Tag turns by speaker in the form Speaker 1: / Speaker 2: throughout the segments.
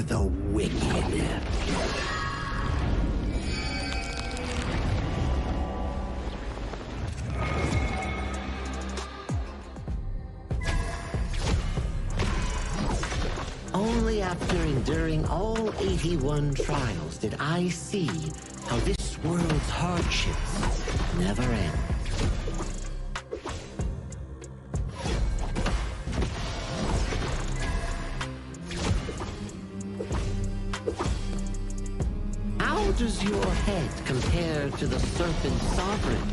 Speaker 1: the wicked. Only after enduring all 81 trials did I see how this world's hardships never end. How does your head compare to the Serpent Sovereign?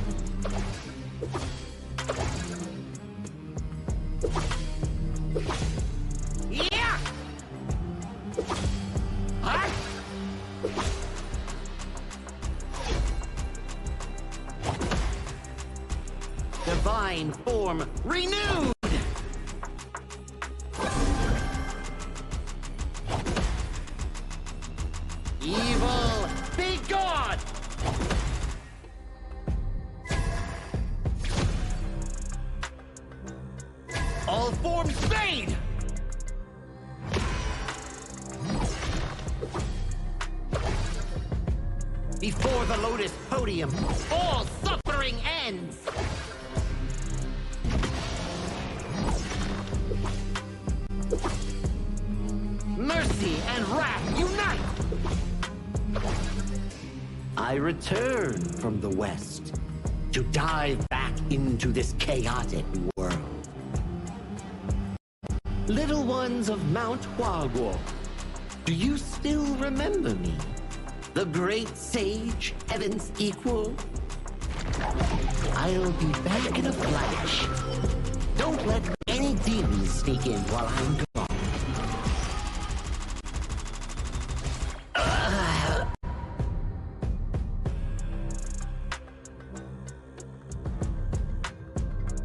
Speaker 1: Divine form renewed! Evil, be gone! All forms fade! Before the Lotus Podium, all suffering ends! Mercy and wrath unite! I return from the West to dive back into this chaotic world. Little ones of Mount Huaguo, do you still remember me? The great sage, heaven's equal? I'll be back in a flash. Don't let any demons sneak in while I'm gone.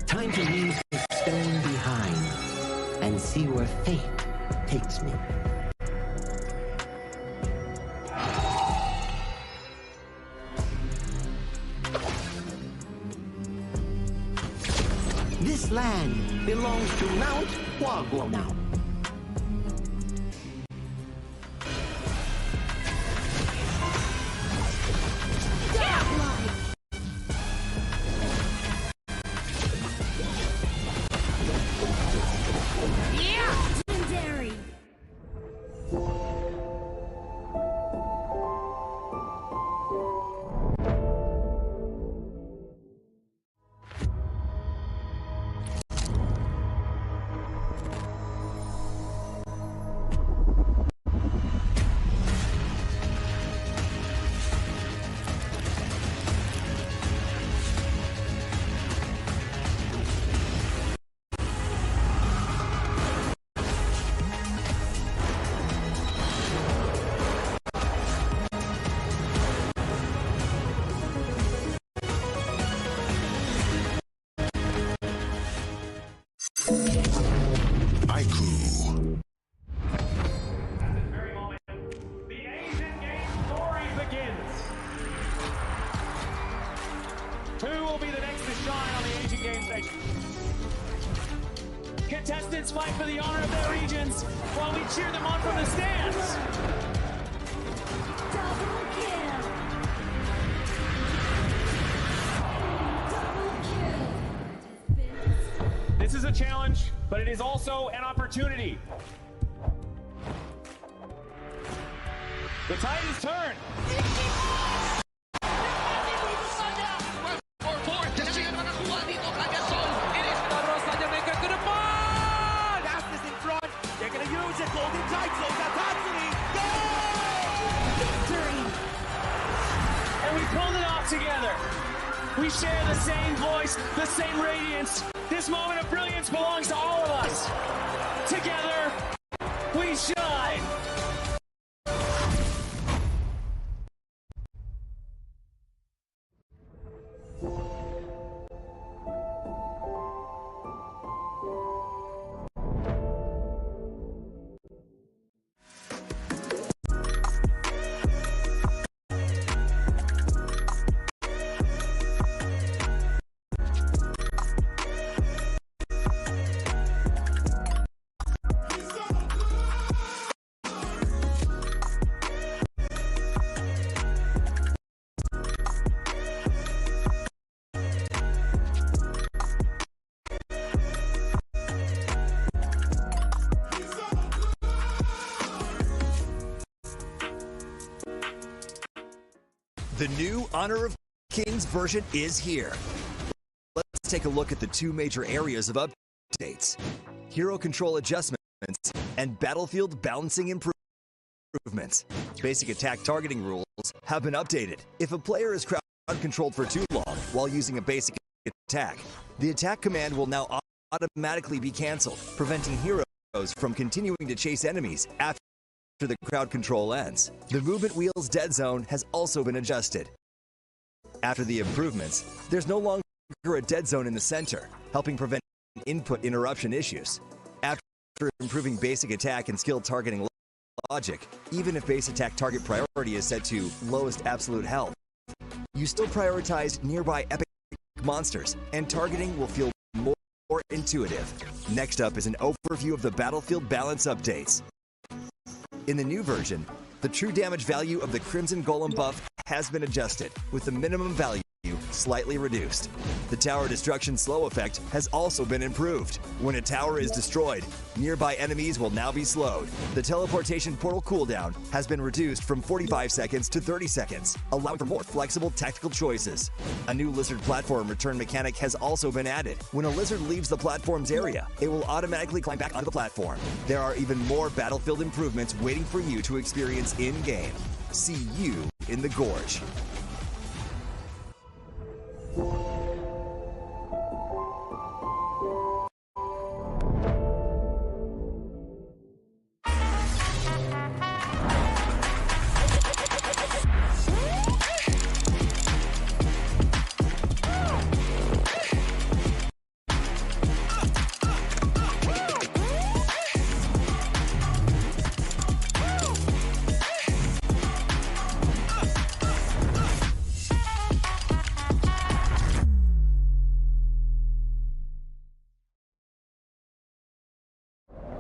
Speaker 1: Time to leave the stone behind and see where fate takes me. This land belongs to Mount Huaguo now.
Speaker 2: Contestants fight for the honor of their regions while we cheer them on from the stands.
Speaker 3: Double kill.
Speaker 2: This is a challenge, but it is also an opportunity. The tide is turned. Together, we share the same voice, the same radiance. This moment of brilliance belongs to all of us. Together, we shine.
Speaker 3: The new Honor of Kings version is here. Let's take a look at the two major areas of updates: hero control adjustments and battlefield balancing improvements. Basic attack targeting rules have been updated. If a player is crowd controlled for too long while using a basic attack, the attack command will now automatically be cancelled, preventing heroes from continuing to chase enemies after the crowd control ends. The movement wheel's dead zone has also been adjusted. After the improvements, there's no longer a dead zone in the center, helping prevent input interruption issues. After improving basic attack and skill targeting logic, even if base attack target priority is set to lowest absolute health, you still prioritize nearby epic monsters, and targeting will feel more intuitive. Next up is an overview of the battlefield balance updates. In the new version, the true damage value of the Crimson Golem buff has been adjusted, with the minimum value slightly reduced. The tower destruction slow effect has also been improved. When a tower is destroyed, nearby enemies will now be slowed. The teleportation portal cooldown has been reduced from 45 seconds to 30 seconds, allowing for more flexible tactical choices. A new lizard platform return mechanic has also been added. When a lizard leaves the platform's area, it will automatically climb back onto the platform. There are even more battlefield improvements waiting for you to experience in-game. See you in the Gorge.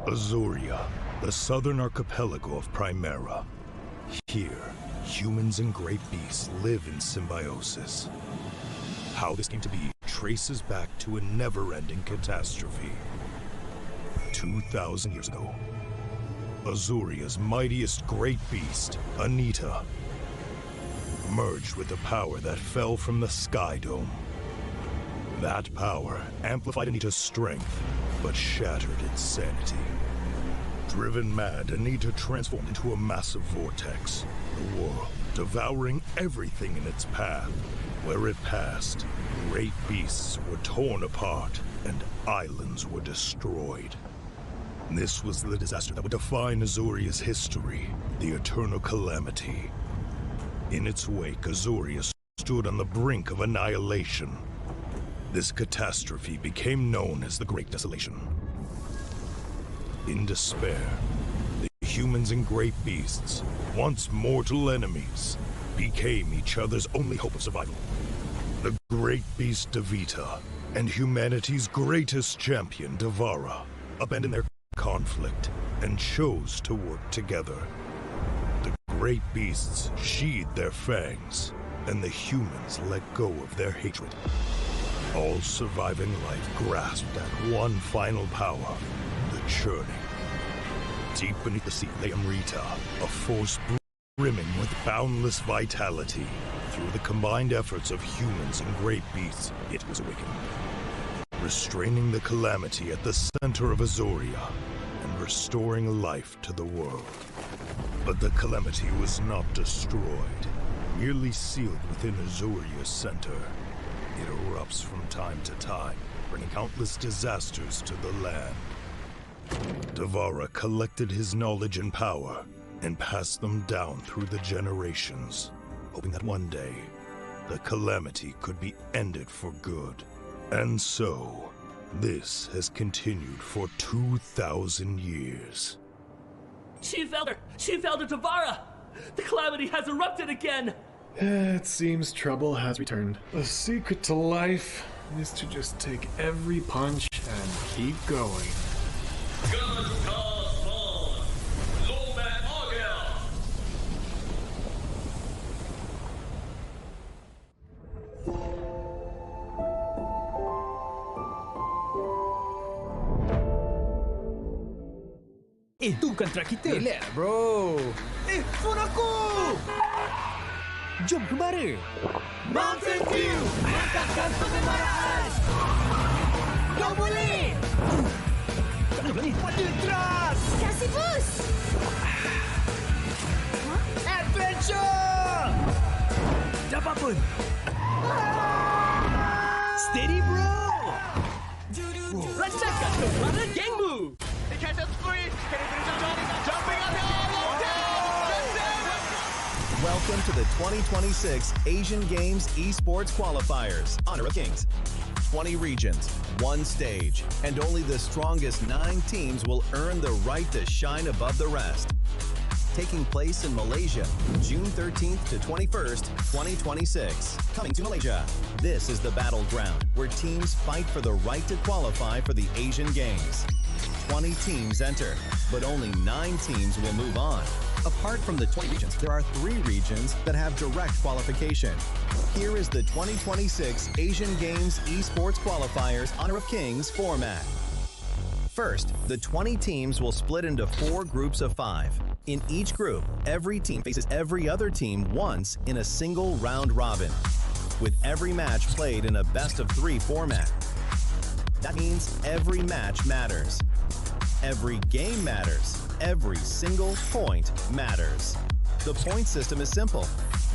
Speaker 4: Azuria, the southern archipelago of Primera. Here, humans and great beasts live in symbiosis. How this came to be traces back to a never-ending catastrophe. 2,000 years ago, Azuria's mightiest great beast, Anita, merged with the power that fell from the Sky Dome. That power amplified Anita's strength, but shattered its sanity. Driven mad, Anita transformed into a massive vortex, the world devouring everything in its path. Where it passed, great beasts were torn apart, and islands were destroyed. This was the disaster that would define Azuria's history, the Eternal Calamity. In its wake, Azuria stood on the brink of annihilation. This catastrophe became known as the Great Desolation. In despair, the humans and great beasts, once mortal enemies, became each other's only hope of survival. The great beast Devita and humanity's greatest champion, Devara, abandoned their conflict and chose to work together. The great beasts sheathed their fangs, and the humans let go of their hatred. All surviving life grasped at one final power, the churning. Deep beneath the sea lay Amrita, a force brimming with boundless vitality. Through the combined efforts of humans and great beasts, it was awakened, restraining the calamity at the center of Azuria and restoring life to the world. But the calamity was not destroyed, merely sealed within Azuria's center. It erupts from time to time, bringing countless disasters to the land. Devara collected his knowledge and power and passed them down through the generations, hoping that one day, the calamity could be ended for good. And so, this has continued for 2,000 years.
Speaker 5: Chief Elder Devara! The calamity has erupted again!
Speaker 6: It seems trouble has returned. The secret to life is to just take every punch and keep going.
Speaker 7: إيه دوكا تراكيتي
Speaker 6: لا برو
Speaker 7: إيه فوناكو
Speaker 3: Jom kembali.
Speaker 2: Mountain View, langkahkan pengembaraan. Kau boleh.
Speaker 3: Jangan berani.
Speaker 2: Maju terus.
Speaker 7: Kasih boost.
Speaker 2: Adventure.
Speaker 3: Dapat pun. Steady bro.
Speaker 5: Rancangkan kekuatan gengmu.
Speaker 2: He catches three. Can he finish the job? Jumping up here.
Speaker 3: Welcome to the 2026 Asian Games Esports Qualifiers. Honor of Kings. 20 regions, one stage, and only the strongest 9 teams will earn the right to shine above the rest. Taking place in Malaysia, June 13th to 21st, 2026. Coming to Malaysia. This is the battleground where teams fight for the right to qualify for the Asian Games. 20 teams enter, but only 9 teams will move on. Apart from the 20 regions, there are 3 regions that have direct qualification. Here is the 2026 Asian Games Esports Qualifiers Honor of Kings format. First, the 20 teams will split into 4 groups of 5. In each group, every team faces every other team once in a single round robin, with every match played in a best-of-3 format. That means every match matters. Every game matters. Every single point matters. The point system is simple.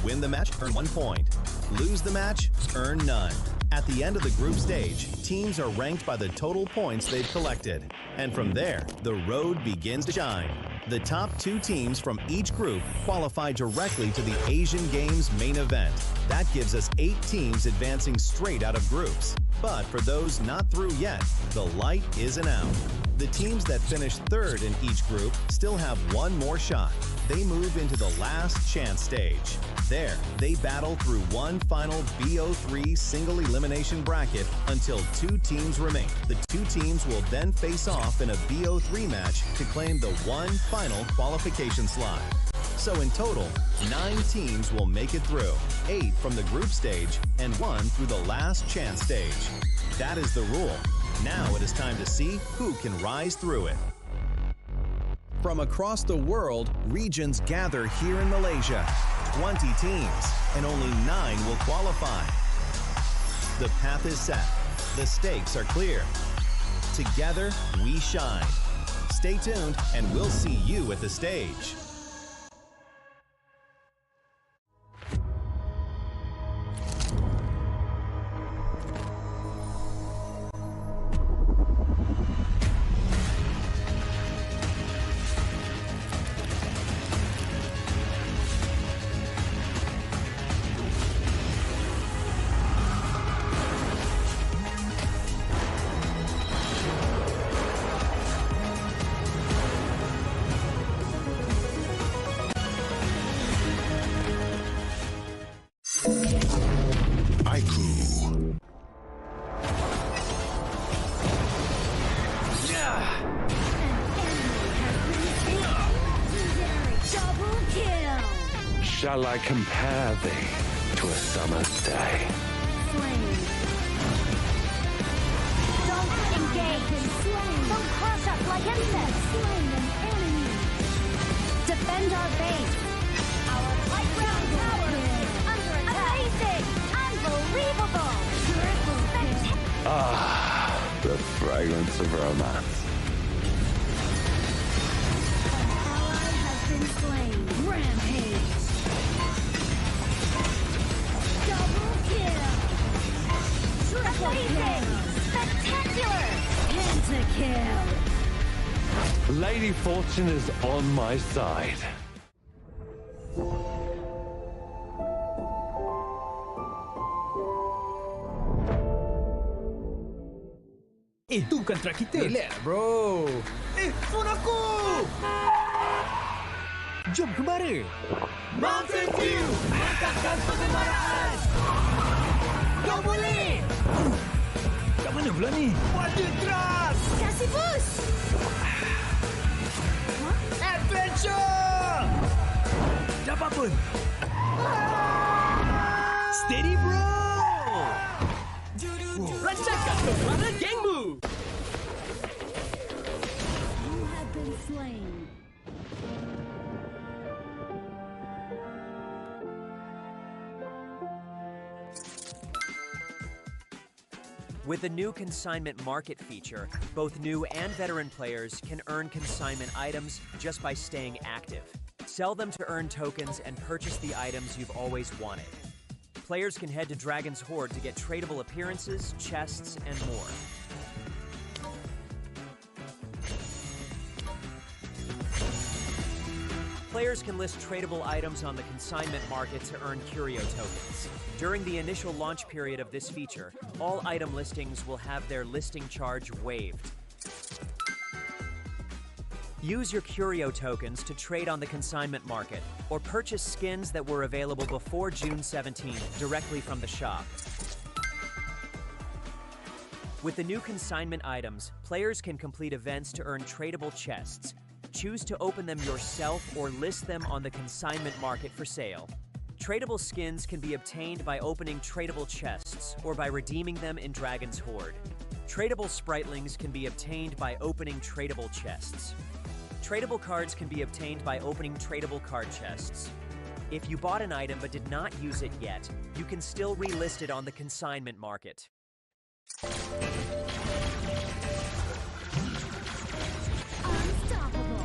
Speaker 3: Win the match, earn 1 point. Lose the match, earn none. At the end of the group stage, teams are ranked by the total points they've collected. And from there, the road begins to shine. The top 2 teams from each group qualify directly to the Asian Games main event. That gives us 8 teams advancing straight out of groups. But for those not through yet, the light isn't out. The teams that finish 3rd in each group still have 1 more shot. They move into the last chance stage. There, they battle through one final BO3 single elimination bracket until 2 teams remain. The 2 teams will then face off in a BO3 match to claim the one final qualification slot. So in total, 9 teams will make it through, 8 from the group stage and 1 through the last chance stage. That is the rule. Now it is time to see who can rise through it. From across the world, regions gather here in Malaysia. 20 teams, and only 9 will qualify. The path is set. The stakes are clear. Together, we shine. Stay tuned, and we'll see you at the stage.
Speaker 8: Shall I compare thee to a summer's day?
Speaker 7: Flame. Don't engage. Flame. Don't crush us like insects. Flame an enemy. Defend our base. Our high ground tower is under attack. Amazing. Unbelievable.
Speaker 8: Ah, the fragrance of romance.
Speaker 7: An ally has been slain. Rampage. Double kill! Triple kill! Spectacular! Pentakill!
Speaker 8: Lady Fortune is on my side.
Speaker 3: Itu bukan track kita.
Speaker 6: Relax, bro.
Speaker 3: Phone aku! Jom kembali.
Speaker 2: Mountain View, langkahkan pengembaraan. Kau boleh.
Speaker 3: Kat mana pula ni?
Speaker 2: Maju terus.
Speaker 7: Kasih boost!
Speaker 2: Adventure.
Speaker 3: Dapat pun. Steady bro.
Speaker 5: Rancangkan kekuatan gengmu.
Speaker 7: You have been slain.
Speaker 9: With the new consignment market feature, both new and veteran players can earn consignment items just by staying active. Sell them to earn tokens and purchase the items you've always wanted. Players can head to Dragon's Hoard to get tradable appearances, chests, and more. Players can list tradable items on the consignment market to earn curio tokens. During the initial launch period of this feature, all item listings will have their listing charge waived. Use your curio tokens to trade on the consignment market or purchase skins that were available before June 17th directly from the shop. With the new consignment items, players can complete events to earn tradable chests. Choose to open them yourself or list them on the consignment market for sale. Tradable skins can be obtained by opening tradable chests or by redeeming them in Dragon's Hoard. Tradable spritelings can be obtained by opening tradable chests. Tradable cards can be obtained by opening tradable card chests. If you bought an item but did not use it yet, you can still relist it on the consignment market.
Speaker 7: Unstoppable.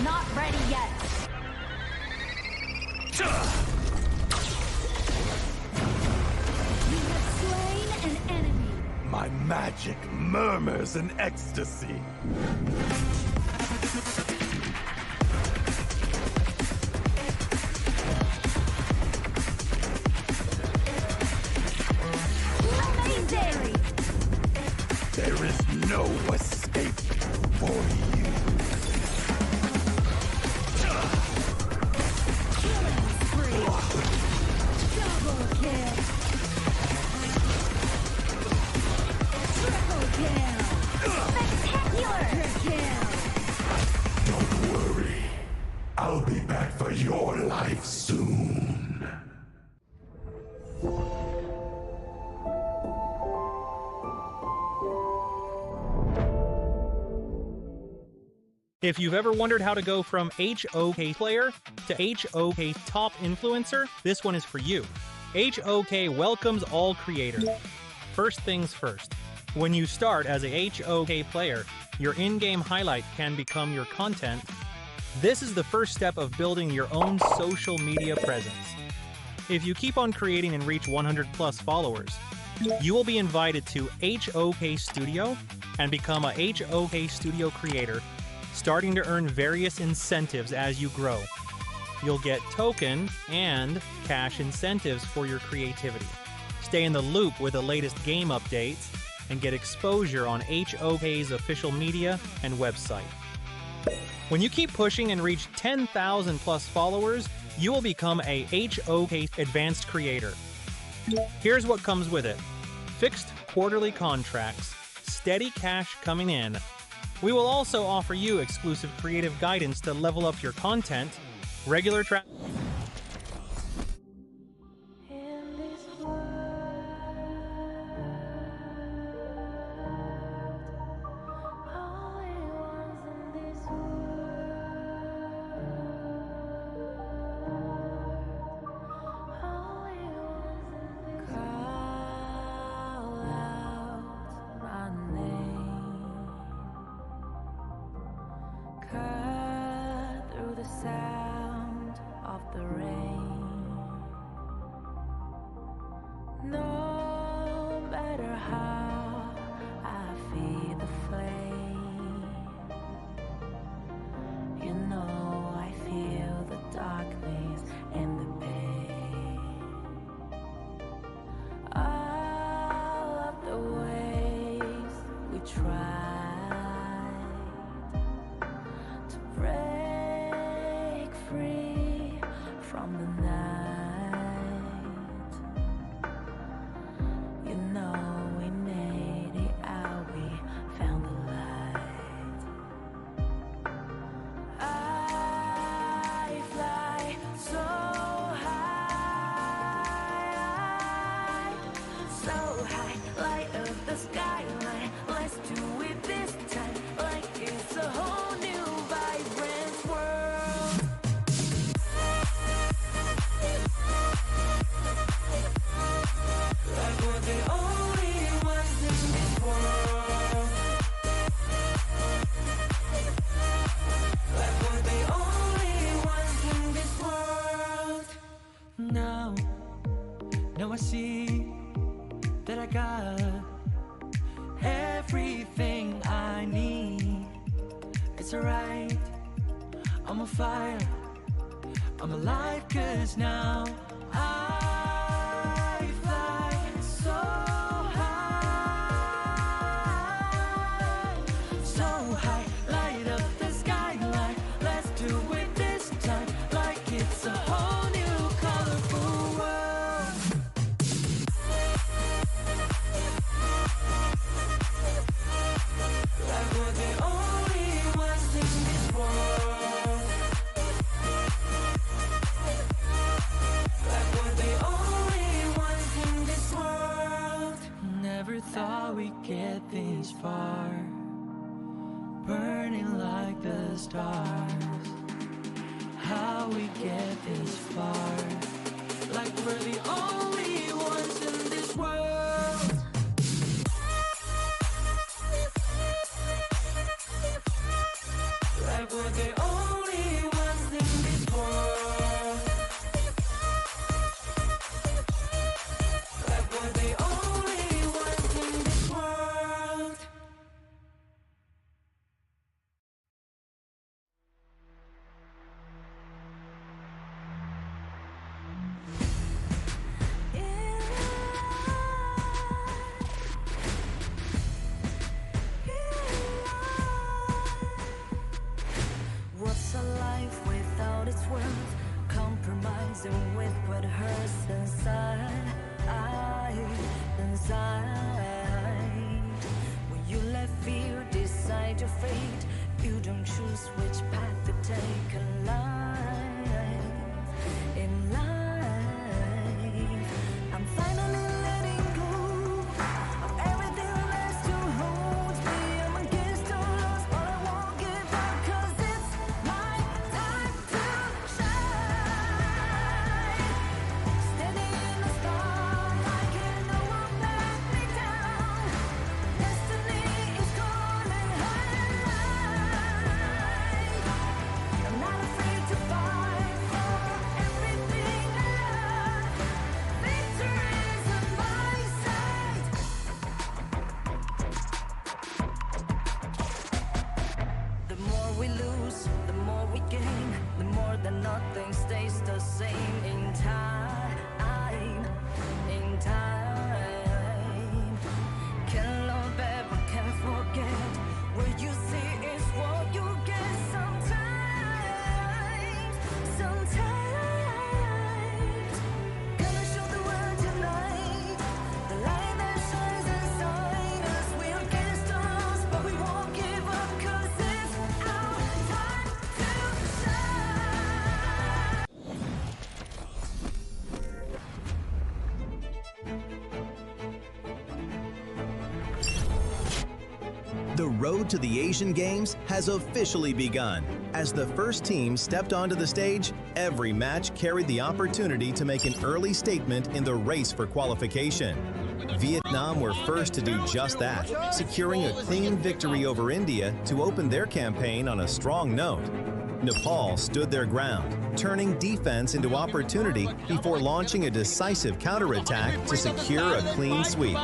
Speaker 7: Not ready yet. You have slain an enemy.
Speaker 4: My magic murmurs in ecstasy.
Speaker 7: Amazing!
Speaker 4: There is no escape for you. Don't worry. I'll be back for your life soon.
Speaker 10: If you've ever wondered how to go from HOK player to HOK top influencer, this one is for you. HOK welcomes all creators. First things first. When you start as a HOK player, your in-game highlight can become your content. This is the first step of building your own social media presence. If you keep on creating and reach 100 plus followers, you will be invited to HOK Studio and become a HOK Studio creator, starting to earn various incentives as you grow. You'll get token and cash incentives for your creativity. Stay in the loop with the latest game updates and get exposure on HOK's official media and website. When you keep pushing and reach 10,000 plus followers, you will become a HOK advanced creator. Here's what comes with it: fixed quarterly contracts, steady cash coming in. We will also offer you exclusive creative guidance to level up your content, regular track.
Speaker 11: The way free from the night. You know we made it out, we found the light. I fly so high, light of the skyline. Let's do it this time, like it's a whole new vibrant world. Like we're the only ones in this world. Like we're the only ones in this world. Now I see that I got everything I need. It's alright, I'm on fire, I'm alive, 'cause now I fly so high, light up the skyline. Let's do it this time, like it's a whole new colorful world. Like we're the only ones in this world. Like we're the only ones in this world. Never thought we'd get this far, burning like the stars. How we get this far, like we're the only ones in this world. Like we're the only ones in this world. Like we're the only ones in this world. What's a life without its worth? Compromising with what hurts inside. When you let fear decide your fate, you don't choose which path to take in life. I'm finally letting go of everything that still holds me. I'm against all odds, but I won't give up, 'cause it's my time to shine. Standing in the spotlight, and no one back me down. Destiny is calling high. I'm not afraid to fight for everything I love. Victory's on my side. The more we lose, the more we gain. The more that nothing stays the same in time. Can't love ever, can't forget. What you see is what you get sometimes. Gonna show the world tonight, the light that shines inside us. We're against all odds, but we won't give up, 'cause it's our time to shine.
Speaker 12: The road to the Asian Games has officially begun. As the first team stepped onto the stage, every match carried the opportunity to make an early statement in the race for qualification. Vietnam were first to do just that, securing a clean victory over India to open their campaign on a strong note. Nepal stood their ground, turning defense into opportunity before launching a decisive counterattack to secure a clean sweep.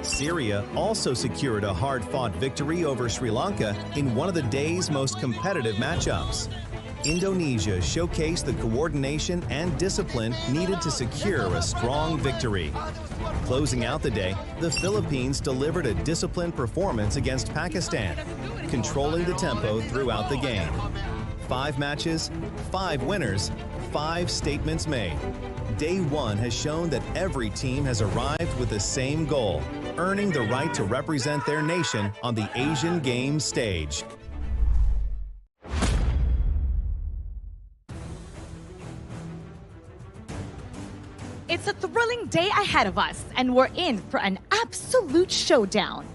Speaker 12: Syria also secured a hard-fought victory over Sri Lanka in one of the day's most competitive matchups. Indonesia showcased the coordination and discipline needed to secure a strong victory. Closing out the day, the Philippines delivered a disciplined performance against Pakistan, controlling the tempo throughout the game. 5 matches, 5 winners, 5 statements made. Day 1 has shown that every team has arrived with the same goal, earning the right to represent their nation on the Asian Games stage.
Speaker 13: It's a thrilling day ahead of us, and we're in for an absolute showdown.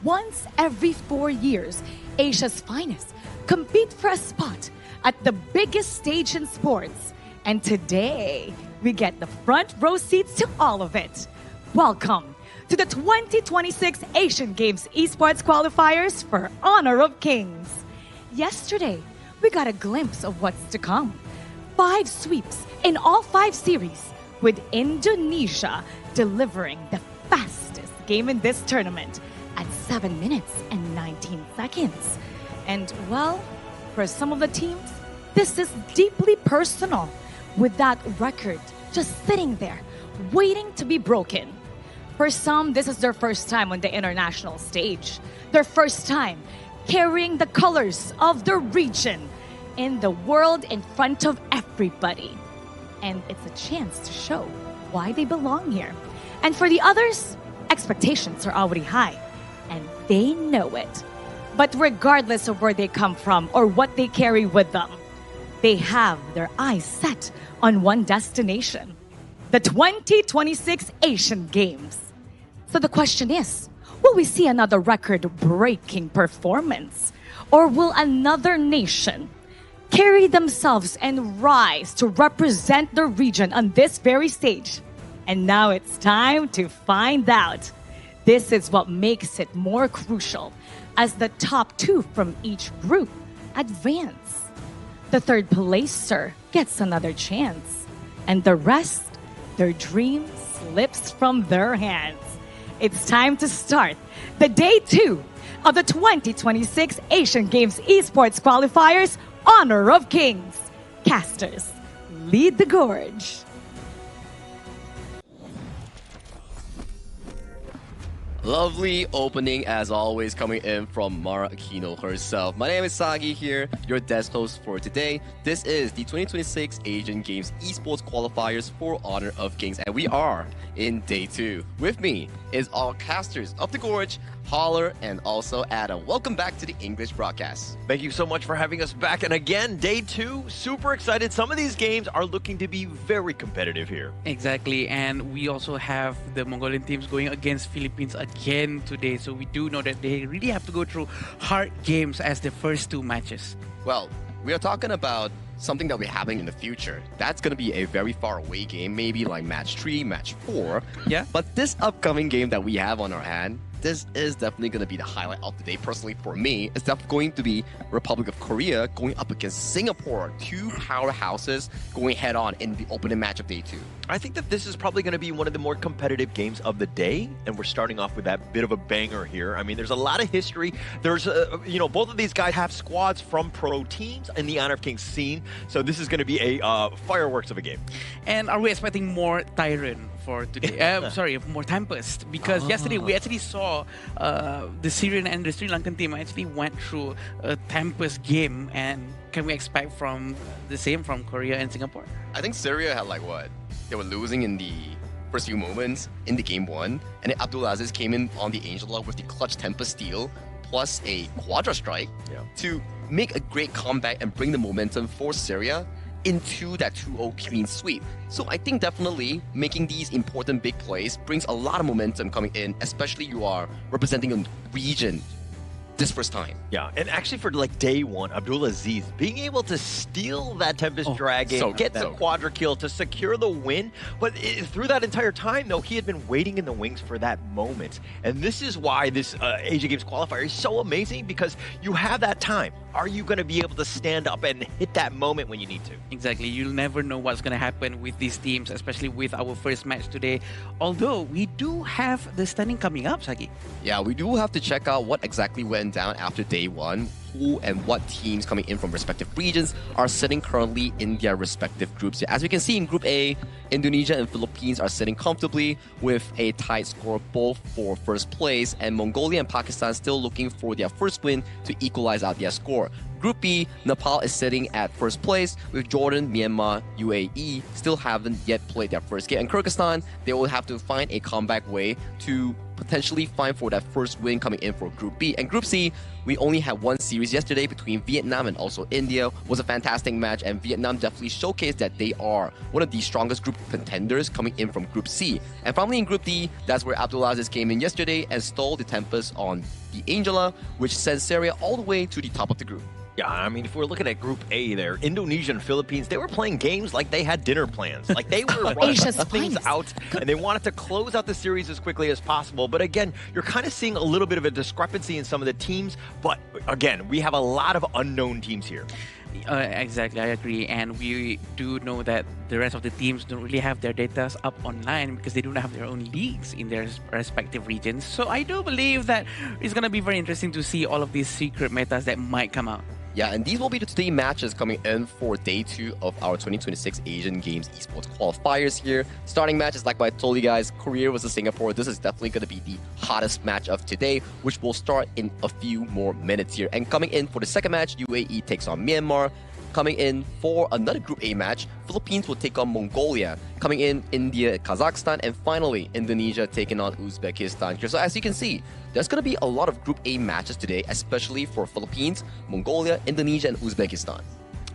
Speaker 13: Once every 4 years, Asia's finest compete for a spot at the biggest stage in sports. And today, we get the front row seats to all of it. Welcome to the 2026 Asian Games Esports Qualifiers for Honor of Kings. Yesterday, we got a glimpse of what's to come. 5 sweeps in all 5 series, with Indonesia delivering the fastest game in this tournament at 7 minutes and 19 seconds. And well, for some of the teams, this is deeply personal, with that record just sitting there, waiting to be broken. For some, this is their first time on the international stage, their first time carrying the colors of the region in the world in front of everybody. And it's a chance to show why they belong here. And for the others, expectations are already high, and they know it. But regardless of where they come from or what they carry with them, they have their eyes set on one destination, the 2026 Asian Games. So the question is, will we see another record-breaking performance? Or will another nation carry themselves and rise to represent the region on this very stage? And now it's time to find out. This is what makes it more crucial, as the top 2 from each group advance. The third placer gets another chance, and the rest, their dream slips from their hands. It's time to start the day 2 of the 2026 Asian Games Esports Qualifiers Honor of Kings. Casters, lead the gorge.
Speaker 14: Lovely opening as always, coming in from Mara Aquino herself. My name is Sagi here, your desk host for today. This is the 2026 Asian Games Esports Qualifiers for Honor of Kings, and we are in day 2. With me is all casters of the Gorge, Holler, and also Adam. Welcome back to the English broadcast.
Speaker 15: Thank you so much for having us back. And again, day 2, super excited. Some of these games are looking to be very competitive here.
Speaker 16: Exactly, and we also have the Mongolian teams going against Philippines again today. So we do know that they really have to go through hard games as the first 2 matches.
Speaker 14: Well, we are talking about something that will be happening in the future. That's going to be a very far away game, maybe like match 3, match 4.
Speaker 16: Yeah.
Speaker 14: But this upcoming game that we have on our hand, this is definitely going to be the highlight of the day. Personally, for me, it's definitely going to be Republic of Korea going up against Singapore. 2 powerhouses going head-on in the opening match of day 2.
Speaker 15: I think that this is probably going to be one of the more competitive games of the day, and we're starting off with that bit of a banger here. I mean, there's a lot of history. There's, both of these guys have squads from pro teams in the Honor of Kings scene, so this is going to be a fireworks of a game.
Speaker 16: And are we expecting more Tyrant for today? Sorry, more Tempest, because yesterday we actually saw the Syrian and the Sri Lankan team actually went through a Tempest game, and can we expect from the same from Korea and Singapore?
Speaker 14: I think Syria had like what? They were losing in the first few moments in the game 1, and then Abdulaziz came in on the Angel Lock with the clutch Tempest steal plus a Quadra Strike to make a great comeback and bring the momentum for Syria into that 2-0 clean sweep. So I think definitely making these important big plays brings a lot of momentum coming in, especially you are representing a region this first time.
Speaker 15: Yeah, and actually for like day 1, Abdulaziz being able to steal that Tempest Dragon, get the quadra kill to secure the win, but through that entire time though, he had been waiting in the wings for that moment. And this is why this Asian Games qualifier is so amazing, because you have that time. Are you going to be able to stand up and hit that moment when you need to?
Speaker 16: Exactly. You'll never know what's going to happen with these teams, especially with our first match today. Although we do have the standing coming up, Sagi.
Speaker 14: Yeah, we do have to check out what exactly went down after day 1. who and what teams coming in from respective regions are sitting currently in their respective groups. As we can see in Group A, Indonesia and Philippines are sitting comfortably with a tied score both for first place, and Mongolia and Pakistan still looking for their first win to equalize out their score. Group B, Nepal is sitting at first place with Jordan, Myanmar, UAE still haven't yet played their first game. And Kyrgyzstan, they will have to find a comeback way to potentially find for that first win coming in for Group B. And Group C, we only had one series yesterday between Vietnam and also India. It was a fantastic match, and Vietnam definitely showcased that they are one of the strongest group contenders coming in from Group C. And finally in Group D, that's where Abdulaziz came in yesterday and stole the tempest on the Angela, which sent Serbia all the way to the top of the group.
Speaker 15: Yeah, I mean, if we're looking at Group A there, Indonesia and Philippines, they were playing games like they had dinner plans. Like they were running things out, and they wanted to close out the series as quickly as possible. But again, you're kind of seeing a little bit of a discrepancy in some of the teams. But again, we have a lot of unknown teams here.
Speaker 16: Exactly, I agree. And we do know that the rest of the teams don't really have their data up online because they don't have their own leagues in their respective regions. So I do believe that it's going to be very interesting to see all of these secret metas that might come out.
Speaker 14: Yeah, and these will be the 3 matches coming in for day 2 of our 2026 Asian Games Esports Qualifiers here. Starting matches, like I told you guys, Korea versus Singapore. This is definitely going to be the hottest match of today, which will start in a few more minutes here. And coming in for the second match, UAE takes on Myanmar. Coming in for another Group A match, Philippines will take on Mongolia. Coming in, India, Kazakhstan, and finally, Indonesia taking on Uzbekistan here. So as you can see, there's going to be a lot of Group A matches today, especially for Philippines, Mongolia, Indonesia, and Uzbekistan.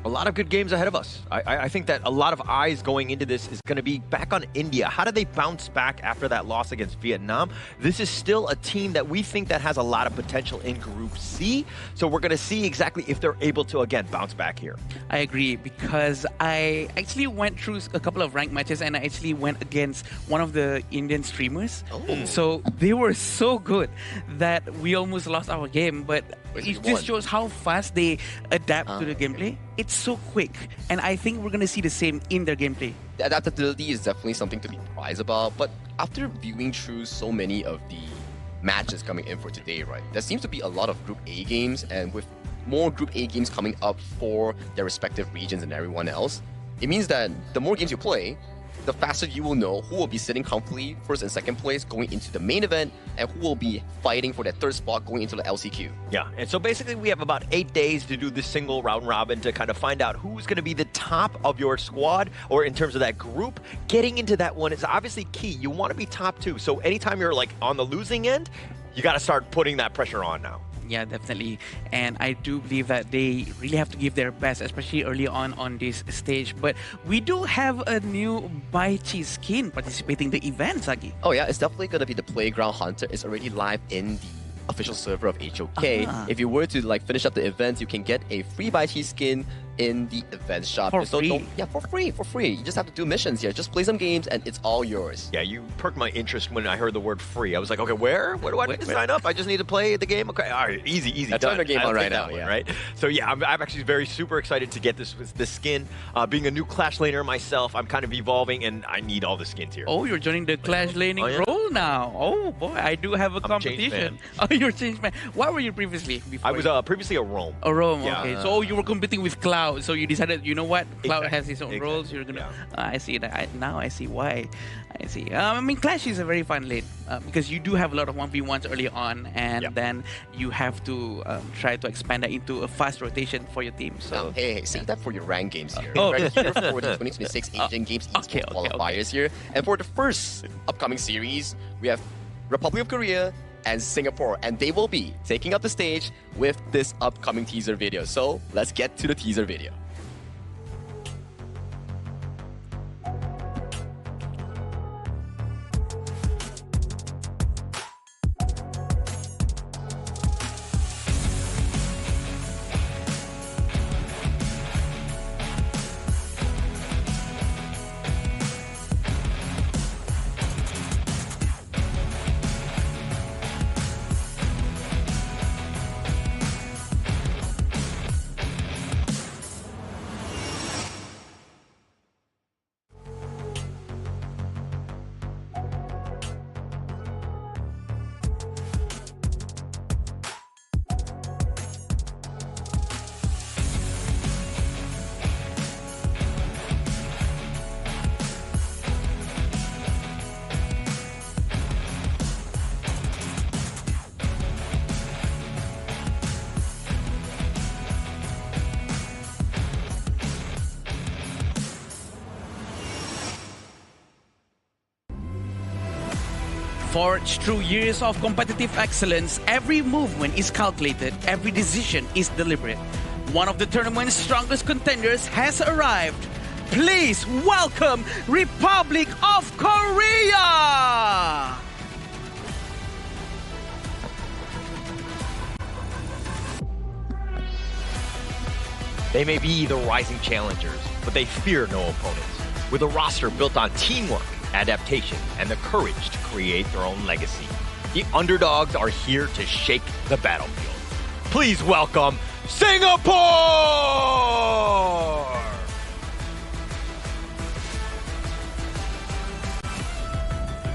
Speaker 15: A lot of good games ahead of us. I think that a lot of eyes going into this is going to be back on India. How do they bounce back after that loss against Vietnam? This is still a team that we think that has a lot of potential in Group C. So we're going to see exactly if they're able to, again, bounce back here.
Speaker 16: I agree, because I actually went through a couple of ranked matches and I actually went against one of the Indian streamers.
Speaker 14: Oh.
Speaker 16: So they were so good that we almost lost our game, but it just shows how fast they adapt to the gameplay. It's so quick, and I think we're going to see the same in their gameplay.
Speaker 14: The adaptability is definitely something to be prized about, but after viewing through so many of the matches coming in for today, right, there seems to be a lot of Group A games, and with more Group A games coming up for their respective regions and everyone else, it means that the more games you play, the faster you will know who will be sitting comfortably first and second place going into the main event, and who will be fighting for that third spot going into the LCQ.
Speaker 15: Yeah, and so basically we have about 8 days to do this single round robin to kind of find out who's going to be the top of your squad, or in terms of that group. Getting into that one is obviously key. You want to be top 2. So anytime you're like on the losing end, you got to start putting that pressure on now.
Speaker 16: Yeah, definitely. And I do believe that they really have to give their best, especially early on this stage. But we do have a new Baichi skin participating in the event, Sagi.
Speaker 14: Oh yeah, it's definitely going to be the Playground Hunter. It's already live in the official server of HOK. If you were to like finish up the event, you can get a free Baichi skin in the event shop.
Speaker 16: For free?
Speaker 14: Yeah, for free. You just have to do missions here. Just play some games and it's all yours.
Speaker 15: Yeah, you perked my interest when I heard the word free. I was like, okay, where do I need to sign up? I just need to play the game? Okay, all right, easy.
Speaker 14: That's
Speaker 15: done.
Speaker 14: the game on right now,
Speaker 15: one, right? So yeah, I'm actually super excited to get this skin. Being a new Clash laner myself, I'm kind of evolving and I need all the skins here.
Speaker 16: Oh, you're joining the Clash laning role now. Oh boy, I do have a competition. Oh, you're changed man. What were you previously?
Speaker 15: I was previously a roam.
Speaker 16: A roam,
Speaker 15: yeah.
Speaker 16: Okay. So you were competing with Cloud, so you decided, you know what? Cloud has his own roles. You're gonna.
Speaker 15: Yeah.
Speaker 16: I see that. Now I see why. I see. I mean, Clash is a very fun lane because you do have a lot of 1v1s early on, and then you have to try to expand that into a fast rotation for your team. So
Speaker 14: hey, save that for your rank games here. Right here for the 2026 Asian Games Esports Qualifiers here, and for the first upcoming series, we have Republic of Korea and Singapore, and they will be taking up the stage with this upcoming teaser video. So let's get to the teaser video.
Speaker 16: Forged through years of competitive excellence, every movement is calculated, every decision is deliberate. One of the tournament's strongest contenders has arrived. Please welcome Republic of Korea!
Speaker 15: They may be the rising challengers, but they fear no opponents. With a roster built on teamwork, adaptation, and the courage to create their own legacy, the underdogs are here to shake the battlefield. Please welcome Singapore!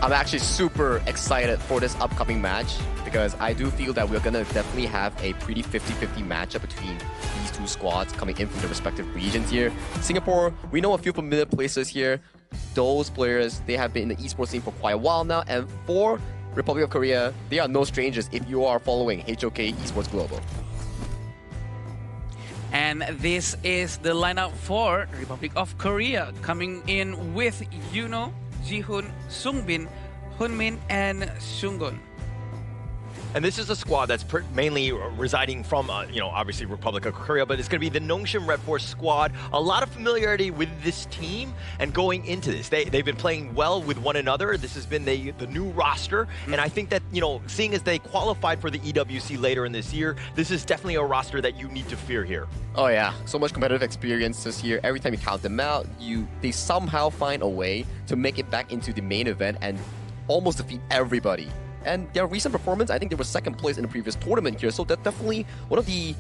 Speaker 14: I'm actually super excited for this upcoming match because I do feel that we're going to definitely have a pretty 50-50 matchup between these two squads coming in from the respective regions here. Singapore, we know a few familiar places here. Those players, they have been in the esports scene for quite a while now, and for Republic of Korea, they are no strangers if you are following HOK Esports Global.
Speaker 16: And this is the lineup for Republic of Korea, coming in with Yuno, Jihoon, Sungbin, Hunmin, and Sungun.
Speaker 15: And this is a squad that's mainly residing from, obviously Republic of Korea, but it's going to be the Nongshim Red Force squad. A lot of familiarity with this team, and going into this, they've been playing well with one another. This has been the new roster, and I think that, seeing as they qualified for the EWC later in this year, this is definitely a roster that you need to fear here.
Speaker 14: Oh yeah, so much competitive experience this year. Every time you count them out, they somehow find a way to make it back into the main event and almost defeat everybody. And their recent performance, I think they were second place in the previous tournament here, so they're definitely one of the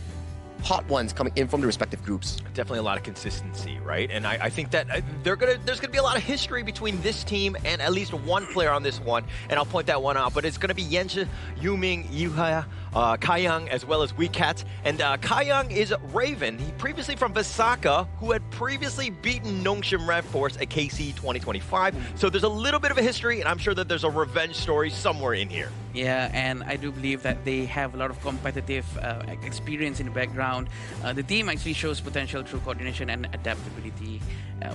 Speaker 14: hot ones coming in from the respective groups.
Speaker 15: Definitely a lot of consistency, right? And I think that there's gonna be a lot of history between this team and at least one player on this one, and I'll point that one out. But it's gonna be Yenchi, Yuming, Yuha, Kaiyang, as well as Weecat. And Kaiyang is Raven. He previously from Visaka, who had previously beaten Nongshim Red Force at KC 2025. So there's a little bit of a history, and I'm sure that there's a revenge story somewhere in here.
Speaker 16: Yeah, and I do believe that they have a lot of competitive experience in the background. The team actually shows potential through coordination and adaptability.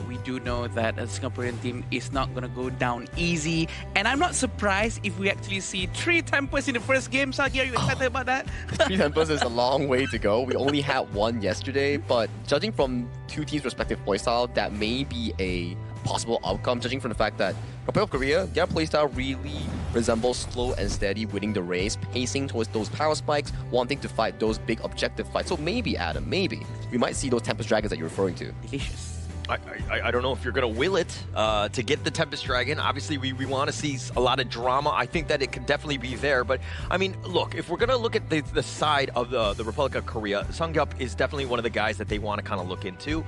Speaker 16: We do know that a Singaporean team is not going to go down easy, and I'm not surprised if we actually see 3 tempers in the first game. Sagi, are you excited about that?
Speaker 14: 3 tempers is a long way to go. We only had one yesterday, but judging from two teams' respective playstyle, that may be a possible outcome, judging from the fact that Republic of Korea, their playstyle really resembles slow and steady, winning the race, pacing towards those power spikes, wanting to fight those big objective fights. So maybe, Adam, maybe we might see those Tempest Dragons that you're referring to.
Speaker 16: Delicious.
Speaker 15: I don't know if you're going to will it to get the Tempest Dragon. Obviously, we want to see a lot of drama. I think that it could definitely be there. But, I mean, look, if we're going to look at the side of the Republic of Korea, Sungup is definitely one of the guys that they want to kind of look into.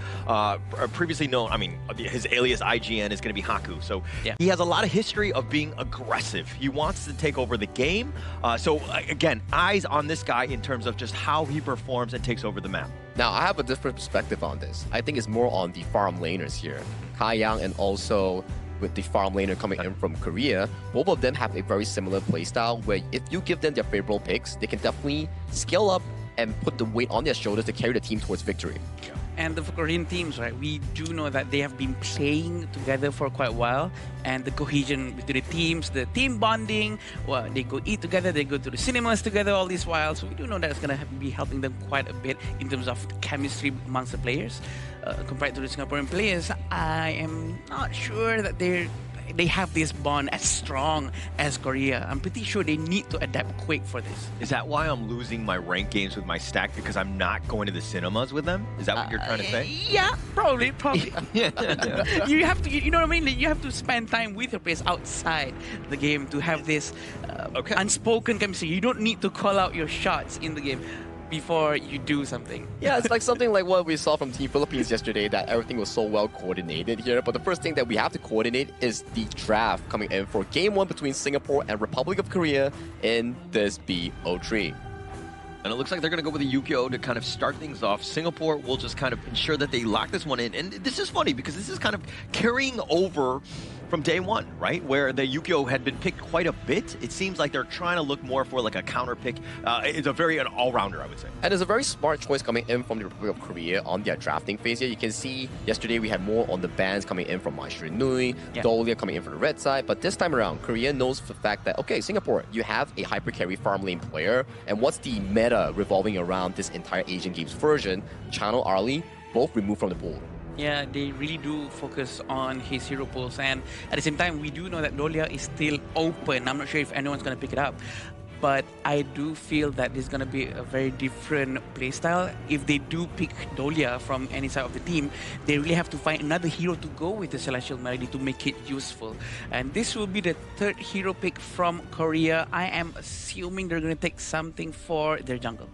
Speaker 15: Previously known, I mean, his alias IGN is going to be Haku. So yeah, he has a lot of history of being aggressive. He wants to take over the game. So, again, eyes on this guy in terms of just how he performs and takes over the map.
Speaker 14: Now, I have a different perspective on this. I think it's more on the farm laners here. Kaiyang and also with the farm laner coming in from Korea, both of them have a very similar playstyle where if you give them their favorable picks, they can definitely scale up and put the weight on their shoulders to carry the team towards victory.
Speaker 16: And the Korean teams, right, we do know that they have been playing together for quite a while, and the cohesion between the teams, the team bonding, well, they go eat together, they go to the cinemas together all these while, so we do know that it's going to be helping them quite a bit in terms of chemistry amongst the players. Compared to the Singaporean players, I am not sure that they have this bond as strong as Korea. I'm pretty sure they need to adapt quick for this.
Speaker 15: Is that why I'm losing my ranked games with my stack, because I'm not going to the cinemas with them? Is that what you're trying to say?
Speaker 16: Yeah, probably. You have to, you know what I mean? You have to spend time with your players outside the game to have this unspoken chemistry. You don't need to call out your shots in the game before you do something.
Speaker 14: Yeah, it's like something like what we saw from Team Philippines yesterday, that everything was so well coordinated here. But the first thing that we have to coordinate is the draft coming in for Game 1 between Singapore and Republic of Korea in this BO3.
Speaker 15: And it looks like they're going to go with a Yukio to kind of start things off. Singapore will just kind of ensure that they lock this one in. And this is funny because this is kind of carrying over from day one, right? Where the Yukio had been picked quite a bit. It seems like they're trying to look more for like a counter pick. It's a very an all-rounder, I would say.
Speaker 14: And it's a very smart choice coming in from the Republic of Korea on their drafting phase here. You can see yesterday we had more on the bans coming in from Maestro Nui, Dolia coming in for the red side. But this time around, Korea knows for the fact that, okay, Singapore, you have a hyper carry farm lane player. And what's the meta revolving around this entire Asian Games version? Channel, Arlie, both removed from the pool.
Speaker 16: Yeah, they really do focus on his hero pools, and at the same time, we do know that Dolia is still open. I'm not sure if anyone's going to pick it up, but I do feel that this is going to be a very different playstyle. If they do pick Dolia from any side of the team, they really have to find another hero to go with the Celestial Melody to make it useful. And this will be the third hero pick from Korea. I am assuming they're going to take something for their jungle.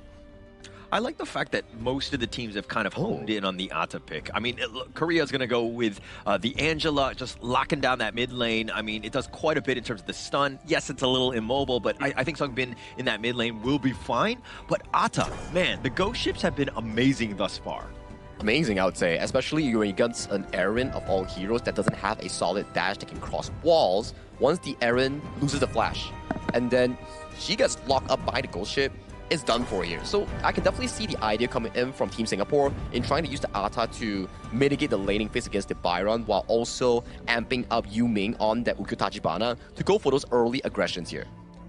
Speaker 15: I like the fact that most of the teams have kind of honed in on the Atta pick. I mean, Korea's going to go with the Angela, just locking down that mid lane. I mean, it does quite a bit in terms of the stun. Yes, it's a little immobile, but I think Sungbin in that mid lane will be fine. But Atta, man, the ghost ships have been amazing thus far.
Speaker 14: Amazing, I would say, especially when against an Eren of all heroes that doesn't have a solid dash that can cross walls. Once the Eren loses the flash, and then she gets locked up by the ghost ship, it's done for here. So I can definitely see the idea coming in from Team Singapore in trying to use the Atta to mitigate the laning phase against the Byron while also amping up Yuming on that Ukutachibana to go for those early aggressions here.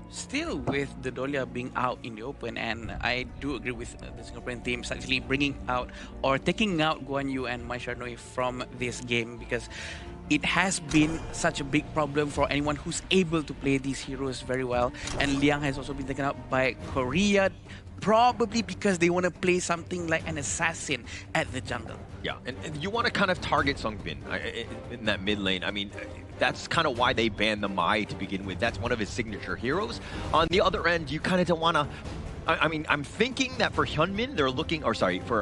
Speaker 16: Still with the Dolia being out in the open, and I do agree with the Singaporean teams actually bringing out or taking out Guan Yu and Mai Sharnoi from this game, because it has been such a big problem for anyone who's able to play these heroes very well. And Liang has also been taken out by Korea, probably because they want to play something like an assassin at the jungle.
Speaker 15: Yeah, and you want to kind of target Sungbin in that mid lane. I mean, that's kind of why they banned the Mai to begin with. That's one of his signature heroes. On the other end, you kind of don't want to... I mean, I'm thinking that for Hyunmin, they're looking... Or sorry, for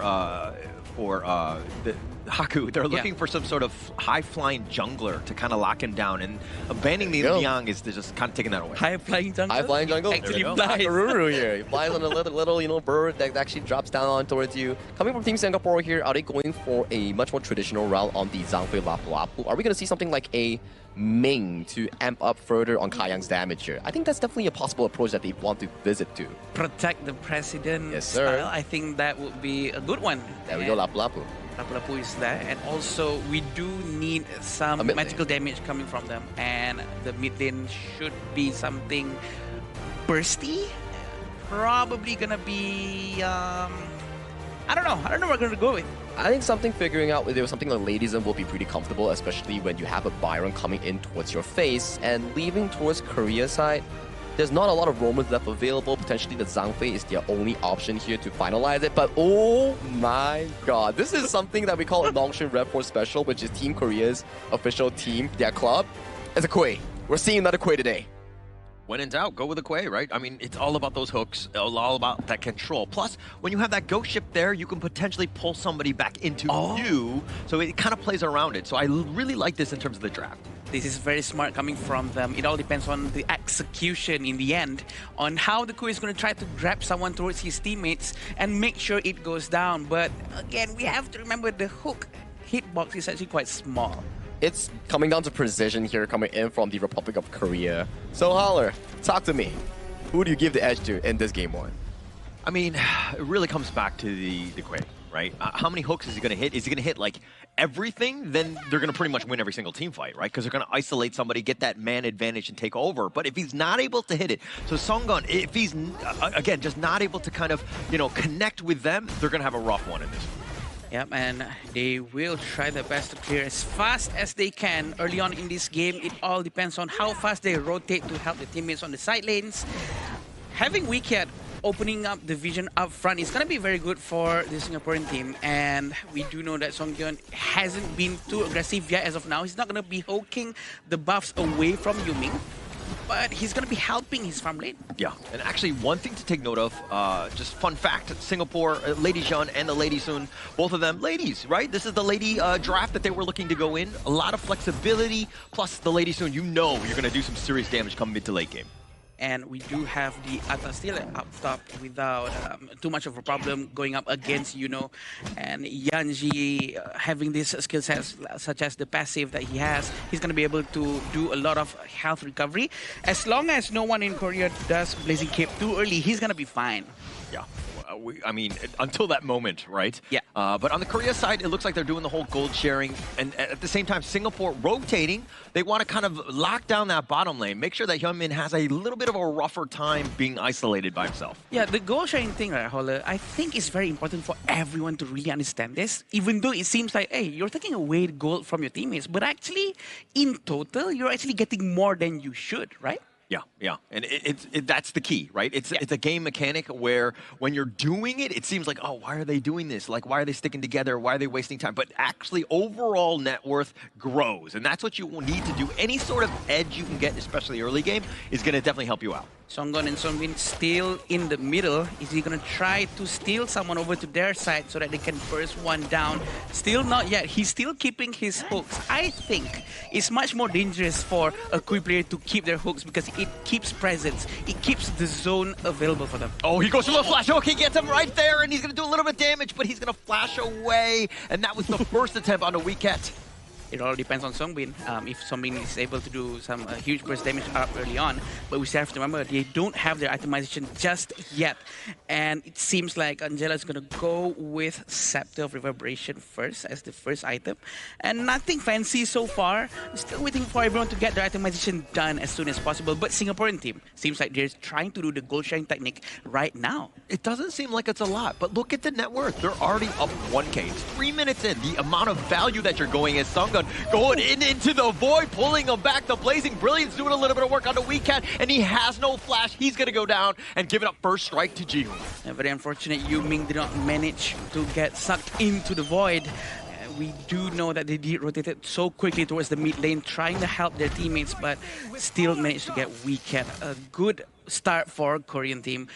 Speaker 15: the Haku, they're looking for some sort of high-flying jungler to kind of lock him down, and banning the Liang is just kind of taking that away.
Speaker 16: High-flying jungle?
Speaker 14: High-flying jungle?
Speaker 16: Actually flies.
Speaker 14: Karuru here. He flies on a little bird that actually drops down on towards you. Coming from Team Singapore here, are they going for a much more traditional route on the Zhangfei Lapu Lapu? Are we going to see something like a Ming to amp up further on Kaiyang's damage here? I think that's definitely a possible approach that they want to visit to.
Speaker 16: Protect the president
Speaker 14: yes, sir.
Speaker 16: style. I think that would be a good one.
Speaker 14: There we go, Lapu Lapu.
Speaker 16: Lapu Lapu is there, and also we do need some magical damage coming from them, and the mid lane should be something bursty. Probably gonna be I don't know what we're gonna go with.
Speaker 14: I think figuring out whether something like Ladyism will be pretty comfortable, especially when you have a Byron coming in towards your face and leaving towards Korea side. There's not a lot of Romans left available. Potentially the Zhangfei is their only option here to finalize it. But oh my god, this is something that we call a Longshin Red Force Special, which is Team Korea's official team, their club. It's a Quay. We're seeing another Quay today.
Speaker 15: When in doubt, go with the Quay, right? I mean, it's all about those hooks, all about that control. Plus, when you have that ghost ship there, you can potentially pull somebody back into you. So it kind of plays around it. So I really like this in terms of the draft.
Speaker 16: This is very smart coming from them. It all depends on the execution in the end, on how the Quay is going to try to grab someone towards his teammates and make sure it goes down. But again, we have to remember the hook hitbox is actually quite small.
Speaker 14: It's coming down to precision here coming in from the Republic of Korea. So Holler, talk to me. Who do you give the edge to in this game one?
Speaker 15: I mean, it really comes back to the Quay, right? How many hooks is he going to hit? Is he going to hit like everything? Then they're going to pretty much win every single team fight, right? Because they're going to isolate somebody, get that man advantage and take over. But if he's not able to hit it, so Songgun, if he's, again, just not able to kind of, connect with them, they're going to have a rough one in this one.
Speaker 16: Yep, and they will try their best to clear as fast as they can early on in this game. It all depends on how fast they rotate to help the teammates on the side lanes. Having Wikiat opening up the vision up front is going to be very good for the Singaporean team. And we do know that Songyeon hasn't been too aggressive yet as of now. He's not going to be hoking the buffs away from Yuming, but he's going to be helping his farm lane.
Speaker 15: Yeah, and actually one thing to take note of, just fun fact, Singapore, Lady Jean and the Lady Sun, both of them ladies, right? This is the lady draft that they were looking to go in. A lot of flexibility, plus the Lady Sun, you're going to do some serious damage come mid to late game.
Speaker 16: And we do have the Atta still up top without too much of a problem going up against Yuno. And Yanji having these skill sets such as the passive that he has, he's going to be able to do a lot of health recovery. As long as no one in Korea does Blazing Cape too early, he's going to be fine.
Speaker 15: Yeah. I mean, until that moment, right?
Speaker 16: Yeah.
Speaker 15: But on the Korea side, it looks like they're doing the whole gold sharing. And at the same time, Singapore rotating. They want to kind of lock down that bottom lane, make sure that Hyunmin has a little bit of a rougher time being isolated by himself.
Speaker 16: Yeah, the gold sharing thing, right, Holler, I think it's very important for everyone to really understand this. Even though it seems like, hey, you're taking away gold from your teammates. But actually, in total, you're actually getting more than you should, right?
Speaker 15: Yeah, yeah, and that's the key, right? It's a game mechanic where when you're doing it, it seems like, oh, why are they doing this? Like, why are they sticking together? Why are they wasting time? But actually, overall net worth grows, and that's what you need to do. Any sort of edge you can get, especially early game, is going to definitely help you out.
Speaker 16: Songgon and Songbin still in the middle. Is he going to try to steal someone over to their side so that they can burst one down? Still not yet. He's still keeping his hooks. I think it's much more dangerous for a Kui player to keep their hooks because it keeps presence. It keeps the zone available for them.
Speaker 15: Oh, he goes for the flash hook. He gets him right there, and he's going to do a little bit of damage, but he's going to flash away. And that was the first attempt on the wicket.
Speaker 16: It all depends on Songbin. If Songbin is able to do some huge burst damage up early on, but we still have to remember they don't have their itemization just yet. And it seems like Angela is going to go with Scepter of Reverberation first as the first item. And nothing fancy so far. Still waiting for everyone to get their itemization done as soon as possible. But Singaporean team seems like they're trying to do the gold sharing technique right now.
Speaker 15: It doesn't seem like it's a lot, but look at the net worth. They're already up 1K. It's 3 minutes in. The amount of value that you're going is Songgun going into the void, pulling him back. The Blazing Brilliance doing a little bit of work on the Weecat, and he has no flash. He's going to go down and give it up first strike to Jihoon.
Speaker 16: Very unfortunate, Yu Ming did not manage to get sucked into the void. We do know that they did rotate it so quickly towards the mid lane, trying to help their teammates, but still managed to get Weecat. A good start for Korean team.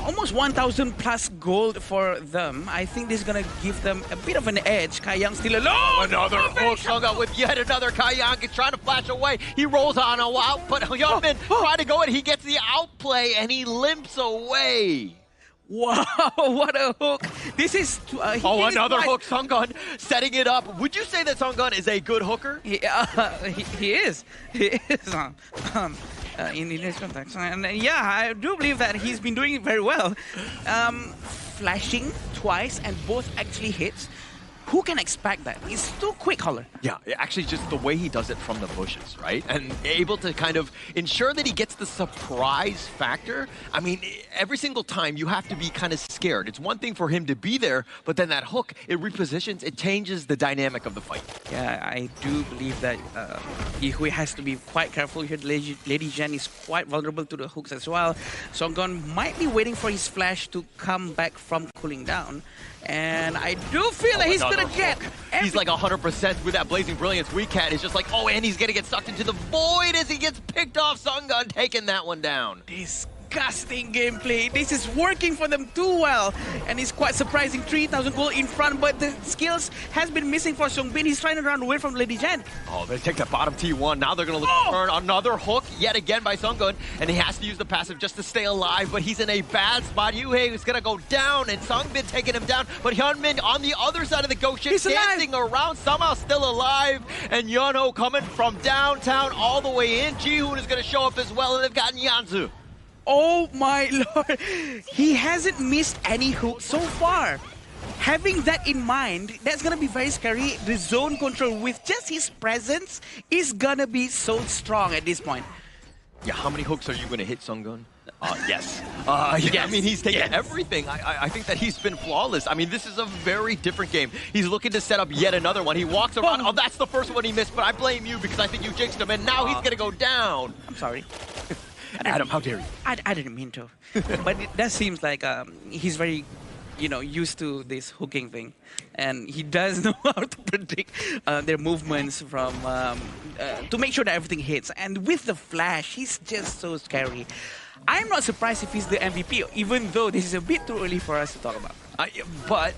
Speaker 16: Almost 1,000 plus gold for them. I think this is going to give them a bit of an edge. Kai Yang still alone.
Speaker 15: Another hook hung up with yet another Kai Yang. He's trying to flash away. He rolls on a wow, but Hyunmin trying to go and he gets the outplay and he limps away.
Speaker 16: Wow, what a hook. This is...
Speaker 15: another hook. Songgun setting it up. Would you say that Songgun is a good hooker?
Speaker 16: He is. He is. In this context. And yeah, I do believe that he's been doing it very well. Flashing twice and both actually hits. Who can expect that? He's too quick, Holler.
Speaker 15: Yeah, actually just the way he does it from the bushes, right? And able to kind of ensure that he gets the surprise factor. I mean, every single time you have to be kind of scared. It's one thing for him to be there, but then that hook, it repositions, it changes the dynamic of the fight.
Speaker 16: Yeah, I do believe that Yihui has to be quite careful here. Lady Zhen is quite vulnerable to the hooks as well. Songgon might be waiting for his flash to come back from cooling down. And I do feel that he's going to get...
Speaker 15: He's like 100% with that Blazing Brilliance. Weecat is just like, oh, and he's going to get sucked into the void as he gets picked off. Songgun taking that one down.
Speaker 16: Disgusting gameplay. This is working for them too well. And it's quite surprising. 3,000 gold in front, but the skills has been missing for Songbin. He's trying to run away from Lady Zhen.
Speaker 15: Oh, they take that bottom T1. Now they're going to look to turn another hook yet again by Songgun. And he has to use the passive just to stay alive, but he's in a bad spot. Yuhei is going to go down, and Songbin taking him down. But Hyunmin on the other side of the ghost ship, dancing around, somehow still alive. And Yeonho coming from downtown all the way in. Jihoon is going to show up as well, and they've got Nyanzu.
Speaker 16: Oh my lord, he hasn't missed any hooks so far. Having that in mind, that's gonna be very scary. The zone control with just his presence is gonna be so strong at this point.
Speaker 15: Yeah, how many hooks are you gonna hit, Songgun? Yes. I mean, he's taken everything. I think that he's been flawless. I mean, this is a very different game. He's looking to set up yet another one. He walks around. Oh, that's the first one he missed, but I blame you because I think you jinxed him, and now he's gonna go down.
Speaker 16: I'm sorry.
Speaker 15: Adam, how dare you?
Speaker 16: I didn't mean to. But that seems like he's very, used to this hooking thing. And he does know how to predict their movements from to make sure that everything hits. And with the flash, he's just so scary. I'm not surprised if he's the MVP, even though this is a bit too early for us to talk about.
Speaker 15: But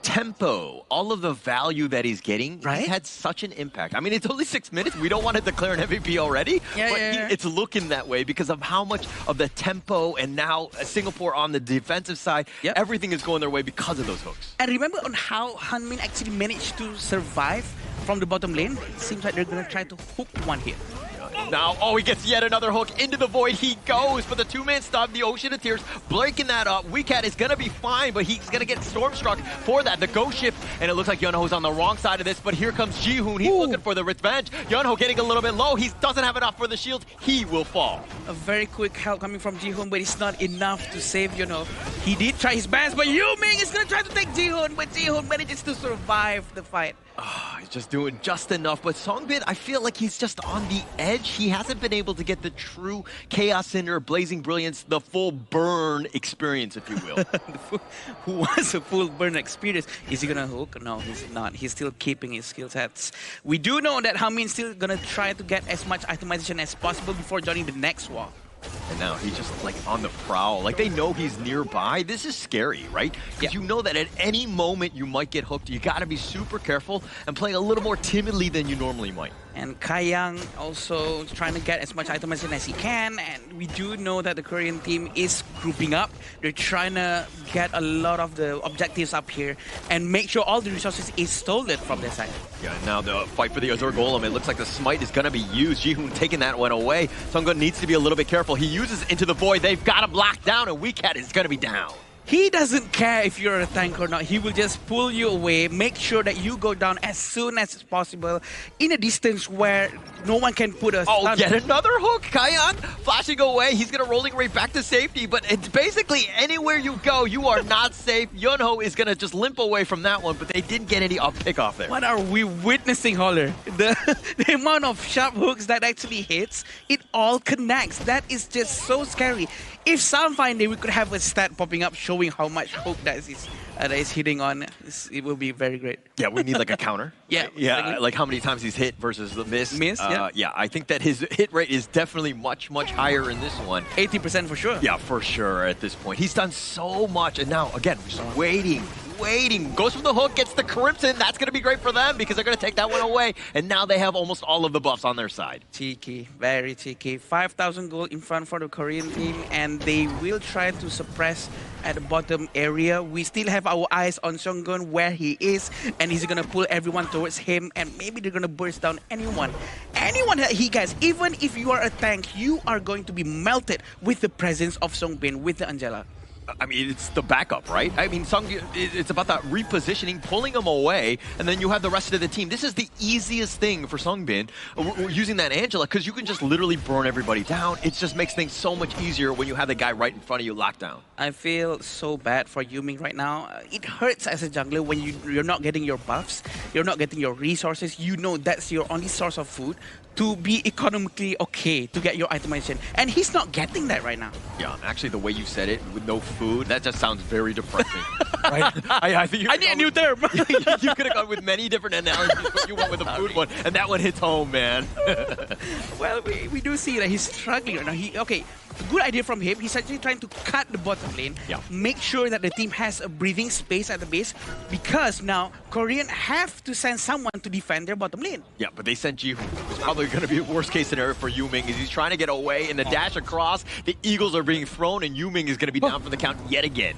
Speaker 15: tempo, all of the value that he's getting, he's had such an impact. I mean, it's only 6 minutes. We don't want to declare an MVP already, but it's looking that way because of how much of the tempo, and now Singapore on the defensive side, everything is going their way because of those hooks.
Speaker 16: And remember on how Hanmin actually managed to survive from the bottom lane? It seems like they're going to try to hook one here.
Speaker 15: Now, he gets yet another hook into the void. He goes for the two-man stop, the Ocean of Tears, breaking that up. Weecat is going to be fine, but he's going to get storm-struck for that. The ghost shift, and it looks like Yunho's on the wrong side of this, but here comes Jihoon. He's looking for the revenge. Yunho getting a little bit low. He doesn't have enough for the shield. He will fall.
Speaker 16: A very quick help coming from Jihoon, but it's not enough to save Yunho. He did try his best, but Yuming is going to try to take Jihoon, but Jihoon manages to survive the fight.
Speaker 15: He's just doing just enough, but Songbin, I feel like he's just on the edge. He hasn't been able to get the true Chaos Cinder, Blazing Brilliance, the full burn experience, if you will.
Speaker 16: Who wants a full burn experience? Is he gonna hook? No, he's not. He's still keeping his skill sets. We do know that Hanmin's still gonna try to get as much itemization as possible before joining the next wall.
Speaker 15: And now he's just like on the prowl. Like they know he's nearby. This is scary, right? Because you know that at any moment you might get hooked. You got to be super careful and play a little more timidly than you normally might.
Speaker 16: And Kayang also trying to get as much itemization as he can. And we do know that the Korean team is grouping up. They're trying to get a lot of the objectives up here and make sure all the resources is stolen from their side.
Speaker 15: Yeah, now the fight for the Azure Golem. It looks like the smite is going to be used. Jihoon taking that one away. Sunggun needs to be a little bit careful. He uses into the void. They've got him locked down, and Weecat is going to be down.
Speaker 16: He doesn't care if you're a tank or not. He will just pull you away, make sure that you go down as soon as possible in a distance where no one can put us.
Speaker 15: Oh, yet another hook. Kayang flashing away. He's going to rolling right back to safety, but it's basically anywhere you go, you are not safe. Yunho is going to just limp away from that one, but they didn't get any pick off there.
Speaker 16: What are we witnessing, Holler? The amount of sharp hooks that actually hits, it all connects. That is just so scary. If Soundfinder, we could have a stat popping up showing how much hook that is hitting on, it will be very great.
Speaker 15: Yeah, we need like a counter.
Speaker 16: Yeah,
Speaker 15: like how many times he's hit versus the miss.
Speaker 16: Yeah.
Speaker 15: Yeah, I think that his hit rate is definitely much, much higher in this one.
Speaker 16: 80% for sure.
Speaker 15: Yeah, for sure at this point. He's done so much, and now, again, we're just waiting. Goes for the hook, gets the Crimson. That's going to be great for them because they're going to take that one away. And now they have almost all of the buffs on their side.
Speaker 16: Cheeky, very cheeky. 5,000 gold in front for the Korean team, and they will try to suppress at the bottom area. We still have our eyes on Sunggun, where he is, and he's going to pull everyone towards him, and maybe they're going to burst down anyone. Anyone that he gets, even if you are a tank, you are going to be melted with the presence of Songbin, with the Angela.
Speaker 15: I mean, it's the backup, right? I mean, it's about that repositioning, pulling them away, and then you have the rest of the team. This is the easiest thing for Songbin, using that Angela, because you can just literally burn everybody down. It just makes things so much easier when you have the guy right in front of you locked down.
Speaker 16: I feel so bad for Yuming right now. It hurts as a jungler when you're not getting your buffs, you're not getting your resources. You know that's your only source of food to be economically okay to get your itemization. And he's not getting that right now.
Speaker 15: Yeah, actually the way you said it, with no food, that just sounds very depressing. Right? I think
Speaker 16: I need a new term.
Speaker 15: You could have gone with many different analogies, but you went with a food one, and that one hits home, man.
Speaker 16: Well, we do see that he's struggling right now. Okay, good idea from him. He's actually trying to cut the bottom lane, make sure that the team has a breathing space at the base, because now Korean have to send someone to defend their bottom lane.
Speaker 15: Yeah, but they sent Jihoon. It's probably going to be a worst case scenario for Yuming, is he's trying to get away, and the dash across, the Eagles are being thrown, and Yuming is going to be down for the count yet again.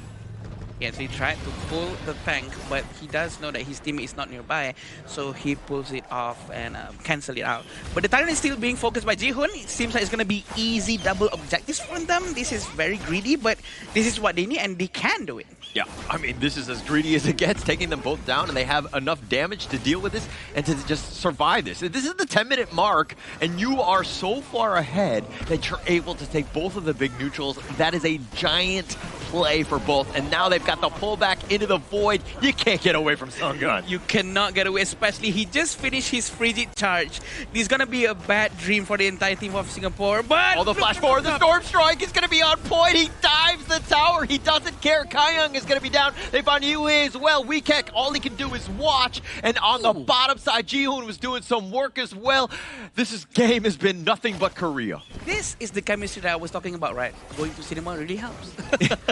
Speaker 16: Yes, he tried to pull the tank, but he does know that his teammate is not nearby, so he pulls it off and cancel it out. But the Tyrant is still being focused by Jihoon. It seems like it's going to be easy double objectives from them. This is very greedy, but this is what they need, and they can do it.
Speaker 15: Yeah, I mean, this is as greedy as it gets, taking them both down, and they have enough damage to deal with this and to just survive this. This is the 10-minute mark, and you are so far ahead that you're able to take both of the big neutrals. That is a giant play for both, and now they've got the pullback into the void. You can't get away from Sunggun.
Speaker 16: You cannot get away, especially he just finished his frigid charge. This is going to be a bad dream for the entire team of Singapore, but...
Speaker 15: All the flash forward, the Storm Strike is going to be on point. He dives the tower. He doesn't care. Kayang is going to be down. They found Yue as well. Weekek, all he can do is watch, and on the bottom side, Jihoon was doing some work as well. This game has been nothing but Korea.
Speaker 16: This is the chemistry that I was talking about, right? Going to cinema really helps.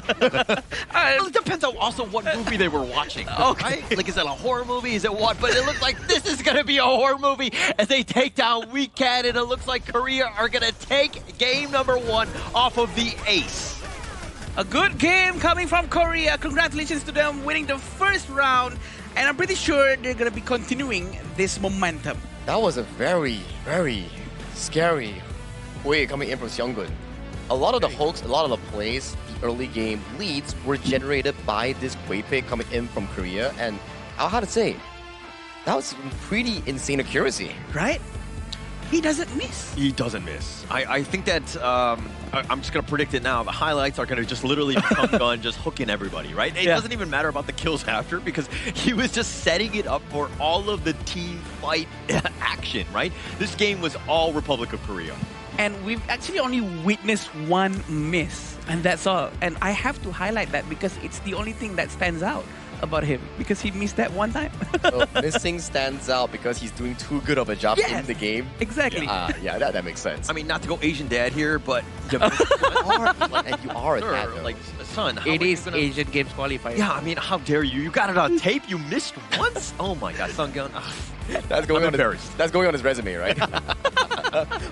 Speaker 15: It depends on also what movie they were watching.
Speaker 16: Okay.
Speaker 15: Right? Like, is it a horror movie? Is it what? But it looks like this is going to be a horror movie as they take down Weekend, and it looks like Korea are going to take game number 1 off of the ace.
Speaker 16: A good game coming from Korea. Congratulations to them winning the first round. And I'm pretty sure they're going to be continuing this momentum.
Speaker 14: That was a very, very scary way coming in from Seonggun. A lot of the hooks, a lot of the plays, the early game leads were generated by this Quay pick coming in from Korea. And I had to say, that was pretty insane accuracy.
Speaker 16: Right? He doesn't miss.
Speaker 15: He doesn't miss. I think that, I'm just going to predict it now. The highlights are going to just literally become Gun just hooking everybody, right? It doesn't even matter about the kills after because he was just setting it up for all of the team fight action, right? This game was all Republic of Korea.
Speaker 16: And we've actually only witnessed one miss, and that's all. And I have to highlight that because it's the only thing that stands out about him, because he missed that one time.
Speaker 14: So missing stands out because he's doing too good of a job in the game.
Speaker 16: Exactly.
Speaker 14: Yeah, that makes sense.
Speaker 15: I mean, not to go Asian dad here, but
Speaker 14: you are a dad, though.
Speaker 15: like, son, how
Speaker 16: It
Speaker 15: are you
Speaker 16: is
Speaker 15: gonna...
Speaker 16: Asian Games qualifier.
Speaker 15: Yeah, I mean, how dare you? You got it on tape. You missed once. Oh my God, Sunggun.
Speaker 14: That's going on his resume, right?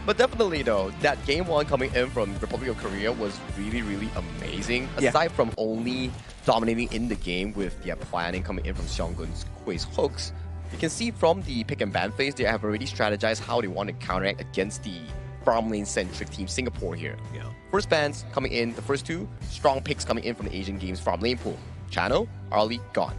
Speaker 14: But definitely, though, that game 1 coming in from Republic of Korea was really, really amazing. Aside from only dominating in the game with their planning coming in from Seonggun's Quay's hooks, you can see from the pick and ban phase, they have already strategized how they want to counteract against the farm lane-centric team Singapore here.
Speaker 15: Yeah.
Speaker 14: First bans coming in, the first 2 strong picks coming in from the Asian Games farm lane pool. Channel, Arlie, gone.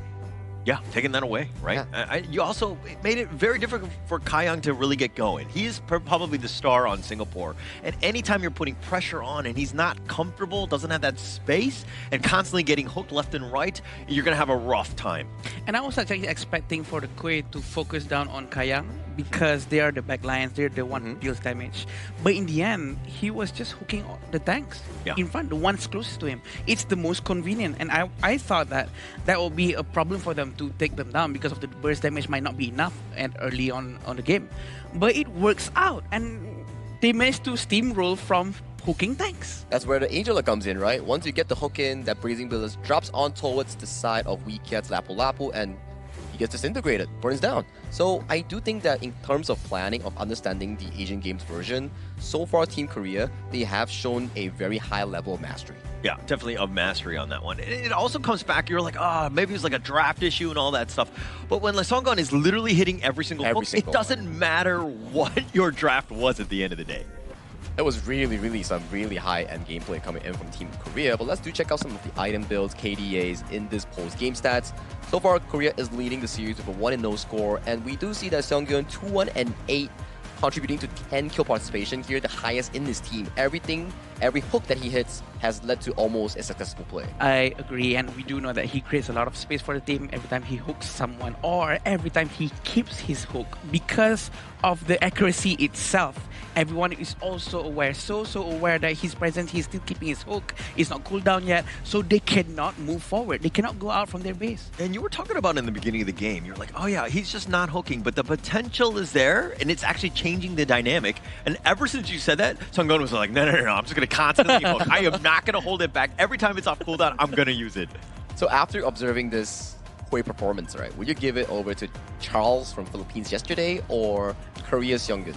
Speaker 15: Yeah, taking that away, right?
Speaker 14: Yeah.
Speaker 15: You also made it very difficult for Kayang to really get going. He is probably the star on Singapore. And anytime you're putting pressure on and he's not comfortable, doesn't have that space, and constantly getting hooked left and right, you're going to have a rough time.
Speaker 16: And I was actually expecting for the Quay to focus down on Kayang because they are the backlines, they're the one who deals damage. But in the end, he was just hooking the tanks in front, the ones closest to him. It's the most convenient, and I thought that would be a problem for them to take them down because of the burst damage might not be enough and early on the game. But it works out, and they managed to steamroll from hooking tanks.
Speaker 14: That's where the Angela comes in, right? Once you get the hook in, that Blazing Billows drops on towards the side of Weeket's Lapu Lapu, and he gets disintegrated, burns down. So I do think that in terms of planning, of understanding the Asian Games version, so far Team Korea, they have shown a very high level of mastery.
Speaker 15: Yeah, definitely of mastery on that one. It also comes back, you're like, maybe it's like a draft issue and all that stuff. But when Songgun is literally hitting every single hook, it doesn't matter what your draft was at the end of the day.
Speaker 14: It was really some really high-end gameplay coming in from Team Korea, but let's check out some of the item builds, KDAs in this post-game stats. So far, Korea is leading the series with a 1-0 score, and we do see that Seonggun 2-1-8, contributing to 10 kill participation here, the highest in this team. Every hook that he hits has led to almost a successful play.
Speaker 16: I agree, and we do know that he creates a lot of space for the team every time he hooks someone or every time he keeps his hook because of the accuracy itself. Everyone is also aware, so aware that his presence, he's still keeping his hook. It's not cooled down yet, so they cannot move forward. They cannot go out from their base.
Speaker 15: And you were talking about in the beginning of the game, you're like, oh yeah, he's just not hooking, but the potential is there, and it's actually changing the dynamic. And ever since you said that, Sunggun was like, no, I'm just going to constantly hook. I am not going to hold it back. Every time it's off cooldown, I'm going to use it.
Speaker 14: So after observing this Quay performance, right, would you give it over to Charles from Philippines yesterday or Korea's Seonggun?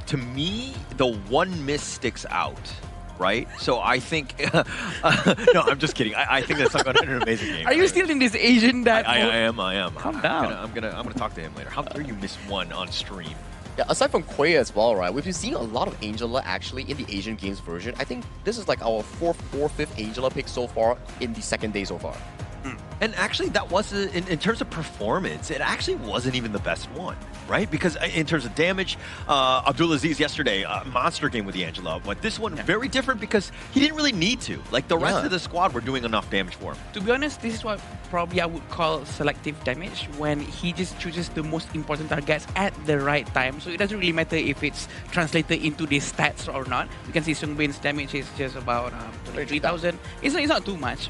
Speaker 15: To me, the one miss sticks out, right? So I think, no, I'm just kidding. I think that's not an amazing game.
Speaker 16: Are you still in this Asian that?
Speaker 15: I am.
Speaker 16: Calm down.
Speaker 15: I'm gonna talk to him later. How dare you miss one on stream?
Speaker 14: Yeah, aside from Quay as well, right? We've been seeing a lot of Angela actually in the Asian Games version. I think this is like our fourth, fifth Angela pick so far in the second day so far.
Speaker 15: And actually, that was, in terms of performance, it actually wasn't even the best one, right? Because in terms of damage, Abdulaziz yesterday, monster game with the Angela, but this one, very different because he didn't really need to. Like, the rest of the squad were doing enough damage for him.
Speaker 16: To be honest, this is what probably I would call selective damage, when he just chooses the most important targets at the right time. So it doesn't really matter if it's translated into the stats or not. You can see Sungbin's damage is just about 3,000. It's not too much,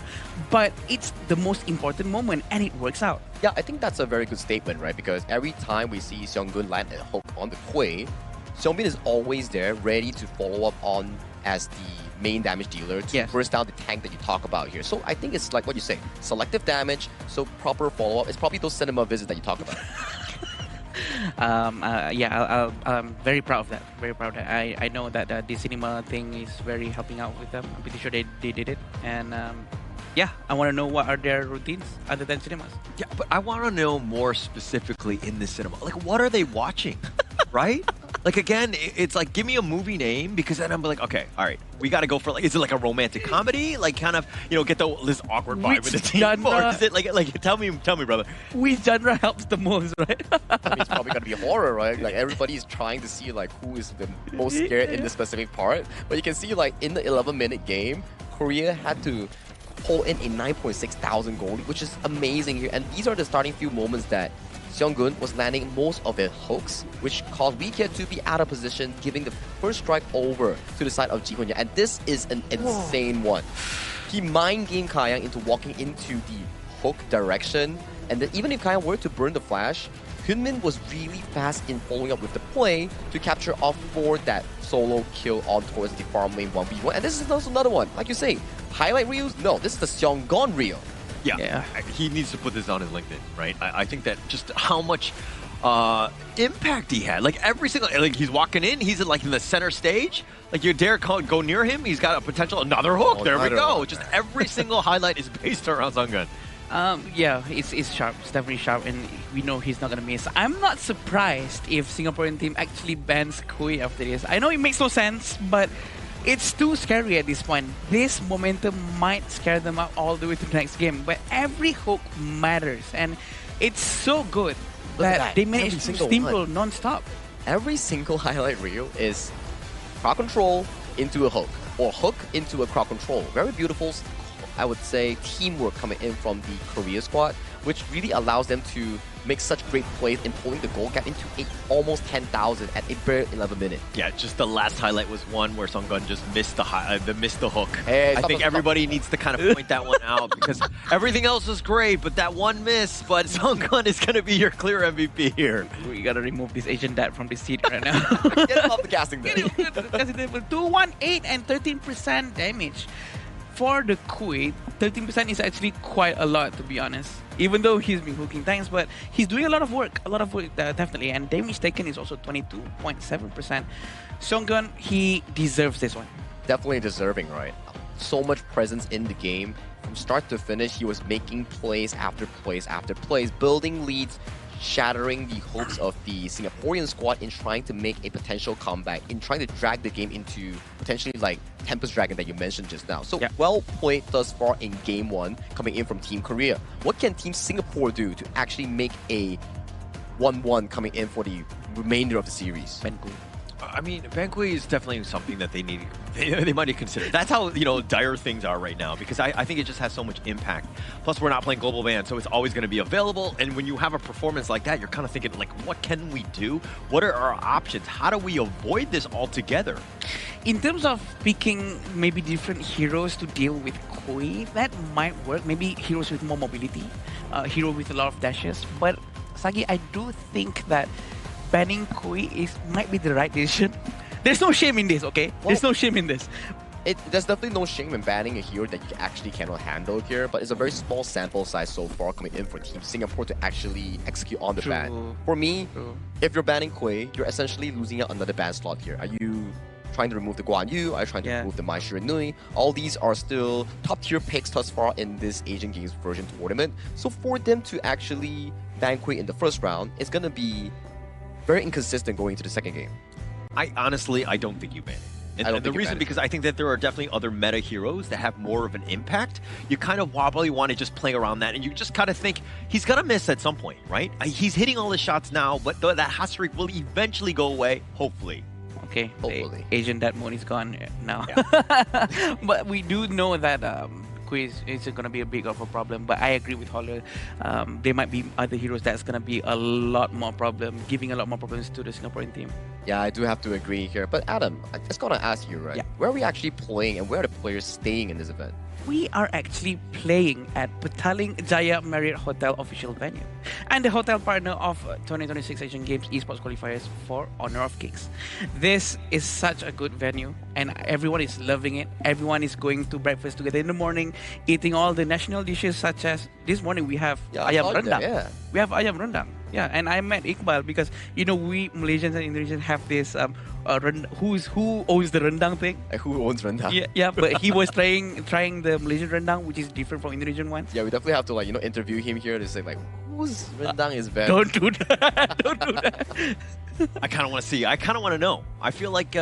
Speaker 16: but it's the most important moment, and it works out.
Speaker 14: Yeah, I think that's a very good statement, right? Because every time we see Seonggun land a hook on the Quay, Seongbin is always there, ready to follow up on as the main damage dealer to burst down the tank that you talk about here. So I think it's like what you say, selective damage, so proper follow-up. It's probably those cinema visits that you talk about.
Speaker 16: I'm very proud of that. Very proud of that. I know that the cinema thing is very helping out with them. I'm pretty sure they did it. And I want to know what are their routines other than cinemas.
Speaker 15: Yeah, but I want to know more specifically in the cinema. Like, what are they watching, right? Like, again, it's like, give me a movie name, because then I'm like, okay, all right, we got to go for, like, is it like a romantic comedy? Like, kind of, get this awkward vibe with the team? Or is it like, tell me, brother.
Speaker 16: Which genre helps the most, right?
Speaker 14: I mean, it's probably going to be horror, right? Like, everybody's trying to see, like, who is the most scared in this specific part. But you can see, like, in the 11-minute game, Korea had to pull in a 9,600 goal, which is amazing here. And these are the starting few moments that Seonggun was landing most of their hooks, which caused Weekend to be out of position, giving the first strike over to the side of Ji Hoon-ya. And this is an insane one. He mind gamed Kayang into walking into the hook direction, and then even if Kayang were to burn the flash, Hyunmin was really fast in following up with the play to capture off for that solo kill on towards the farm lane 1v1. And this is also another one. Like you say, highlight reels? No, this is the Seonggun reel.
Speaker 15: Yeah, he needs to put this on his LinkedIn, right? I think that just how much impact he had. Like, every single, like, he's walking in, he's in the center stage. Like, you dare go near him, he's got a potential another hook. There we go. Just every single highlight is based around Seonggun.
Speaker 16: It's sharp. It's definitely sharp, and we know he's not gonna miss. I'm not surprised if Singaporean team actually bans Kui after this. I know it makes no sense, but it's too scary at this point. This momentum might scare them out all the way to the next game. But every hook matters, and it's so good that they managed to steamroll non-stop.
Speaker 14: Every single highlight reel is crowd control into a hook, or hook into a crowd control. Very beautiful, I would say, teamwork coming in from the Korea squad, which really allows them to make such great plays in pulling the goal gap into almost 10,000 at a bare 11 minutes.
Speaker 15: Yeah, just the last highlight was one where Seonggun just missed the hook.
Speaker 14: Hey,
Speaker 15: I think everybody needs to kind of point that one out, because everything else was great, but that one miss. But Seonggun is going to be your clear MVP here.
Speaker 16: We got to remove this Asian dad from the seat right now.
Speaker 14: Get him off the casting bed.
Speaker 16: 218 and 13% damage. For the Kui, 13% is actually quite a lot, to be honest. Even though he's been hooking tanks, but he's doing a lot of work, definitely. And damage taken is also 22.7%. Seonggun, he deserves this one.
Speaker 14: Definitely deserving, right? So much presence in the game. From start to finish, he was making plays after plays after plays, building leads, shattering the hopes of the Singaporean squad in trying to make a potential comeback, in trying to drag the game into potentially like Tempest Dragon that you mentioned just now. So well played thus far in Game 1 coming in from Team Korea. What can Team Singapore do to actually make a 1-1 coming in for the remainder of the series?
Speaker 15: I mean, Bangui is definitely something that they might need to consider. That's how, dire things are right now, because I think it just has so much impact. Plus, we're not playing global ban, so it's always going to be available. And when you have a performance like that, you're kind of thinking, like, what can we do? What are our options? How do we avoid this altogether?
Speaker 16: In terms of picking maybe different heroes to deal with Kui, that might work. Maybe heroes with more mobility, hero with a lot of dashes. But, Sagi, I do think that banning Kui might be the right decision. There's no shame in this, okay? There's no shame in this.
Speaker 14: There's definitely no shame in banning a hero that you actually cannot handle here, but it's a very small sample size so far coming in for Team Singapore to actually execute on the ban. For me, if you're banning Kui, you're essentially losing out another ban slot here. Are you trying to remove the Guan Yu? Are you trying to remove the Mai Shiranui? All these are still top tier picks thus far in this Asian Games version tournament. So for them to actually ban Kui in the first round, it's going to be very inconsistent going into the second game.
Speaker 15: I don't think you ban it. And the reason, because I think that there are definitely other meta heroes that have more of an impact. You kind of probably want to just play around that, and you just kind of think he's going to miss at some point, right? He's hitting all the shots now, but that hot streak will eventually go away, hopefully.
Speaker 16: Okay,
Speaker 14: hopefully.
Speaker 16: Asian Dad mode is gone now. But we do know that Kui isn't going to be a big of a problem, but I agree with Holler. There might be other heroes that's going to be a lot more problem, giving a lot more problems to the Singaporean team.
Speaker 14: Yeah, I do have to agree here. But Adam, I just got to ask you, right? Where are we actually playing and where are the players staying in this event?
Speaker 16: we are actually playing at Petaling Jaya Marriott Hotel official venue and the hotel partner of 2026 Asian Games Esports Qualifiers for Honor of Kings. This is such a good venue and everyone is loving it. Everyone is going to breakfast together in the morning, eating all the national dishes such as this morning we have ayam rendang. We have ayam rendang. Yeah, and I met Iqbal because we Malaysians and Indonesians have this who owns the rendang thing.
Speaker 14: Who owns rendang?
Speaker 16: Yeah, but he was trying the Malaysian rendang, which is different from Indonesian ones.
Speaker 14: Yeah, we definitely have to interview him here to say whose rendang is better.
Speaker 16: Don't do that. Don't do that.
Speaker 15: I kind of want to see. I kind of want to know. I feel like,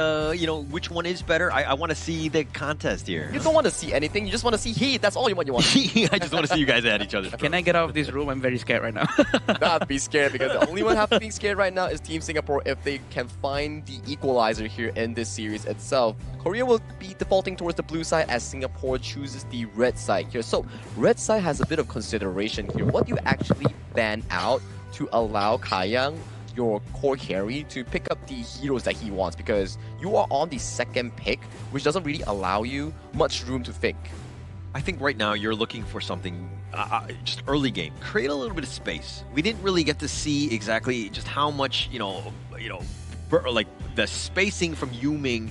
Speaker 15: which one is better. I want to see the contest here.
Speaker 14: You don't want to see anything. You just want to see heat. That's all you want.
Speaker 15: I just want to see you guys at each other.
Speaker 16: Can I get out of this room? I'm very scared right now.
Speaker 14: Not be scared, because the only one being scared right now is Team Singapore if they can find the equalizer here in this series itself. Korea will be defaulting towards the blue side as Singapore chooses the red side here. So red side has a bit of consideration here. What do you actually ban out to allow Kayang, your core carry, to pick up the heroes that he wants, because you are on the second pick, which doesn't really allow you much room to think.
Speaker 15: I think right now you're looking for something just early game. Create a little bit of space. We didn't really get to see exactly just how much, like the spacing from Yuming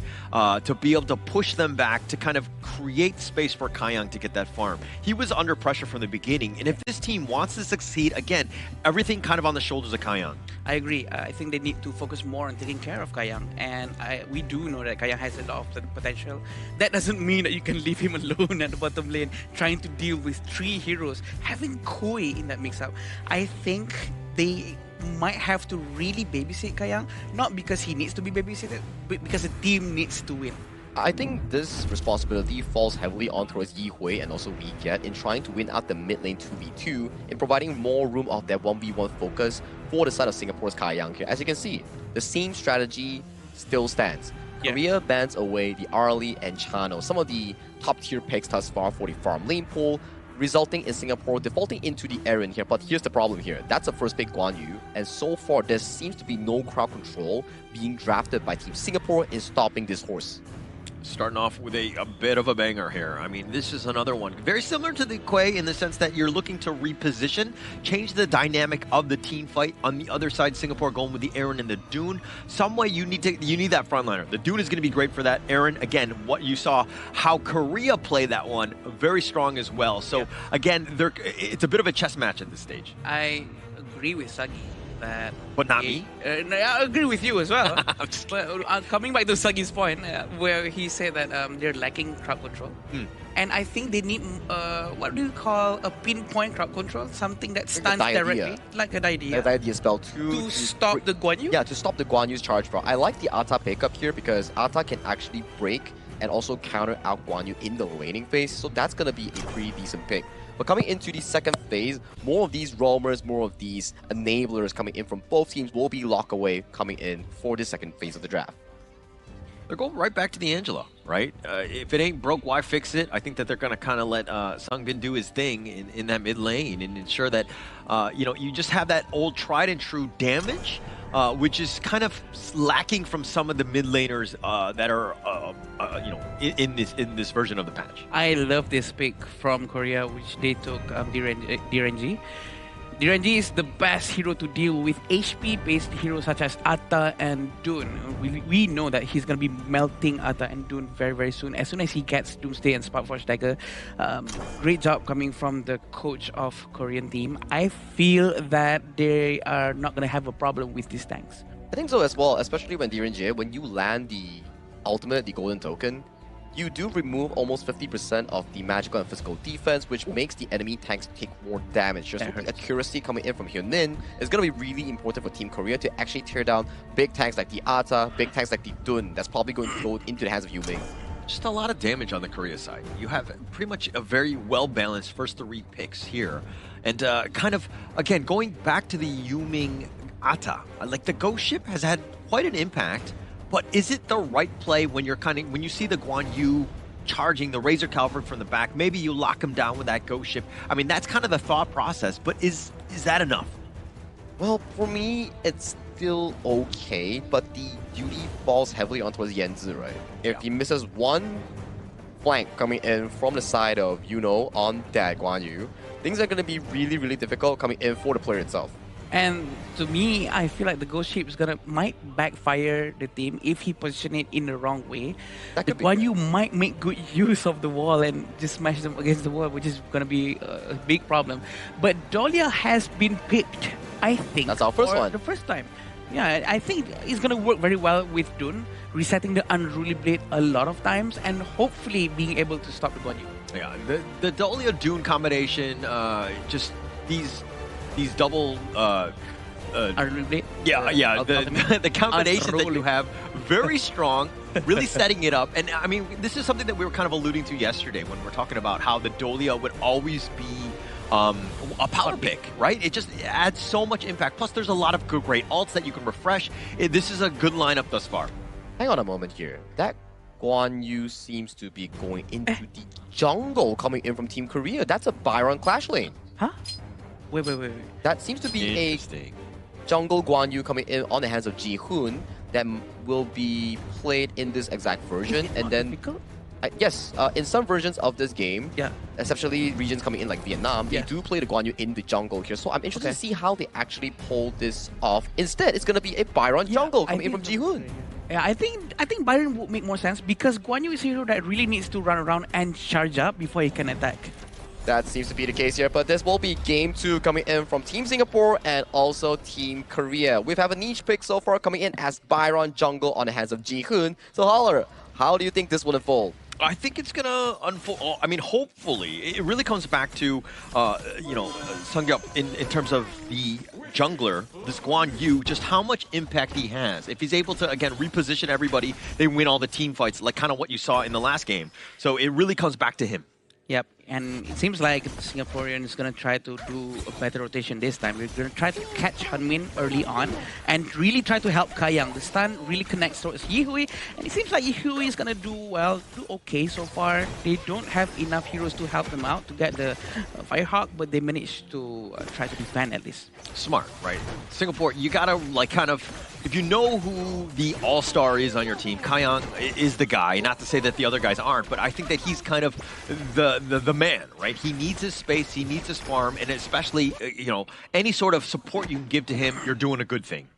Speaker 15: to be able to push them back to kind of create space for Kayang to get that farm. He was under pressure from the beginning, and if this team wants to succeed, again, everything kind of on the shoulders of Kayang.
Speaker 16: I agree. I think they need to focus more on taking care of Kayang, and we do know that Kayang has a lot of potential. That doesn't mean that you can leave him alone at the bottom lane trying to deal with 3 heroes. Having Koi in that mix-up, I think they might have to really babysit Kayang, not because he needs to be babysitted, but because the team needs to win.
Speaker 14: I think this responsibility falls heavily on towards Yi Hui and also Wiget in trying to win out the mid lane 2v2, in providing more room of their 1v1 focus for the side of Singapore's Kayang here. As you can see, the same strategy still stands. Korea bans away the Arlie and Chano, some of the top tier picks thus far for the farm lane pool, resulting in Singapore defaulting into the Aaron here. But here's the problem here. That's the first pick Guan Yu, and so far there seems to be no crowd control being drafted by Team Singapore in stopping this horse.
Speaker 15: Starting off with a bit of a banger here. I mean, this is another one. Very similar to the Quay in the sense that you're looking to reposition, change the dynamic of the team fight. On the other side, Singapore going with the Aaron and the Dune. Some way you need that frontliner. The Dune is going to be great for that. Aaron, again, what you saw, how Korea play that one, very strong as well. So again, it's a bit of a chess match at this stage.
Speaker 16: I agree with Sagi.
Speaker 15: But not me.
Speaker 16: I agree with you as well. But coming back to Sagi's point, where he said that they're lacking crowd control. And I think they need, what do you call a pinpoint crowd control? Something that stuns directly, like an idea.
Speaker 14: Like the idea spell to
Speaker 16: stop the Guan Yu?
Speaker 14: Yeah, to stop the Guan Yu's charge bro. I like the Ata pickup here because Ata can actually break and also counter out Guan Yu in the laning phase. So that's going to be a pretty decent pick. But coming into the second phase, more of these roamers, more of these enablers coming in from both teams will be lock away coming in for the second phase of the draft.
Speaker 15: They're going right back to the Angela, right? If it ain't broke, why fix it? I think that they're going to kind of let Sungbin do his thing in that mid lane and ensure that, you just have that old tried and true damage, which is kind of lacking from some of the mid laners that are, in this version of the patch.
Speaker 16: I love this pick from Korea, which they took DRNG. DRNG is the best hero to deal with HP-based heroes such as Atta and Dune. We know that he's going to be melting Atta and Dune very, very soon. As soon as he gets Doomsday and Sparkforge Dagger, great job coming from the coach of Korean team. I feel that they are not going to have a problem with these tanks.
Speaker 14: I think so as well, especially when DRNG, when you land the ultimate, the golden token, you do remove almost 50% of the magical and physical defense, which makes the enemy tanks take more damage. Just with the accuracy coming in from Hyunin is going to be really important for Team Korea to actually tear down big tanks like the Ata, big tanks like the Dun. That's probably going to go into the hands of Yuming.
Speaker 15: Just a lot of damage on the Korea side. You have pretty much a very well-balanced first 3 picks here. And kind of, again, going back to the Yuming Ata, like the Ghost Ship has had quite an impact. But is it the right play when you see the Guan Yu charging the Razor Cavalry from the back? Maybe you lock him down with that Ghost Ship. I mean, that's kind of the thought process. But is that enough?
Speaker 14: Well, for me, it's still okay. But the duty falls heavily on towards Yanzi, right? If he misses one, flank coming in from the side of on that Guan Yu, things are going to be really, really difficult coming in for the player itself.
Speaker 16: And to me, I feel like the ghost shape is might backfire the team if he position it in the wrong way. The Guan Yu might make good use of the wall and just smash them against the wall, which is gonna be a big problem. But Dahlia has been picked, I think.
Speaker 14: That's our first one.
Speaker 16: The first time. Yeah, I think it's gonna work very well with Dun, resetting the Unruly Blade a lot of times and hopefully being able to stop the Guan Yu.
Speaker 15: Yeah, the Dahlia Dune combination, just these double the combination that you have, very strong, really setting it up. And I mean, this is something that we were kind of alluding to yesterday when we were talking about how the Dahlia would always be a power pick, right? It just adds so much impact. Plus, there's a lot of great ults that you can refresh. This is a good lineup thus far.
Speaker 14: Hang on a moment here. That Guan Yu seems to be going into the jungle coming in from Team Korea. That's a Byron Clash lane.
Speaker 16: Huh? Wait.
Speaker 14: That seems to be a jungle Guan Yu coming in on the hands of Ji-hoon that will be played in this exact version. And then, yes, in some versions of this game, especially regions coming in like Vietnam, they do play the Guan Yu in the jungle here. So I'm interested to see how they actually pull this off. Instead, it's going to be a Byron jungle coming in from Ji-hoon.
Speaker 16: Yeah, I think Byron would make more sense because Guan Yu is a hero that really needs to run around and charge up before he can attack.
Speaker 14: That seems to be the case here, but this will be game 2 coming in from Team Singapore and also Team Korea. We have a niche pick so far coming in as Byron Jungle on the hands of Ji-hoon. So Holler, how do you think this will unfold?
Speaker 15: I think it's gonna unfold. I mean, hopefully, it really comes back to, Sungyup in terms of the jungler, this Guan Yu, just how much impact he has. If he's able to, again, reposition everybody, they win all the team fights, like kind of what you saw in the last game. So it really comes back to him.
Speaker 16: Yep, and it seems like the Singaporean is going to try to do a better rotation this time. We're going to try to catch Hunmin early on and really try to help Kayang. The stun really connects towards Yihui, and it seems like Yihui is going to do okay so far. They don't have enough heroes to help them out to get the Firehawk, but they managed to try to defend at least.
Speaker 15: Smart, right? Singapore, you got to if you know who the all-star is on your team, Kayang is the guy. Not to say that the other guys aren't, but I think that he's kind of the man, right? He needs his space, he needs his farm, and especially, any sort of support you can give to him, you're doing a good thing.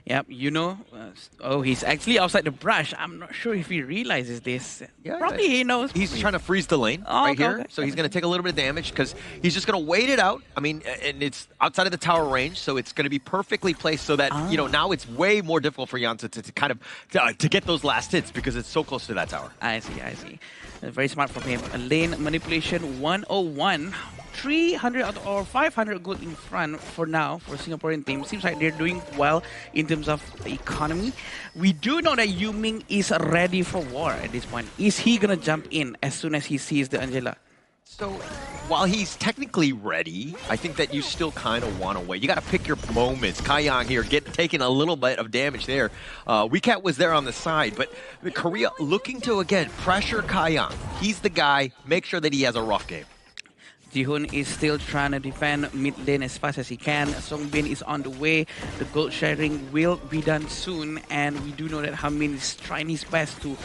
Speaker 16: Yep, he's actually outside the brush. I'm not sure if he realizes this.
Speaker 15: Yeah,
Speaker 16: probably he knows.
Speaker 15: He's trying to freeze the lane here, so he's going to take a little bit of damage because he's just going to wait it out. I mean, and it's outside of the tower range, so it's going to be perfectly placed so that, now it's way more difficult for Yan to kind of to get those last hits because it's so close to that tower.
Speaker 16: I see. Very smart from him. A lane manipulation 101. 300 or 500 gold in front for now for Singaporean team. Seems like they're doing well in terms of the economy. We do know that Yu Ming is ready for war at this point. Is he gonna jump in as soon as he sees the Angela?
Speaker 15: So, while he's technically ready, I think that you still kind of want to wait. You got to pick your moments. Kayang here taking a little bit of damage there. Weecat was there on the side, but Korea looking to, again, pressure Kayang. He's the guy. Make sure that he has a rough game.
Speaker 16: Ji-hoon is still trying to defend mid lane as fast as he can. Songbin is on the way. The gold sharing will be done soon. And we do know that Hamin is trying his best to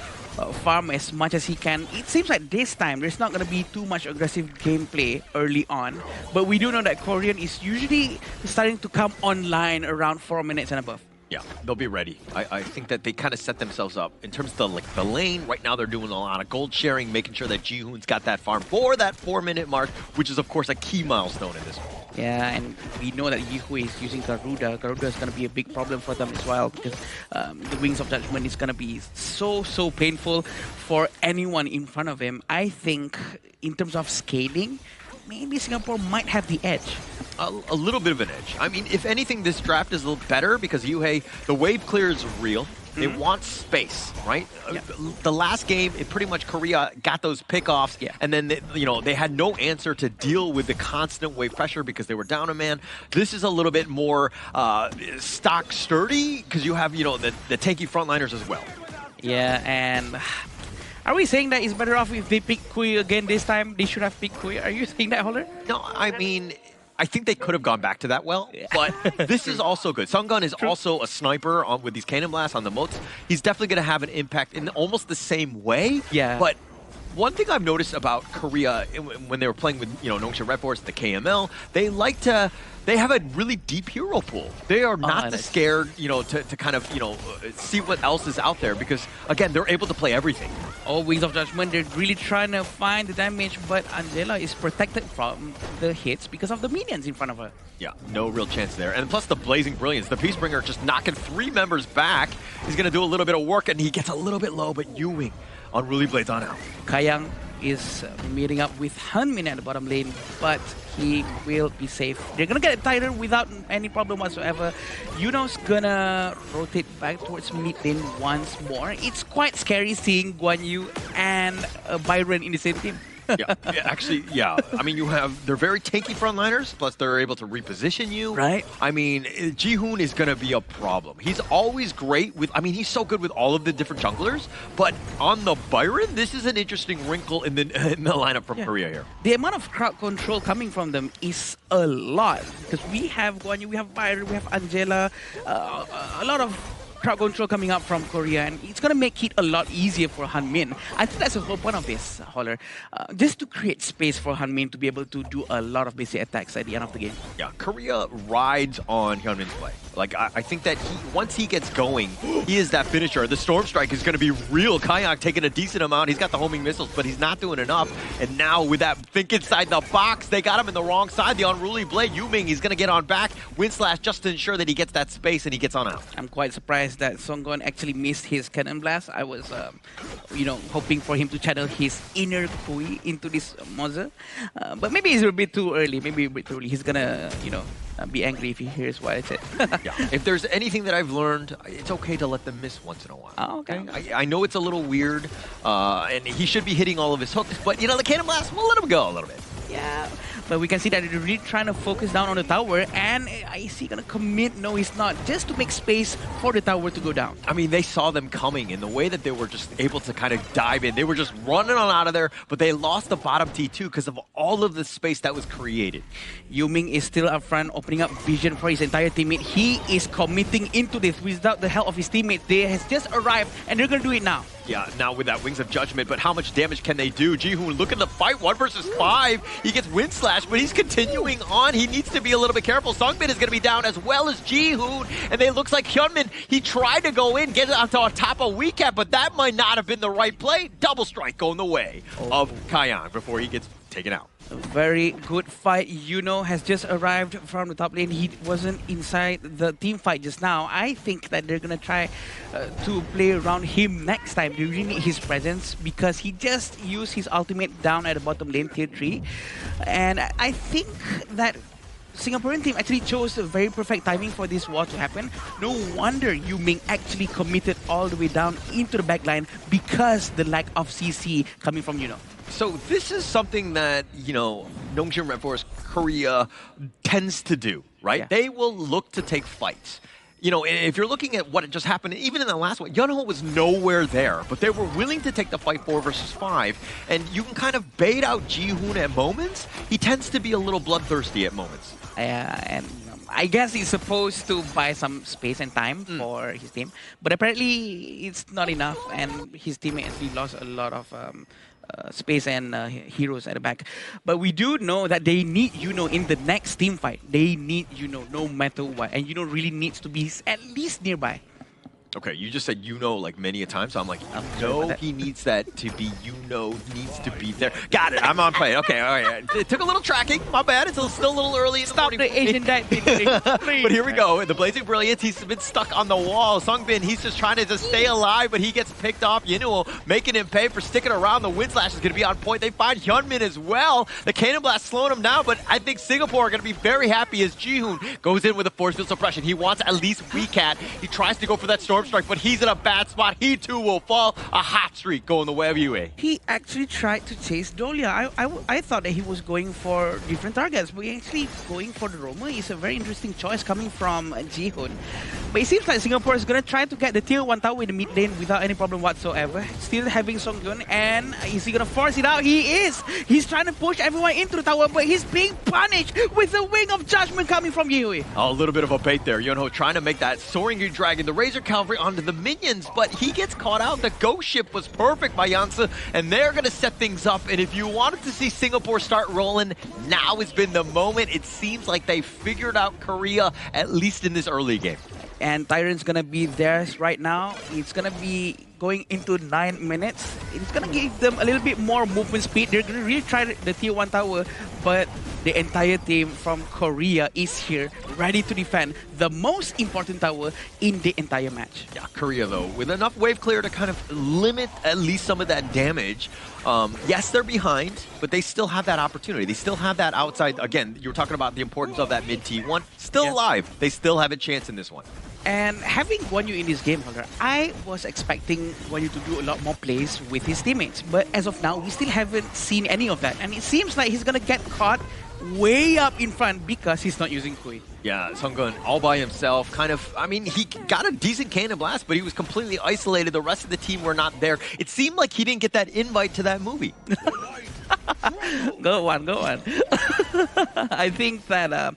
Speaker 16: farm as much as he can. It seems like this time there's not going to be too much aggressive gameplay early on. But we do know that Korean is usually starting to come online around 4 minutes and above.
Speaker 15: Yeah, they'll be ready. I think that they kind of set themselves up. In terms of the lane, right now they're doing a lot of gold sharing, making sure that Ji-hoon's got that farm for that 4-minute mark, which is, of course, a key milestone in this one.
Speaker 16: Yeah, and we know that Yihui is using Garuda. Garuda is going to be a big problem for them as well because the Wings of Judgment is going to be so painful for anyone in front of him. I think in terms of scaling, maybe Singapore might have the edge.
Speaker 15: A little bit of an edge. I mean, if anything, this draft is a little better because Yuhei, the wave clear is real. It wants space, right? Yeah. The last game, pretty much Korea got those pickoffs, and then they had no answer to deal with the constant wave pressure because they were down a man. This is a little bit more stock sturdy because you have the tanky frontliners as well.
Speaker 16: Yeah, and are we saying that it's better off if they pick Kui again this time? They should have picked Kui. Are you saying that, Holler?
Speaker 15: No, I mean, I think they could have gone back to that but this is also good. Sunggun is also a sniper with these cannon blasts on the moats. He's definitely going to have an impact in almost the same way.
Speaker 16: Yeah.
Speaker 15: But one thing I've noticed about Korea when they were playing with, Nongshim Red Force, the KML, they have a really deep hero pool. They are not scared, to kind of, see what else is out there because, again, they're able to play everything.
Speaker 16: All Wings of Judgment, they're really trying to find the damage, but Angela is protected from the hits because of the minions in front of her.
Speaker 15: Yeah, no real chance there. And plus the Blazing Brilliance, the Peacebringer just knocking 3 members back. He's going to do a little bit of work, and he gets a little bit low, but Ewing Unruly Blades on out.
Speaker 16: Kayang is meeting up with Hanmin at the bottom lane, but he will be safe. They're gonna get a tighter without any problem whatsoever. Yuno's gonna rotate back towards mid lane once more. It's quite scary seeing Guan Yu and Byron in the same team.
Speaker 15: Actually, I mean, they're very tanky frontliners, plus they're able to reposition you.
Speaker 16: Right.
Speaker 15: I mean, Jihoon is going to be a problem. He's always great with, he's so good with all of the different junglers, but on the Byron, this is an interesting wrinkle in the lineup from Korea here.
Speaker 16: The amount of crowd control coming from them is a lot, because we have Guan Yu, we have Byron, we have Angela, a lot of crowd control coming up from Korea, and it's going to make it a lot easier for Hanmin. I think that's the whole point of this, Holler. Just to create space for Hanmin to be able to do a lot of basic attacks at the end of the game.
Speaker 15: Yeah, Korea rides on Hyunmin's play. Like, I think that once he gets going, he is that finisher. The Storm Strike is going to be real. Kayak taking a decent amount. He's got the homing missiles, but he's not doing enough. And now with that think inside the box, they got him in the wrong side. The Unruly Blade, Yuming, he's going to get on back. Wind Slash just to ensure that he gets that space and he gets on out.
Speaker 16: I'm quite surprised that Songgon actually missed his Cannon Blast. I was, hoping for him to channel his inner Kui into this Moza. But maybe it's a bit too early. He's going to, be angry if he hears what I said.
Speaker 15: If there's anything that I've learned, it's okay to let them miss once in a while.
Speaker 16: Oh, okay.
Speaker 15: I know it's a little weird, and he should be hitting all of his hooks, but, the Cannon Blast, we'll let him go a little bit.
Speaker 16: Yeah, but we can see that they're really trying to focus down on the tower, and is he gonna commit? No, he's not. Just to make space for the tower to go down.
Speaker 15: I mean, they saw them coming in the way that they were just able to kind of dive in. They were just running on out of there, but they lost the bottom T2 because of all of the space that was created.
Speaker 16: Yuming is still up front, opening up vision for his entire teammate. He is committing into this without the help of his teammate. They has just arrived, and they're gonna do it now.
Speaker 15: Yeah, now with that Wings of Judgment, but how much damage can they do? Jihoon looking to fight 1 versus 5. He gets Wind Slash, but he's continuing on. He needs to be a little bit careful. Sungbin is going to be down as well as Jihoon, and it looks like Hyunmin, he tried to go in, get it onto on top of Weecap, but that might not have been the right play. Double strike going the way of Kayang before he gets taken out.
Speaker 16: A very good fight. Yuno has just arrived from the top lane. He wasn't inside the team fight just now. I think that they're going to try to play around him next time. They really need his presence because he just used his ultimate down at the bottom lane, tier 3. And I think that Singaporean team actually chose a very perfect timing for this war to happen. No wonder Yuming actually committed all the way down into the backline because the lack of CC coming from Yuno.
Speaker 15: So this is something that, Nongshim Red Force Korea tends to do, right? Yeah. They will look to take fights. If you're looking at what just happened, even in the last one, Yeonho was nowhere there, but they were willing to take the fight 4 versus 5, and you can kind of bait out Jihoon at moments. He tends to be a little bloodthirsty at moments.
Speaker 16: And I guess he's supposed to buy some space and time for his team, but apparently it's not enough, and his teammate actually lost a lot of space and heroes at the back. But we do know that they need Yuno in the next team fight. They need Yuno no matter what, and Yuno really needs to be at least nearby.
Speaker 15: Okay, you just said like many a time, so I'm like, he needs that to be needs to be there. Got it, I'm on play. Okay, all right. It took a little tracking, my bad. It's still a little early.
Speaker 16: Stop the Asian diet, please.
Speaker 15: But here we go. The Blazing Brilliance, he's been stuck on the wall. Sungbin, he's just trying to just stay alive, but he gets picked off. Yinuo making him pay for sticking around. The Wind Slash is going to be on point. They find Hyunmin as well. The Cannon Blast slowing him down, but I think Singapore are going to be very happy as Jihoon goes in with a force field suppression. He wants at least Weecat. He tries to go for that Storm Strike, but he's in a bad spot. He too will fall. A hot streak going the way of UA.
Speaker 16: He actually tried to chase Dolia. I thought that he was going for different targets, but actually going for the Roma is a very interesting choice coming from Jihoon. But it seems like Singapore is going to try to get the tier 1 tower in the mid lane without any problem whatsoever. Still having Songgyun, and is he going to force it out? He is! He's trying to push everyone into the tower, but he's being punished with a Wing of Judgment coming from Yui.
Speaker 15: A little bit of a bait there. Yeonho trying to make that Soaring Dragon. The Razor Cavalry recovery onto the minions, but he gets caught out. The ghost ship was perfect by Yansu, and they're going to set things up. And if you wanted to see Singapore start rolling, now has been the moment. It seems like they figured out Korea, at least in this early game.
Speaker 16: And Tyrant's gonna be theirs right now. It's gonna be going into 9 minutes. It's gonna give them a little bit more movement speed. They're gonna really try the tier 1 tower, but the entire team from Korea is here, ready to defend the most important tower in the entire match.
Speaker 15: Yeah, Korea though, with enough wave clear to kind of limit at least some of that damage. Yes, they're behind, but they still have that opportunity. They still have that outside. Again, you were talking about the importance of that mid T1. Still alive. They still have a chance in this one.
Speaker 16: And having Guanyu in this game, Hunter, I was expecting Guanyu to do a lot more plays with his teammates. But as of now, we still haven't seen any of that. And it seems like he's going to get caught way up in front because he's not using Kui.
Speaker 15: Yeah, Sunggun all by himself, kind of, I mean, he got a decent cannon blast, but he was completely isolated. The rest of the team were not there. It seemed like he didn't get that invite to that movie.
Speaker 16: Go on, go on. I think that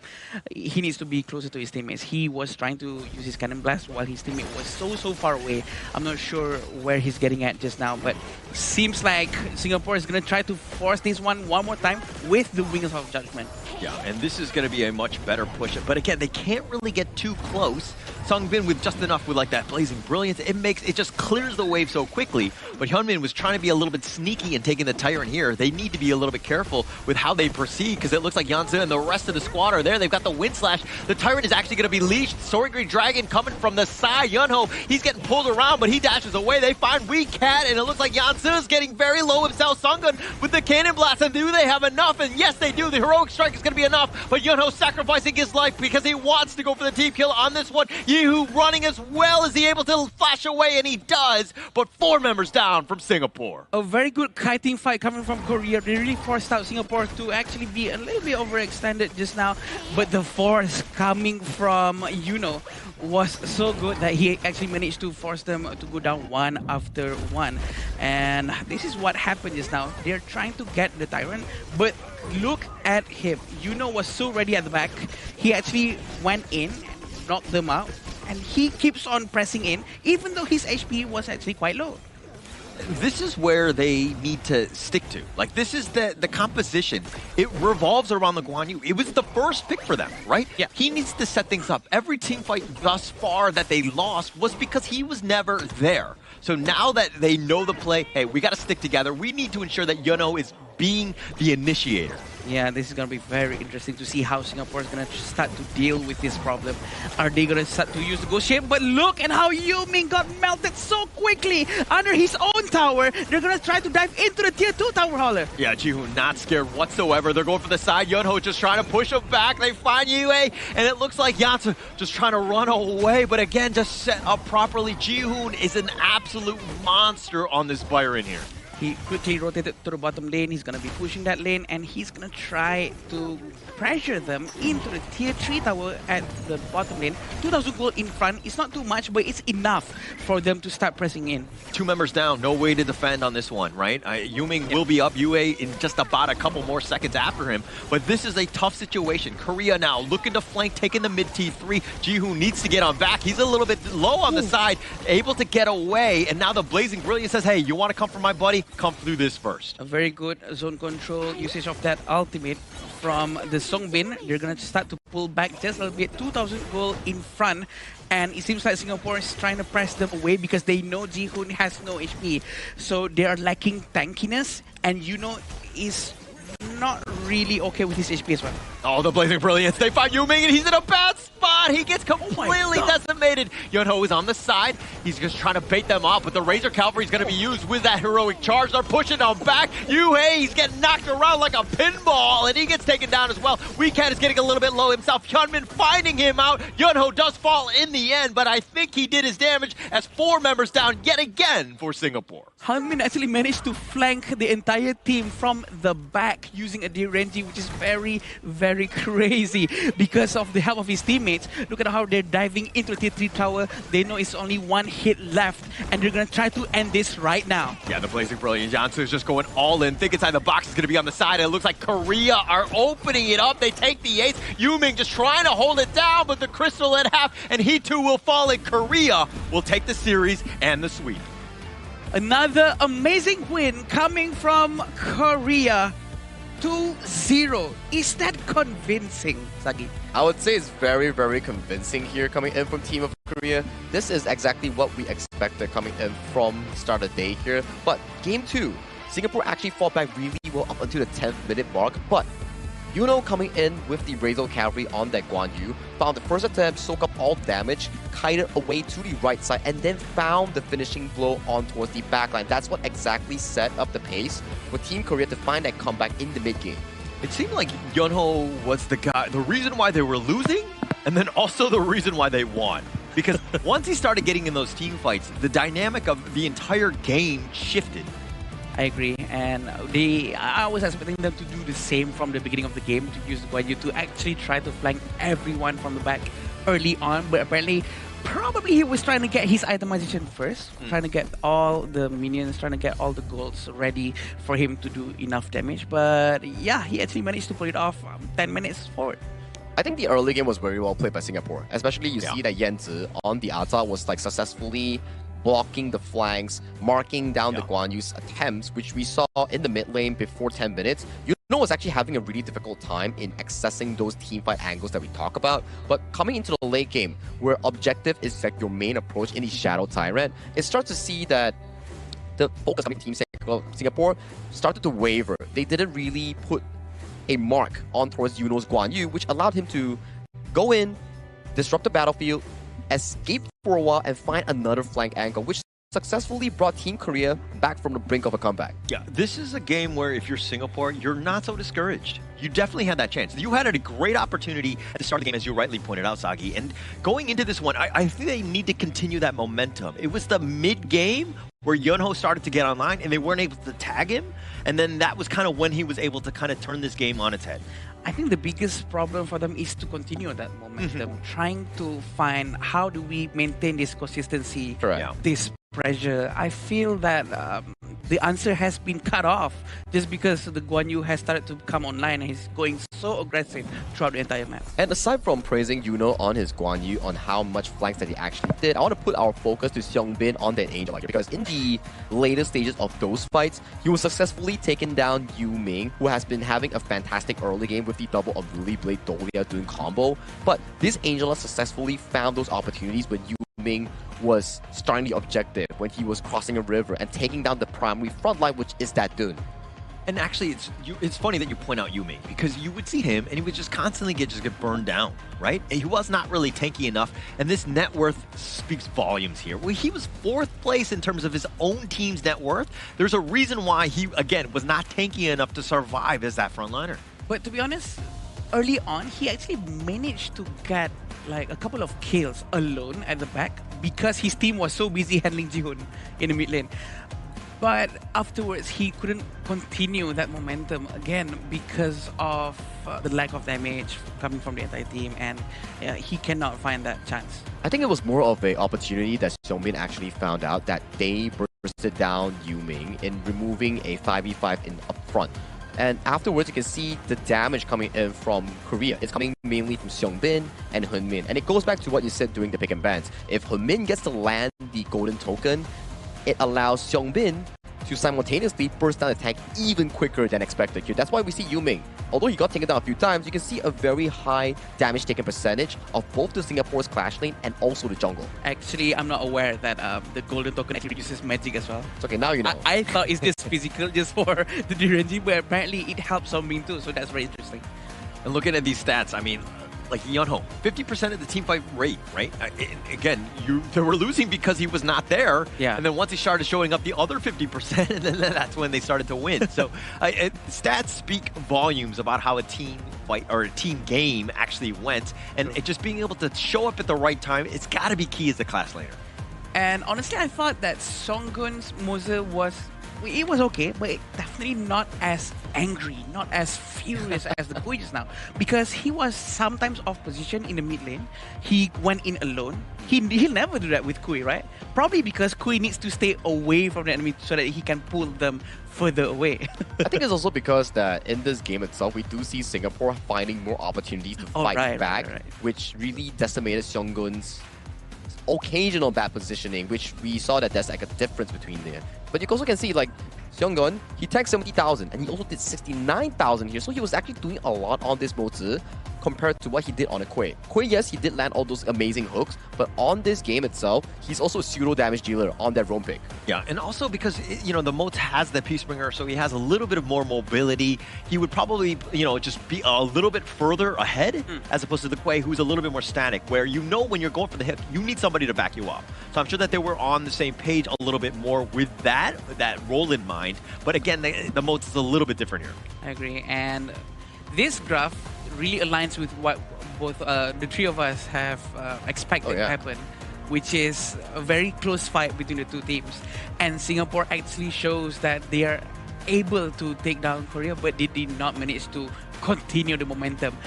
Speaker 16: he needs to be closer to his teammates. He was trying to use his cannon blast while his teammate was so far away. I'm not sure where he's getting at just now, but seems like Singapore is going to try to force this one more time with the Wings of Judgment.
Speaker 15: Yeah, and this is going to be a much better push. But again, they can't really get too close. Sungbin with just enough with like that Blazing Brilliance, it just clears the wave so quickly. But Hyunmin was trying to be a little bit sneaky and taking the Tyrant here. They need to be a little bit careful with how they proceed because it looks like Yansu and the rest of the squad are there. They've got the Wind Slash. The Tyrant is actually going to be leashed. Soaring Green Dragon coming from the side. Yunho, he's getting pulled around, but he dashes away. They find Weak Cat, and it looks like Yansu is getting very low himself. Sungun with the Cannon Blast, and do they have enough? And yes, they do. The Heroic Strike is going to be enough, but Yunho sacrificing his life because he wants to go for the team kill on this one. Yehu running as well as he able to flash away, and he does, but 4 members down from Singapore.
Speaker 16: A very good kiting fight coming from Korea. They really forced out Singapore to actually be a little bit overextended just now, but the force coming from Yuno was so good that he actually managed to force them to go down one after one. And this is what happened just now. They're trying to get the Tyrant, but look at him. Yuno was so ready at the back. He actually went in, knocked them out, and he keeps on pressing in, even though his HP was actually quite low.
Speaker 15: This is where they need to stick to. Like, this is the composition. It revolves around the Guan Yu. It was the first pick for them, right?
Speaker 16: Yeah.
Speaker 15: He needs to set things up. Every team fight thus far that they lost was because he was never there. So now that they know the play, hey, we got to stick together. We need to ensure that Yuno is being the initiator.
Speaker 16: Yeah, this is going to be very interesting to see how Singapore is going to start to deal with this problem. Are they going to start to use the Ghost Shape? But look at how Yuming got melted so quickly under his own tower. They're going to try to dive into the tier 2 tower hauler.
Speaker 15: Yeah, Jihoon not scared whatsoever. They're going for the side. Yunho just trying to push him back. They find Yue, and it looks like Yansu just trying to run away. But again, just set up properly. Jihoon is an absolute monster on this Byron here.
Speaker 16: He quickly rotated to the bottom lane. He's going to be pushing that lane, and he's going to try to pressure them into the tier 3 tower at the bottom lane. 2,000 gold in front. It's not too much, but it's enough for them to start pressing in.
Speaker 15: 2 members down. No way to defend on this one, right? Yuming will be up. Yue in just about a couple more seconds after him. But this is a tough situation. Korea now looking to flank, taking the mid T3. Jihoon needs to get on back. He's a little bit low on the side, able to get away. And now the Blazing Brilliance says, hey, you want to come for my buddy? Come through this first.
Speaker 16: A very good zone control usage of that ultimate from the Songbin. They're going to start to pull back just a little bit. 2,000 gold in front. And it seems like Singapore is trying to press them away because they know Jihoon has no HP. So they are lacking tankiness. And Yuno is not really okay with his HP as well.
Speaker 15: Oh, the Blazing Brilliance. They find Yuming, and he's in a bad spot. He gets completely decimated. Yunho is on the side. He's just trying to bait them off, but the Razor Cavalry is going to be used with that heroic charge. They're pushing him back. Yue, he's getting knocked around like a pinball, and he gets taken down as well. Weecat is getting a little bit low himself. Hyunmin finding him out. Yunho does fall in the end, but I think he did his damage as 4 members down yet again for Singapore.
Speaker 16: Hyunmin actually managed to flank the entire team from the back using a DRNG, which is very, very very crazy because of the help of his teammates. Look at how they're diving into the tier 3 tower. They know it's only one hit left, and they're going to try to end this right now.
Speaker 15: Yeah, the Blazing Brilliant Jansu is just going all in. Think inside the box is going to be on the side, and it looks like Korea are opening it up. They take the ace. Yuming just trying to hold it down, but the crystal at half, and he too will fall, and Korea will take the series and the sweep.
Speaker 16: Another amazing win coming from Korea. 2-0. Is that convincing, Sagi?
Speaker 14: I would say it's very, very convincing here coming in from Team of Korea. This is exactly what we expected coming in from start of the day here. But Game 2, Singapore actually fought back really well up until the 10th minute mark. But coming in with the Razor Cavalry on that Guan Yu, found the first attempt, soak up all damage, kited away to the right side, and then found the finishing blow on towards the backline. That's what exactly set up the pace for Team Korea to find that comeback in the mid-game.
Speaker 15: It seemed like Yunho was the guy, the reason why they were losing, and then also the reason why they won. Because once he started getting in those team fights, the dynamic of the entire game shifted.
Speaker 16: I agree, and I was expecting them to do the same from the beginning of the game, to use Guan Yu to actually try to flank everyone from the back early on, but apparently probably he was trying to get his itemization first, trying to get all the minions, trying to get all the golds ready for him to do enough damage, but yeah, he actually managed to pull it off 10 minutes forward.
Speaker 14: I think the early game was very well played by Singapore, especially you see that Yanzi on the Ata was like successfully blocking the flanks, marking down the Guan Yu's attempts, which we saw in the mid lane before 10 minutes. Was actually having a really difficult time in accessing those teamfight angles that we talk about. But coming into the late game, where objective is like your main approach in the Shadow Tyrant, it starts to see that the focus coming Team Singapore started to waver. They didn't really put a mark on towards Yuno's Guan Yu, which allowed him to go in, disrupt the battlefield, escape for a while, and find another flank angle, which successfully brought Team Korea back from the brink of a comeback.
Speaker 15: Yeah, this is a game where if you're Singapore, you're not so discouraged. You definitely had that chance. You had a great opportunity at the start of the game, as you rightly pointed out, Sagi. And going into this one, I think they need to continue that momentum. It was the mid-game where Yunho started to get online, and they weren't able to tag him. And then that was kind of when he was able to kind of turn this game on its head.
Speaker 16: I think the biggest problem for them is to continue that momentum, trying to find how do we maintain this consistency, this pressure. I feel that the answer has been cut off just because the Guan Yu has started to come online and he's going so aggressive throughout the entire map.
Speaker 14: And aside from praising Yuno on his Guan Yu, on how much flanks that he actually did, I want to put our focus to Seongbin on that Angel here, because in the later stages of those fights, he was successfully taken down Yuming, who has been having a fantastic early game with the double of Lily Blade Dolia doing combo. But this Angela successfully found those opportunities when Yuming was starting the objective, when he was crossing a river and taking down the primary front line, which is that Dun.
Speaker 15: And actually, it's funny that you point out Yuming, because you would see him and he would just constantly get burned down, right? And he was not really tanky enough, and this net worth speaks volumes here. Well, he was 4th place in terms of his own team's net worth. There's a reason why he, again, was not tanky enough to survive as that frontliner.
Speaker 16: But to be honest, early on, he actually managed to get like a couple of kills alone at the back because his team was so busy handling Jihoon in the mid lane. But afterwards, he couldn't continue that momentum again because of the lack of damage coming from the entire team, and he cannot find that chance.
Speaker 14: I think it was more of an opportunity that Seongbin actually found out, that they bursted down Yuming in removing a 5v5 in up front. And afterwards, you can see the damage coming in from Korea. It's coming mainly from Seongbin and Hunmin. And it goes back to what you said during the pick and bans. If Hunmin gets to land the golden token, it allows Seongbin to simultaneously burst down the tank even quicker than expected here. That's why we see Yuming. Although he got taken down a few times, you can see a very high damage taken percentage of both the Singapore's clash lane and also the jungle.
Speaker 16: Actually, I'm not aware that the golden token actually reduces magic as well.
Speaker 14: It's okay, now you know.
Speaker 16: I thought it's just physical just for the DRNG, but apparently it helps Seongbin too, so that's very interesting.
Speaker 15: And looking at these stats, I mean, like Yunho, 50% of the teamfight rate, right? Again, they were losing because he was not there.
Speaker 16: Yeah.
Speaker 15: And then once he started showing up the other 50%, and then that's when they started to win. So stats speak volumes about how a team fight or a team game actually went. And it just being able to show up at the right time, it's got to be key as the class laner.
Speaker 16: And honestly, I thought that Songgun's Mose was it was okay, but definitely not as angry, not as furious as the Kui just now, because he was sometimes off position in the mid lane. He went in alone. He'll never do that with Kui, right? Probably because Kui needs to stay away from the enemy so that he can pull them further away.
Speaker 14: I think it's also because that in this game itself, we do see Singapore finding more opportunities to fight back, which really decimated Seonggun's occasional bad positioning, which we saw that there's like a difference between there. But you also can see like Seonggun, he tanked 70,000 and he also did 69,000 here. So he was actually doing a lot on this Mozi compared to what he did on a Kui. Kui, yes, he did land all those amazing hooks, but on this game itself, he's also a pseudo damage dealer on that roam pick.
Speaker 15: Yeah, and also because, you know, the Mozi has the Peacebringer, so he has a little bit of more mobility. He would probably, you know, just be a little bit further ahead as opposed to the Kui, who's a little bit more static, where you know when you're going for the hip, you need somebody to back you up. So I'm sure that they were on the same page a little bit more with that role in mind. But again, the Mozi is a little bit different here.
Speaker 16: I agree, and this graph really aligns with what both the three of us have expected to happen, which is a very close fight between the two teams. And Singapore actually shows that they are able to take down Korea, but they did not manage to continue the momentum.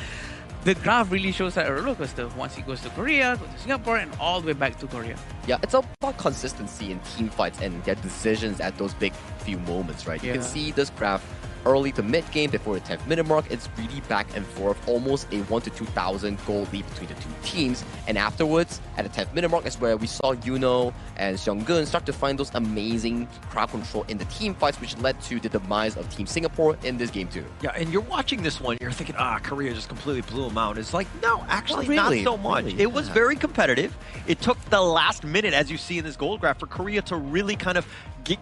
Speaker 16: The graph really shows that a roller coaster. Once it goes to Korea, goes to Singapore, and all the way back to Korea.
Speaker 14: Yeah, it's about consistency in team fights and their decisions at those big few moments, right? You can see this graph early to mid game before the 10th minute mark. It's really back and forth, almost a 1,000 to 2,000 goal lead between the two teams. And afterwards, at the 10th minute mark, is where we saw Yuno and Seonggun start to find those amazing crowd control in the team fights, which led to the demise of Team Singapore in this game too.
Speaker 15: Yeah, and you're watching this one, you're thinking, Korea just completely blew them out. It's like, no, actually not so much. It was very competitive. It took the last minute, as you see in this gold graph, for Korea to really kind of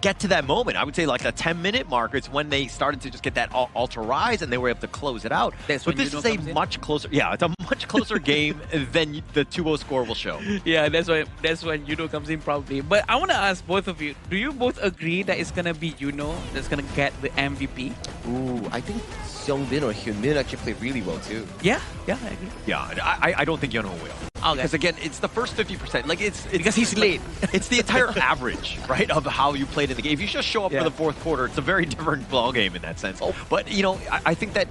Speaker 15: get to that moment. I would say like the 10-minute mark, it's when they started to just get that ultra rise and they were able to close it out. But this is a much closer, it's a much closer game than the 2-0 score will show.
Speaker 16: Yeah, that's when Yuno comes in probably. But I want to ask both of you, do you both agree that it's going to be Yuno that's going to get the MVP?
Speaker 14: Ooh, I think Seongbin or Hyunmin actually played really well too.
Speaker 16: Yeah, I agree.
Speaker 15: Yeah, I don't think Yuno will.
Speaker 16: Okay.
Speaker 15: Because again, it's the first 50%. Like it's
Speaker 16: because he's late.
Speaker 15: It's the entire average, right, of how you played in the game. If you just show up for the fourth quarter, it's a very different ball game in that sense. But you know, I think that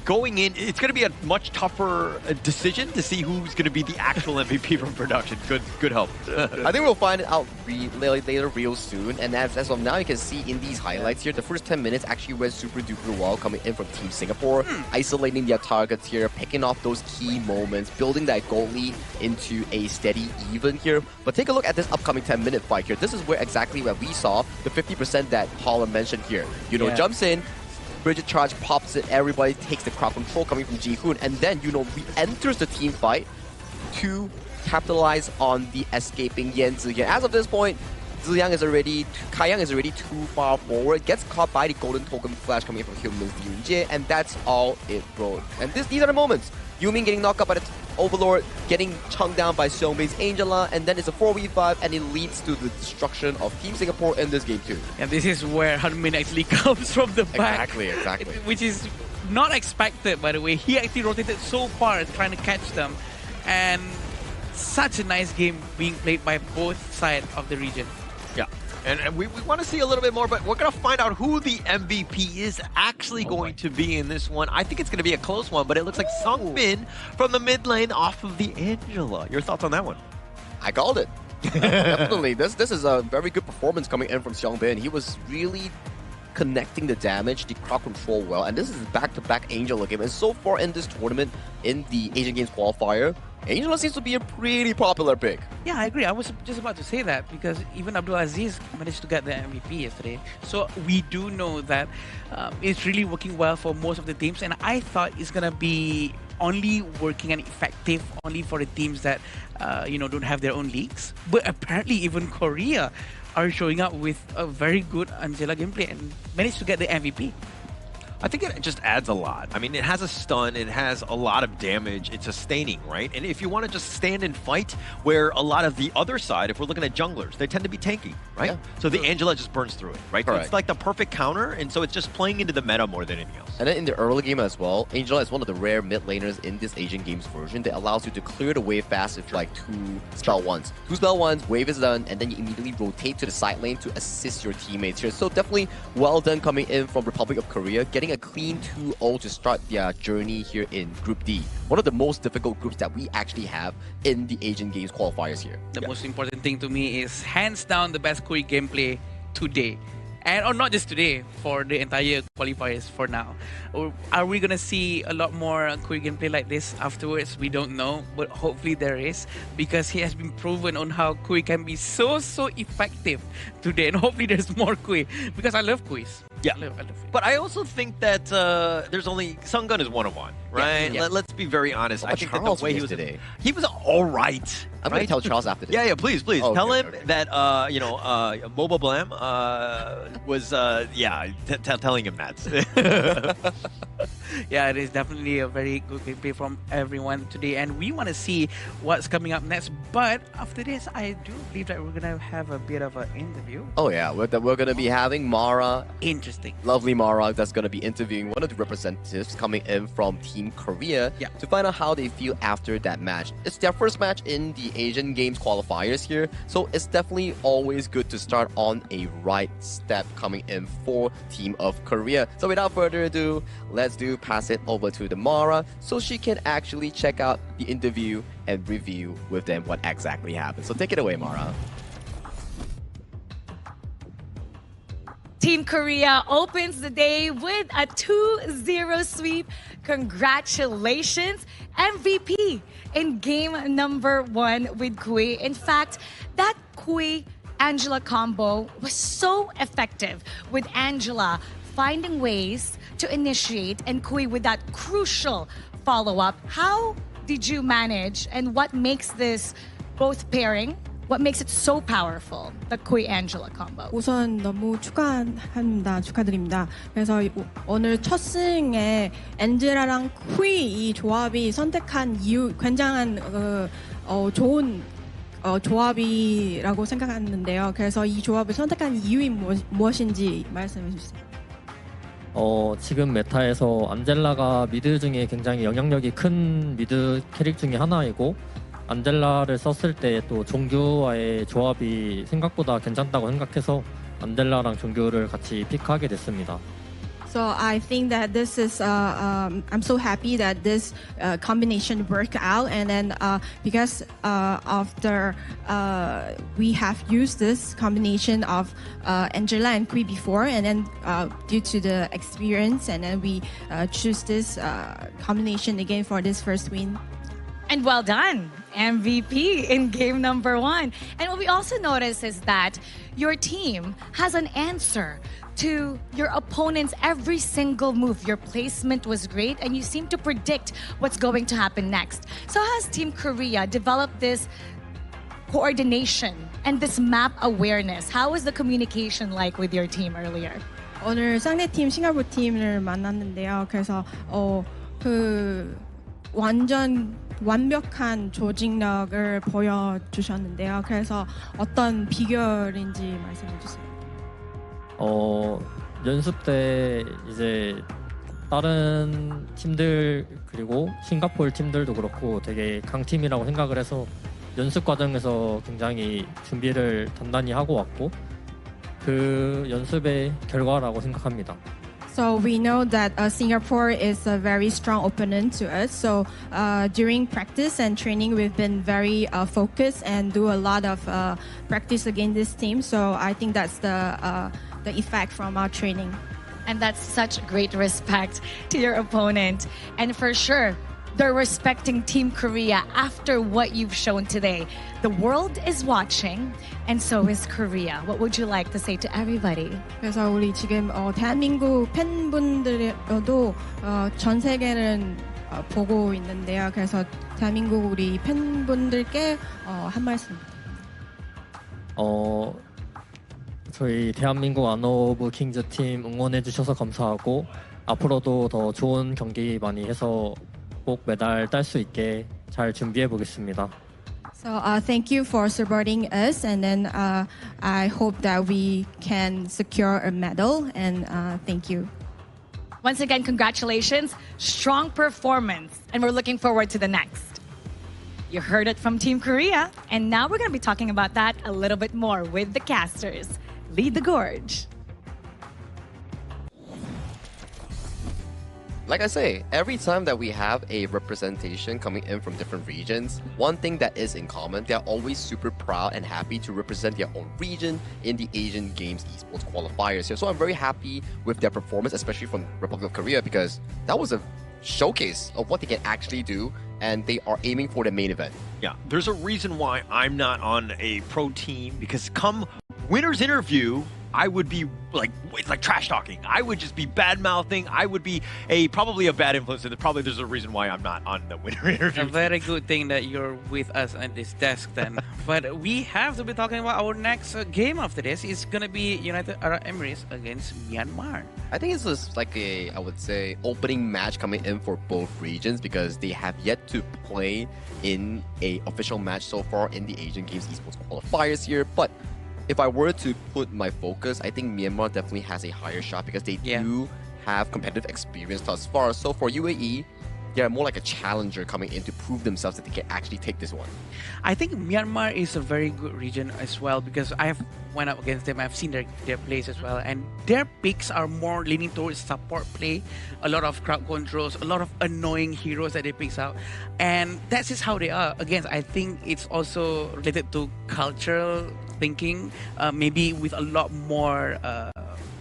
Speaker 15: going in, it's going to be a much tougher decision to see who's going to be the actual MVP from production. Good help.
Speaker 14: I think we'll find it out later real soon. And as of now, you can see in these highlights here, the first 10 minutes actually went super duper well coming in from Team Singapore, isolating their targets here, picking off those key moments, building that goal lead into a steady even here. But take a look at this upcoming 10-minute fight here. This is where exactly where we saw the 50% that Paula mentioned here. Jumps in, Bridget charge pops it, everybody takes the crowd control coming from Ji-hoon, and then re-enters the team fight to capitalize on the escaping Yan Ziyan. As of this point, Kai Yang is already too far forward, gets caught by the golden token flash coming in from Hyunmin's Yoonjae, and that's all it wrote. And these are the moments. Yumin getting knocked up by the Overlord, getting chunked down by Seongbin's Angela, and then it's a 4v5, and it leads to the destruction of Team Singapore in this game too.
Speaker 16: And this is where Hyunmin actually comes from the back.
Speaker 14: Exactly.
Speaker 16: Which is not expected, by the way. He actually rotated so far trying to catch them. And such a nice game being played by both sides of the region.
Speaker 15: Yeah. And we want to see a little bit more, but we're going to find out who the MVP is actually going to be in this one. I think it's going to be a close one, but it looks like Seongbin from the mid lane off of the Angela. Your thoughts on that one?
Speaker 14: I called it. Definitely. This is a very good performance coming in from Seongbin. He was really connecting the damage, the crowd control well, and this is back-to-back Angela game. And so far in this tournament, in the Asian Games qualifier, Angela seems to be a pretty popular pick.
Speaker 16: Yeah, I agree. I was just about to say that because even Abdulaziz managed to get the MVP yesterday. So we do know that it's really working well for most of the teams. And I thought it's going to be only working and effective only for the teams that, don't have their own leagues. But apparently even Korea are showing up with a very good Angela gameplay and managed to get the MVP.
Speaker 15: I think it just adds a lot. I mean, it has a stun, it has a lot of damage, it's sustaining, right? And if you want to just stand and fight, where a lot of the other side, if we're looking at junglers, they tend to be tanky, right? Yeah. So the Angela just burns through it, right? So it's like the perfect counter, and so it's just playing into the meta more than anything else.
Speaker 14: And then in the early game as well, Angela is one of the rare mid laners in this Asian Games version that allows you to clear the wave fast with like 2 spell ones. 2 spell ones, wave is done, and then you immediately rotate to the side lane to assist your teammates here. So definitely well done coming in from Republic of Korea, getting a clean 2-0 to start their journey here in Group D. One of the most difficult groups that we actually have in the Asian Games qualifiers here.
Speaker 16: The most important thing to me is hands down the best Kui gameplay today. And or not just today, for the entire qualifiers for now. Or are we gonna see a lot more Kui gameplay like this afterwards? We don't know, but hopefully there is, because he has been proven on how Kui can be so effective today. And hopefully there's more Kui, because I love Kuis.
Speaker 15: Yeah,
Speaker 16: I love it.
Speaker 15: But I also think that there's only Sungun is one of one, right?
Speaker 14: Yeah.
Speaker 15: Let's be very honest. I think that the way he was
Speaker 14: today,
Speaker 15: he was all right.
Speaker 14: I'm gonna tell Charles after this.
Speaker 15: Yeah, please,
Speaker 14: Oh,
Speaker 15: tell
Speaker 14: okay,
Speaker 15: him that Moba Blam was telling him that.
Speaker 16: Yeah, it is definitely a very good gameplay from everyone today, and we want to see what's coming up next. But after this, I do believe that we're gonna have a bit of an interview.
Speaker 14: Oh yeah, we're gonna be having Mara.
Speaker 16: Interesting.
Speaker 14: Lovely Mara that's gonna be interviewing one of the representatives coming in from Team Korea to find out how they feel after that match. It's their first match in the Asian Games qualifiers here, so it's definitely always good to start on a right step coming in for Team of Korea. So without further ado, let's pass it over to the Mara so she can actually check out the interview and review with them what exactly happened. So take it away, Mara.
Speaker 13: Team Korea opens the day with a 2-0 sweep. Congratulations, MVP in game number 1 with Kui. In fact, that Kui-Angela combo was so effective, with Angela finding ways to initiate and Kui with that crucial follow-up. How did you manage, and what makes this both pairing, what makes it so powerful, the Kui-Angela combo?
Speaker 17: 우선 너무 축하드립니다. 그래서 오늘 첫 승에 엔젤라랑 쿠이 이 조합이 선택한 이유 굉장한 좋은 조합이라고 생각하는데요. 그래서 이 조합을 선택한 이유이 무엇인지 말씀해 주세요.
Speaker 18: 지금 메타에서 안젤라가 미드 중에 굉장히 영향력이 큰 미드 캐릭 중에 하나이고, 안젤라를 썼을 때 또 종규와의 조합이 생각보다 괜찮다고 생각해서 안젤라랑 종규를 같이 픽하게 됐습니다.
Speaker 17: So I think that this is, I'm so happy that this combination worked out, and then because after we have used this combination of Angela and Kui before, and then due to the experience, and then we choose this combination again for this first win.
Speaker 13: And well done, MVP in game number 1. And what we also notice is that your team has an answer to your opponent's every single move. Your placement was great, and you seem to predict what's going to happen next. So has Team Korea developed this coordination and this map awareness? How was the communication like with your team earlier?
Speaker 17: 오늘 상대팀 싱가포르 팀을 만났는데요. 그래서 완전 완벽한 조직력을 보여주셨는데요. 그래서 어떤 비결인지 말씀해 주세요.
Speaker 18: 연습 때 이제 다른 팀들 그리고 싱가포르 팀들도 그렇고 되게 강팀이라고 생각을 해서 연습 과정에서 굉장히 준비를 단단히 하고 왔고, 그 연습의 결과라고 생각합니다.
Speaker 17: So we know that Singapore is a very strong opponent to us. So during practice and training, we've been very focused and do a lot of practice against this team. So I think that's the effect from our training.
Speaker 13: And that's such great respect to your opponent. And for sure, they're respecting Team Korea after what you've shown today. The world is watching, and so is Korea. What would you like to say to everybody?
Speaker 17: 그래서 우리 지금 대한민국 팬분들도 전 세계는 보고 있는데요. 그래서 대한민국 우리 팬분들께 한 말씀.
Speaker 18: 저희 대한민국 아노 오브 킹즈 팀 응원해 주셔서 감사하고, 앞으로도 더 좋은 경기 많이 해서 꼭 메달 딸 수 있게 잘 준비해 보겠습니다.
Speaker 17: So thank you for supporting us, and then I hope that we can secure a medal, and thank you.
Speaker 13: Once again, congratulations. Strong performance. And we're looking forward to the next. You heard it from Team Korea. And now we're going to be talking about that a little bit more with the casters. Lead the gorge.
Speaker 14: Like I say, every time that we have a representation coming in from different regions, one thing that is in common, they're always super proud and happy to represent their own region in the Asian Games Esports qualifiers here. So I'm very happy with their performance, especially from Republic of Korea, because that was a showcase of what they can actually do, and they are aiming for the main event.
Speaker 15: Yeah, there's a reason why I'm not on a pro team, because come winner's interview, I would be like, it's like trash talking. I would just be bad mouthing. I would be probably a bad influence. And probably there's a reason why I'm not on the winner interview.
Speaker 16: A very good thing that you're with us at this desk then. But we have to be talking about our next game after this. It's going to be United Arab Emirates against Myanmar.
Speaker 14: I think it's just like a, I would say, opening match coming in for both regions, because they have yet to play in a official match so far in the Asian Games Esports qualifiers here. But if I were to put my focus, I think Myanmar definitely has a higher shot, because they do have competitive experience thus far. So for UAE, they're more like a challenger coming in to prove themselves that they can actually take this one.
Speaker 16: I think Myanmar is a very good region as well, because I have went up against them. I've seen their plays as well, and their picks are more leaning towards support play, a lot of crowd controls, a lot of annoying heroes that they pick out, and that's just how they are. Again, I think it's also related to cultural thinking, maybe with a lot more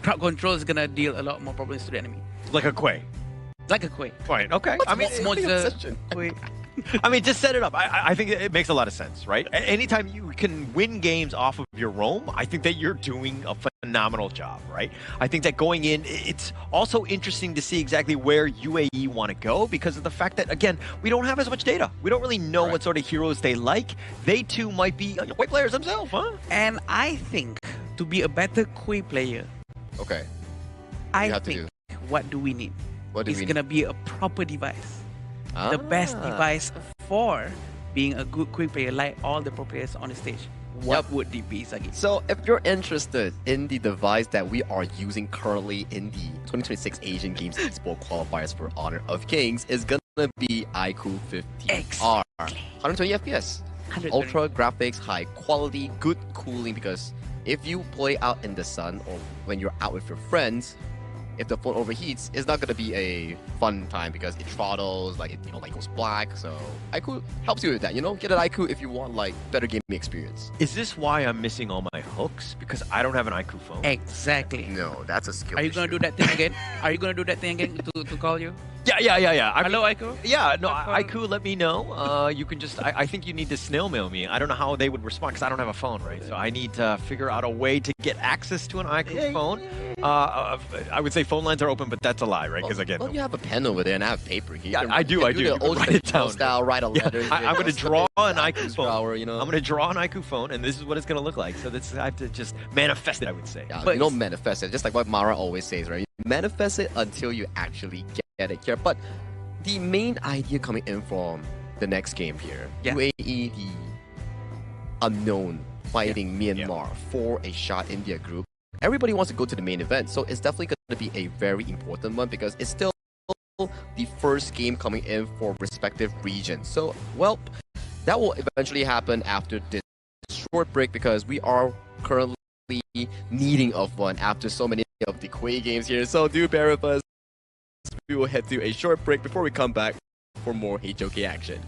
Speaker 16: crowd control is gonna deal a lot more problems to the enemy.
Speaker 15: Like a Quay.
Speaker 16: Like a Quay.
Speaker 15: Right, okay. I mean, I mean, just set it up. I think it makes a lot of sense, right? Anytime you can win games off of your roam, I think that you're doing a phenomenal job, right? I think that going in, it's also interesting to see exactly where UAE want to go, because of the fact that, again, we don't have as much data. We don't really know what sort of heroes they like. They too might be white players themselves, huh?
Speaker 16: And I think to be a better Quay player,
Speaker 14: okay,
Speaker 16: I think what do we need? It's gonna be a proper device. The best device for being a good Quay player, like all the pro players on the stage. What would it be, Sagi?
Speaker 14: So if you're interested in the device that we are using currently in the 2026 Asian Games Esports qualifiers for Honor of Kings, is gonna be iQOO 15R. 120 FPS. Ultra graphics, high quality, good cooling, because if you play out in the sun or when you're out with your friends, if the phone overheats, it's not gonna be a fun time, because it throttles, like it, like goes black. So iQOO helps you with that. Get an iQOO if you want like better gaming experience.
Speaker 15: Is this why I'm missing all my hooks? Because I don't have an iQOO phone.
Speaker 16: Exactly.
Speaker 14: No, that's a skill.
Speaker 16: Are you gonna do that thing again? Are you gonna do that thing again to call you?
Speaker 15: Yeah.
Speaker 16: Hello, iQOO?
Speaker 15: Yeah, no, iQOO, let me know. You can just, I think you need to snail mail me. I don't know how they would respond, because I don't have a phone, right? So I need to figure out a way to get access to an iQOO phone. I would say phone lines are open, but that's a lie, right? Because again,
Speaker 14: you have a pen over there and I have paper here.
Speaker 15: Yeah, I do.
Speaker 14: The old
Speaker 15: write it down.
Speaker 14: Style, write a letter.
Speaker 15: I'm going to draw an iQOO phone.
Speaker 14: Power,
Speaker 15: I'm going to draw an iQOO phone, and this is what it's going to look like. So I have to just manifest it, I would say.
Speaker 14: Yeah, but you don't manifest it, just like what Mara always says, right? You manifest it until you actually get it here. But the main idea coming in from the next game here, UAE, the unknown, fighting Myanmar for a shot in their group. Everybody wants to go to the main event, so it's definitely going to be a very important one, because it's still the first game coming in for respective regions. So, well, that will eventually happen after this short break, because we are currently needing of one after so many of the Quay games here. So do bear with us. We will head to a short break before we come back for more HOK action.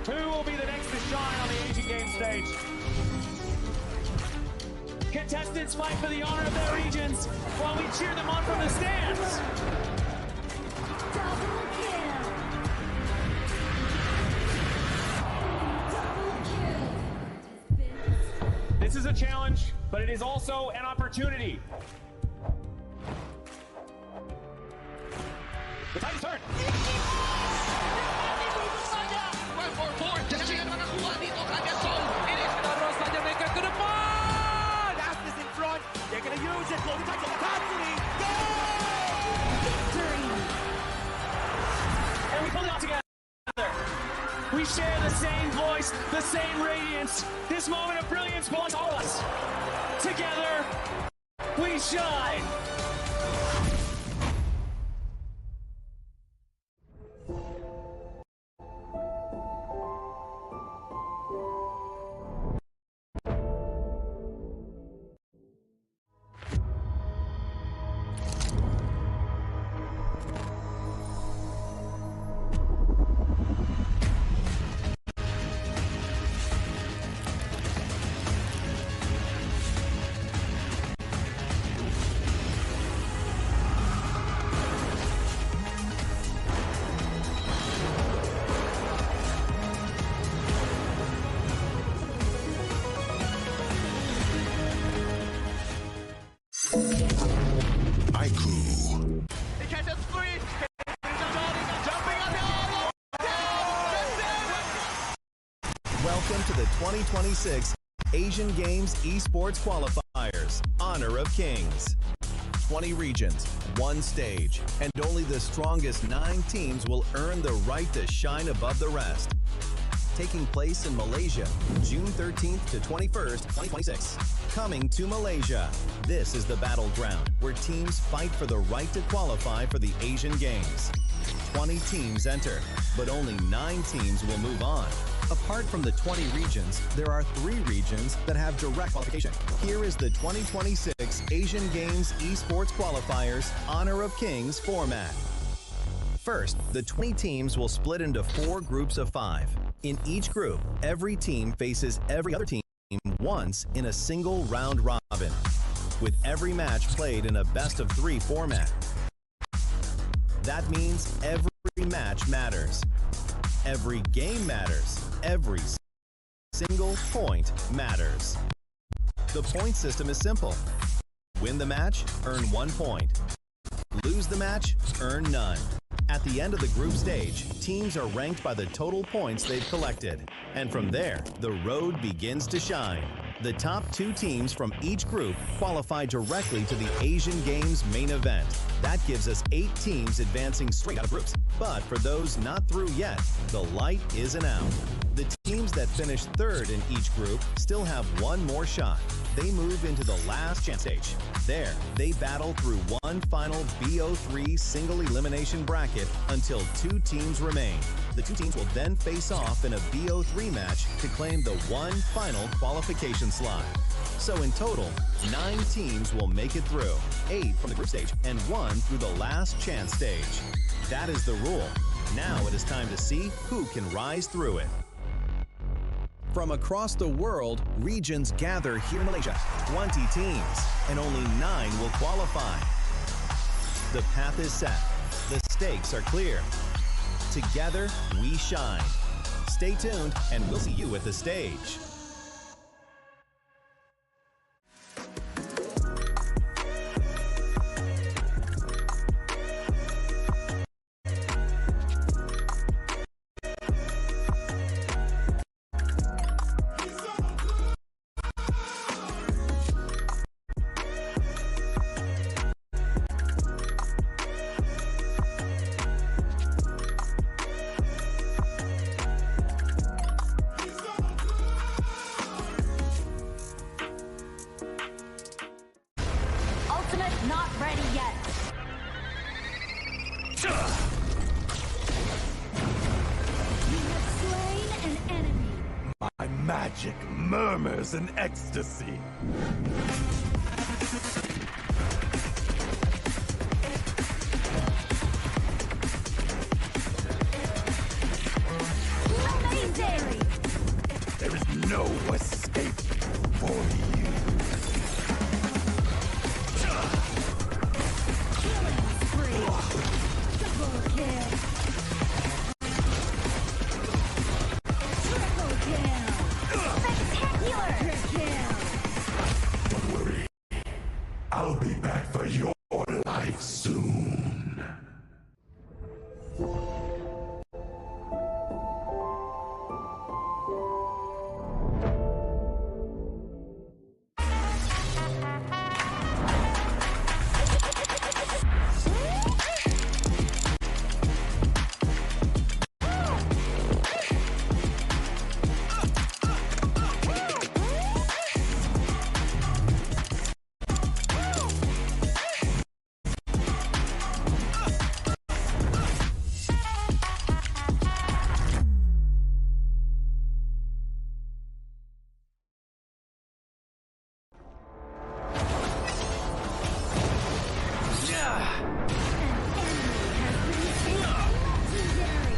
Speaker 2: Who will be the next to shine on the Asian Games stage? Contestants fight for the honor of their regions while we cheer them on from the stands.
Speaker 7: Double kill.
Speaker 2: This is a challenge, but it is also an opportunity. The time's turned.
Speaker 11: They're gonna use it. Loading back to the capacity.
Speaker 2: And we pull it all together. We share the same voice, the same radiance. This moment of brilliance belongs to all of us. Together, we shine.
Speaker 12: Welcome to the 2026 Asian Games Esports Qualifiers, Honor of Kings. 20 regions, one stage, and only the strongest 9 teams will earn the right to shine above the rest. Taking place in Malaysia, June 13th to 21st, 2026. Coming to Malaysia. This is the battleground where teams fight for the right to qualify for the Asian Games. 20 teams enter, but only 9 teams will move on. Apart from the 20 regions, there are 3 regions that have direct qualification. Here is the 2026 Asian Games Esports Qualifiers Honor of Kings format. First, the 20 teams will split into 4 groups of 5. In each group, every team faces every other team once in a single round robin, with every match played in a best-of-3 format. That means every match matters. Every game matters. Every single point matters. The point system is simple. Win the match, earn 1 point. Lose the match, earn none. At the end of the group stage, teams are ranked by the total points they've collected. And from there, the road begins to shine. The top 2 teams from each group qualify directly to the Asian Games main event. That gives us 8 teams advancing straight out of groups. But for those not through yet, the light isn't out. The teams that finish 3rd in each group still have 1 more shot. They move into the last chance stage. There, they battle through one final BO3 single elimination bracket until 2 teams remain. The 2 teams will then face off in a BO3 match to claim the one final qualification slot. So in total, 9 teams will make it through, 8 from the group stage and 1 through the last chance stage. That is the rule. Now it is time to see who can rise through it. From across the world, regions gather here in Malaysia. 20 teams, and only 9 will qualify. The path is set. The stakes are clear. Together, we shine. Stay tuned, and we'll see you at the stage.
Speaker 7: Not ready yet. You have slain an enemy.
Speaker 4: My magic murmurs in ecstasy.
Speaker 7: Amazing!
Speaker 4: No escape for you.
Speaker 7: Double kill. Triple kill. Spectacular. Kill.
Speaker 4: Don't worry. I'll be back for your life soon.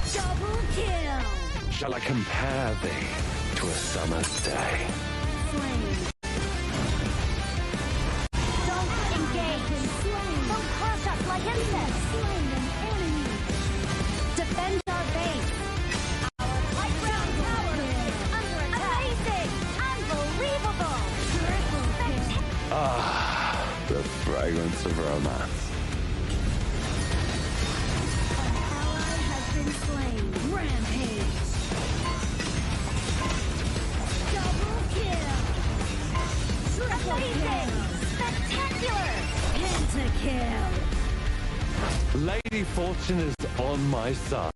Speaker 7: Double kill.
Speaker 8: Shall I compare thee to a summer's day?
Speaker 7: Slain. Don't engage. Slain. Don't crush us like insects. Slain an enemy. Defend our base. Our high ground tower is under attack. Amazing. Unbelievable. Triple kill.
Speaker 8: Ah, the fragrance of romance.
Speaker 7: Ally has been slain. Rampage. Double kill. Triple kill. Spectacular. Pentakill.
Speaker 8: Lady Fortune is on my side.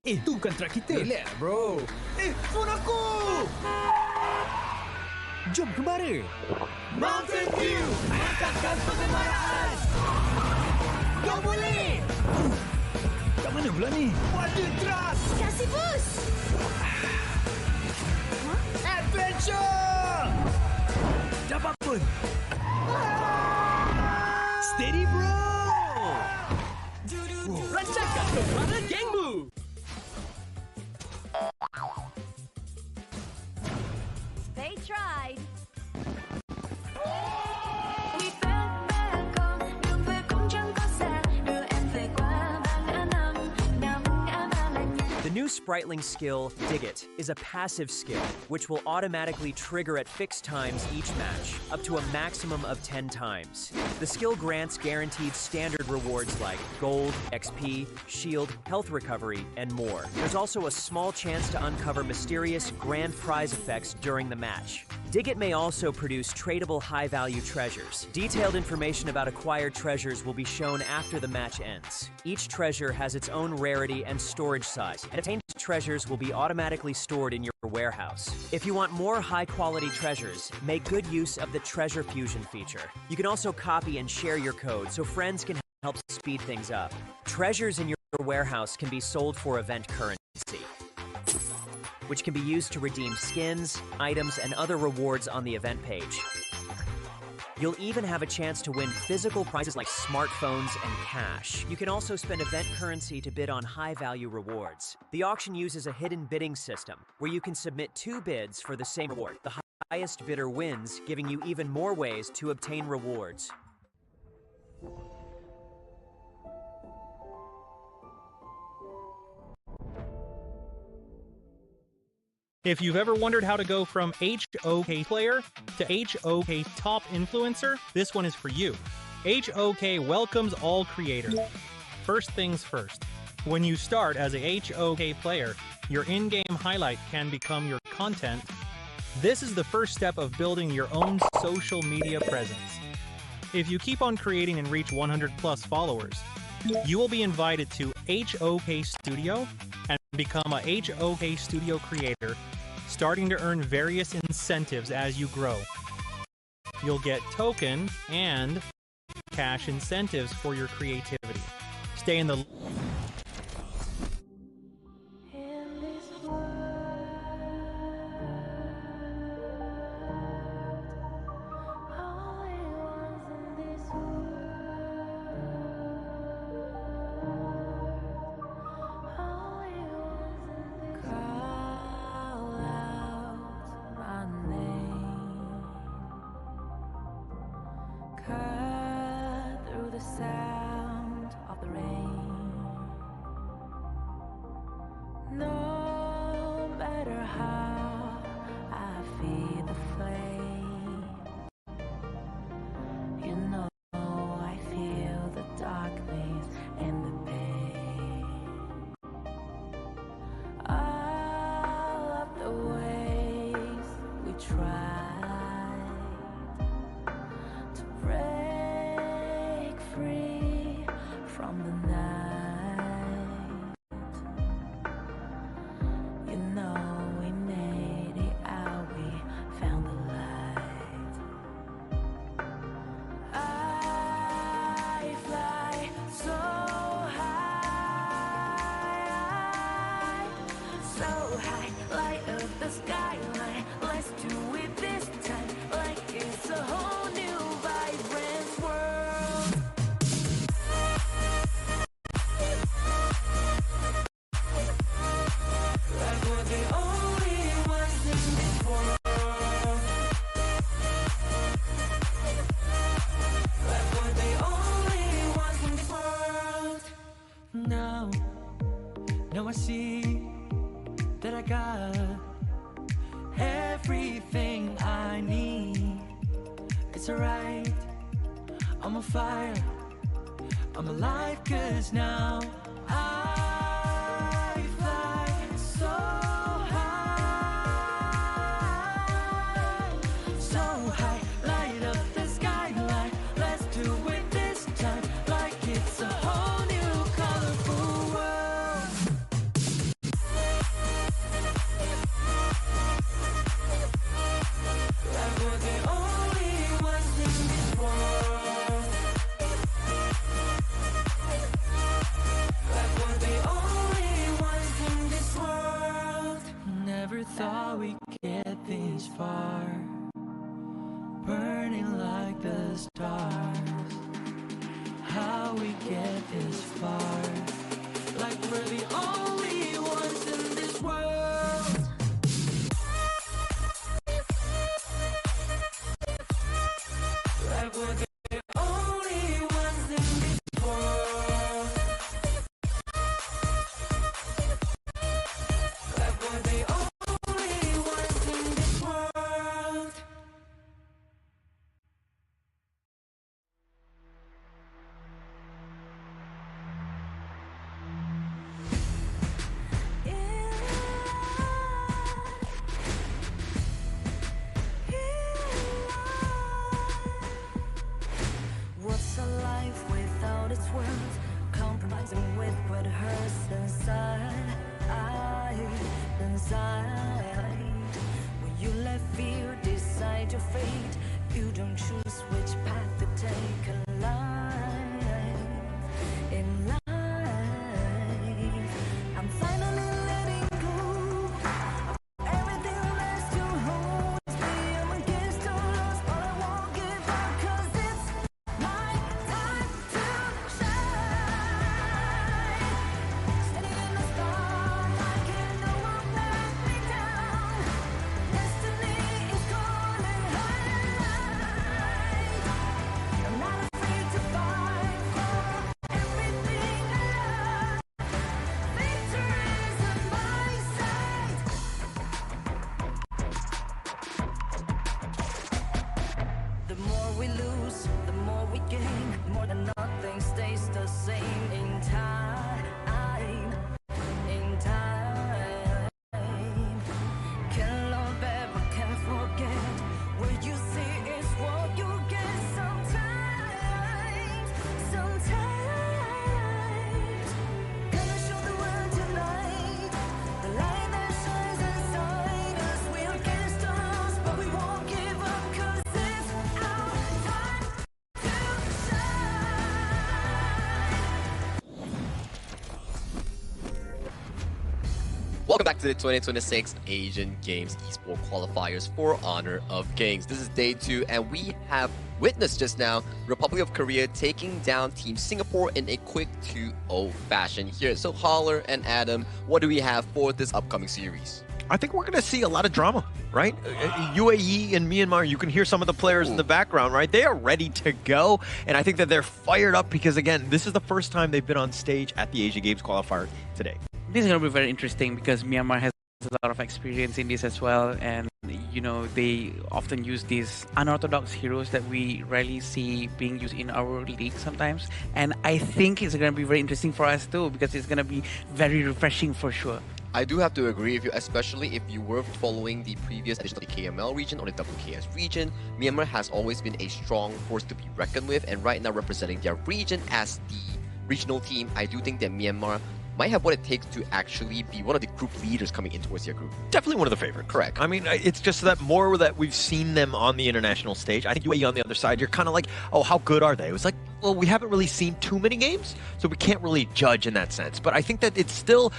Speaker 19: Itu kan track kita. Relax, bro. Phone aku! Jom kembali. Mountain View! Angkatkan pengembaraan! Kau boleh! Kat mana pula ni? Water Trust!
Speaker 7: Kasih boost!
Speaker 19: Adventure! Dapat pun! Steady, bro! Rancangkan kepala gengmu!
Speaker 7: They tried.
Speaker 9: The new spriteling skill, Dig It, is a passive skill, which will automatically trigger at fixed times each match, up to a maximum of 10 times. The skill grants guaranteed standard rewards like gold, XP, shield, health recovery, and more. There's also a small chance to uncover mysterious grand prize effects during the match. Dig It may also produce tradable high-value treasures. Detailed information about acquired treasures will be shown after the match ends. Each treasure has its own rarity and storage size, and obtained treasures will be automatically stored in your warehouse. If you want more high-quality treasures, make good use of the Treasure Fusion feature. You can also copy and share your code so friends can help speed things up. Treasures in your warehouse can be sold for event currency, which can be used to redeem skins, items, and other rewards on the event page. You'll even have a chance to win physical prizes like smartphones and cash. You can also spend event currency to bid on high-value rewards. The auction uses a hidden bidding system, where you can submit 2 bids for the same reward. The highest bidder wins, giving you even more ways to obtain rewards.
Speaker 10: If you've ever wondered how to go from HOK player to HOK top influencer, this one is for you. HOK welcomes all creators. First things first, when you start as a HOK player, your in-game highlight can become your content. This is the first step of building your own social media presence. If you keep on creating and reach 100 plus followers, you will be invited to HOK Studio and become a HOK Studio creator, starting to earn various incentives as you grow. You'll get token and cash incentives for your creativity. Stay in the
Speaker 11: see that I got everything I need. It's alright, I'm on fire, I'm alive, 'cause now I fly so high, so high, light up the skyline. Let's do it this time, like it's a whole new colorful world. Like we're the only ones in this world. Like we're the only ones in this world. Never thought we'd get this far, burning like the stars. How we get this far? Like we're the only ones in this world. Like we're the only ones in this world. Like we're the only ones in this world. What's a life without its words? Compromising with what hurts inside. When you let fear decide your fate, you don't choose which path to take in life. In life, I'm finally letting go of everything left to hold me. I'm against all odds, but I won't give up, 'cause it's my time to shine. Standing in the spotlight, and no one let me down. Destiny is calling high. I'm not afraid to fight for everything I love. Victory is in my sight. The more we lose, the more we gain. More than nothing stays the same in time. In time. Can't love ever, can't forget. What you see is what you get. Sometimes, sometimes. Gonna show the world tonight, the light that shines inside us. We're against the odds, but we won't give up, 'cause it's our time to
Speaker 14: Welcome back to the 2026 Asian Games Esports Qualifiers for Honor of Kings. This is day 2, and we have witnessed just now Republic of Korea taking down Team Singapore in a quick 2-0 fashion here. So Holler and Adam, what do we have for this upcoming series?
Speaker 15: I think we're going to see a lot of drama, right? UAE and Myanmar, you can hear some of the players in the background, right? They are ready to go, and I think that they're fired up because, again, this is the first time they've been on stage at the Asian Games Qualifier today.
Speaker 16: This is going to be very interesting because Myanmar has a lot of experience in this as well, and you know, they often use these unorthodox heroes that we rarely see being used in our league sometimes, and I think it's going to be very interesting for us too, because it's going to be very refreshing for sure.
Speaker 14: I do have to agree with you, especially if you were following the previous edition of the KML region or the WKS region. Myanmar has always been a strong force to be reckoned with, and right now representing their region as the regional team, I do think that Myanmar might have what it takes to actually be one of the group leaders coming in towards their group.
Speaker 15: Definitely one of the favorites.
Speaker 14: Correct.
Speaker 15: I mean, it's just that more that we've seen them on the international stage. I think UAE on the other side, you're kind of like, oh, how good are they? It was like, well, we haven't really seen too many games, so we can't really judge in that sense. But I think that it's still,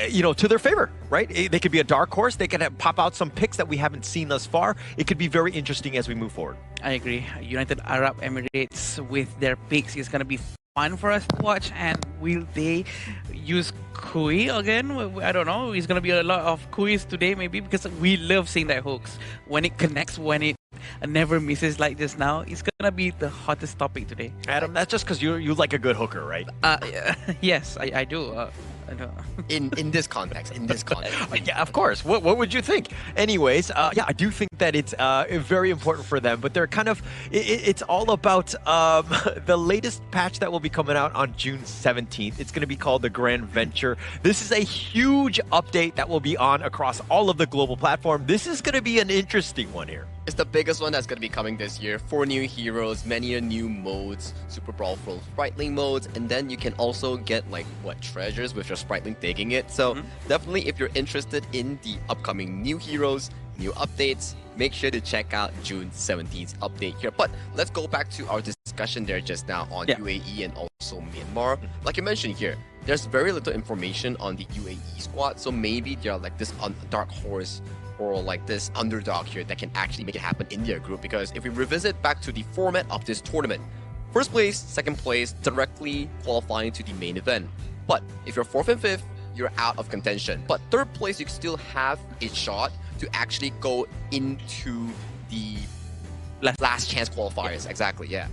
Speaker 15: you know, to their favor, right? They could be a dark horse. They could pop out some picks that we haven't seen thus far. It could be very interesting as we move forward.
Speaker 16: I agree. United Arab Emirates with their picks is going to be fun for us to watch. And will they use Kui again? I don't know. It's going to be a lot of Kuis today maybe, because we love seeing that hooks. When it connects, when it never misses like this now, it's going to be the hottest topic today.
Speaker 15: Adam, that's just because you like a good hooker, right?
Speaker 16: Yes, I do.
Speaker 14: In this context,
Speaker 15: Yeah, of course. What would you think? Anyways, yeah, I do think that it's very important for them, but they're kind of, it's all about the latest patch that will be coming out on June 17th. It's going to be called the Grand Venture. This is a huge update that will be on across all of the global platform. This is going to be an interesting one here.
Speaker 14: It's the biggest one that's going to be coming this year. 4 new heroes, many new modes, Super Brawl Full Sprite modes, and then you can also get like treasures with your Sprite Link digging it. So definitely, if you're interested in the upcoming new heroes, new updates, make sure to check out June 17th update here. But let's go back to our discussion there just now on UAE and also Myanmar. Like you mentioned here, there's very little information on the UAE squad, so maybe they're like this dark horse or like this underdog here that can actually make it happen in their group. Because if we revisit back to the format of this tournament, first place, second place, directly qualifying to the main event. But if you're 4th and 5th, you're out of contention. But 3rd place, you can still have a shot to actually go into the last chance qualifiers. Exactly, yeah.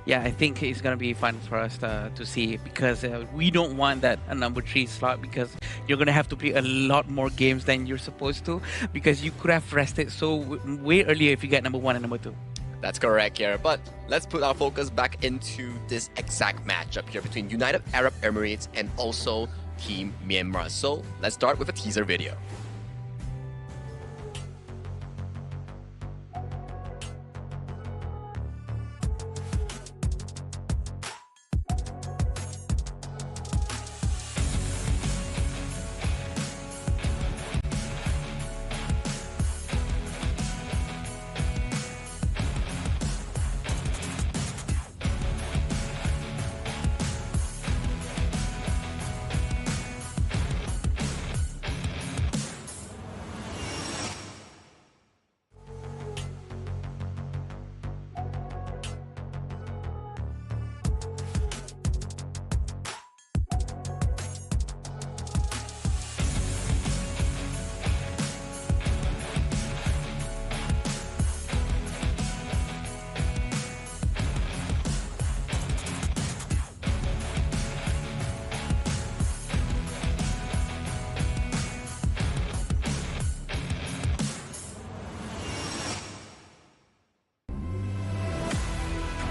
Speaker 16: Yeah, I think it's going to be fun for us to see, because we don't want that number 3 slot, because you're going to have to play a lot more games than you're supposed to, because you could have rested so way earlier if you get number 1 and number 2.
Speaker 14: That's correct here, but let's put our focus back into this exact matchup here between United Arab Emirates and also Team Myanmar. So let's start with a teaser video.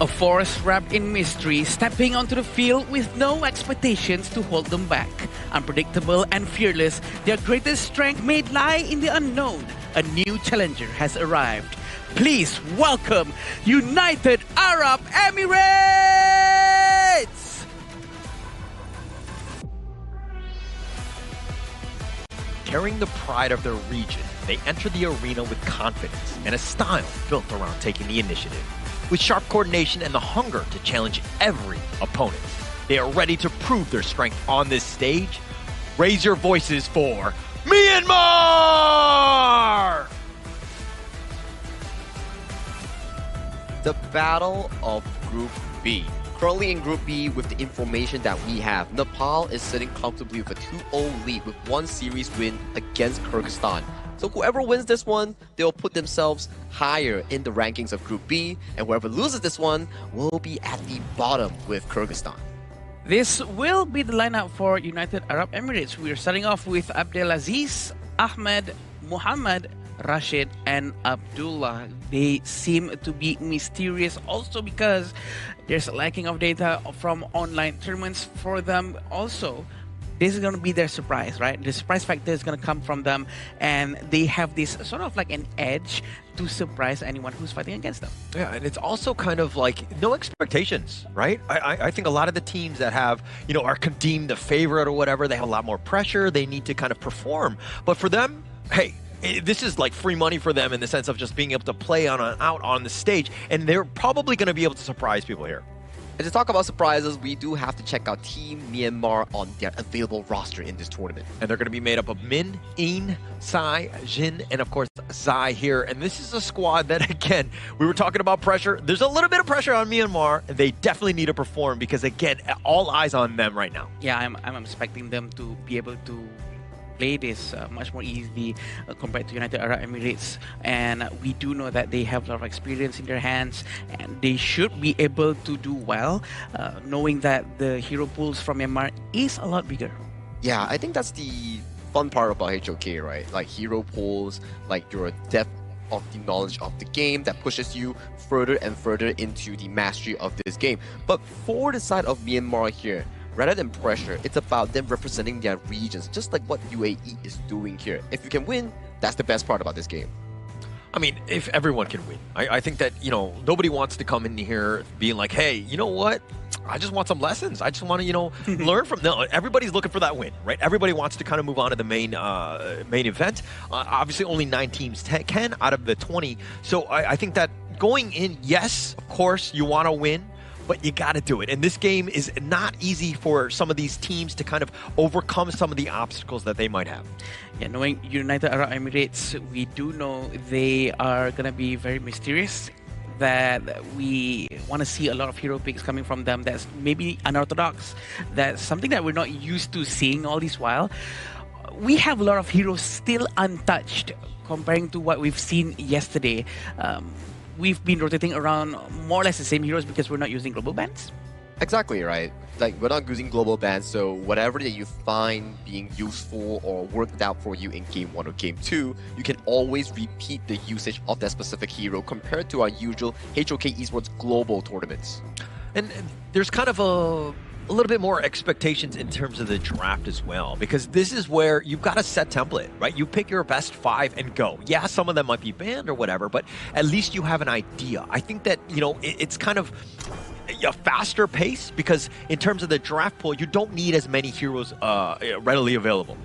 Speaker 16: A force wrapped in mystery, stepping onto the field with no expectations to hold them back. Unpredictable and fearless, their greatest strength may lie in the unknown. A new challenger has arrived. Please welcome United Arab Emirates!
Speaker 15: Carrying the pride of their region, they enter the arena with confidence and a style built around taking the initiative. With sharp coordination and the hunger to challenge every opponent, they are ready to prove their strength on this stage. Raise your voices for Myanmar!
Speaker 14: The Battle of Group B. Currently in Group B, with the information that we have, Nepal is sitting comfortably with a 2-0 lead with 1 series win against Kyrgyzstan. So whoever wins this one, they'll put themselves higher in the rankings of Group B, and whoever loses this one will be at the bottom with Kyrgyzstan.
Speaker 16: This will be the lineup for United Arab Emirates. We are starting off with Abdelaziz, Ahmed, Muhammad, Rashid, and Abdullah. They seem to be mysterious also because there's a lacking of data from online tournaments for them also. This is going to be their surprise, right? The surprise factor is going to come from them, and they have this sort of like an edge to surprise anyone who's fighting against them.
Speaker 15: Yeah, and it's also kind of like no expectations, right? I think a lot of the teams that have, are deemed the favorite or whatever, they have a lot more pressure. They need to kind of perform. But for them, hey, this is like free money for them in the sense of just being able to play out on the stage, and they're probably going to be able to surprise people here.
Speaker 14: And to talk about surprises, we do have to check out Team Myanmar on their available roster in this tournament.
Speaker 15: And they're going to be made up of Min, Een, Sai, Jin, and of course Zai here. And this is a squad that, again, we were talking about pressure. There's a little bit of pressure on Myanmar, and they definitely need to perform because, again, all eyes on them right now.
Speaker 16: Yeah, I'm expecting them to be able to play this much more easily compared to United Arab Emirates, and we do know that they have a lot of experience in their hands, and they should be able to do well, knowing that the hero pools from Myanmar is a lot bigger.
Speaker 14: Yeah, I think that's the fun part about HOK, right? Like hero pools, like your depth of the knowledge of the game that pushes you further and further into the mastery of this game. But for the side of Myanmar here, rather than pressure, it's about them representing their regions, just like what UAE is doing here. If you can win, that's the best part about this game.
Speaker 20: I mean, if everyone can win. I think that, you know, nobody wants to come in here being like, hey, you know what? I just want some lessons. I just want to, you know, learn from them. No, everybody's looking for that win, right? Everybody wants to kind of move on to the main event. Obviously, only 9 teams can out of the 20. So I think that going in, yes, of course, you want to win, but you got to do it. And this game is not easy for some of these teams to kind of overcome some of the obstacles that they might have.
Speaker 16: Yeah, knowing United Arab Emirates, we do know they are going to be very mysterious, that we want to see a lot of hero picks coming from them that's maybe unorthodox. That's something that we're not used to seeing all this while. We have a lot of heroes still untouched comparing to what we've seen yesterday. We've been rotating around more or less the same heroes because we're not using global bans.
Speaker 14: Exactly, right? Like, we're not using global bans, so whatever that you find being useful or worked out for you in Game 1 or Game 2, you can always repeat the usage of that specific hero compared to our usual HOK Esports global tournaments.
Speaker 20: And there's kind of a little bit more expectations in terms of the draft as well, because this is where you've got a set template, right? You pick your best 5 and go. Yeah, some of them might be banned or whatever, but at least you have an idea. I think that, you know, it's kind of a faster pace because in terms of the draft pool, you don't need as many heroes readily available.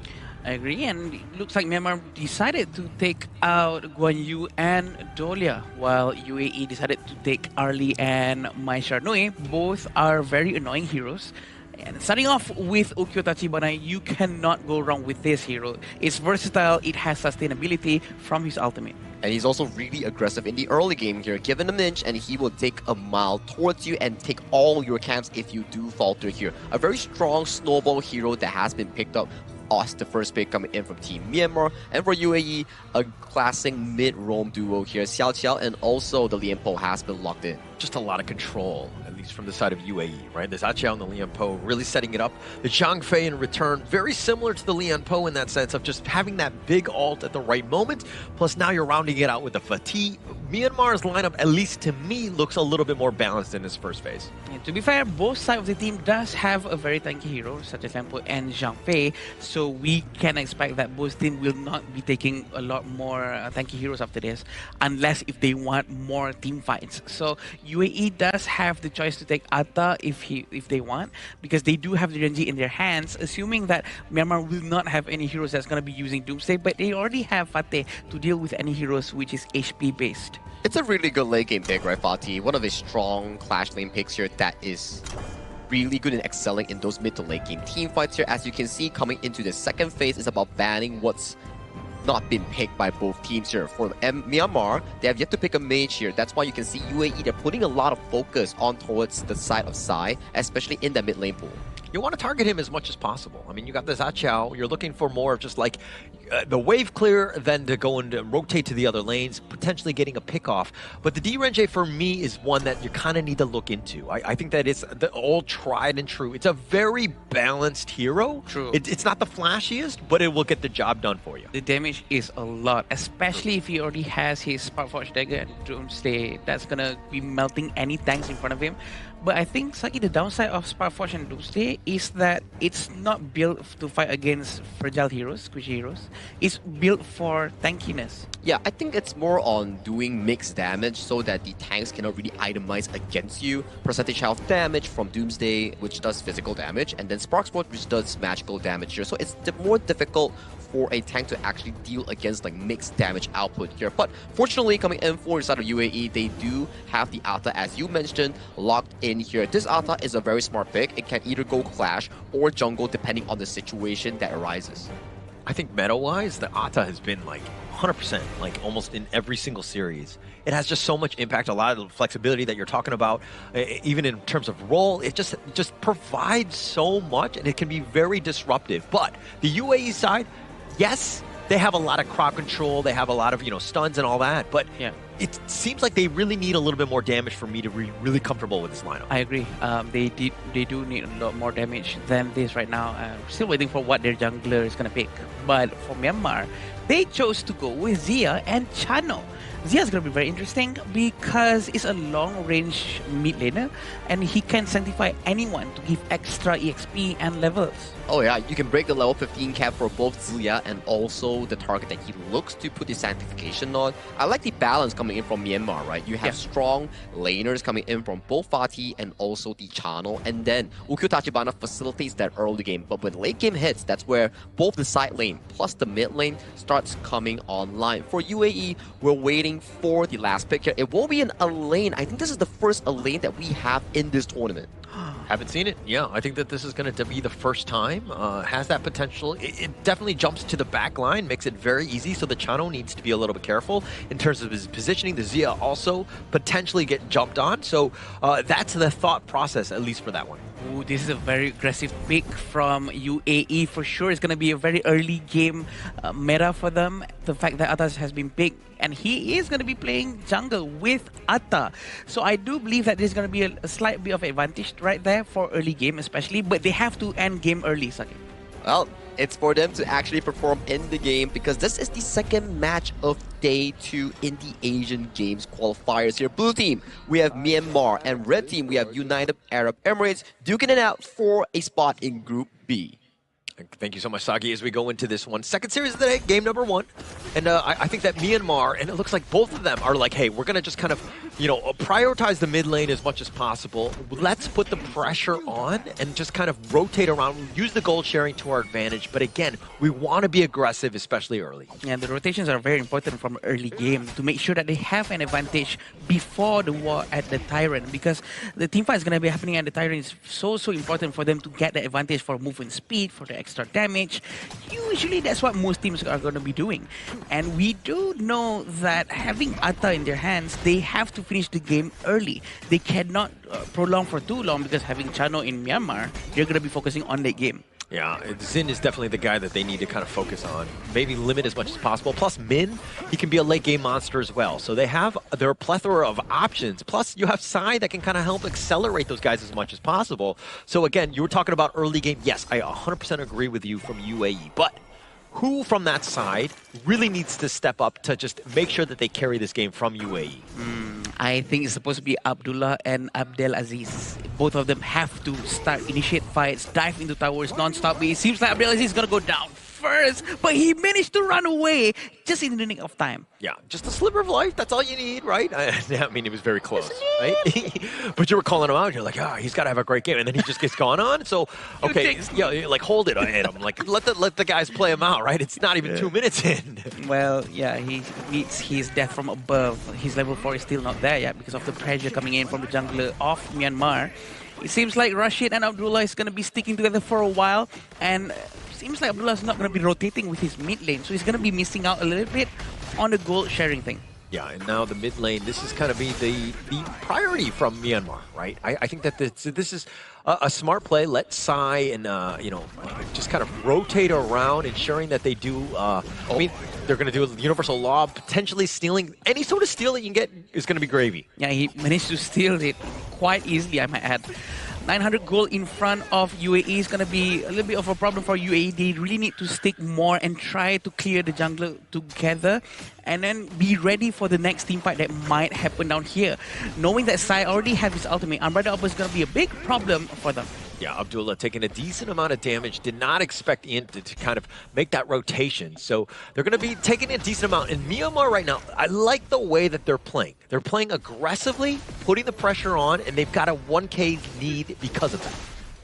Speaker 16: I agree, and it looks like Myanmar decided to take out Guan Yu and Dolia, while UAE decided to take Arlie and Mai Sharnui. Both are very annoying heroes. And starting off with Ukyo Tachibana, you cannot go wrong with this hero. It's versatile, it has sustainability from his ultimate.
Speaker 14: And he's also really aggressive in the early game here. Give him an inch and he will take a mile towards you and take all your camps if you do falter here. A very strong snowball hero that has been picked up as the first pick coming in from Team Myanmar. And for UAE, a classic mid-roam duo here. Xiao Qiao and also the Lian Po has been locked in.
Speaker 20: Just a lot of control, at least from the side of UAE, right? The Xia Qiao and the Lian Po really setting it up. The Zhang Fei in return, very similar to the Lian Po in that sense of just having that big ult at the right moment. Plus now you're rounding it out with the Fatih. Myanmar's lineup, at least to me, looks a little bit more balanced in this first phase.
Speaker 16: Yeah, to be fair, both sides of the team does have a very tanky hero, such as Lian Po and Zhang Fei. So we can expect that both teams will not be taking a lot more tanky heroes after this, unless if they want more team fights. So UAE does have the choice to take Atta if they want, because they do have the Renji in their hands, assuming that Myanmar will not have any heroes that's going to be using Doomsday, but they already have Fateh to deal with any heroes which is HP based.
Speaker 14: It's a really good late game pick, right, Fatih? One of his strong clash lane picks here that is really good in excelling in those mid to late game team fights here. As you can see, coming into the second phase is about banning what's not been picked by both teams here. For Myanmar, they have yet to pick a mage here. That's why you can see UAE, they're putting a lot of focus on towards the side of Sai, especially in the mid lane pool.
Speaker 20: You want to target him as much as possible. I mean, you got the Xia Qiao. You're looking for more of just like the wave clear, then to go and rotate to the other lanes, potentially getting a pick off. But the D-Renje for me is one that you kind of need to look into. I think that it's the all tried and true. It's a very balanced hero.
Speaker 16: True.
Speaker 20: It's not the flashiest, but it will get the job done for you.
Speaker 16: The damage is a lot, especially if he already has his Sparkforge dagger and Doomsday. That's gonna be melting any tanks in front of him. But I think slightly the downside of Sparkforge and Doomsday is that it's not built to fight against fragile heroes, squishy heroes. It's built for tankiness.
Speaker 14: Yeah, I think it's more on doing mixed damage so that the tanks cannot really itemize against you. Percentage health damage from Doomsday, which does physical damage, and then Sparkforge, which does magical damage here. So it's more difficult for a tank to actually deal against like mixed damage output here. But fortunately, coming in for the side of UAE, they do have the Atta, as you mentioned, locked in here. This Atta is a very smart pick. It can either go Clash or Jungle depending on the situation that arises.
Speaker 20: I think meta-wise, the Atta has been like 100%, like almost in every single series. It has just so much impact, a lot of the flexibility that you're talking about, even in terms of role. It just provides so much, and it can be very disruptive. But the UAE side, yes, they have a lot of crowd control, they have a lot of, stuns and all that, but it seems like they really need a little bit more damage for me to be really comfortable with this lineup.
Speaker 16: I agree. They do need a lot more damage than this right now. Still waiting for what their jungler is gonna pick. But for Myanmar, they chose to go with Zia and Chano. Zia is going to be very interesting because it's a long-range mid laner and he can sanctify anyone to give extra EXP and levels.
Speaker 14: Oh yeah, you can break the level 15 cap for both Zia and also the target that he looks to put his sanctification on. I like the balance coming in from Myanmar, right? You have strong laners coming in from both Fatih and also the Chano, and then Ukyo Tachibana facilitates that early game. But when late game hits, that's where both the side lane plus the mid lane starts coming online. For UAE, we're waiting for the last pick here. It will be an Elaine. I think this is the first Elaine that we have in this tournament.
Speaker 20: Haven't seen it. Yeah, I think that this is going to be the first time. Has that potential. It definitely jumps to the back line, makes it very easy. So the Chano needs to be a little bit careful in terms of his positioning. The Zia also potentially get jumped on. So that's the thought process, at least for that one.
Speaker 16: Ooh, this is a very aggressive pick from UAE for sure. It's going to be a very early game meta for them. The fact that Atta has been picked and he is going to be playing jungle with Atta. So I do believe that there's going to be a slight bit of advantage right there for early game especially, but they have to end game early, Saki.
Speaker 14: Well, it's for them to actually perform in the game because this is the second match of day 2 in the Asian Games qualifiers here. Blue team, we have Myanmar, and red team, we have United Arab Emirates duking it out for a spot in Group B.
Speaker 20: Thank you so much, Sagi, as we go into this one. Second series of the day, game number 1. And I think that Myanmar, and it looks like both of them are like, hey, we're going to just kind of, prioritize the mid lane as much as possible. Let's put the pressure on and just kind of rotate around, use the gold sharing to our advantage. But again, we want to be aggressive, especially early.
Speaker 16: Yeah, the rotations are very important from early game to make sure that they have an advantage before the war at the Tyrant, because the team fight is going to be happening at the Tyrant. Is so important for them to get the advantage for movement speed, for the extra damage. Usually that's what most teams are going to be doing. And we do know that having Atta in their hands, they have to finish the game early. They cannot prolong for too long because having Chano in Myanmar, they're going to be focusing on late game.
Speaker 20: Yeah, Xin is definitely the guy that they need to kind of focus on. Maybe limit as much as possible. Plus Min, he can be a late game monster as well. So they have their plethora of options. Plus you have Sai that can kind of help accelerate those guys as much as possible. So again, you were talking about early game. Yes, I 100% agree with you from UAE. But who from that side really needs to step up to just make sure that they carry this game from UAE?
Speaker 16: I think it's supposed to be Abdullah and Abdel Aziz. Both of them have to initiate fights, dive into towers non-stop. But it seems like Abdel Aziz is going to go down first, but he managed to run away just in the nick of time.
Speaker 20: Yeah, just a sliver of life. That's all you need, right? I mean, it was very close, right? But you were calling him out. You're like, he's got to have a great game, and then he just gets gone on. So, okay, yeah, like hold it on him. Like let the guys play him out, right? It's not even 2 minutes in.
Speaker 16: Well, yeah, he meets his death from above. His level 4 is still not there yet because of the pressure coming in from the jungler of Myanmar. It seems like Rashid and Abdullah is going to be sticking together for a while, and seems like Abdullah is not going to be rotating with his mid lane, so he's going to be missing out a little bit on the gold sharing thing.
Speaker 20: Yeah, and now the mid lane, this is kind of be the priority from Myanmar, right? I think that this is a smart play. Let Sai and, just kind of rotate around, ensuring that they do, I mean, they're going to do a universal law, potentially stealing. Any sort of steal that you can get is going to be gravy.
Speaker 16: Yeah, he managed to steal it quite easily, I might add. 900 gold in front of UAE is going to be a little bit of a problem for UAE. They really need to stick more and try to clear the jungler together and then be ready for the next team fight that might happen down here. Knowing that Sai already has his ultimate, Umbrella Upper is going to be a big problem for them.
Speaker 20: Yeah, Abdullah taking a decent amount of damage. Did not expect Ian to kind of make that rotation. So they're going to be taking a decent amount. And Myanmar right now, I like the way that they're playing. They're playing aggressively, putting the pressure on, and they've got a 1K lead because of that.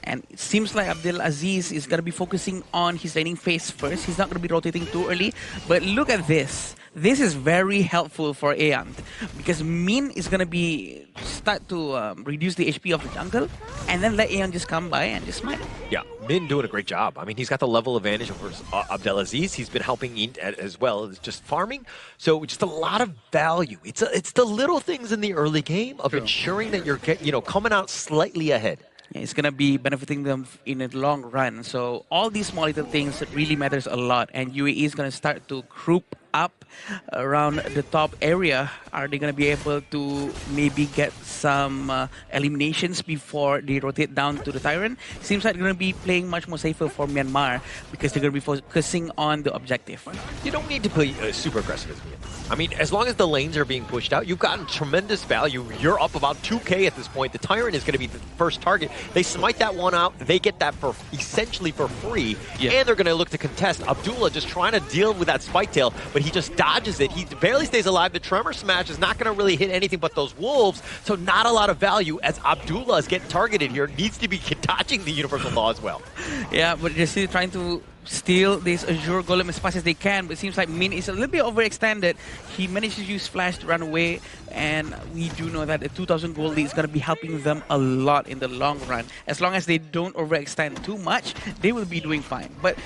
Speaker 16: And it seems like Abdel Aziz is going to be focusing on his laning phase first. He's not going to be rotating too early. But look at this. This is very helpful for Aeon because Min is going to start to reduce the HP of the jungle and then let Aeon just come by and just smite him.
Speaker 20: Yeah, Min doing a great job. I mean, he's got the level advantage over Abdel Aziz. He's been helping Ian as well as just farming. So just a lot of value. It's the little things in the early game of ensuring that you're coming out slightly ahead.
Speaker 16: Yeah, it's going to be benefiting them in the long run. So all these small little things really matters a lot. And UAE is going to start to group up around the top area. Are they going to be able to maybe get some eliminations before they rotate down to the Tyrant? Seems like they're going to be playing much more safer for Myanmar because they're going to be focusing on the objective.
Speaker 20: You don't need to play super aggressive as Myanmar. I mean, as long as the lanes are being pushed out, you've gotten tremendous value. You're up about 2k at this point. The Tyrant is going to be the first target. They smite that one out. They get that for essentially for free. Yeah. And they're going to look to contest. Abdullah just trying to deal with that spike tail, but he just dodges it. He barely stays alive. The Tremor Smash is not going to really hit anything but those wolves, so not a lot of value as Abdullah is getting targeted here. Needs to be dodging the Universal Law as well.
Speaker 16: Yeah, but they're still trying to steal this Azure Golem as fast as they can, but it seems like Min is a little bit overextended. He managed to use Flash to run away, and we do know that the 2,000 gold lead is going to be helping them a lot in the long run. As long as they don't overextend too much, they will be doing fine. But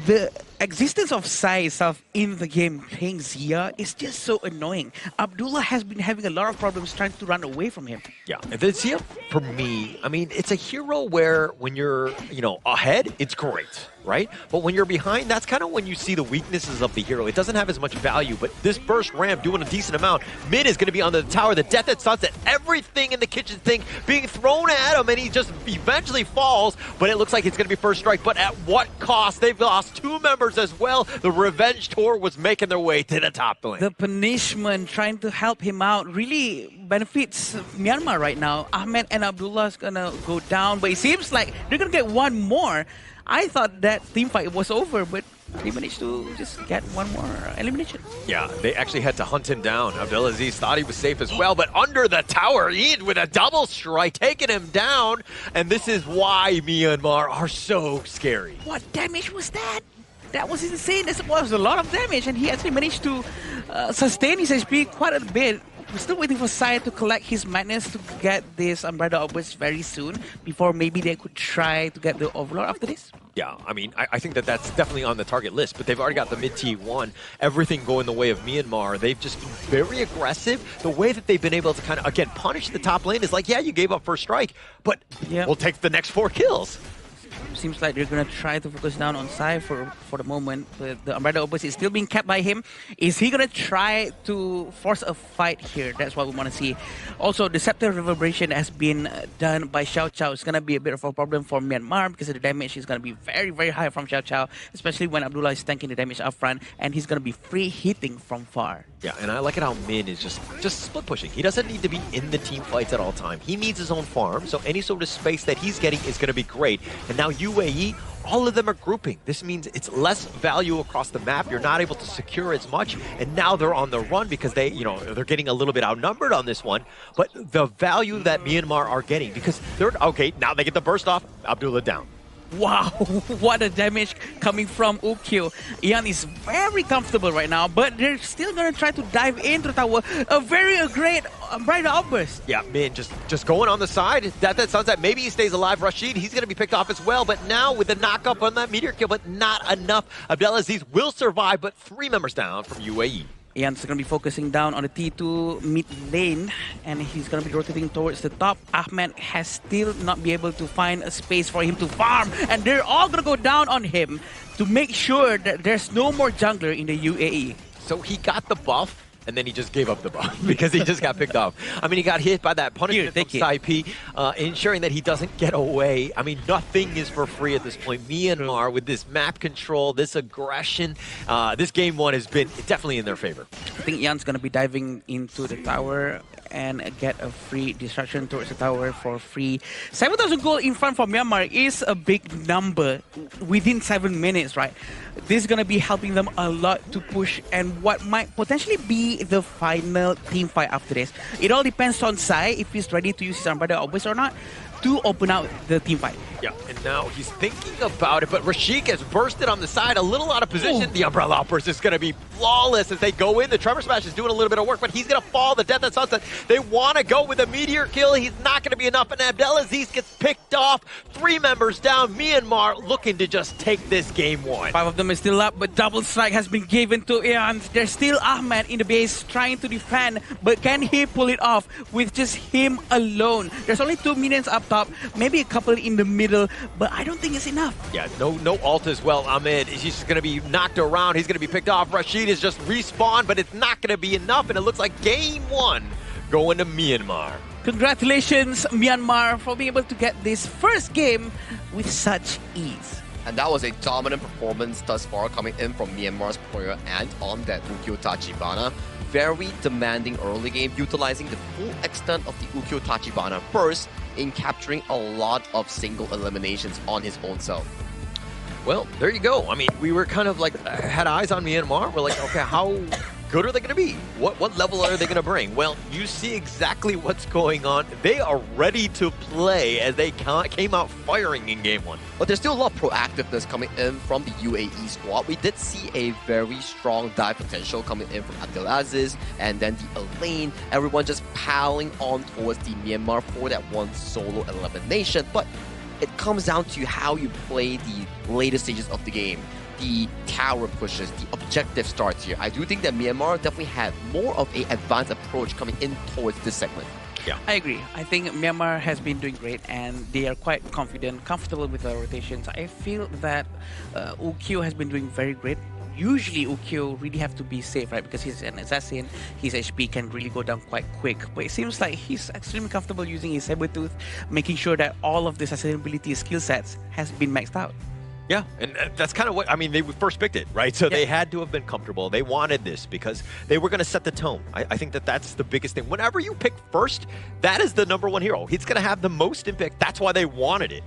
Speaker 16: the existence of Sai itself in the game playing Zia is just so annoying. Abdullah has been having a lot of problems trying to run away from him.
Speaker 20: Yeah, the Zia, for me, I mean, it's a hero where when you're, ahead, it's great, right? But when you're behind, that's kind of when you see the weaknesses of the hero. It doesn't have as much value, but this burst ramp doing a decent amount. Min is going to be on the tower, the Death at Sunset, everything in the kitchen sink being thrown at him, and he just eventually falls, but it looks like it's going to be first strike. But at what cost? They've lost 2 members as well. The Revenge Tour was making their way to the top lane.
Speaker 16: The punishment trying to help him out really benefits Myanmar right now. Ahmed and Abdullah is going to go down, but it seems like they're going to get one more. I thought that team fight was over, but they managed to just get one more elimination.
Speaker 20: Yeah, they actually had to hunt him down. Abdelaziz thought he was safe as well, but under the tower, Ian with a double strike, taking him down. And this is why Myanmar are so scary.
Speaker 16: What damage was that? That was insane. That was a lot of damage, and he actually managed to sustain his HP quite a bit. We're still waiting for Sai to collect his madness to get this Umbrella upwards very soon before maybe they could try to get the Overlord after this.
Speaker 20: Yeah, I mean, I think that that's definitely on the target list, but they've already got the mid-T1, everything going the way of Myanmar. They've just been very aggressive. The way that they've been able to kind of, again, punish the top lane is like, yeah, you gave up first strike, but we'll take the next 4 kills.
Speaker 16: Seems like they're going to try to focus down on Sai for the moment. But the Umbrella Opus is still being kept by him. Is he going to try to force a fight here? That's what we want to see. Also, the Scepter Reverberation has been done by Xiao Chao. It's going to be a bit of a problem for Myanmar because the damage is going to be very, very high from Xiao Chao, especially when Abdullah is tanking the damage up front, and he's going to be free hitting from far.
Speaker 20: Yeah, and I like it how Min is just split pushing. He doesn't need to be in the team fights at all time. He needs his own farm, so any sort of space that he's getting is going to be great. And now UAE, all of them are grouping. This means it's less value across the map. You're not able to secure as much, and now they're on the run because they're getting a little bit outnumbered on this one. But the value that Myanmar are getting, because they're okay, now they get the burst off. Abdullah down.
Speaker 16: Wow, what a damage coming from Ukyo. Ian is very comfortable right now, but they're still going to try to dive into the tower. A very great bright outburst.
Speaker 20: Yeah, Min just going on the side. That Sunset, maybe he stays alive. Rashid, he's going to be picked off as well, but now with the knock-up on that meteor kill, but not enough. Abdelaziz will survive, but 3 members down from UAE.
Speaker 16: Ian's going to be focusing down on the T2 mid lane, and he's going to be rotating towards the top. Ahmed has still not been able to find a space for him to farm, and they're all going to go down on him to make sure that there's no more jungler in the UAE.
Speaker 20: So he got the buff, and then he just gave up the buff because he just got picked off. I mean, he got hit by that punishment from Saipi, ensuring that he doesn't get away. I mean, nothing is for free at this point. Myanmar, with this map control, this aggression, this game 1 has been definitely in their favor.
Speaker 16: I think Ian's going to be diving into the tower and get a free distraction towards the tower for free. 7,000 gold in front for Myanmar is a big number within 7 minutes, right? This is going to be helping them a lot to push and what might potentially be the final team fight after this. It all depends on Sai if he's ready to use his Umbrella Obus or not to open out the team fight.
Speaker 20: Yeah, and now he's thinking about it, but Rashik has bursted on the side, a little out of position. Ooh. The Umbrella Outburst is going to be flawless as they go in. The Tremor Smash is doing a little bit of work, but he's going to fall. The Death at Sunset. They want to go with a meteor kill. He's not going to be enough, and Abdelaziz gets picked off. 3 members down. Myanmar looking to just take this game 1.
Speaker 16: 5 of them is still up, but double strike has been given to Ian. There's still Ahmed in the base trying to defend, but can he pull it off with just him alone? There's only 2 minions up top, maybe a couple in the middle, but I don't think it's enough.
Speaker 20: Yeah, no ult as well. Ahmed is just going to be knocked around. He's going to be picked off. Rashid is just respawned, but it's not going to be enough, and it looks like game one going to Myanmar.
Speaker 16: Congratulations, Myanmar, for being able to get this first game with such ease.
Speaker 14: And that was a dominant performance thus far coming in from Myanmar's player and on that Ukyo Tachibana. Very demanding early game, utilizing the full extent of the Ukyo Tachibana burst in capturing a lot of single eliminations on his own self.
Speaker 20: Well, there you go. I mean, we were kind of like, had eyes on Myanmar. We're like, okay, how good are they going to be? What level are they going to bring? Well, you see exactly what's going on. They are ready to play as they came out firing in game one.
Speaker 14: But there's still a lot of proactiveness coming in from the UAE squad. We did see a very strong dive potential coming in from Abdelaziz and then the Elaine. Everyone just piling on towards the Myanmar for that one solo elimination. But it comes down to how you play the later stages of the game. The tower pushes, the objective starts here. I do think that Myanmar definitely had more of an advanced approach coming in towards this segment.
Speaker 20: Yeah,
Speaker 16: I agree. I think Myanmar has been doing great and they are quite confident, comfortable with the rotations. I feel that Ukyo has been doing very great. Usually Ukyo really have to be safe, right? Because he's an assassin, his HP can really go down quite quick. But it seems like he's extremely comfortable using his Sabertooth, making sure that all of the sustainability skill sets has been maxed out.
Speaker 20: Yeah, and that's kind of what, I mean, they first picked it, right? So they had to have been comfortable. They wanted this because they were going to set the tone. I think that that's the biggest thing. Whenever you pick first, that is the #1 hero. He's going to have the most impact. That's why they wanted it.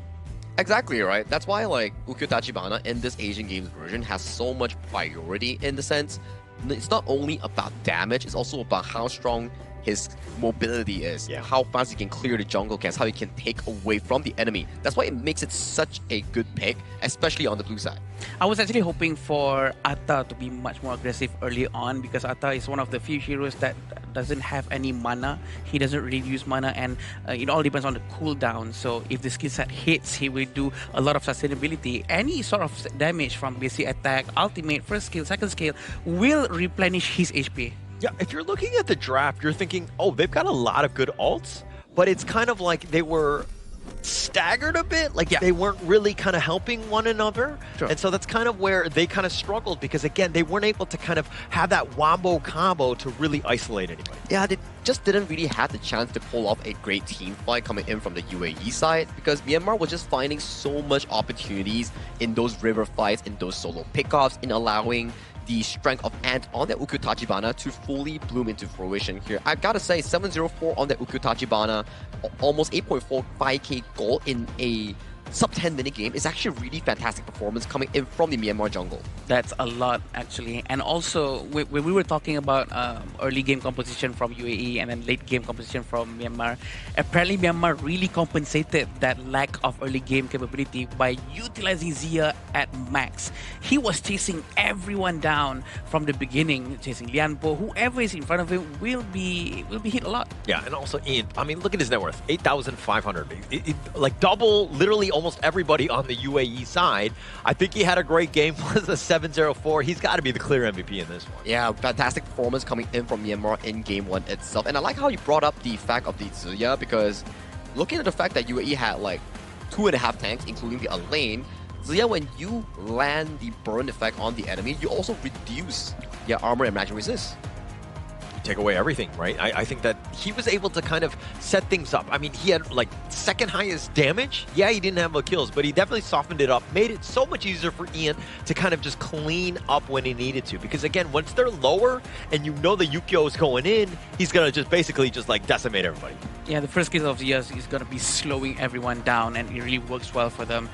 Speaker 14: Exactly, right? That's why, like, Ukyo Tachibana in this Asian Games version has so much priority in the sense. It's not only about damage, it's also about how strong his mobility is, how fast he can clear the jungle camps, how he can take away from the enemy. That's why it makes it such a good pick, especially on the blue side.
Speaker 16: I was actually hoping for Atta to be much more aggressive early on because Atta is one of the few heroes that doesn't have any mana. He doesn't really use mana and it all depends on the cooldown. So if the skill set hits, he will do a lot of sustainability. Any sort of damage from basic attack, ultimate, first skill, second skill will replenish his HP.
Speaker 20: Yeah, if you're looking at the draft, you're thinking, oh, they've got a lot of good ults, but it's kind of like they were staggered a bit, like they weren't really kind of helping one another. And so that's kind of where they kind of struggled because, again, they weren't able to kind of have that wombo combo to really isolate anybody.
Speaker 14: Yeah, they just didn't really have the chance to pull off a great team fight coming in from the UAE side because Myanmar was just finding so much opportunities in those river fights, in those solo pickoffs, in allowing the strength of Ant on that Ukyo Tachibana to fully bloom into fruition here. I gotta say, 704 on that Ukyo Tachibana, almost 8.45k gold in a sub-10 minute game is actually a really fantastic performance coming in from the Myanmar jungle.
Speaker 16: That's a lot, actually. And also, when we were talking about early game composition from UAE and then late game composition from Myanmar, apparently Myanmar really compensated that lack of early game capability by utilizing Zia at max. He was chasing everyone down from the beginning, chasing Lianbo. Whoever is in front of him will be hit a lot.
Speaker 20: Yeah, and also Ian, I mean, look at his net worth, 8,500. Like double, literally almost everybody on the UAE side. I think he had a great game, was a 704. He's got to be the clear MVP in this one.
Speaker 14: Yeah, fantastic performance coming in from Myanmar in game one itself. And I like how you brought up the fact of the Zia because looking at the fact that UAE had like 2.5 tanks, including the Elaine, Zia, when you land the burn effect on the enemy, you also reduce their armor and magic resist.
Speaker 20: Take away everything, right? I think that he was able to kind of set things up. I mean, he had like second highest damage. Yeah, he didn't have the kills, but he definitely softened it up, made it so much easier for Ian to kind of just clean up when he needed to. Because again, once they're lower and you know the Ukyo is going in, he's gonna just basically just like decimate everybody.
Speaker 16: Yeah, the first skill of Zia is gonna be slowing everyone down, and it really works well for them.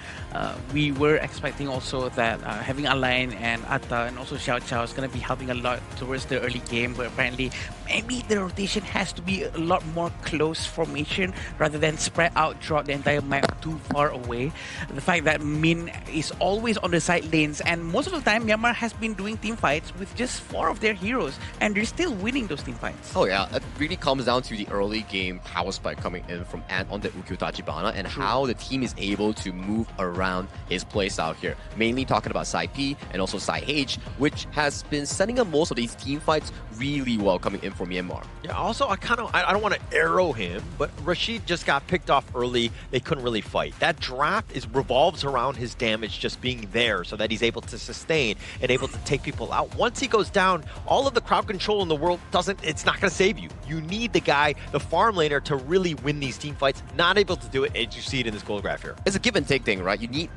Speaker 16: We were expecting also that having Alain and Atta and also Xiao Xiao is gonna be helping a lot towards the early game, but apparently maybe the rotation has to be a lot more close formation rather than spread out throughout the entire map too far away. The fact that Min is always on the side lanes, and most of the time Myanmar has been doing team fights with just 4 of their heroes, and they're still winning those team fights.
Speaker 14: Oh yeah, it really comes down to the early game power spike coming in from Ant on the Ukyo Tachibana and how the team is able to move around his playstyle here. Mainly talking about Sai P and also Sai H, which has been setting up most of these team fights really well coming in for Myanmar.
Speaker 20: Yeah, also, I don't want to arrow him, but Rashid just got picked off early. They couldn't really fight. That draft revolves around his damage just being there so that he's able to sustain and able to take people out. Once he goes down, all of the crowd control in the world it's not going to save you. You need the guy, the farm laner, to really win these team fights. Not able to do it, as you see it in this goal graph here.
Speaker 14: It's a give and take thing, right? You need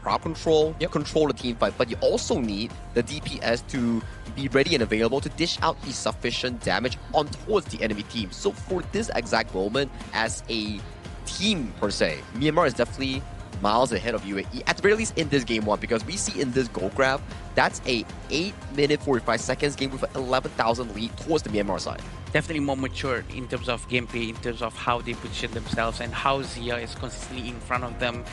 Speaker 14: crowd control, control the team fight, but you also need the DPS to be ready and available to dish out the sufficient damage on towards the enemy team. So for this exact moment, as a team per se, Myanmar is definitely miles ahead of UAE, at the very least in this game one, because we see in this goal graph, that's a 8-minute 45 seconds game with an 11,000 lead towards the Myanmar side.
Speaker 16: Definitely more mature in terms of gameplay, in terms of how they position themselves and how Zia is consistently in front of them,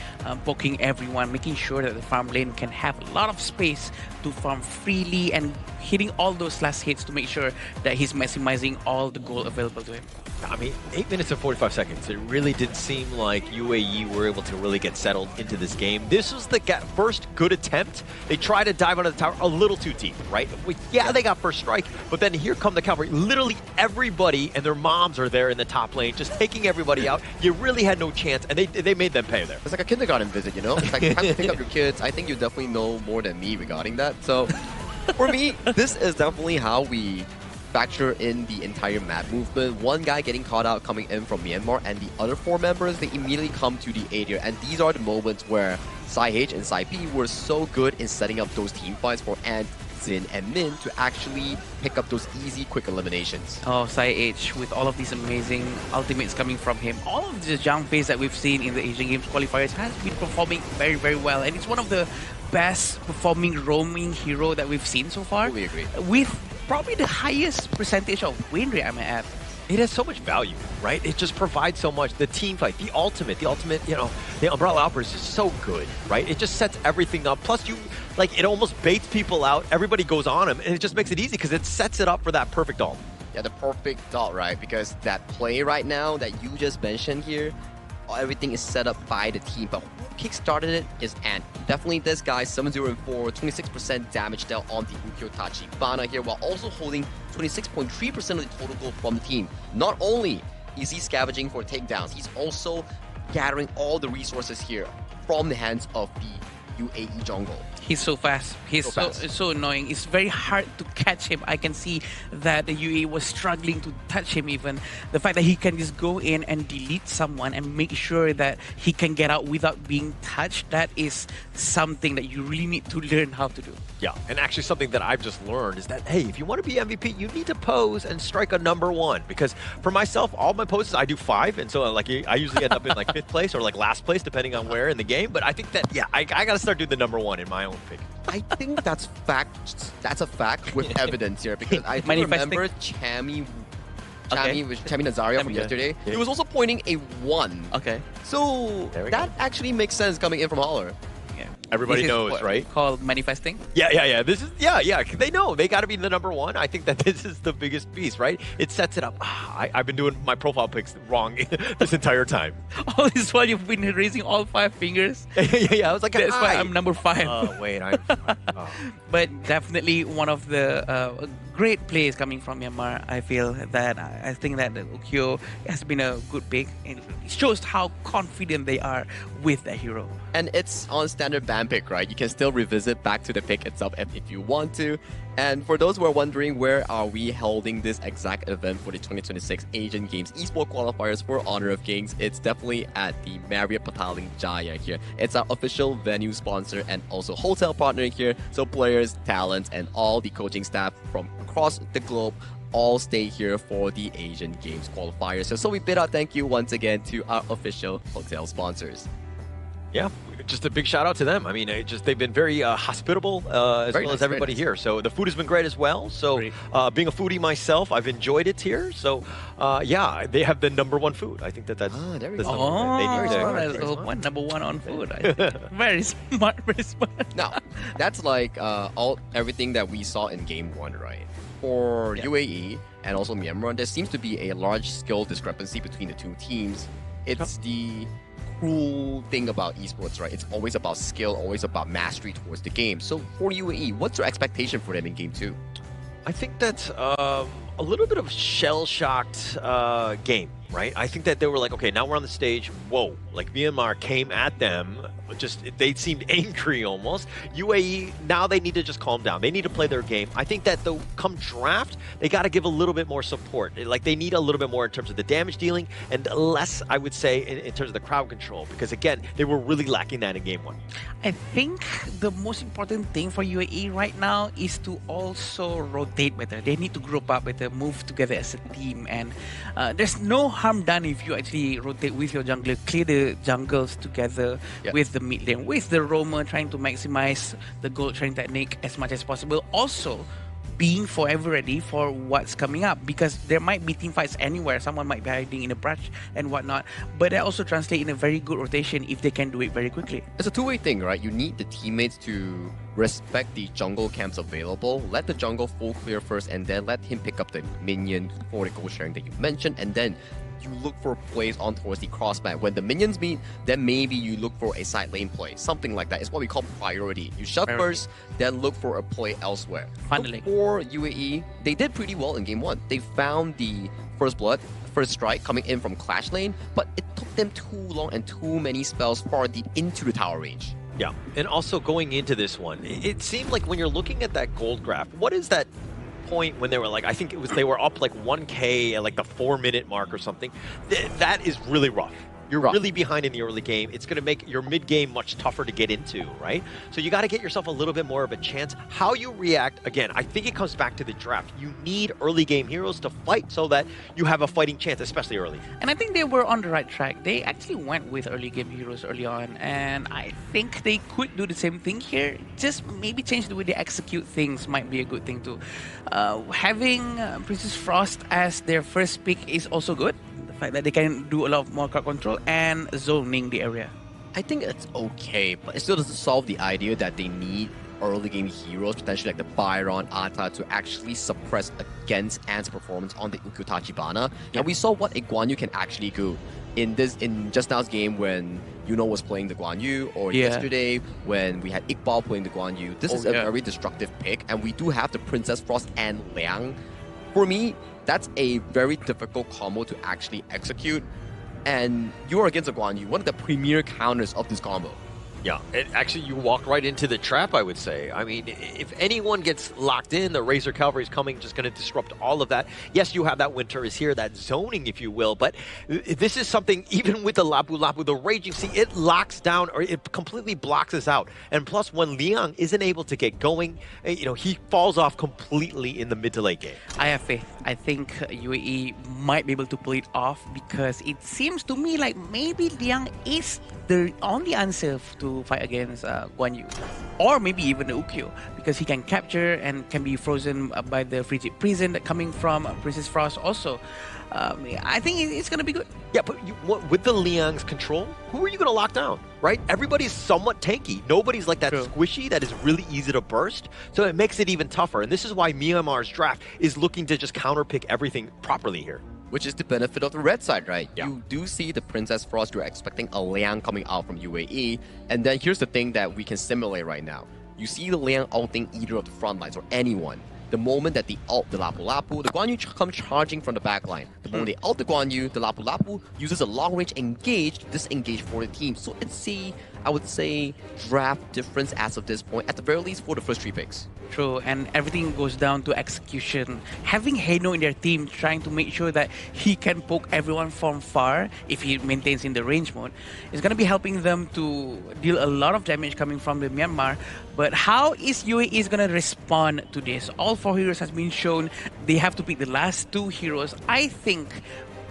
Speaker 16: poking everyone, making sure that the farm lane can have a lot of space to farm freely and hitting all those last hits to make sure that he's maximizing all the gold available to him.
Speaker 20: I mean, 8 minutes and 45 seconds. It really did seem like UAE were able to really get settled into this game. This was the first good attempt. They tried to dive under the tower a little too deep, right? Yeah, they got first strike, but then here come the cavalry. Literally everybody and their moms are there in the top lane, just taking everybody out. You really had no chance, and they made them pay there.
Speaker 14: It's like a kindergarten visit, you know? It's like time to pick up your kids. I think you definitely know more than me regarding that. So for me, this is definitely how we factor in the entire map movement. One guy getting caught out coming in from Myanmar, and the other four members, they immediately come to the aid here. And these are the moments where Sai-H and Sai-P were so good in setting up those team fights for Ant, Xin, and Min to actually pick up those easy, quick eliminations.
Speaker 16: Oh, Sai-H with all of these amazing ultimates coming from him. All of the jump phase that we've seen in the Asian Games qualifiers has been performing very, very well. And it's one of the best performing roaming hero that we've seen so far.
Speaker 14: Totally agree.
Speaker 16: With probably the highest percentage of win rate, I might add.
Speaker 20: It has so much value, right? It just provides so much. The team fight, the ultimate, you know, the Umbrella Outburst is so good, right? It just sets everything up. Plus, it almost baits people out. Everybody goes on him, and it just makes it easy because it sets it up for that perfect ult.
Speaker 14: Yeah, the perfect ult, right? Because that play right now that you just mentioned here, everything is set up by the team, but who kickstarted it is Ant. Definitely this guy, 7-0-4, 26% damage dealt on the Ukyo Tachibana here, while also holding 26.3% of the total goal from the team. Not only is he scavenging for takedowns, he's also gathering all the resources here from the hands of the UAE jungle.
Speaker 16: He's so fast. He's so annoying. It's very hard to catch him. I can see that the UAE was struggling to touch him even. The fact that he can just go in and delete someone and make sure that he can get out without being touched, that is something that you really need to learn how to do.
Speaker 20: Yeah, and actually something that I've just learned is that, hey, if you want to be MVP, you need to pose and strike a #1. Because for myself, all my poses, I do 5. And so I usually end up in 5th place or last place, depending on where in the game. But I think that, yeah, I got to start doing the #1 in my own pick.
Speaker 14: I think that's fact. That's a fact with evidence here, because I do remember Chami Nazaria from yesterday. He was also pointing a 1.
Speaker 16: Okay.
Speaker 14: So that actually makes sense coming in from Holler.
Speaker 20: Everybody knows, right?
Speaker 16: Called manifesting?
Speaker 20: Yeah. This is, yeah. They know. They got to be the #1. I think that this is the biggest piece, right? It sets it up. I've been doing my profile picks wrong this entire time.
Speaker 16: All this while you've been raising all 5 fingers?
Speaker 20: Yeah. I was like,
Speaker 16: that's why I'm #5.
Speaker 20: Oh, wait.
Speaker 16: But definitely one of the great plays coming from Myanmar. I feel that I think that Ukyo has been a good pick. It shows how confident they are with their hero.
Speaker 14: And it's on standard ban pick, right? You can still revisit back to the pick itself if you want to. And for those who are wondering, where are we holding this exact event for the 2026 Asian Games Esports Qualifiers for Honor of Kings? It's definitely at the Marriott Pataling Jaya here. It's our official venue sponsor and also hotel partner here. So players, talents, and all the coaching staff from across the globe all stay here for the Asian Games Qualifiers. So we bid out thank you once again to our official hotel sponsors.
Speaker 20: Yeah, just a big shout out to them. I mean, they've been very hospitable as well as everybody here. So the food has been great as well. So being a foodie myself, I've enjoyed it here. So yeah, they have the #1 food. I think that's
Speaker 14: there we go.
Speaker 16: #1 on food. Very smart, very smart.
Speaker 14: Now, that's like everything that we saw in Game 1, right? For UAE and also Myanmar, there seems to be a large skill discrepancy between the two teams. It's the cruel thing about esports, right? It's always about skill, always about mastery towards the game. So for UAE, what's your expectation for them in Game 2?
Speaker 20: I think that's a little bit of shell-shocked game, right? I think that they were like, okay, now we're on the stage. Whoa, like Myanmar came at them. Just they seemed angry almost. UAE, now they need to just calm down. They need to play their game. I think that come draft, they got to give a little bit more support. Like they need a little bit more in terms of the damage dealing and less, I would say, in terms of the crowd control. Because again, they were really lacking that in game one.
Speaker 16: I think the most important thing for UAE right now is to also rotate better. They need to group up better, move together as a team. And there's no harm done if you actually rotate with your jungler, clear the jungles together with the mid lane, with the roamer, trying to maximize the gold train technique as much as possible. Also, being forever ready for what's coming up, because there might be team fights anywhere. Someone might be hiding in a brush and whatnot, but that also translates in a very good rotation if they can do it very quickly.
Speaker 14: It's a two-way thing, right? You need the teammates to respect the jungle camps available. Let the jungle full clear first, and then let him pick up the minion for the gold sharing that you mentioned, and then you look for plays on towards the crossback. When the minions meet, then maybe you look for a side lane play. Something like that. It's what we call priority. You shove first, then look for a play elsewhere.
Speaker 16: Finally.
Speaker 14: For UAE, they did pretty well in game one. They found the first blood, first strike coming in from Clash lane, but it took them too long and too many spells far deep into the tower range.
Speaker 20: Yeah, and also going into this one, it seemed like when you're looking at that gold graph, what is that point when they were like, I think it was they were up like 1K at like the 4-minute mark or something. That is really rough. You're really behind in the early game. It's going to make your mid game much tougher to get into, right? So you got to get yourself a little bit more of a chance. How you react, again, I think it comes back to the draft. You need early game heroes to fight so that you have a fighting chance, especially early.
Speaker 16: And I think they were on the right track. They actually went with early game heroes early on, and I think they could do the same thing here. Just maybe change the way they execute things might be a good thing too. Having Princess Frost as their first pick is also good. Fact that they can do a lot more crowd control and zoning the area.
Speaker 14: I think it's okay, but it still doesn't solve the idea that they need early game heroes, potentially like the Byron, Ata, to actually suppress against Ant's performance on the Ukyu Tachibana. And we saw what a Guan Yu can actually do in just now's game when Yuno was playing the Guan Yu, or yesterday when we had Iqbal playing the Guan Yu. This is a very destructive pick, and we do have the Princess Frost and Liang. For me, that's a very difficult combo to actually execute, and you are against a Guan Yu, one of the premier counters of this combo.
Speaker 20: Yeah, actually you walk right into the trap, I would say. I mean, if anyone gets locked in, the Razor Cavalry is coming, just going to disrupt all of that. Yes, you have that Winter is here, that zoning, if you will, but this is something, even with the Lapu Lapu, the Raging Sea, it locks down, or it completely blocks us out. And plus, when Liang isn't able to get going, you know, he falls off completely in the mid to late game.
Speaker 16: I have faith. I think UAE might be able to pull it off, because it seems to me like maybe Liang is the only answer to fight against Guan Yu, or maybe even the Ukyu, because he can capture and can be frozen by the frigid prison that coming from Princess Frost also. I think it's going to be good.
Speaker 20: Yeah, but with the Liang's control, who are you going to lock down, right? Everybody's somewhat tanky. Nobody's like that squishy that is really easy to burst, so it makes it even tougher. And this is why Myanmar's draft is looking to just counterpick everything properly here.
Speaker 14: Which is the benefit of the red side, right? Yeah. You do see the Princess Frost, you're expecting a Liang coming out from UAE, and then here's the thing that we can simulate right now. You see the Liang ulting either of the front lines or anyone. The moment that they ult the Lapu Lapu, the Guan Yu come charging from the back line. The moment they ult the Guan Yu, the Lapu Lapu uses a long-range engage to disengage for the team. So it's I would say, draft difference as of this point, at the very least for the first 3 picks.
Speaker 16: True, and everything goes down to execution. Having Heino in their team, trying to make sure that he can poke everyone from far, if he maintains in the range mode, is going to be helping them to deal a lot of damage coming from the Myanmar. But how is UAE going to respond to this? All 4 heroes has been shown. They have to pick the last 2 heroes. I think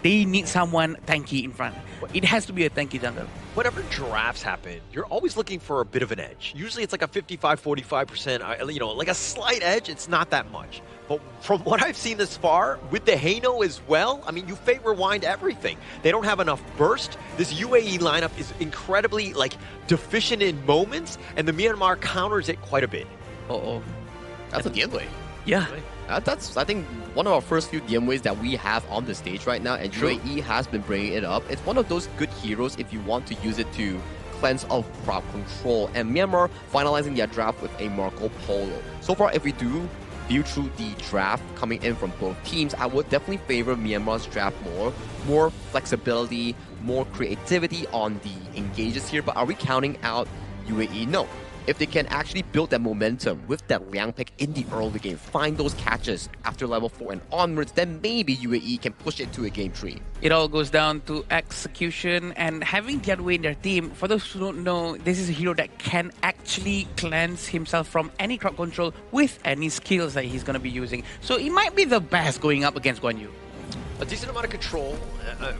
Speaker 16: they need someone tanky in front. It has to be a tanky jungle.
Speaker 20: Whenever drafts happen, you're always looking for a bit of an edge. Usually it's like a 55-45%, you know, like a slight edge. It's not that much. But from what I've seen this far, with the Heino as well, I mean, you fate rewind everything. They don't have enough burst. This UAE lineup is incredibly, like, deficient in moments, and the Myanmar counters it quite a bit.
Speaker 14: Uh-oh. That's a game way.
Speaker 16: Yeah.
Speaker 14: That's, I think, one of our first few DMways that we have on the stage right now, and UAE has been bringing it up. It's one of those good heroes if you want to use it to cleanse of crowd control, and Myanmar finalizing their draft with a Marco Polo. So far, if we do view through the draft coming in from both teams, I would definitely favor Myanmar's draft more. More flexibility, more creativity on the engages here. But are we counting out UAE? No. If they can actually build that momentum with that Liang pick in the early game, find those catches after level 4 and onwards, then maybe UAE can push it to a game 3.
Speaker 16: It all goes down to execution and having Jadway in their team. For those who don't know, this is a hero that can actually cleanse himself from any crowd control with any skills that he's going to be using. So it might be the best going up against Guan Yu.
Speaker 20: A decent amount of control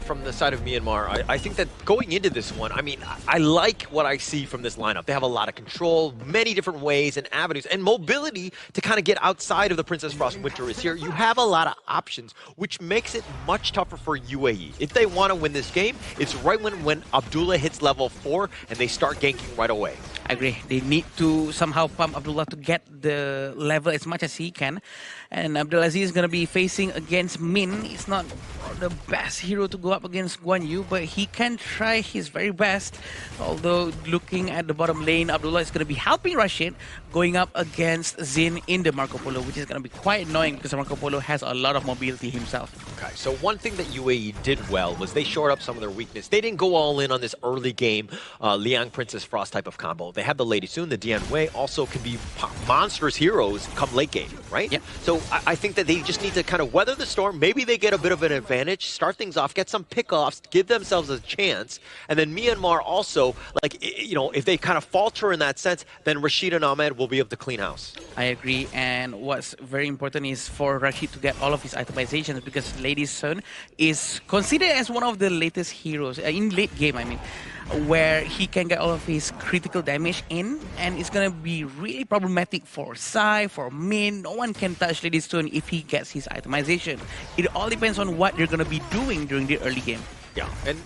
Speaker 20: from the side of Myanmar. I think that going into this one, I mean, I like what I see from this lineup. They have a lot of control, many different ways and avenues, and mobility to kind of get outside of the Princess Frost Winter is here. You have a lot of options, which makes it much tougher for UAE. If they want to win this game, it's right when Abdullah hits level 4 and they start ganking right away.
Speaker 16: I agree. They need to somehow pump Abdullah to get the level as much as he can. And Abdulaziz is going to be facing against Min. It's not the best hero to go up against Guan Yu, but he can try his very best. Although looking at the bottom lane, Abdullah is going to be helping Rashid going up against Zin in the Marco Polo, which is going to be quite annoying because Marco Polo has a lot of mobility himself.
Speaker 20: Okay, so one thing that UAE did well was they shored up some of their weakness. They didn't go all in on this early game Liang Princess Frost type of combo. They have the Lady Soon, the Dian Wei also can be monstrous heroes come late game, right?
Speaker 16: Yeah.
Speaker 20: So I think that they just need to kind of weather the storm. Maybe they get a bit of an advantage, start things off, get some pickoffs, give themselves a chance. And then Myanmar also, like, you know, if they kind of falter in that sense, then Rashid and Ahmed will be able to clean house.
Speaker 16: I agree. And what's very important is for Rashid to get all of his itemizations because Lady Sun is considered as one of the latest heroes in late game, I mean, where he can get all of his critical damage in, and it's going to be really problematic for Sai, for Min. No one can touch Lady Stone if he gets his itemization. It all depends on what you're going to be doing during the early game.
Speaker 20: Yeah, and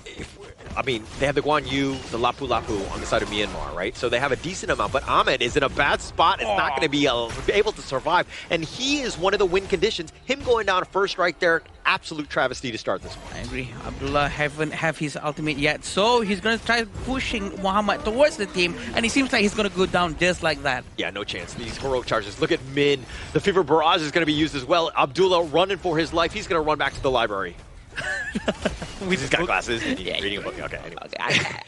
Speaker 20: I mean, they have the Guan Yu, the Lapu Lapu on the side of Myanmar, right? So they have a decent amount, but Ahmed is in a bad spot. It's not going to be able to survive, and he is one of the win conditions. Him going down first right there, absolute travesty to start this one.
Speaker 16: I agree. Abdullah haven't have his ultimate yet, so he's going to try pushing Muhammad towards the team, and it seems like he's going to go down just like that.
Speaker 20: Yeah, no chance. These heroic charges. Look at Min. The Fever Barrage is going to be used as well. Abdullah running for his life. He's going to run back to the library. He's got glasses. He's reading a book. Okay, anyway.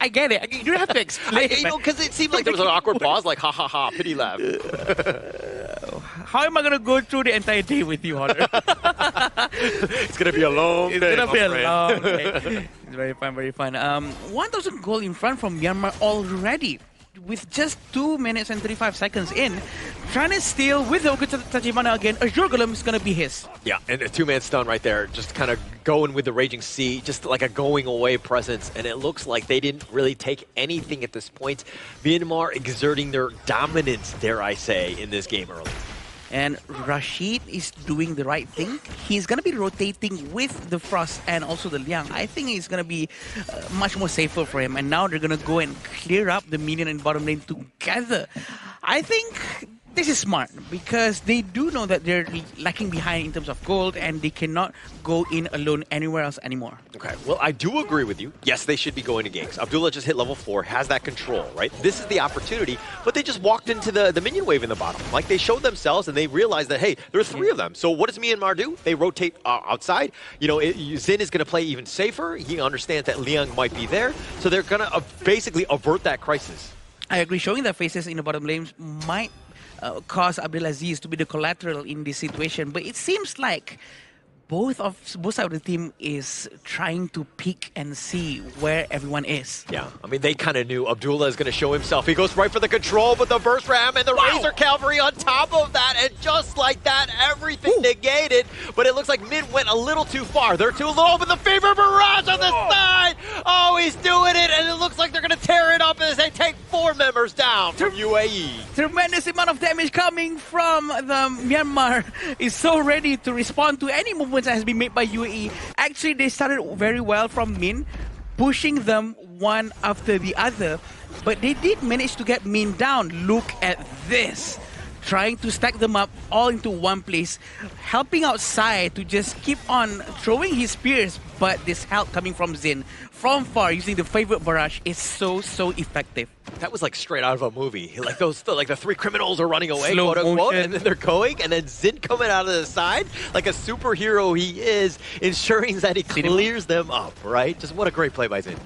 Speaker 16: I get it. You don't have to explain.
Speaker 20: You know, because it seemed like there was an awkward pause, like ha ha ha, pity laugh.
Speaker 16: How am I gonna go through the entire day with you, Hunter?
Speaker 20: It's gonna be a long day.
Speaker 16: It's gonna be a long day. It's very fun, very fun. 1,000 goal in front from Myanmar already. With just 2 minutes and 35 seconds in, trying to steal with the Tachibana again. Azure Golem is going to be his.
Speaker 20: Yeah, and a two-man stun right there. Just kind of going with the Raging Sea, just like a going-away presence. And it looks like they didn't really take anything at this point. Myanmar exerting their dominance, dare I say, in this game early.
Speaker 16: And Rashid is doing the right thing. He's going to be rotating with the Frost and also the Liang. I think it's going to be much more safer for him. And now they're going to go and clear up the minion and bottom lane together. I think this is smart because they do know that they're lacking behind in terms of gold and they cannot go in alone anywhere else anymore.
Speaker 20: Okay, well, I do agree with you. Yes, they should be going to ganks. Abdullah just hit level 4, has that control, right? This is the opportunity, but they just walked into the minion wave in the bottom. Like, they showed themselves and they realized that, hey, there are 3 of them. So what does Myanmar do? They rotate outside. You know, Zin is going to play even safer. He understands that Liang might be there. So they're going to basically avert that crisis.
Speaker 16: I agree. Showing their faces in the bottom lane might cause Abdulaziz to be the collateral in this situation, but it seems like both sides of the team is trying to peek and see where everyone is.
Speaker 20: Yeah, I mean, they kind of knew Abdullah is going to show himself. He goes right for the control, but the burst ram and the Razor Cavalry on top of that, and just like that, everything negated. But it looks like Min went a little too far. They're too low, but the Fever Barrage on the side! Oh, he's doing it, and it looks like they're going to tear it up as they take 4 members down from UAE.
Speaker 16: Tremendous amount of damage coming from the Myanmar. Is so ready to respond to any movement that has been made by UAE. Actually, they started very well from Min, pushing them one after the other, but they did manage to get Min down. Look at this. Trying to stack them up all into one place, helping out Sai to just keep on throwing his spears but this help coming from Zin from far using the favorite barrage is so effective.
Speaker 20: That was like straight out of a movie. Like the three criminals are running away,
Speaker 16: Slow
Speaker 20: quote unquote,
Speaker 16: motion.
Speaker 20: and then they're going, and then Zin coming out of the side like a superhero he is, ensuring that he clears them up, right? Just what a great play by Zin.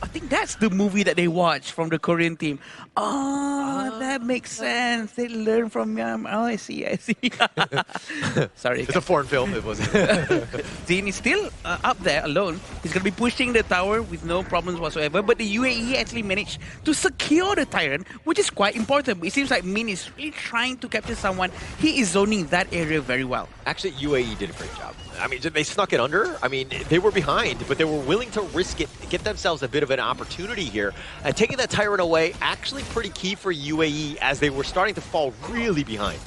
Speaker 16: I think that's the movie that they watch from the Korean team. Oh, that makes sense. They learn from Myanmar. Oh, I see. Sorry.
Speaker 20: It's a foreign film. It wasn't.
Speaker 16: Zin is still up there alone. He's going to be pushing the tower with no problems whatsoever. But the UAE actually managed to secure the Tyrant, which is quite important. It seems like Min is really trying to capture someone. He is zoning that area very well.
Speaker 20: Actually, UAE did a great job. I mean, they snuck it under. I mean, they were behind, but they were willing to risk it, get themselves a bit of an opportunity here. And taking that Tyrant away, actually pretty key for UAE as they were starting to fall really behind.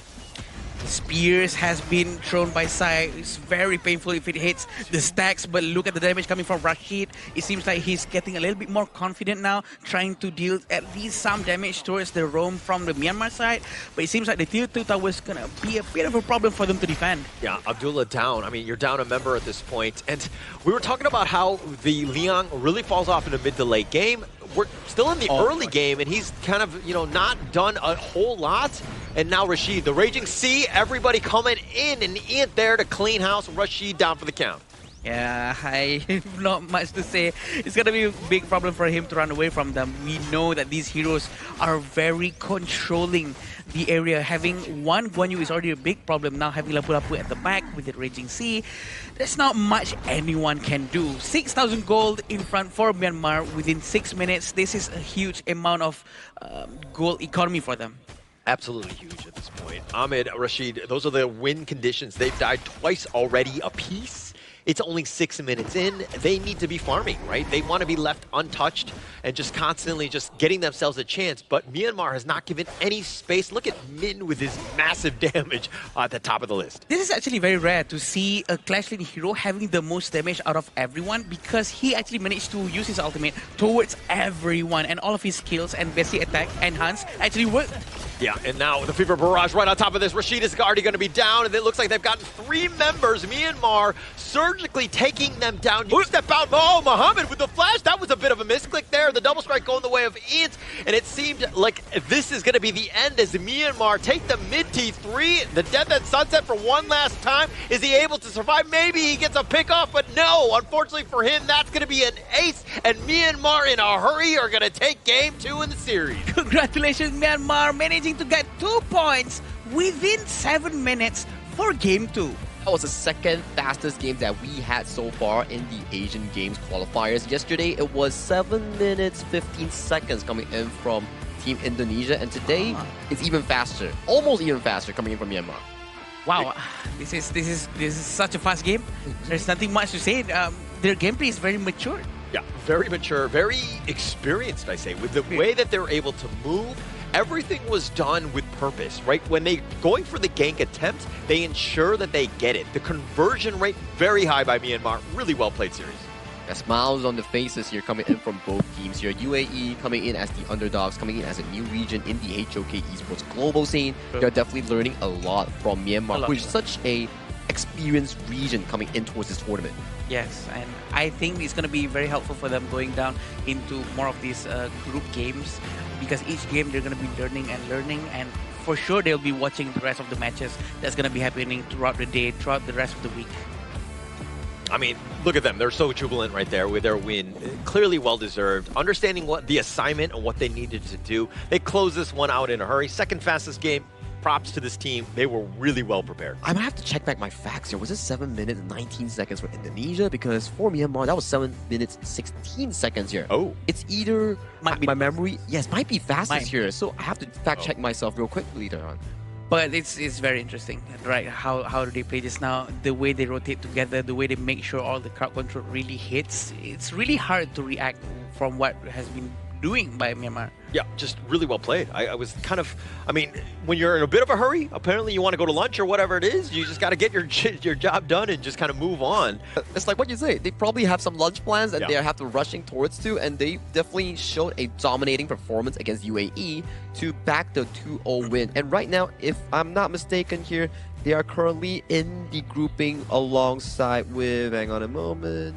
Speaker 16: Spears has been thrown by Sai. It's very painful if it hits the stacks, but look at the damage coming from Rashid. It seems like he's getting a little bit more confident now, trying to deal at least some damage towards the roam from the Myanmar side. But it seems like the tier 2 tower is going to be a bit of a problem for them to defend.
Speaker 20: Yeah, Abdullah down. I mean, you're down a member at this point. And we were talking about how the Liang really falls off in the mid to late game. We're still in the early game, and he's kind of, not done a whole lot. And now Rashid, the Raging Sea, everybody coming in, and he ain't there to clean house. Rashid down for the count.
Speaker 16: Yeah, I have not much to say. It's going to be a big problem for him to run away from them. We know that these heroes are very controlling the area. Having one Guan Yu is already a big problem. Now having Lapu Lapu at the back with the Raging Sea, there's not much anyone can do. 6,000 gold in front for Myanmar within 6 minutes. This is a huge amount of gold economy for them.
Speaker 20: Absolutely huge at this point. Ahmed, Rashid, those are the win conditions. They've died twice already apiece. It's only 6 minutes in. They need to be farming, right? They want to be left untouched and just constantly just getting themselves a chance. But Myanmar has not given any space. Look at Min with his massive damage at the top of the list.
Speaker 16: This is actually very rare to see a Clash Lane hero having the most damage out of everyone, because he actually managed to use his ultimate towards everyone, and all of his skills and basic attack enhance actually work.
Speaker 20: Yeah, and now the Fever Barrage right on top of this. Rashid is already going to be down, and it looks like they've gotten 3 members. Myanmar surgically taking them down. You step out. Oh, Muhammad with the flash. That was a bit of a misclick there. The double strike going the way of Int, and it seemed like this is going to be the end as Myanmar take the mid T3. The Death at Sunset for one last time. Is he able to survive? Maybe he gets a pick off, but no. Unfortunately for him, that's going to be an ace, and Myanmar in a hurry are going to take game 2 in the series.
Speaker 16: Congratulations, Myanmar, managing to get 2 points within 7 minutes for game 2.
Speaker 14: That was the second fastest game that we had so far in the Asian Games qualifiers. Yesterday, it was 7 minutes, 15 seconds coming in from Team Indonesia, and today it's even faster, almost even faster coming in from Myanmar.
Speaker 16: Wow, this is such a fast game. There's nothing much to say. Their gameplay is very mature.
Speaker 20: Yeah, very mature, very experienced, I say, with the way that they're able to move. Everything was done with purpose, right? When they going for the gank attempt, they ensure that they get it. The conversion rate, very high by Myanmar. Really well played series.
Speaker 14: Smiles on the faces here coming in from both teams here. UAE coming in as the underdogs, coming in as a new region in the HOK Esports global scene. They're definitely learning a lot from Myanmar, which is such a experienced region coming in towards this tournament.
Speaker 16: Yes, and I think it's going to be very helpful for them going down into more of these group games, because each game they're going to be learning, and for sure they'll be watching the rest of the matches that's going to be happening throughout the day, throughout the rest of the week.
Speaker 20: I mean, look at them. They're so jubilant right there with their win. Clearly well-deserved. Understanding what the assignment and what they needed to do. They closed this one out in a hurry. Second fastest game. Props to this team. They were really well prepared.
Speaker 14: I might have to check back my facts here. Was it 7 minutes and 19 seconds for Indonesia? Because for Myanmar, that was 7 minutes 16 seconds here.
Speaker 20: Oh.
Speaker 14: It's either my memory. Yes, might be fastest here. So I have to fact check myself real quick later on.
Speaker 16: But it's very interesting, right? How do they play this now? The way they rotate together, the way they make sure all the crowd control really hits. It's really hard to react from what has been doing by Myanmar.
Speaker 20: Yeah, just really well played. I was kind of, I mean, when you're in a bit of a hurry, apparently you want to go to lunch or whatever it is, you just got to get your job done and just kind of move on.
Speaker 14: It's like what you say. They probably have some lunch plans that they have to rushing towards to, and they definitely showed a dominating performance against UAE to back the 2-0 win. And right now, if I'm not mistaken here,
Speaker 2: They are currently in the grouping alongside with, hang on a moment,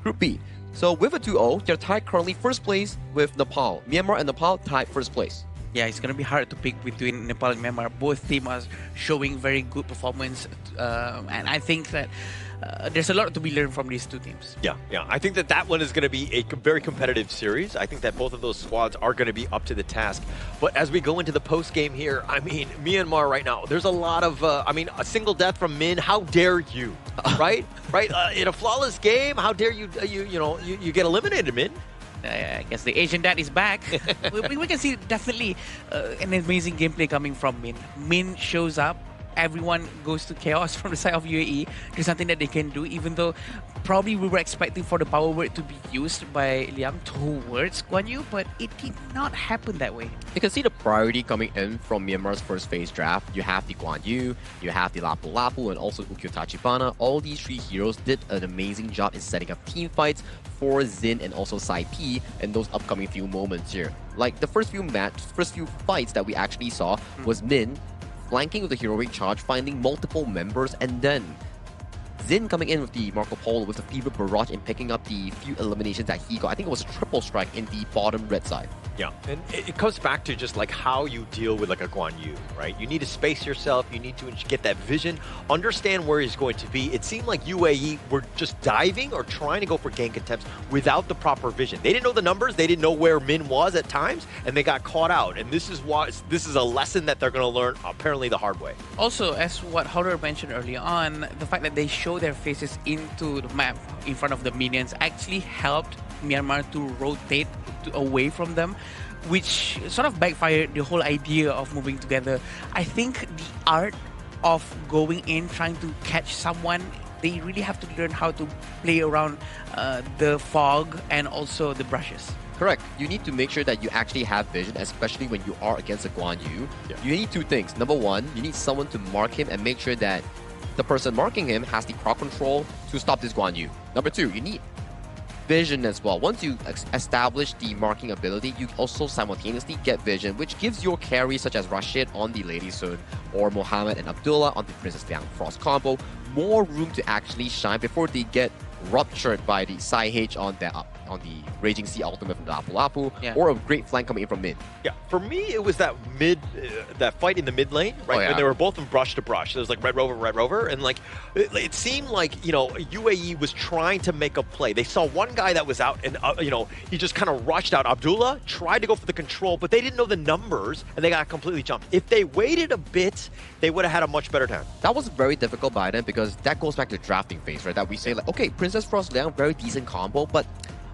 Speaker 2: Group B. So with a 2-0, they're tied currently first place with Nepal. Myanmar and Nepal tied first place.
Speaker 16: Yeah, it's going to be hard to pick between Nepal and Myanmar. Both teams are showing very good performance. And I think that there's a lot to be learned from these two teams.
Speaker 20: Yeah. I think that one is going to be a very competitive series. I think that both of those squads are going to be up to the task. But as we go into the post game here, I mean, Myanmar right now, there's a lot of, a single death from Min. How dare you, right? In a flawless game, how dare you, you get eliminated, Min?
Speaker 16: I guess the Asian dad is back. we can see definitely an amazing gameplay coming from Min. Min shows up. Everyone goes to chaos from the side of UAE. There's something that they can do, even though probably we were expecting for the power word to be used by Liang towards Guan Yu, but it did not happen that way.
Speaker 2: You can see the priority coming in from Myanmar's first phase draft. You have the Guan Yu, you have the Lapu Lapu, and also Ukyo Tachibana. All these three heroes did an amazing job in setting up team fights for Xin and also Sai P in those upcoming few moments here. Like the first few fights that we actually saw was Min flanking with the heroic charge, finding multiple members, and then Xin coming in with the Marco Polo with the Fever Barrage and picking up the few eliminations that he got. I think it was a triple strike in the bottom red side.
Speaker 20: Yeah, and it comes back to just like how you deal with like a Guan Yu, right? You need to space yourself, you need to get that vision, understand where he's going to be. It seemed like UAE were just diving or trying to go for gank attempts without the proper vision. They didn't know the numbers, they didn't know where Min was at times, and they got caught out. And this is a lesson that they're going to learn apparently the hard way.
Speaker 16: Also, as what Howder mentioned earlier on, the fact that they show their faces into the map in front of the minions actually helped Myanmar to rotate away from them, which sort of backfired the whole idea of moving together. I think the art of going in, trying to catch someone, they really have to learn how to play around the fog and also the brushes.
Speaker 2: Correct. You need to make sure that you actually have vision, especially when you are against a Guan Yu. Yeah. You need two things. Number one, you need someone to mark him and make sure that the person marking him has the crowd control to stop this Guan Yu. Number two, you need vision as well. Once you establish the marking ability, you also simultaneously get vision, which gives your carries such as Rashid on the Lady Sun or Mohammed and Abdullah on the Princess Liang Frost combo more room to actually shine before they get ruptured by the Sai H on the Raging Sea ultimate from the Lapu Lapu, or a great flank coming in from mid.
Speaker 20: Yeah, for me it was that that fight in the mid lane, right? When they were both from brush to brush. There was like Red Rover, and like it seemed like UAE was trying to make a play. They saw one guy that was out, and he just kind of rushed out. Abdullah tried to go for the control, but they didn't know the numbers, and they got completely jumped. If they waited a bit, they would have had a much better time.
Speaker 2: That was very difficult by them because that goes back to the drafting phase, right? That we say like, okay, Princess Frost Liang, very decent combo, but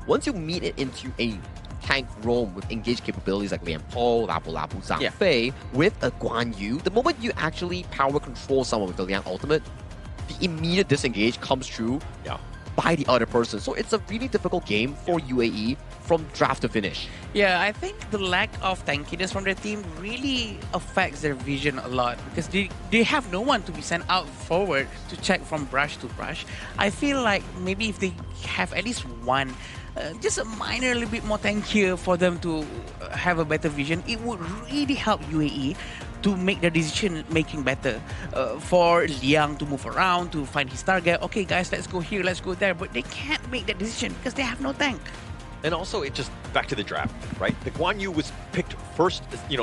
Speaker 2: once you meet it into a tank roam with engaged capabilities like Lian Po, Lapu Lapu, Zhang Fei, with a Guan Yu, the moment you actually power control someone with the Liang ultimate, the immediate disengage comes through by the other person. So it's a really difficult game for UAE from draft to finish.
Speaker 16: Yeah, I think the lack of tankiness from their team really affects their vision a lot because they have no one to be sent out forward to check from brush to brush. I feel like maybe if they have at least one, just a minor little bit more tankier for them to have a better vision, it would really help UAE to make their decision making better. For Liang to move around, to find his target, okay guys, let's go here, let's go there, but they can't make that decision because they have no tank.
Speaker 20: And also, it just back to the draft, right? The Guan Yu was picked first,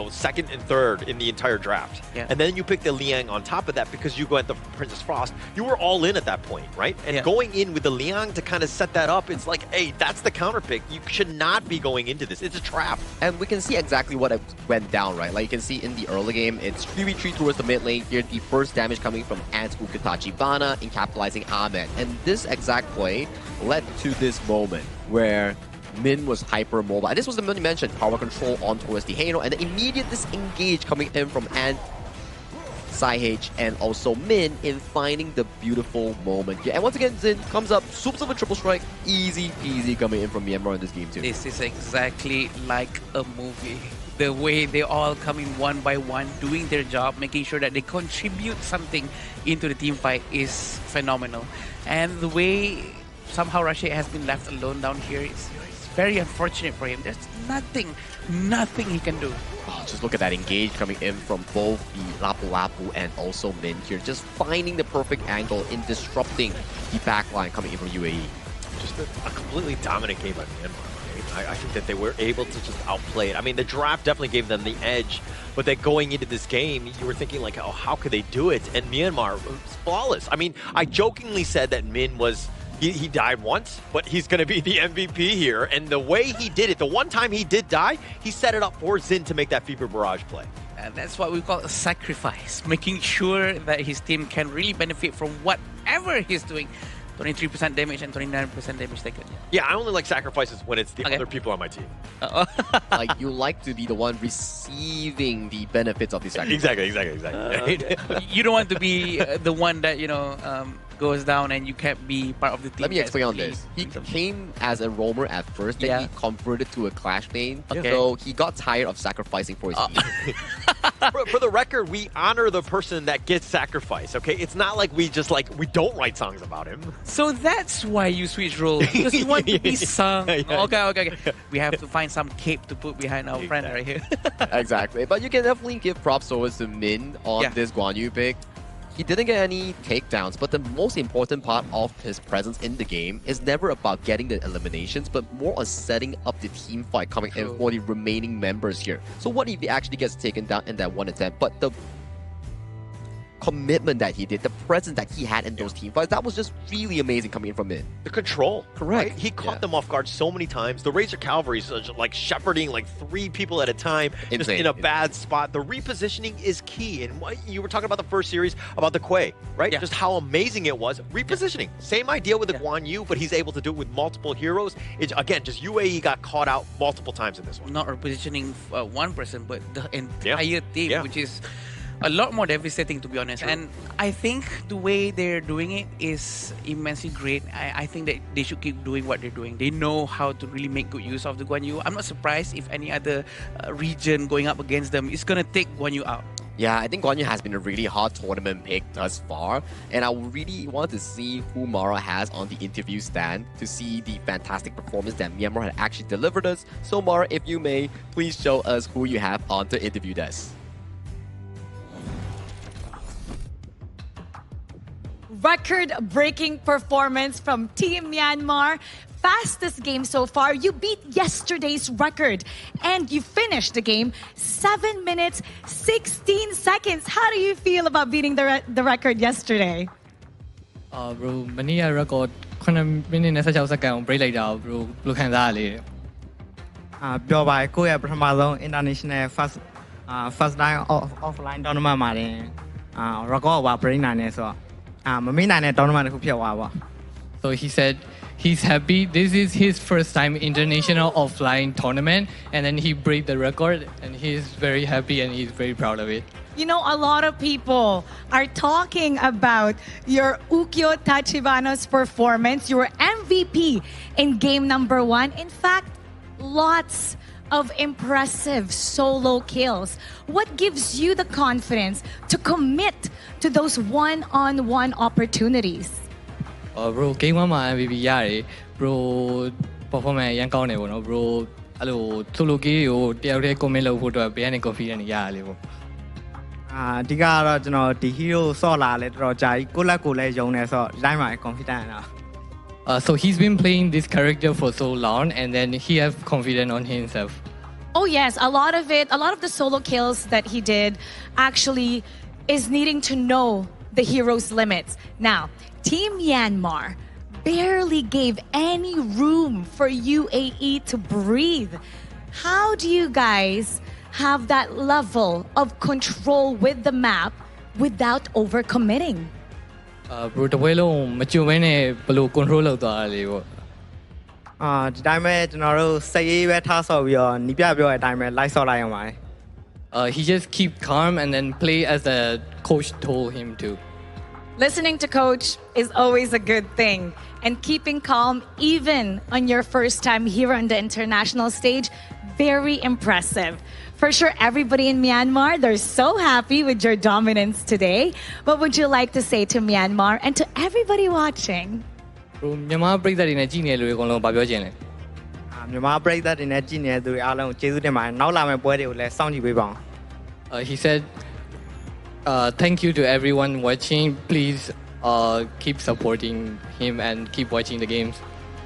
Speaker 20: second and third in the entire draft.
Speaker 16: Yeah.
Speaker 20: And then you picked the Liang on top of that because you went the Princess Frost. You were all in at that point, right? And going in with the Liang to kind of set that up, it's like, hey, that's the counter pick. You should not be going into this. It's a trap.
Speaker 2: And we can see exactly what went down, right? Like you can see in the early game, it's 3v3 towards the mid lane. Here, the first damage coming from Ant Ukitachi Bana in capitalizing Ahmed. And this exact play led to this moment where Min was hyper mobile. And this was the moment you mentioned, power control on towards the Hano, and the immediate disengage coming in from Ant, Sai H, and also Min in finding the beautiful moment. Yeah, and once again, Xin comes up, swoops over triple strike, easy peasy coming in from Myanmar in this game too.
Speaker 16: This is exactly like a movie. The way they all come in one by one, doing their job, making sure that they contribute something into the team fight is phenomenal. And the way somehow Rashid has been left alone down here is very unfortunate for him. There's nothing he can do.
Speaker 14: Oh, just look at that engage coming in from both the Lapu Lapu and also Min here. Just finding the perfect angle in disrupting the backline coming in from UAE.
Speaker 20: Just a completely dominant game by Myanmar. Right? I think that they were able to just outplay it. I mean, the draft definitely gave them the edge, but then going into this game, you were thinking like, oh, how could they do it? And Myanmar was flawless. I mean, I jokingly said that Min was, he died once, but he's going to be the MVP here. And the way he did it, the one time he did die, he set it up for Zin to make that Fever Barrage play.
Speaker 16: And that's what we call a sacrifice, making sure that his team can really benefit from whatever he's doing. 23% damage and 29% damage taken.
Speaker 20: Yeah, I only like sacrifices when it's the other people on my team.
Speaker 14: Like, you like to be the one receiving the benefits of the sacrifice.
Speaker 20: Exactly.
Speaker 16: You don't want to be the one that, goes down and you can't be part of the team.
Speaker 14: Let me explain on this. He came as a roamer at first, then he converted to a Clash main.
Speaker 20: Okay.
Speaker 14: So he got tired of sacrificing for his team.
Speaker 20: For the record, we honor the person that gets sacrificed, okay? It's not like we just we don't write songs about him.
Speaker 16: So that's why you switch roles, because you want to be sung. Okay. We have to find some cape to put behind our friend right here.
Speaker 14: Exactly. But you can definitely give props over to Min on this Guan Yu pick. He didn't get any takedowns, but the most important part of his presence in the game is never about getting the eliminations, but more on setting up the team fight coming in for the remaining members here. So what if he actually gets taken down in that one attempt? But the commitment that he did, the presence that he had in those team fights, that was just really amazing coming in from him.
Speaker 20: The control.
Speaker 14: Correct.
Speaker 20: Right? He caught them off guard so many times. The Razor Cavalry is shepherding 3 people at a time, just in a bad spot. The repositioning is key. And what you were talking about the first series about the Quay, right? Just how amazing it was. Repositioning. Same idea with the Guan Yu, but he's able to do it with multiple heroes. It's, again, just UAE got caught out multiple times in this one.
Speaker 16: Not repositioning one person, but the entire team, which is a lot more devastating, to be honest. And I think the way they're doing it is immensely great. I think that they should keep doing what they're doing. They know how to really make good use of the Guan Yu. I'm not surprised if any other region going up against them is going to take Guan Yu out.
Speaker 14: Yeah, I think Guan Yu has been a really hard tournament pick thus far, and I really want to see who Mara has on the interview stand to see the fantastic performance that Myanmar had actually delivered us. So Mara, if you may, please show us who you have on the interview desk.
Speaker 13: Record-breaking performance from Team Myanmar. Fastest game so far. You beat yesterday's record and you finished the game 7 minutes 16 seconds. How do you feel about beating the record yesterday?
Speaker 18: Bro, many record 9 minutes 16 seconds break လိုက်တာ bro ဘယ်လိုခံစားရလဲ
Speaker 21: ပြောပါကိုယ့်ရဲ့ပထမဆုံး international first time offline tournament မှာတင်record က break နိုင်နေဆိုတော့မမေ့နိုင်တဲ့ tournament တစ်ခုဖြစ်သွားပါ
Speaker 18: So he said he's happy. This is his first time international offline tournament, and then he break the record, and he's very happy and he's very proud of it.
Speaker 13: You know, a lot of people are talking about your Ukyo Tachibana's performance. You were MVP in game number 1. In fact, lots of impressive solo kills. What gives you the confidence to commit to those one-on-one opportunities?
Speaker 18: Bro, game 1 မှာ MVP ရတယ် bro performance ရန်ကောင်းတယ်ပေါ့နော် bro အဲ့လို solo game ကိုတယောက်တည်း comment လုပ်ဖို့အတွက်ဘယ်ကနေ confidence ရရလဲပေါ့
Speaker 21: အဓိကကတော့ကျွန်တော်ဒီ hero ဆော့လာလဲတော်တော်ကြာကြီးကိုယ့်လက်ကိုလည်းယုံနေဆိုတော့ဒီတိုင်းမှာ confidence ရတာ
Speaker 18: So he's been playing this character for so long, and then he has confidence on himself.
Speaker 13: Oh yes, a lot of the solo kills that he did actually is needing to know the hero's limits. Now, Team Myanmar barely gave any room for UAE to breathe. How do you guys have that level of control with the map without overcommitting?
Speaker 18: Bro တပွဲလုံးမကြုံဘဲနဲ့ဘယ်လို control လုပ်သွားတာလဲပေါ့
Speaker 21: ဒီတိုင်းပဲကျွန်တော်တို့စိတ်အေးပဲထားဆော့ပြီးတော့နီးပြပြောတဲ့အတိုင်းပဲလိုက်ဆော့လိုက်အောင်ပါတယ်
Speaker 18: He just keep calm and then play as the coach told him to.
Speaker 13: Listening to coach is always a good thing, and keeping calm even on your first time here on the international stage, very impressive. For sure, everybody in Myanmar, they're so happy with your dominance today. What would you like to say to Myanmar and to everybody watching?
Speaker 18: Bro, မြန်မာပြည်သားတွေနဲ့ကြည့်နေလူတွေအကုန်လုံးဘာပြောချင်လဲ
Speaker 21: မ မြန်မာပရိသတ်တွေနဲ့ကြည့်နေတဲ့သူတွေအားလုံးကိုကျေးဇူးတင်ပါတယ်နောက်လာမယ့်ပွဲတွေကိုလည်းစောင့်ကြည့်ပေးပါအောင်
Speaker 1: He said thank you to everyone watching please keep supporting him and keep watching the games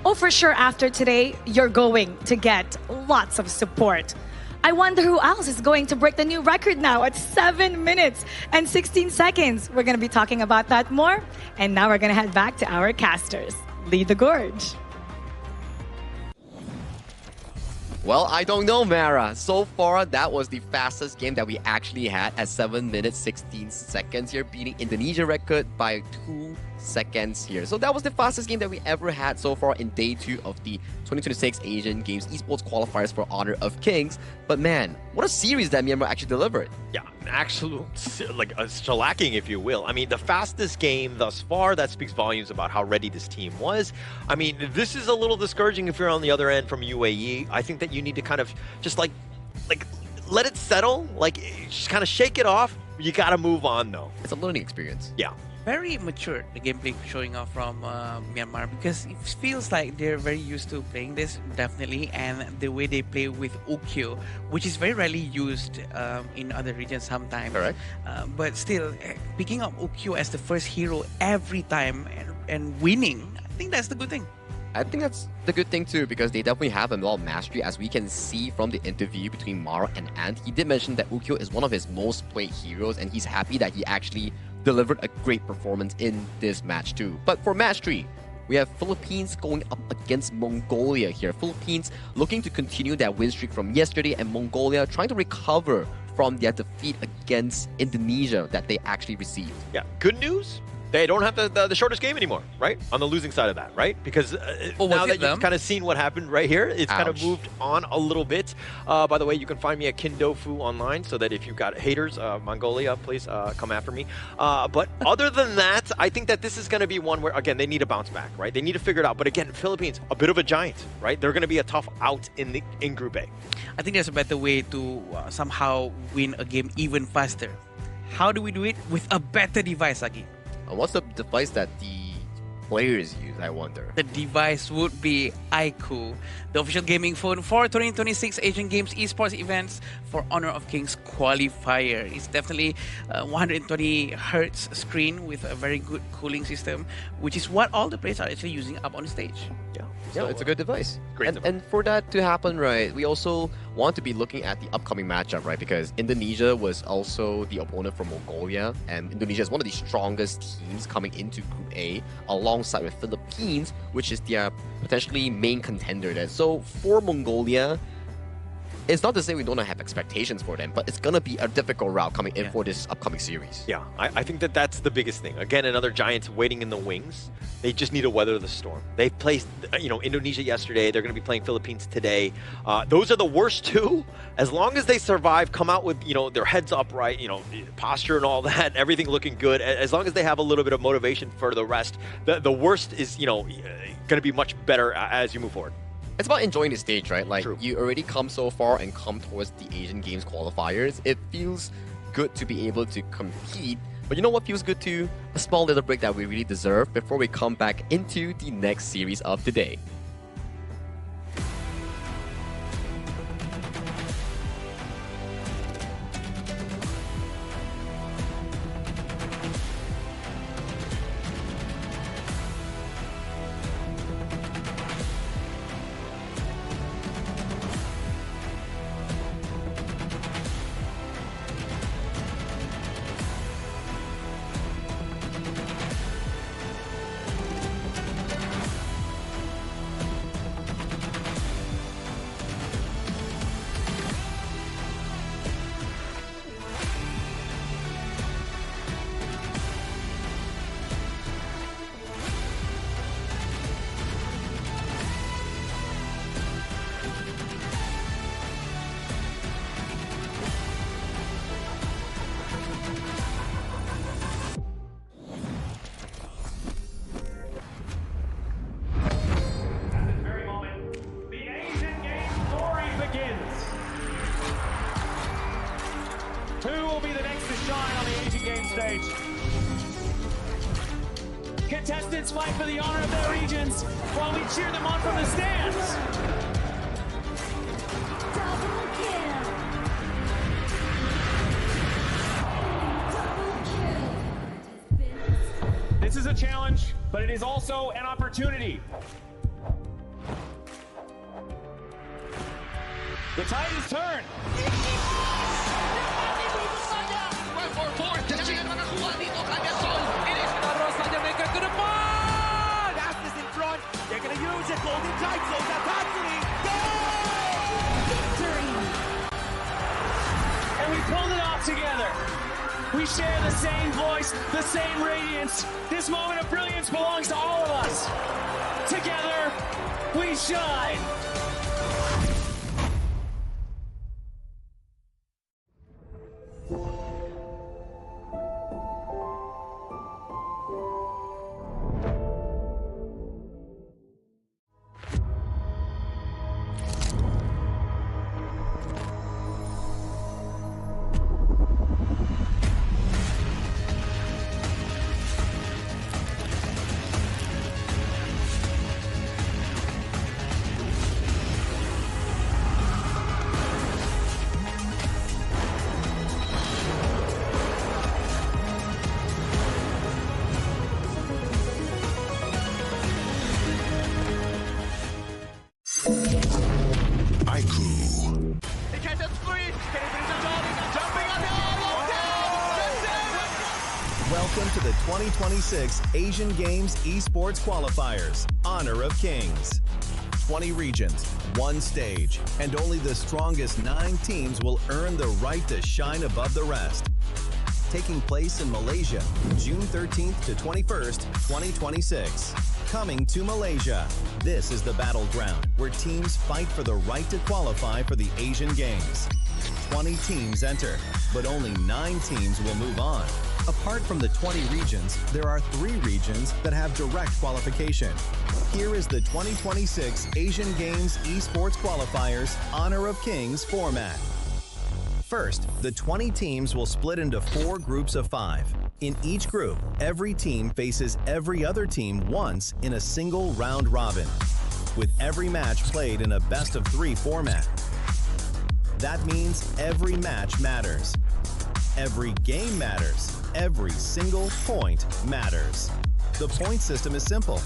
Speaker 13: Oh, for sure, after today, you're going to get lots of support. I wonder who else is going to break the new record now at 7 minutes and 16 seconds. We're going to be talking about that more. And now we're going to head back to our casters. Lead the gorge.
Speaker 14: Well, I don't know, Mara. So far, that was the fastest game that we actually had at 7 minutes, 16 seconds here, beating Indonesia record by 2 seconds here. So that was the fastest game that we ever had so far in day 2 of the 2026 Asian Games Esports Qualifiers for Honor of Kings. But man, what a series that Myanmar actually delivered.
Speaker 20: Yeah, an absolute, like a shellacking, if you will. I mean, the fastest game thus far, that speaks volumes about how ready this team was. I mean, this is a little discouraging if you're on the other end from UAE. I think that you need to kind of just like let it settle, like just kind of shake it off. You got to move on though.
Speaker 14: It's a learning experience.
Speaker 20: Yeah.
Speaker 16: Very mature, the gameplay showing off from Myanmar, because it feels like they're very used to playing this, definitely, and the way they play with Ukyo, which is very rarely used in other regions sometimes.
Speaker 14: Correct.
Speaker 16: But still, picking up Ukyo as the first hero every time and winning, I think that's the good thing.
Speaker 14: I think that's the good thing too, because they definitely have a lot of mastery, as we can see from the interview between Mara and Ant. He did mention that Ukyo is one of his most played heroes, and he's happy that he actually delivered a great performance in this match too. But for match 3, we have Philippines going up against Mongolia here. Philippines looking to continue their win streak from yesterday, and Mongolia trying to recover from their defeat against Indonesia that they actually received.
Speaker 20: Yeah, good news. They don't have the shortest game anymore, right? On the losing side of that, right? Because now that you've kind of seen what happened right here, it's kind of moved on a little bit. By the way, you can find me at Kindofu online, so that if you've got haters, Mongolia, please come after me. But other than that, I think that this is going to be one where, again, they need to bounce back, right? They need to figure it out. But again, Philippines, a bit of a giant, right? They're going to be a tough out in Group A.
Speaker 16: I think there's a better way to somehow win a game even faster. How do we do it? With a better device, Agi.
Speaker 14: What's the device that the players use, I wonder?
Speaker 16: The device would be iQOO, the official gaming phone for 2026 Asian Games Esports events for Honor of Kings Qualifier. It's definitely a 120 Hz screen with a very good cooling system, which is what all the players are actually using up on stage.
Speaker 14: Yeah, so it's a good device.
Speaker 20: Great device.
Speaker 14: And for that to happen, right, we also want to be looking at the upcoming matchup, right? Because Indonesia was also the opponent from Mongolia, and Indonesia is one of the strongest teams coming into Group A, alongside with Philippines, which is their potentially main contender there. So for Mongolia, it's not to say we don't have expectations for them, but it's going to be a difficult route coming in for this upcoming series.
Speaker 20: Yeah, I think that that's the biggest thing. Again, another giant waiting in the wings. They just need to weather the storm. They played, Indonesia yesterday. They're going to be playing Philippines today. Those are the worst two. As long as they survive, come out with, their heads upright, posture and all that, everything looking good. As long as they have a little bit of motivation for the rest, the worst is, going to be much better as you move forward.
Speaker 14: It's about enjoying the stage, right? Like,
Speaker 20: True.
Speaker 14: You already come so far and come towards the Asian Games qualifiers. It feels good to be able to compete. But you know what feels good too? A small little break that we really deserve before we come back into the next series of the day.
Speaker 2: Contestants fight for the honor of their regions while we cheer them on from the stands. challenge, but it is also an opportunity. The tide has turned.
Speaker 11: Aspas in front. They're going to use it. Golden tight zone. Tatsumi.
Speaker 2: Victory! And we pulled it off together. We share the same voice, the same radiance. This moment of brilliance belongs to all of us. Together, we shine.
Speaker 12: Welcome to the 2026 Asian Games Esports Qualifiers, Honor of Kings. 20 regions, one stage, and only the strongest 9 teams will earn the right to shine above the rest. Taking place in Malaysia, June 13th to 21st, 2026. Coming to Malaysia, this is the battleground where teams fight for the right to qualify for the Asian Games. 20 teams enter, but only 9 teams will move on. Apart from the 20 regions, there are 3 regions that have direct qualification. Here is the 2026 Asian Games Esports Qualifiers Honor of Kings format. First, the 20 teams will split into 4 groups of 5. In each group, every team faces every other team once in a single round robin, with every match played in a best-of-3 format. That means every match matters. Every game matters. Every single point matters. The point system is simple.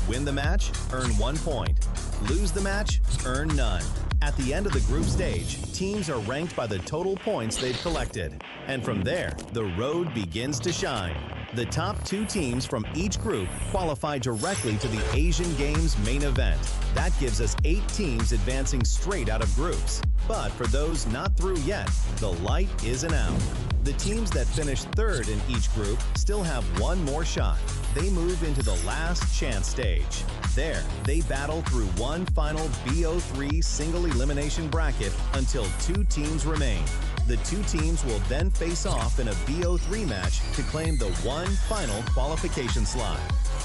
Speaker 12: Win the match, earn 1 point. Lose the match, earn none. At the end of the group stage, teams are ranked by the total points they've collected. And from there, the road begins to shine. The top 2 teams from each group qualify directly to the Asian Games main event. That gives us 8 teams advancing straight out of groups. But for those not through yet, the light isn't out. The teams that finish 3rd in each group still have 1 more shot. They move into the last chance stage. There, they battle through one final BO3 single elimination bracket until 2 teams remain. The 2 teams will then face off in a BO3 match to claim the one final qualification slot.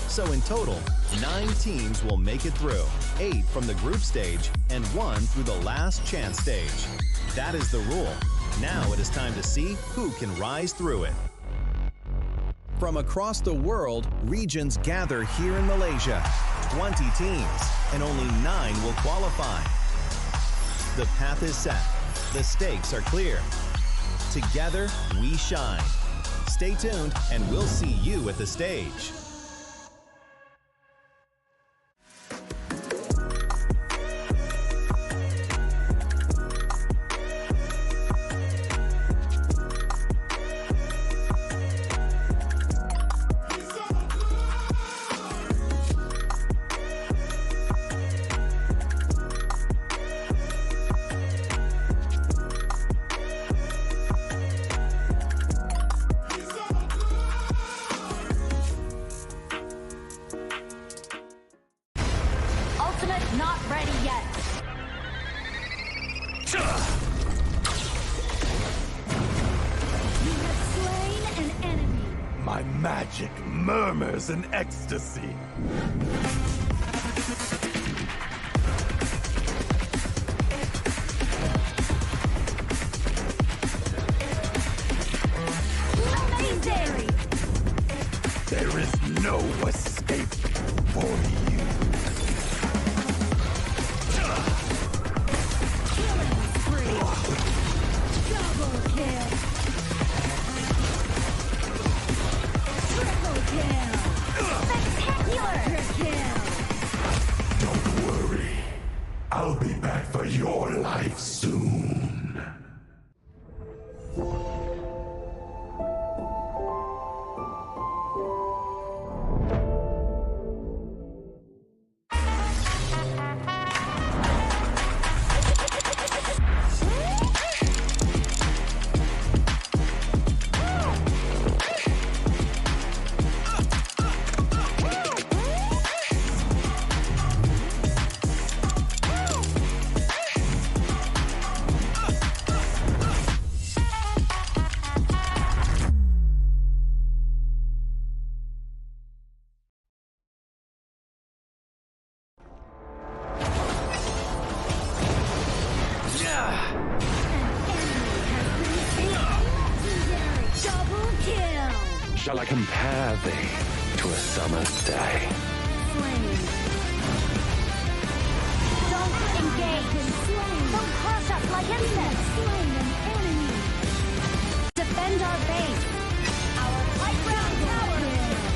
Speaker 12: So in total, 9 teams will make it through, 8 from the group stage and 1 through the last chance stage. That is the rule. Now it is time to see who can rise through it. From across the world, regions gather here in Malaysia. 20 teams, and only 9 will qualify. The path is set. The stakes are clear. Together, we shine. Stay tuned, and we'll see you at the stage.
Speaker 7: Not ready yet. You have slain an enemy.
Speaker 4: My magic murmurs in ecstasy.
Speaker 7: Amazing!
Speaker 4: There is no escape for you.
Speaker 7: Triple kill!
Speaker 8: Shall I compare thee to a summer's day?
Speaker 7: Slain. Don't engage. Slain. Don't crush us like insects. Slain an enemy. Defend our base. Our high ground tower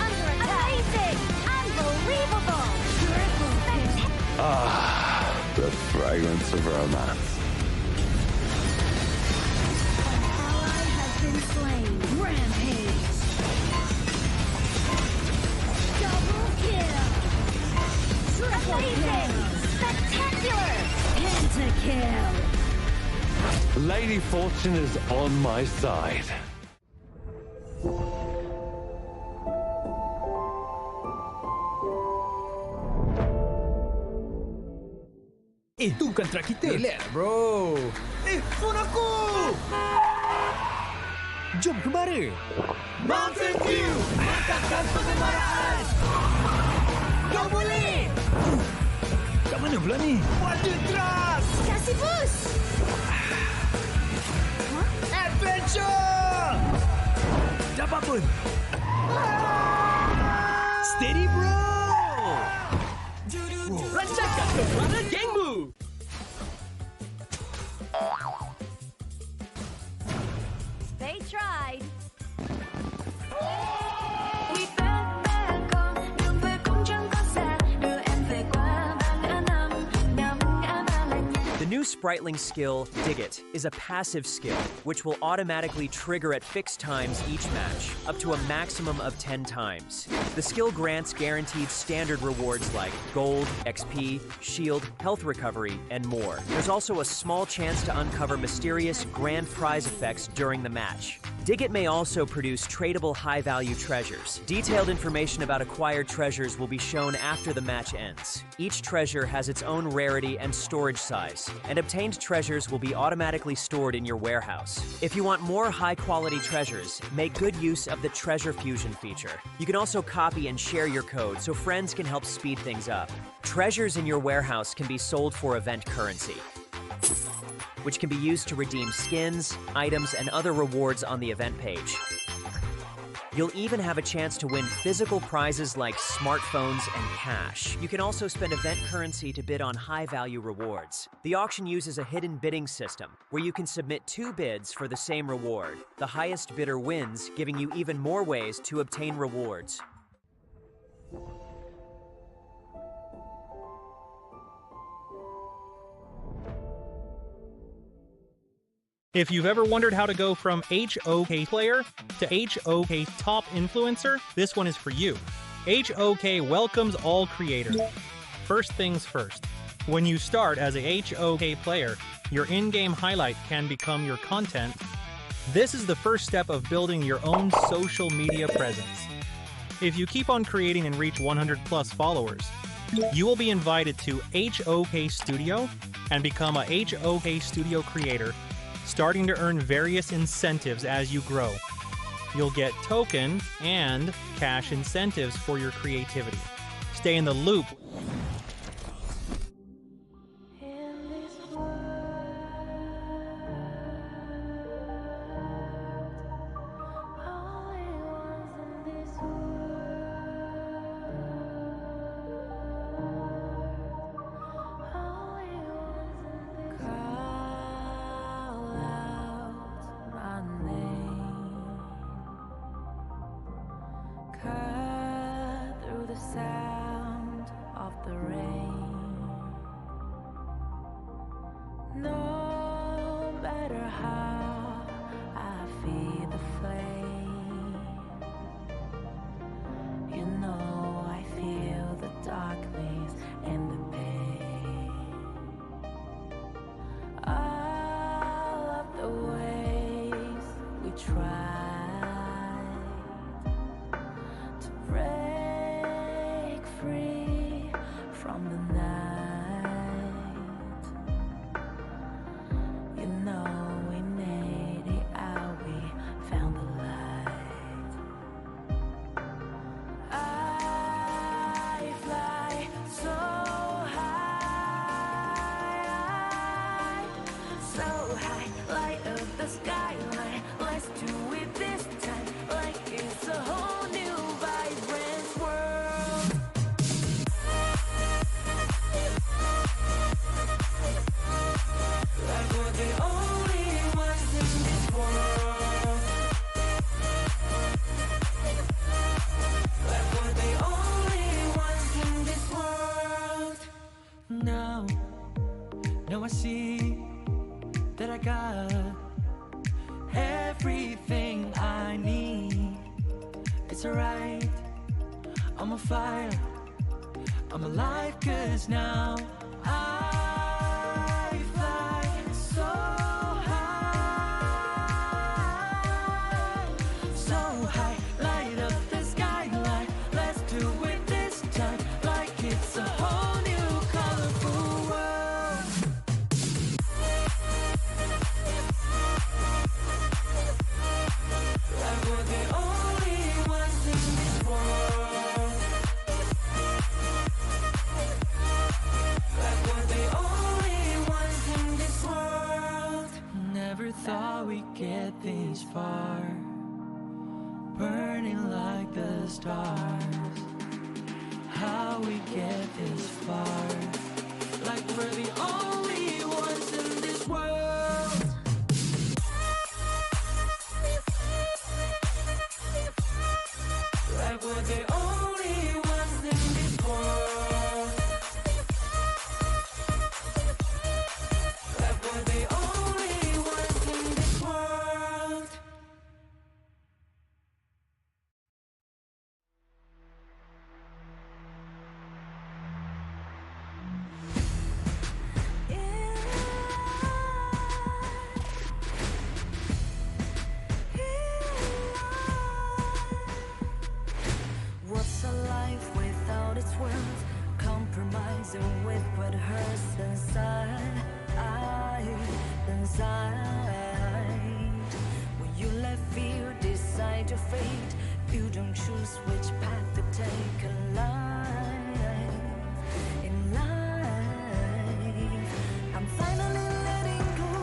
Speaker 7: under attack. Amazing. Unbelievable.
Speaker 8: Ah, the fragrance of romance.
Speaker 7: Been slain. Rampage. Double kill. Triple kill. Spectacular. Pentakill.
Speaker 8: Lady Fortune is on my side.
Speaker 19: Itu kontra kita. Relax, bro. Phone aku! Jom kembali. Mountain Dew! Mantapkan pengembaraan! Kau boleh! Kat mana pula ni? Water Trust!
Speaker 7: Kasih boost!
Speaker 19: Adventure! Dapat pun! Steady, bro! Rancangkan kepala gengmu!
Speaker 7: They tried.
Speaker 9: The new Spritling skill, Dig It, is a passive skill, which will automatically trigger at fixed times each match, up to a maximum of 10 times. The skill grants guaranteed standard rewards like gold, XP, shield, health recovery, and more. There's also a small chance to uncover mysterious grand prize effects during the match. Dig It may also produce tradable high-value treasures. Detailed information about acquired treasures will be shown after the match ends. Each treasure has its own rarity and storage size, and obtained treasures will be automatically stored in your warehouse. If you want more high-quality treasures, make good use of the Treasure Fusion feature. You can also copy and share your code so friends can help speed things up. Treasures in your warehouse can be sold for event currency, which can be used to redeem skins, items, and other rewards on the event page. You'll even have a chance to win physical prizes like smartphones and cash. You can also spend event currency to bid on high-value rewards. The auction uses a hidden bidding system, where you can submit 2 bids for the same reward. The highest bidder wins, giving you even more ways to obtain rewards.
Speaker 10: If you've ever wondered how to go from HOK player to HOK top influencer, this one is for you. HOK welcomes all creators. First things first, when you start as a HOK player, your in-game highlight can become your content. This is the first step of building your own social media presence. If you keep on creating and reach 100 plus followers, you will be invited to HOK Studio and become a HOK Studio creator, starting to earn various incentives as you grow. You'll get token and cash incentives for your creativity. Stay in the loop.
Speaker 11: From the it's alright. I'm on fire, I'm alive, cause now I fly so high, so high. Light up the skyline, let's do it this time, like it's a whole new colorful world. Like we're the only ones in this world. Like we're the only ones in this world. Never thought we'd get this far, burning like the stars. How we get this far? Like we're the only ones in this world. Like we're the only ones in this world. Like we're the only ones in this world. What's a life without its worth? Compromising with what hurts inside, inside. When you let fear decide your fate, you don't choose which path to take in life. In life, I'm finally letting go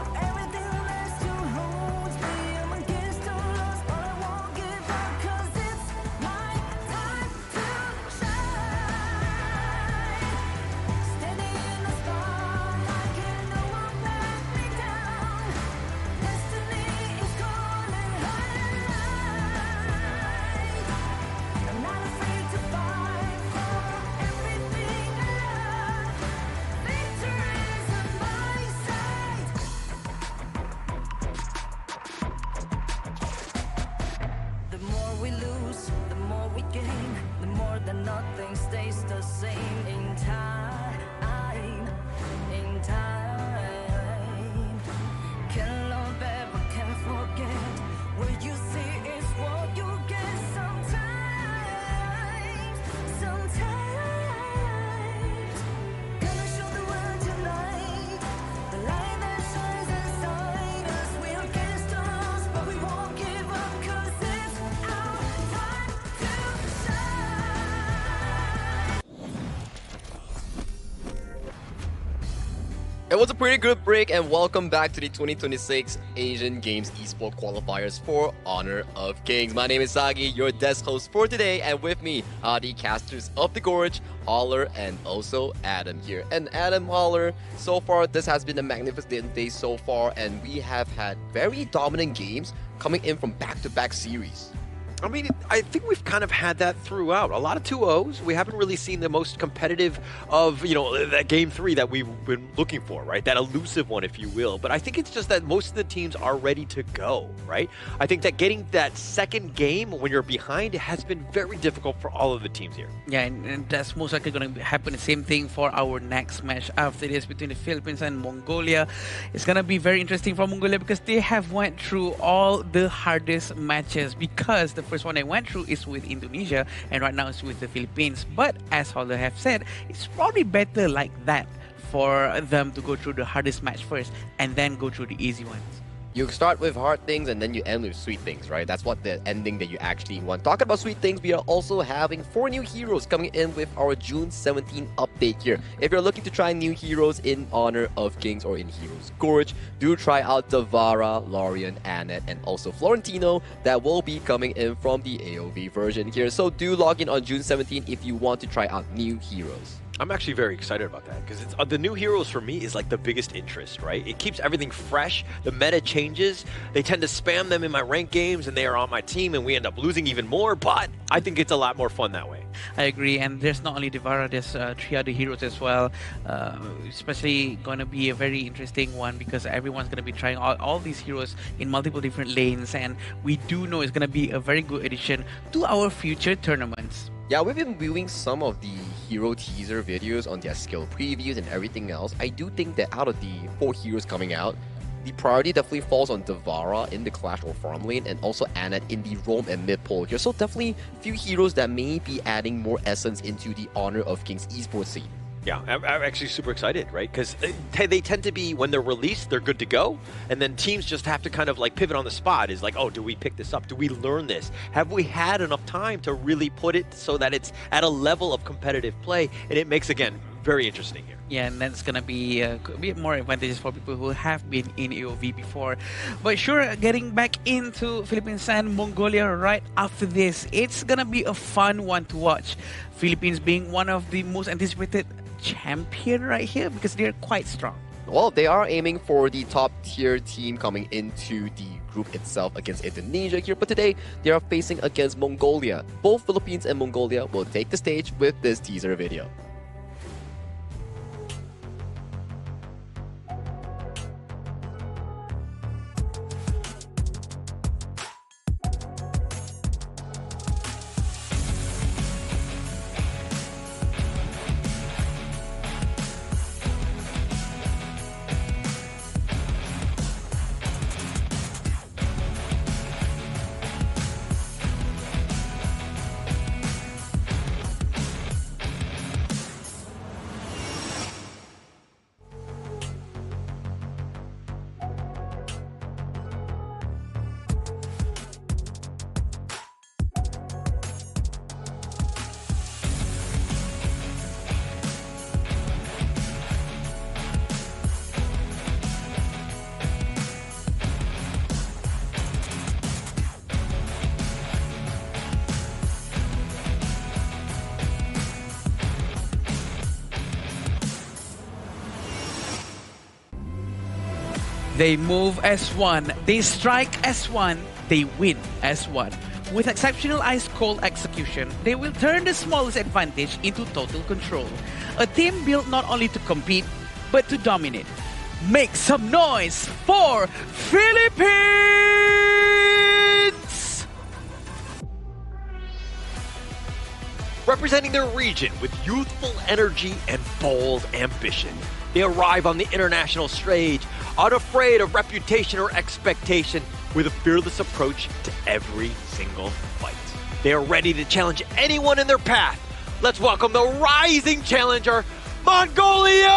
Speaker 11: of everything that still holds me. I'm against all odds, but I won't give up, 'cause it's my time to shine. Standing in the spotlight, can no one let me down. Destiny is calling high. I'm not afraid to fight for everything I love. Victory's on my side. The more we lose, the more we gain. The more that nothing stays the same. In time, in time. Can't love ever, can't forget. What you see is what you get. Sometimes, sometimes. Gonna show the world tonight, the light that shines inside us. We're against all odds, but we won't give up, 'cause it's our time to shine.
Speaker 14: It was a pretty good break, and welcome back to the 2026 Asian Games Esports Qualifiers for Honor of Kings. My name is Sagi, your desk host for today, and with me are the casters of the Gorge, Holler, and also Adam here. And Adam, Holler, so far this has been a magnificent day so far, and we have had very dominant games coming in from back-to-back series.
Speaker 20: I mean, I think we've kind of had that throughout. A lot of 2-0s. We haven't really seen the most competitive of, you know, that game 3 that we've been looking for, right? That elusive one, if you will. But I think it's just that most of the teams are ready to go, right? I think that getting that second game when you're behind has been very difficult for all of the teams here.
Speaker 16: Yeah, and that's most likely going to happen. The same thing for our next match after this between the Philippines and Mongolia. It's going to be very interesting for Mongolia because they have went through all the hardest matches, because the first one they went through is with Indonesia, and right now it's with the Philippines. But as Holler have said, it's probably better like that for them to go through the hardest match first and then go through the easy ones.
Speaker 14: You start with hard things and then you end with sweet things, right? That's what the ending that you actually want. Talking about sweet things, we are also having 4 new heroes coming in with our June 17 update here. If you're looking to try new heroes in Honor of Kings or in Heroes Gorge, do try out Davara, Lorian, Annette, and also Florentino. That will be coming in from the AOV version here. So do log in on June 17 if you want to try out new heroes.
Speaker 20: I'm actually very excited about that because it's the new heroes for me is like the biggest interest, right? It keeps everything fresh. The meta changes. They tend to spam them in my ranked games and they are on my team and we end up losing even more, but I think it's a lot more fun that way.
Speaker 16: I agree, and there's not only Devara, there's 3 other heroes as well. Especially going to be a very interesting one because everyone's going to be trying all these heroes in multiple different lanes, and we do know it's going to be a very good addition to our future tournaments.
Speaker 14: Yeah, we've been viewing some of the hero teaser videos on their skill previews and everything else. I do think that out of the 4 heroes coming out, the priority definitely falls on Devara in the Clash or Farm lane and also Annette in the roam and mid pole here. So definitely few heroes that may be adding more essence into the honor of King's esports scene.
Speaker 20: Yeah, I'm actually super excited, right? Because they tend to be, when they're released, they're good to go. And then teams just have to kind of like pivot on the spot. Is like, oh, do we pick this up? Do we learn this? Have we had enough time to really put it so that it's at a level of competitive play? And it makes, again, very interesting here.
Speaker 16: Yeah, and that's going to be a bit more advantageous for people who have been in AOV before. But sure, getting back into Philippines and Mongolia right after this, it's going to be a fun one to watch. Philippines being one of the most anticipated champion right here because they're quite strong.
Speaker 14: Well, they are aiming for the top tier team coming into the group itself against Indonesia here, but today they are facing against Mongolia. Both Philippines and Mongolia will take the stage with this teaser video.
Speaker 16: They move as one, they strike as one, they win as one. With exceptional ice-cold execution, they will turn the smallest advantage into total control. A team built not only to compete, but to dominate. Make some noise for Philippines!
Speaker 20: Representing their region with youthful energy and bold ambition, they arrive on the international stage unafraid of reputation or expectation with a fearless approach to every single fight. They are ready to challenge anyone in their path. Let's welcome the rising challenger, Mongolia!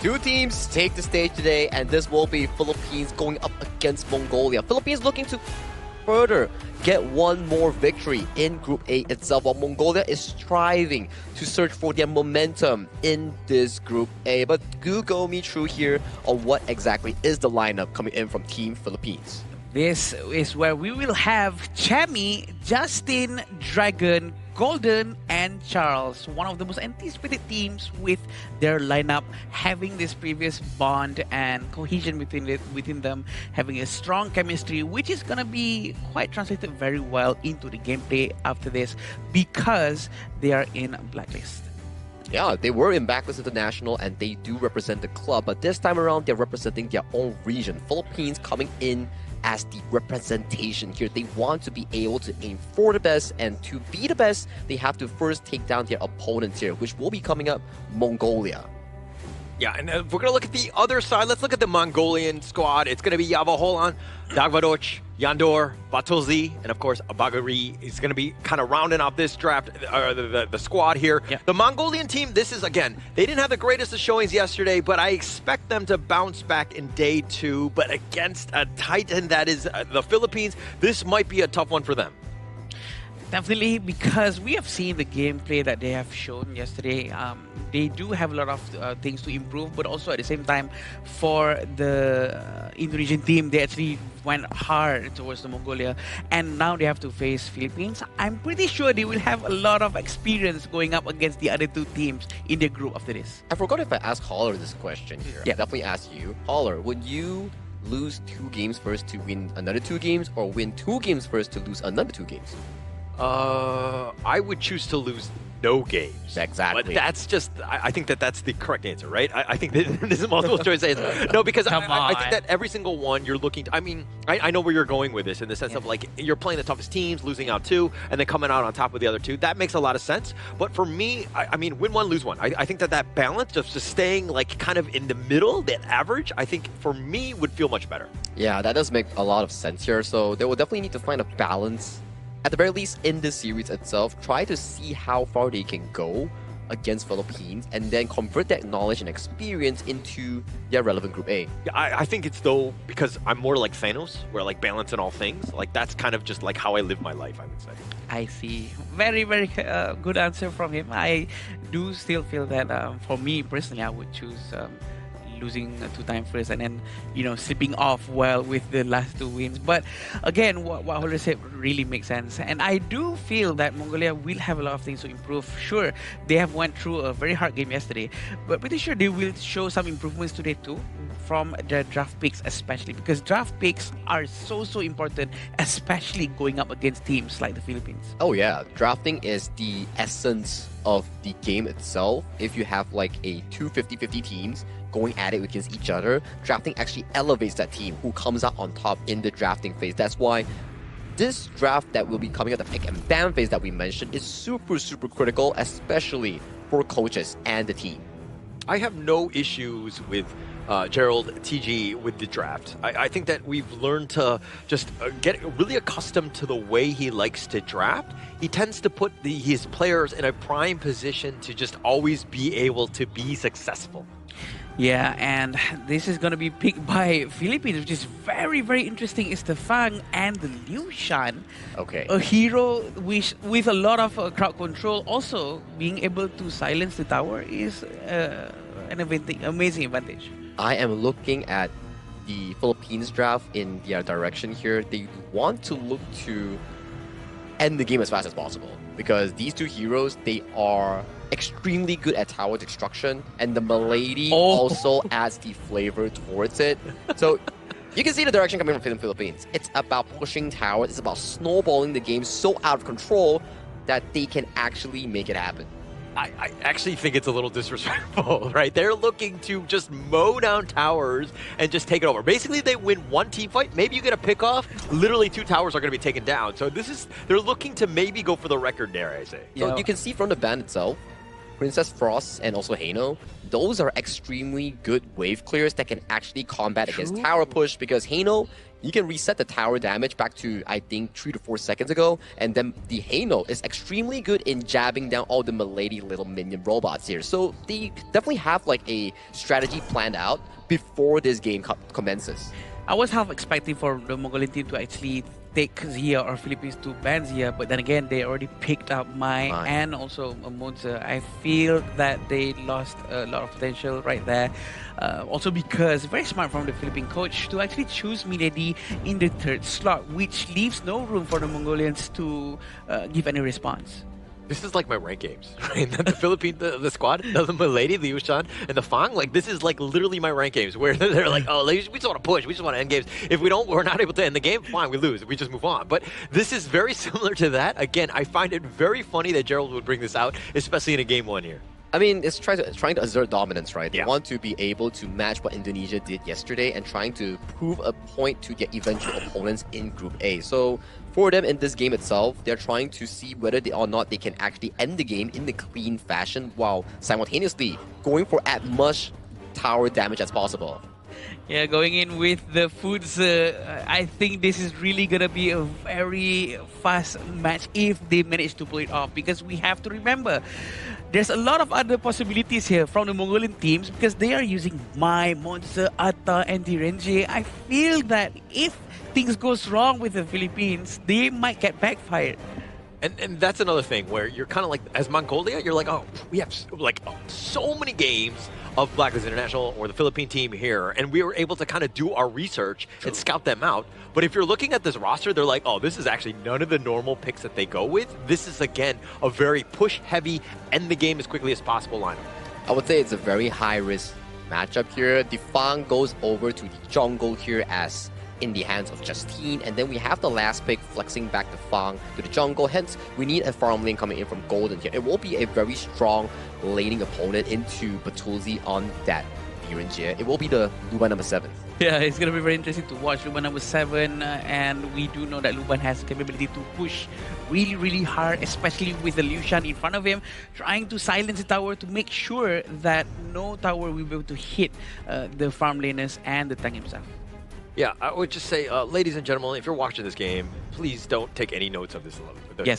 Speaker 14: 2 teams take the stage today, and this will be Philippines going up against Mongolia. Philippines looking to further get one more victory in Group A itself, while Mongolia is striving to search for their momentum in this Group A. But do go me through here on what exactly is the lineup coming in from Team Philippines.
Speaker 16: This is where we will have Chami, Justin, Dragon, Golden, and Charles, one of the most anticipated teams with their lineup having this previous bond and cohesion within them, having a strong chemistry, which is going to be quite translated very well into the gameplay after this because they are in Blacklist.
Speaker 14: Yeah, they were in Blacklist International and they do represent the club, but this time around they're representing their own region. Philippines coming in as the representation here. They want to be able to aim for the best, and to be the best, they have to first take down their opponents here, which will be coming up, Mongolia.
Speaker 20: Yeah, and if we're going to look at the other side, let's look at the Mongolian squad. It's going to be Yavaholan, Dagvadoch, Yandor, Batulzi, and of course, Abagari is going to be kind of rounding off this draft, the squad here. Yeah. The Mongolian team, this is, again, they didn't have the greatest of showings yesterday, but I expect them to bounce back in day 2. But against a titan that is the Philippines, this might be a tough one for them.
Speaker 16: Definitely, because we have seen the gameplay that they have shown yesterday. They do have a lot of things to improve, but also at the same time, for the Indonesian team, they actually went hard towards the Mongolia, and now they have to face Philippines. I'm pretty sure they will have a lot of experience going up against the other two teams in their group after this.
Speaker 14: I forgot if I asked Holler this question here.
Speaker 16: Yeah.
Speaker 14: I definitely ask you. Holler, would you lose 2 games first to win another 2 games, or win 2 games first to lose another 2 games?
Speaker 20: I would choose to lose no games.
Speaker 14: Exactly.
Speaker 20: But that's just, I think that's the correct answer, right? I think that this is a multiple choice answer. No, because I think that every single one you're looking to, I know where you're going with this in the sense of like, you're playing the toughest teams, losing out 2, and then coming out on top of the other 2. That makes a lot of sense. But for me, win 1, lose 1. I think that balance of just staying like kind of in the middle, that average, I think for me would feel much better.
Speaker 14: Yeah, that does make a lot of sense here. So they will definitely need to find a balance. At the very least, in this series itself, try to see how far they can go against Philippines and then convert that knowledge and experience into their relevant Group A.
Speaker 20: Yeah, I think it's though, because I'm more like Thanos, where like balance in all things. Like that's kind of just like how I live my life, I would say.
Speaker 16: I see. Very, very good answer from him. I do still feel that for me personally, I would choose losing 2 times first and then, slipping off well with the last 2 wins. But again, what Holler said really makes sense. And I do feel that Mongolia will have a lot of things to improve. Sure, they have went through a very hard game yesterday, but pretty sure they will show some improvements today too, from their draft picks especially, because draft picks are so important, especially going up against teams like the Philippines.
Speaker 14: Oh yeah, drafting is the essence of the game itself. If you have like a 2 50-50 teams going at it against each other, drafting actually elevates that team who comes out on top in the drafting phase. That's why this draft that will be coming out, the pick and ban phase that we mentioned, is super critical, especially for coaches and the team.
Speaker 20: I have no issues with Gerald TG with the draft. I think that we've learned to just get really accustomed to the way he likes to draft. He tends to put his players in a prime position to just always be able to be successful.
Speaker 16: Yeah, and this is going to be picked by Philippines, which is very interesting. It's the Fang and the Liu Shan.
Speaker 14: Okay.
Speaker 16: A hero with a lot of crowd control. Also, being able to silence the tower is an amazing advantage.
Speaker 14: I am looking at the Philippines draft in their direction here. They want to look to end the game as fast as possible, because these 2 heroes, they are extremely good at tower destruction, and the Milady also adds the flavor towards it. So you can see the direction coming from the Philippines. It's about pushing towers, it's about snowballing the game so out of control that they can actually make it happen.
Speaker 20: I actually think it's a little disrespectful, right? They're looking to just mow down towers and just take it over. Basically, they win 1 team fight. Maybe you get a pick off. Literally, 2 towers are going to be taken down. So they're looking to maybe go for the record there, I say.
Speaker 14: So you can see from the ban itself, Princess Frost and also Haino, those are extremely good wave clears that can actually combat against tower push, because Haino, you can reset the tower damage back to, I think, 3 to 4 seconds ago, and then the Haino is extremely good in jabbing down all the Milady little minion robots here. So they definitely have like a strategy planned out before this game commences.
Speaker 16: I was half expecting for the Mongolian team to actually take Zia or Philippines to ban Zia, but then again, they already picked up Mai and also Monza. I feel that they lost a lot of potential right there. Also because very smart from the Philippine coach to actually choose Milady in the 3rd slot, which leaves no room for the Mongolians to give any response.
Speaker 20: This is like my rank games, right? The Philippine, the squad, the Milady, the Liu Shan, and the Fang. Like, this is like literally my rank games, where they're like, oh, we just want to push, we just want to end games. If we're not able to end the game, fine, we lose. We just move on. But this is very similar to that. Again, I find it very funny that Gerald would bring this out, especially in a game 1 here.
Speaker 14: I mean, it's trying to assert dominance, right? They want to be able to match what Indonesia did yesterday and trying to prove a point to their eventual opponents in Group A. So for them in this game itself, they're trying to see whether or not they can actually end the game in the clean fashion while simultaneously going for as much tower damage as possible.
Speaker 16: Yeah, going in with the foods, I think this is really going to be a very fast match if they manage to pull it off, because we have to remember there's a lot of other possibilities here from the Mongolian teams, because they are using Mai, Monster, Atta, and Direnje. I feel that if things goes wrong with the Philippines, they might get backfired.
Speaker 20: And that's another thing where you're kind of like, as Mongolia, you're like, oh, we have like so many games of Blacklist International or the Philippine team here, and we were able to kind of do our research and scout them out. But if you're looking at this roster, they're like, oh, this is actually none of the normal picks that they go with. This is, again, a very push-heavy, end the game as quickly as possible lineup.
Speaker 14: I would say it's a very high-risk matchup here. The Fang goes over to the jungle here as in the hands of Justine, and then we have the last pick flexing back the Fang to the jungle. Hence, we need a farm lane coming in from Golden here. It will be a very strong laning opponent into Batulzi on that Virenjie. It will be the Luban number 7.
Speaker 16: Yeah, it's going to be very interesting to watch Luban number 7, and we do know that Luban has the capability to push really, really hard, especially with the Liu Shan in front of him, trying to silence the tower to make sure that no tower will be able to hit the farm laners and the tank himself.
Speaker 20: Yeah, I would just say, ladies and gentlemen, if you're watching this game, please don't take any notes of this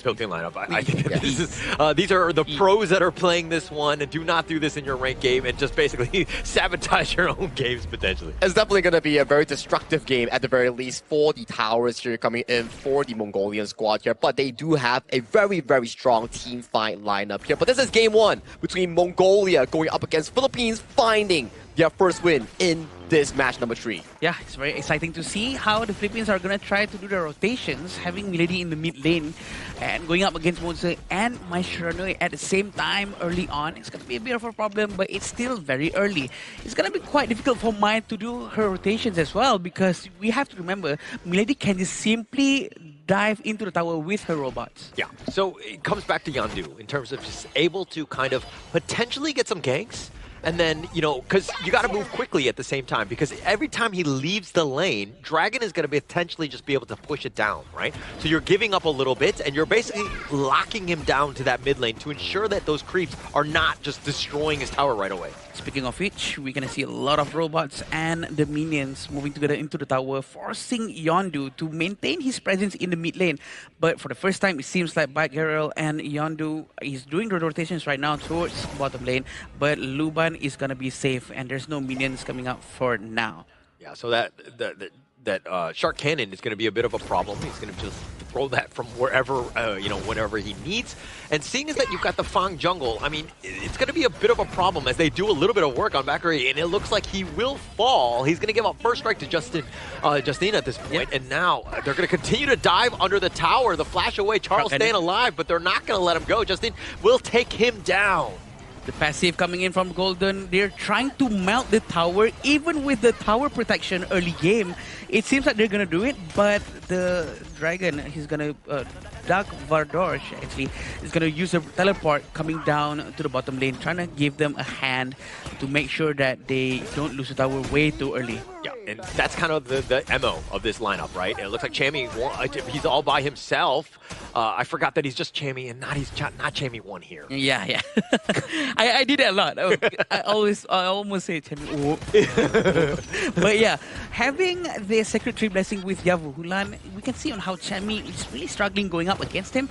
Speaker 20: built-in lineup. I think that these are the pros that are playing this one, and do not do this in your ranked game and just basically sabotage your own games potentially.
Speaker 14: It's definitely going to be a very destructive game at the very least for the towers here coming in for the Mongolian squad here, but they do have a very, very strong team fight lineup here. But this is game 1 between Mongolia going up against Philippines, finding their first win in this match number 3.
Speaker 16: Yeah, it's very exciting to see how the Philippines are going to try to do the rotations, having Milady in the mid lane and going up against Moze and Maishranui at the same time early on. It's going to be a bit of a problem, but it's still very early. It's going to be quite difficult for Mai to do her rotations as well, because we have to remember Milady can just simply dive into the tower with her robots.
Speaker 20: Yeah, so it comes back to Yandu in terms of just able to kind of potentially get some ganks. And then, you know, because you got to move quickly at the same time, because every time he leaves the lane, Dragon is going to potentially just be able to push it down, right? So you're giving up a little bit, and you're basically locking him down to that mid lane to ensure that those creeps are not just destroying his tower right away.
Speaker 16: Speaking of which, we're going to see a lot of robots and the minions moving together into the tower, forcing Yondu to maintain his presence in the mid lane. But for the first time, it seems like Bike Herald and Yondu is doing the rotations right now towards bottom lane, but Luban is going to be safe, and there's no minions coming out for now.
Speaker 20: Yeah, so that Shark Cannon is going to be a bit of a problem. He's going to just throw that from wherever, you know, whenever he needs. And seeing as that you've got the Fang jungle, I mean, it's going to be a bit of a problem as they do a little bit of work on Bakary, and it looks like he will fall. He's going to give up first strike to Justine at this point, and now they're going to continue to dive under the tower. The flash away, Charles staying alive, but they're not going to let him go. Justine will take him down.
Speaker 16: The passive coming in from Golden, they're trying to melt the tower, even with the tower protection early game. It seems like they're going to do it, but the Dragon, he's going to, Dark Vardorsh actually, is going to use a teleport coming down to the bottom lane, trying to give them a hand to make sure that they don't lose the tower way too early.
Speaker 20: Yeah, and that's kind of the MO of this lineup, right? And it looks like Chammy, he's all by himself. I forgot that he's just Chammy and not Chammy 1 here.
Speaker 16: Yeah. I did that a lot. I almost say Chammy. But yeah, having the Sacred Tree Blessing with Yavu Hulan, we can see on how Chammy is really struggling going up against him.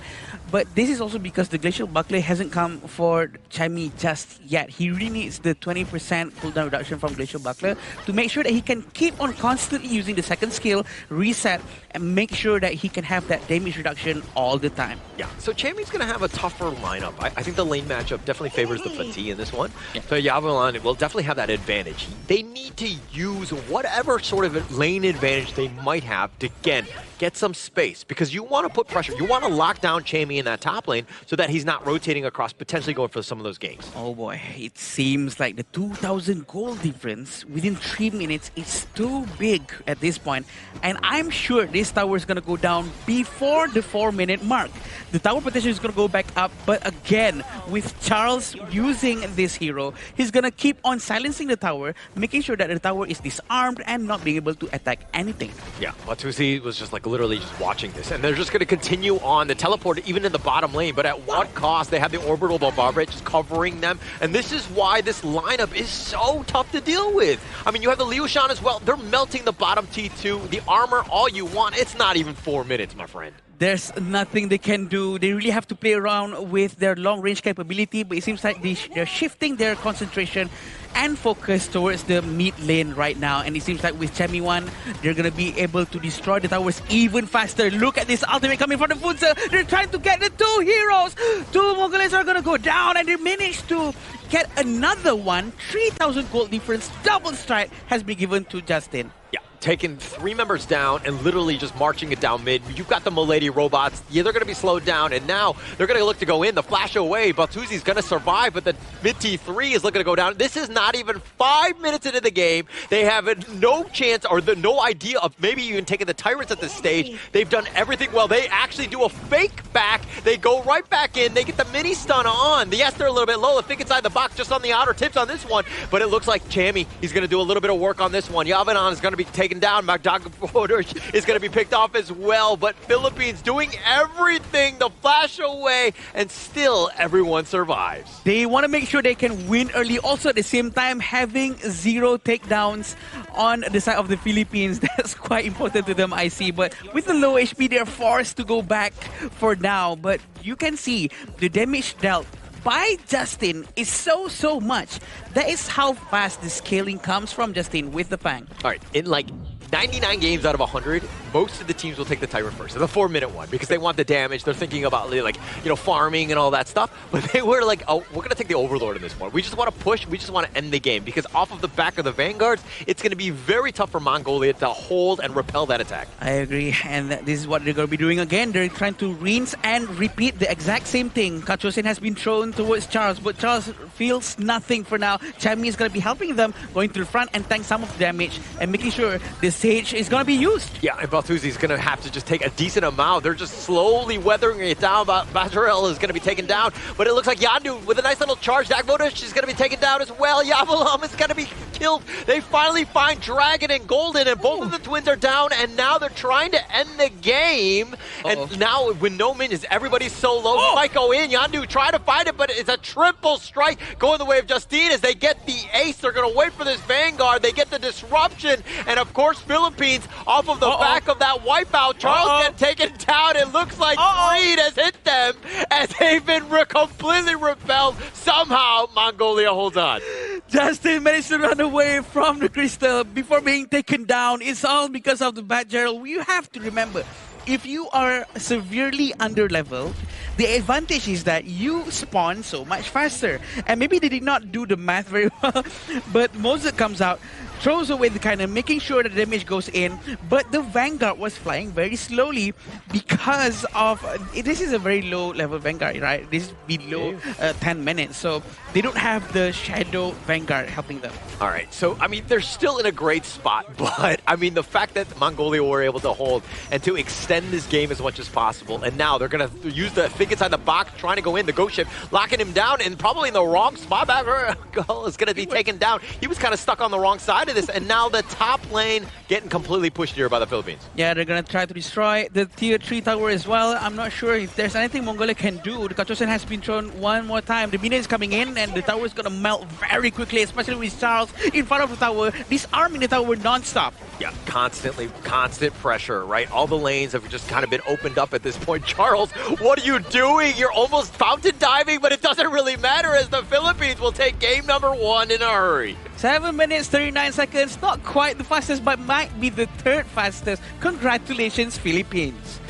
Speaker 16: But this is also because the Glacial Buckler hasn't come for Chammy just yet. He really needs the 20% cooldown reduction from Glacial Buckler to make sure that he can keep on constantly using the second skill, reset, and make sure that he can have that damage reduction all the time.
Speaker 20: Yeah, so Chammy's going to have a tougher lineup. I think the lane matchup definitely favors the Fati in this one. Yeah. So Yavulan will definitely have that advantage. They need to use whatever sort of lane advantage they might have to, again, get some space, because you want to put pressure. You want to lock down Chammy in that top lane so that he's not rotating across, potentially going for some of those games.
Speaker 16: Oh boy, it seems like the 2,000 gold difference within 3 minutes is too big at this point. And I'm sure this tower is going to go down before the 4-minute mark. The tower potential is going to go back up, but again, with Charles using this hero, he's going to keep on silencing the tower, making sure that the tower is disarmed and not being able to attack anything.
Speaker 20: Yeah, Watusi was just like literally just watching this, and they're just going to continue on the teleport even in the bottom lane, but at what cost? They have the orbital bombardment just covering them, and this is why this lineup is so tough to deal with. I mean, you have the Liu Shan as well. They're melting the bottom T2, the armor, all you want. It's not even 4 minutes, my friend.
Speaker 16: there's nothing they can do. They really have to play around with their long-range capability, but it seems like they're shifting their concentration and focus towards the mid lane right now. And it seems like with Chemi 1, they're going to be able to destroy the towers even faster. Look at this ultimate coming from the Funza. They're trying to get the two heroes. Two Mongols are going to go down, and they managed to get another one. 3,000 gold difference. Double strike has been given to Justin.
Speaker 20: Yeah, taking 3 members down and literally just marching it down mid. You've got the Milady robots. Yeah, they're going to be slowed down, and now they're going to look to go in. The flash away, Baltuzi's going to survive, but the mid T3 is looking to go down. This is not even 5 minutes into the game. They have no chance or no idea of maybe even taking the Tyrants at this stage. They've done everything well. They actually do a fake back. They go right back in. They get the mini stun on. Yes, they're a little bit low. I think inside the box just on the outer tips on this one, but it looks like Chami, he's going to do a little bit of work on this one. Yavanon is going to be taken down. Magdagapoders is going to be picked off as well, but Philippines doing everything, the flash away, and still everyone survives.
Speaker 16: They want to make sure they can win early. Also at the same time, having 0 takedowns on the side of the Philippines, that's quite important to them, I see. But with the low HP, they're forced to go back for now. But you can see the damage dealt by Justin is so much. That is how fast the scaling comes from Justin with the Fang.
Speaker 20: All right, in like 99 games out of 100, most of the teams will take the Tyrant first, the 4-minute one, because they want the damage. They're thinking about, like, you know, farming and all that stuff. But they were like, oh, we're going to take the Overlord in this one. We just want to push. We just want to end the game, because off of the back of the Vanguards, it's going to be very tough for Mongolia to hold and repel that attack.
Speaker 16: I agree, and this is what they're going to be doing again. They're trying to rinse and repeat the exact same thing. Kachosin has been thrown towards Charles, but Charles feels nothing for now. Chami is going to be helping them, going to the front and tank some of the damage and making sure the Sage is going to be used.
Speaker 20: Yeah, and Baltuzi is going to have to just take a decent amount. They're just slowly weathering it down. Bajrel is going to be taken down, but it looks like Yandu with a nice little charge. Dagvoda, she's going to be taken down as well. Yavalam is going to be killed. They finally find Dragon and Golden, and both of the twins are down, and now they're trying to end the game. And now with no minions, everybody's so low. Might go in. Yandu try to find it, but it's a triple strike going the way of Justine as they get the ace. They're going to wait for this Vanguard. They get the disruption, and of course, Philippines off of the back of that wipeout. Charles get taken down. It looks like Greed has hit them as they've been completely repelled. Somehow, Mongolia holds on.
Speaker 16: Justin managed to run away from the crystal before being taken down. It's all because of the bad Gerald. You have to remember, if you are severely under-leveled, the advantage is that you spawn so much faster. And maybe they did not do the math very well, but Moses comes out, throws away the cannon, making sure the damage goes in, but the Vanguard was flying very slowly because of... this is a very low-level Vanguard, right? This is below 10 minutes, so they don't have the Shadow Vanguard helping them.
Speaker 20: All right, so, I mean, they're still in a great spot, but, I mean, the fact that Mongolia were able to hold and to extend this game as much as possible, and now they're going to use the think inside the box, trying to go in, the ghost ship, locking him down, and probably in the wrong spot. Bagel is going to be taken down. He was kind of stuck on the wrong side of this, and now the top lane getting completely pushed here by the Philippines.
Speaker 16: Yeah, they're going to try to destroy the tier 3 tower as well. I'm not sure if there's anything Mongolia can do. The Kachosen has been thrown one more time. The minion is coming in, and the tower is going to melt very quickly, especially with Charles in front of the tower, disarming the tower non-stop.
Speaker 20: Yeah, constant pressure, right? All the lanes have just kind of been opened up at this point. Charles, what are you doing? You're almost fountain diving, but it doesn't really matter as the Philippines will take game number 1 in a hurry.
Speaker 16: 7 minutes, 39 seconds. Not quite the fastest, but might be the 3rd fastest. Congratulations, Philippines.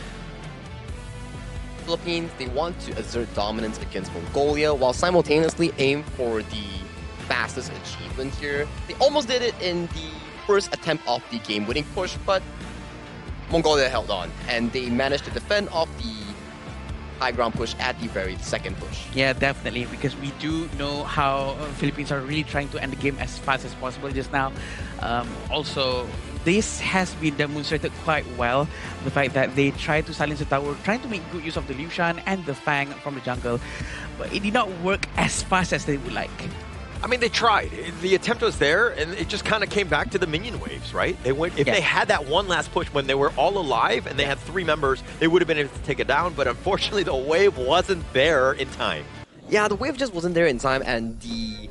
Speaker 14: Philippines, they want to assert dominance against Mongolia while simultaneously aim for the fastest achievement here. They almost did it in the first attempt of the game-winning push, but Mongolia held on, and they managed to defend off the high ground push at the very second push.
Speaker 16: Yeah, definitely, because we do know how Philippines are really trying to end the game as fast as possible just now. Also, this has been demonstrated quite well, the fact that they tried to silence the tower, trying to make good use of the Lushan and the Fang from the jungle, but it did not work as fast as they would like.
Speaker 20: I mean, they tried. The attempt was there, and it just kind of came back to the minion waves, right? They went. If they had that one last push when they were all alive and they had 3 members, they would have been able to take it down, but unfortunately the wave wasn't there in time.
Speaker 14: Yeah, the wave just wasn't there in time, and the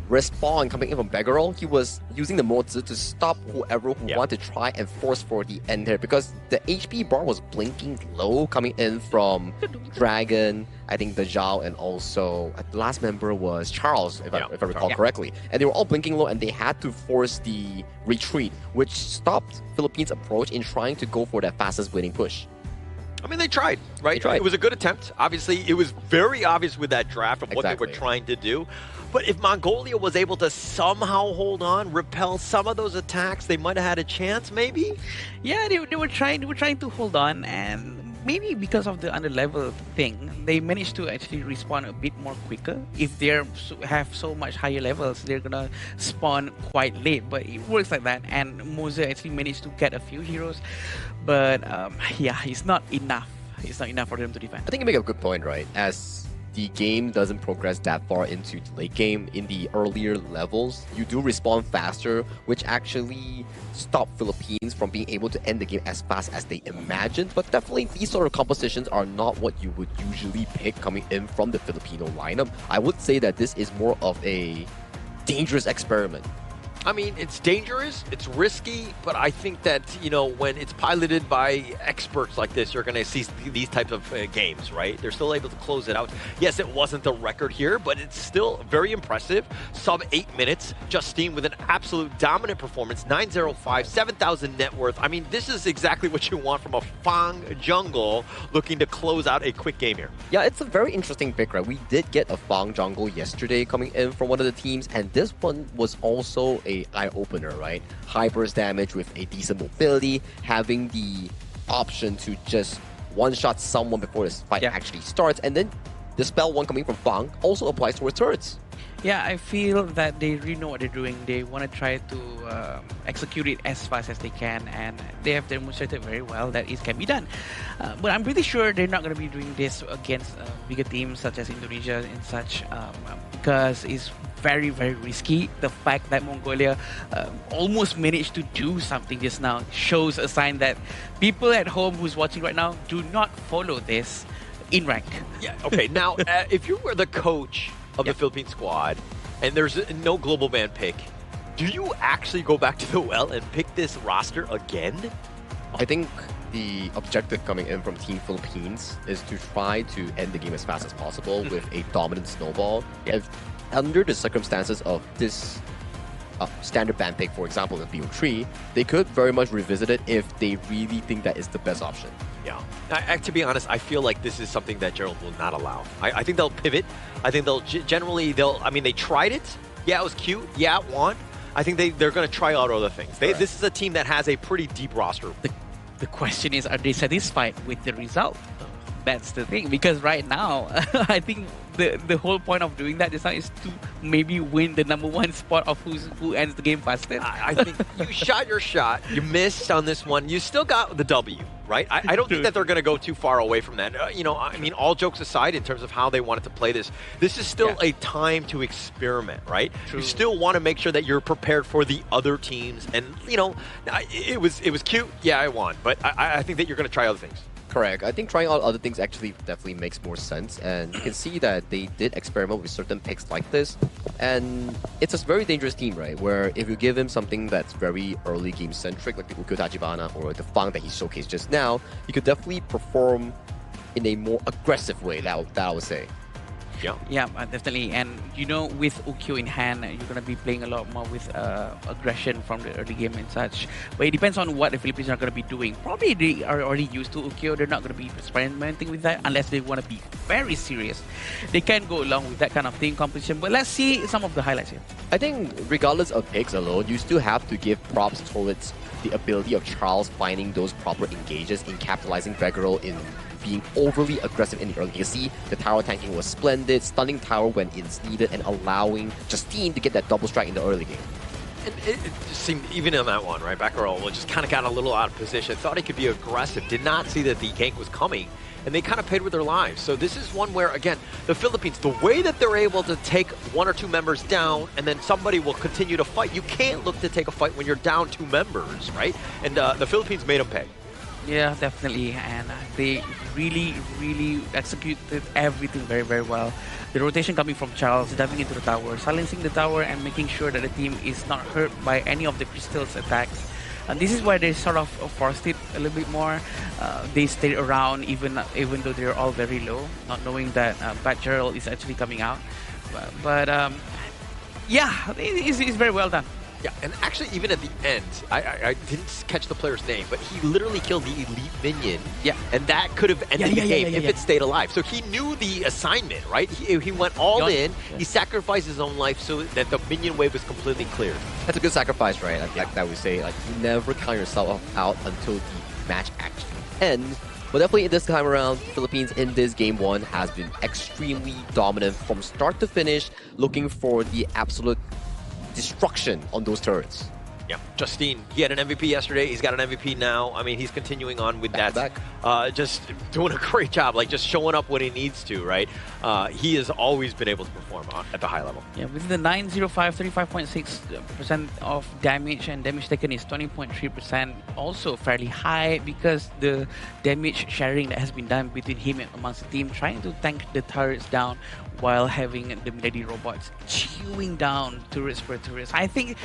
Speaker 14: respawn coming in from Beggarol, he was using the Mozi to stop whoever who wanted to try and force for the end there, because the HP bar was blinking low coming in from Dragon, I think the Zhao, and also the last member was Charles, if I recall correctly. And they were all blinking low, and they had to force the retreat, which stopped Philippines' approach in trying to go for that fastest winning push.
Speaker 20: I mean, they tried, right?
Speaker 14: They tried.
Speaker 20: It was a good attempt. Obviously, it was very obvious with that draft of what they were trying to do. But if Mongolia was able to somehow hold on, repel some of those attacks, they might have had a chance, maybe?
Speaker 16: Yeah, they were trying to hold on, and maybe because of the underlevel thing, they managed to actually respawn a bit more quicker. If they have so much higher levels, they're gonna spawn quite late. But it works like that, and Moza actually managed to get a few heroes. But yeah, it's not enough. It's not enough for them to defend.
Speaker 14: I think you make a good point, right? As the game doesn't progress that far into the late game, in the earlier levels, you do respawn faster, which actually stopped Philippines from being able to end the game as fast as they imagined. But definitely, these sort of compositions are not what you would usually pick coming in from the Filipino lineup. I would say that this is more of a dangerous experiment.
Speaker 20: I mean, it's dangerous, it's risky, but I think that, you know, when it's piloted by experts like this, you're going to see these types of games, right? They're still able to close it out. Yes, it wasn't the record here, but it's still very impressive. Sub 8 minutes, Justine with an absolute dominant performance, 905, 7,000 net worth. I mean, this is exactly what you want from a Fang jungle looking to close out a quick game here.
Speaker 14: Yeah, it's a very interesting pick, right? We did get a Fang jungle yesterday coming in from one of the teams, and this one was also a eye-opener, right? High burst damage with a decent mobility, having the option to just one-shot someone before this fight actually starts, and then the spell one coming from Fang also applies towards turrets.
Speaker 16: Yeah, I feel that they really know what they're doing. They want to try to execute it as fast as they can, and they have demonstrated very well that it can be done. But I'm pretty sure they're not going to be doing this against bigger teams such as Indonesia and such, because it's very, very risky. The fact that Mongolia almost managed to do something just now shows a sign that people at home who's watching right now do not follow this in rank.
Speaker 20: Yeah, okay. Now, if you were the coach of the Philippine squad and there's no global ban pick, do you actually go back to the well and pick this roster again?
Speaker 14: I think the objective coming in from Team Philippines is to try to end the game as fast as possible with a dominant snowball. If under the circumstances of this standard ban pick, for example, the BO3, they could very much revisit it if they really think that is the best option.
Speaker 20: Yeah. To be honest, I feel like this is something that Gerald will not allow. I think they'll pivot. I think they'll generally, I mean, they tried it. Yeah, it was cute. Yeah, it won. I think they're going to try out other things. This is a team that has a pretty deep roster.
Speaker 16: The question is, are they satisfied with the result? That's the thing, because right now, I think the whole point of doing that is to maybe win the #1 spot of who ends the game fastest.
Speaker 20: I think you shot your shot, you missed on this one, you still got the W, right? I don't think that they're going to go too far away from that. You know, I mean, all jokes aside, in terms of how they wanted to play this is still a time to experiment, right? True. You still want to make sure that you're prepared for the other teams, and you know, it was cute. Yeah, I won, but I think that you're going to try other things.
Speaker 14: Correct. I think trying out other things actually definitely makes more sense, and you can see that they did experiment with certain picks like this, and it's a very dangerous team, right? Where if you give him something that's very early game centric, like the Ukyo Tachibana or the Fang that he showcased just now, he could definitely perform in a more aggressive way, that I would say.
Speaker 16: Yeah, definitely. And you know, with Ukyo in hand, you're going to be playing a lot more with aggression from the early game and such. But it depends on what the Philippines are going to be doing. Probably they are already used to Ukyo. They're not going to be experimenting with that unless they want to be very serious. They can go along with that kind of thing competition. But let's see some of the highlights here.
Speaker 14: I think regardless of picks alone, you still have to give props towards the ability of Charles finding those proper engages in capitalizing Beggarol in being overly aggressive in the early. You see the tower tanking was splendid, stunning tower when it's needed, and allowing Justine to get that double strike in the early game.
Speaker 20: And it just seemed, even in that one, right, Beggarol just kind of got a little out of position, thought he could be aggressive, did not see that the gank was coming, and they kind of paid with their lives. So this is one where, again, the Philippines, the way that they're able to take 1 or 2 members down and then somebody will continue to fight, you can't look to take a fight when you're down 2 members, right? And the Philippines made them pay.
Speaker 16: Yeah, definitely, and they really, really executed everything very, very well. The rotation coming from Charles, diving into the tower, silencing the tower, and making sure that the team is not hurt by any of the crystals attacks. And this is why they sort of forced it a little bit more. They stayed around even though they're all very low, not knowing that Bad Gerald is actually coming out. But yeah, it's very well done.
Speaker 20: Yeah, and actually, even at the end, I didn't catch the player's name, but he literally killed the elite minion.
Speaker 16: Yeah.
Speaker 20: And that could have ended the game if it stayed alive. So he knew the assignment, right? He went all in. Yeah. He sacrificed his own life so that the minion wave was completely cleared.
Speaker 6: That's a good sacrifice, right? Like that we say, like, you never count yourself out until the match actually ends. But definitely this time around, Philippines in this game one has been extremely dominant from start to finish, looking for the absolute destruction on those turrets.
Speaker 20: Yeah, Justine, he had an MVP yesterday. He's got an MVP now. I mean, he's continuing on with that. Just doing a great job, like just showing up when he needs to, right? He has always been able to perform at the high level.
Speaker 16: Yeah, with the 905, 35.6% of damage, and damage taken is 20.3%. Also fairly high because the damage sharing that has been done between him and amongst the team, trying to tank the turrets down while having the Milady robots chewing down turrets per turrets. I think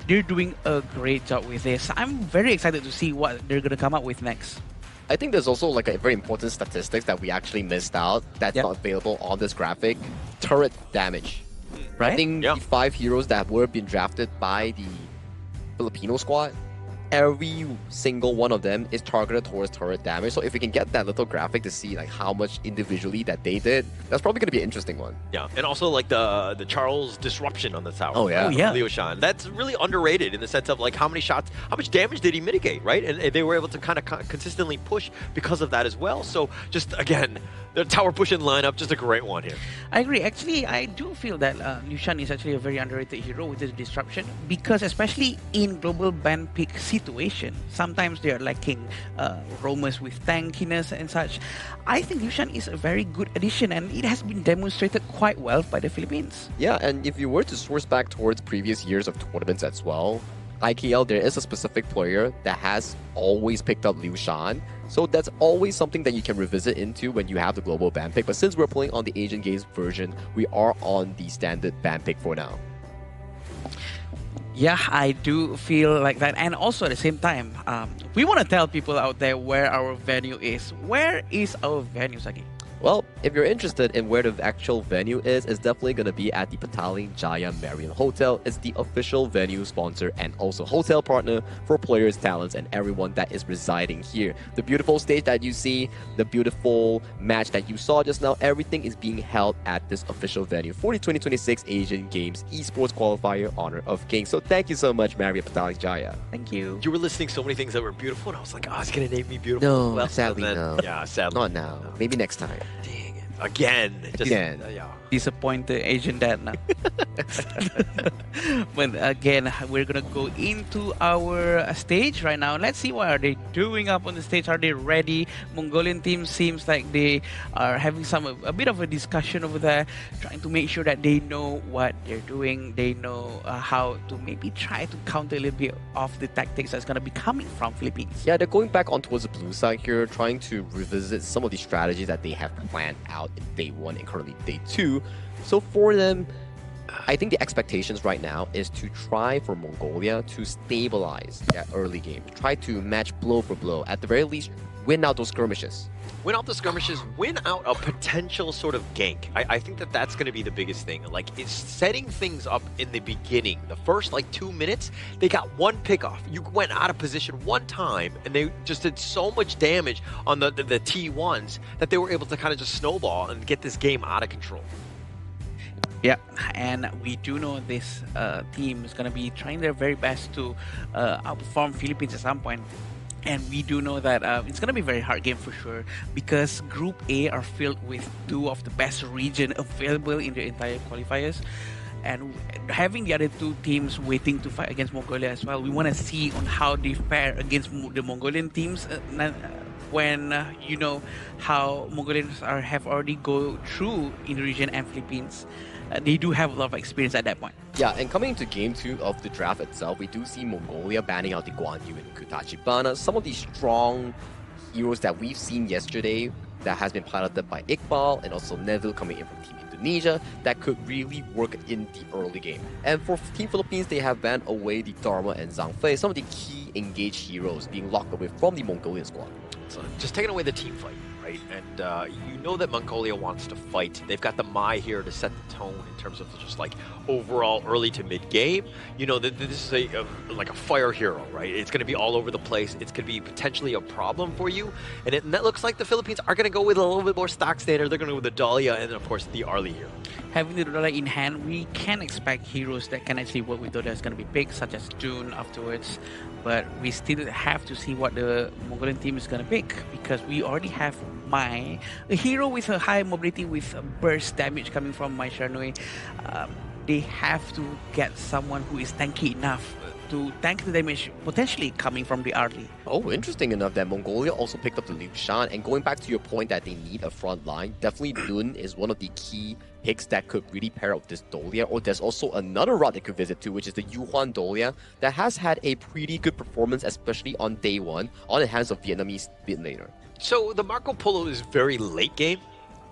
Speaker 16: they're doing a great job with this. I'm very excited to see what they're going to come up with next.
Speaker 6: I think there's also like a very important statistics that we actually missed out that's not available on this graphic. Turret damage.
Speaker 16: Right?
Speaker 6: I think the 5 heroes that were being drafted by the Filipino squad, every single one of them is targeted towards turret damage. So if we can get that little graphic to see like how much individually that they did, that's probably going to be an interesting one.
Speaker 20: Yeah, and also like the Charles disruption on the tower.
Speaker 6: Oh yeah,
Speaker 20: Leo Shan. That's really underrated in the sense of like how many shots, how much damage did he mitigate, right? And they were able to kind of consistently push because of that as well. So just again, the tower push in lineup, just a great one here.
Speaker 16: I agree. Actually, I do feel that Liu Shan is actually a very underrated hero with his disruption, because especially in global ban pick situation, sometimes they are lacking roamers with tankiness and such. I think Liu Shan is a very good addition, and it has been demonstrated quite well by the Philippines.
Speaker 6: Yeah, and if you were to source back towards previous years of tournaments as well, IKL, there is a specific player that has always picked up Liu Shan. So that's always something that you can revisit into when you have the global ban pick. But since we're playing on the Asian Games version, we are on the standard ban pick for now.
Speaker 16: Yeah, I do feel like that. And also at the same time, we want to tell people out there where our venue is. Where is our venue, Sagi?
Speaker 6: Well, if you're interested in where the actual venue is, it's definitely going to be at the Petaling Jaya Marriott Hotel. It's the official venue sponsor and also hotel partner for players, talents, and everyone that is residing here. The beautiful stage that you see, the beautiful match that you saw just now, everything is being held at this official venue for the 2026 Asian Games Esports Qualifier Honor of Kings. So thank you so much, Marriott Petaling Jaya.
Speaker 16: Thank you.
Speaker 20: You were listing so many things that were beautiful, and I was like, oh, it's going to name me beautiful.
Speaker 6: No,
Speaker 20: well,
Speaker 6: sadly, no.
Speaker 20: Yeah, sadly.
Speaker 6: Not now. No. Maybe next time.
Speaker 20: Dang it. Again.
Speaker 6: Yeah.
Speaker 16: Disappointed Asian dad now. But again, we're gonna go into our stage right now. Let's see what are they doing up on the stage. Are they ready? Mongolian team seems like they are having a bit of a discussion over there, trying to make sure that they know what they're doing. They know how to maybe try to counter a little bit of the tactics that's gonna be coming from Philippines.
Speaker 6: Yeah, they're going back on towards the blue side here, trying to revisit some of the strategies that they have planned out in day 1 and currently day 2. So for them, I think the expectations right now is to try for Mongolia to stabilize that early game. Try to match blow for blow. At the very least, win out those skirmishes.
Speaker 20: Win out the skirmishes, win out a potential sort of gank. I think that that's going to be the biggest thing. Like, it's setting things up in the beginning. The first, 2 minutes, they got one pickoff. You went out of position one time, and they just did so much damage on the T1s that they were able to kind of just snowball and get this game out of control.
Speaker 16: Yeah, and we do know this team is going to be trying their very best to outperform Philippines at some point. And we do know that it's going to be a very hard game for sure, because Group A are filled with 2 of the best region available in the entire qualifiers. And having the other 2 teams waiting to fight against Mongolia as well, we want to see on how they fare against the Mongolian teams when you know how Mongolians have already go through in the region and Philippines. They do have a lot of experience at that point.
Speaker 6: Yeah, and coming into game 2 of the draft itself, we do see Mongolia banning out the Guan Yu and Kutachibana, some of these strong heroes that we've seen yesterday that has been piloted by Iqbal and also Neville coming in from Team Indonesia that could really work in the early game. And for Team Philippines, they have banned away the Dharma and Zhang Fei, some of the key engaged heroes being locked away from the Mongolian squad.
Speaker 20: So just taking away the team fight, right? And you know that Mongolia wants to fight. They've got the Mai here to set the tone in terms of just like overall early to mid game. You know that this is like a fire hero, right? It's going to be all over the place. It's going to be potentially a problem for you. And that looks like the Philippines are going to go with a little bit more stock standard. They're going to go with the Dahlia and then of course the Arlie here.
Speaker 16: Having the Dahlia in hand, we can expect heroes that can actually work with Dahlia is going to be picked, such as June afterwards. But we still have to see what the Mongolian team is going to pick, because we already have Mai, a hero with a high mobility with burst damage coming from Mai Sharnui. They have to get someone who is tanky enough to tank the damage potentially coming from the Arlie.
Speaker 6: Oh, interesting enough that Mongolia also picked up the Liu Shan. And going back to your point that they need a front line, definitely Dun is one of the key picks that could really pair up this Dahlia. Or there's also another route they could visit to, which is the Yuhuan Dahlia that has had a pretty good performance, especially on day one, on the hands of Vietnamese bit later.
Speaker 20: So the Marco Polo is very late game.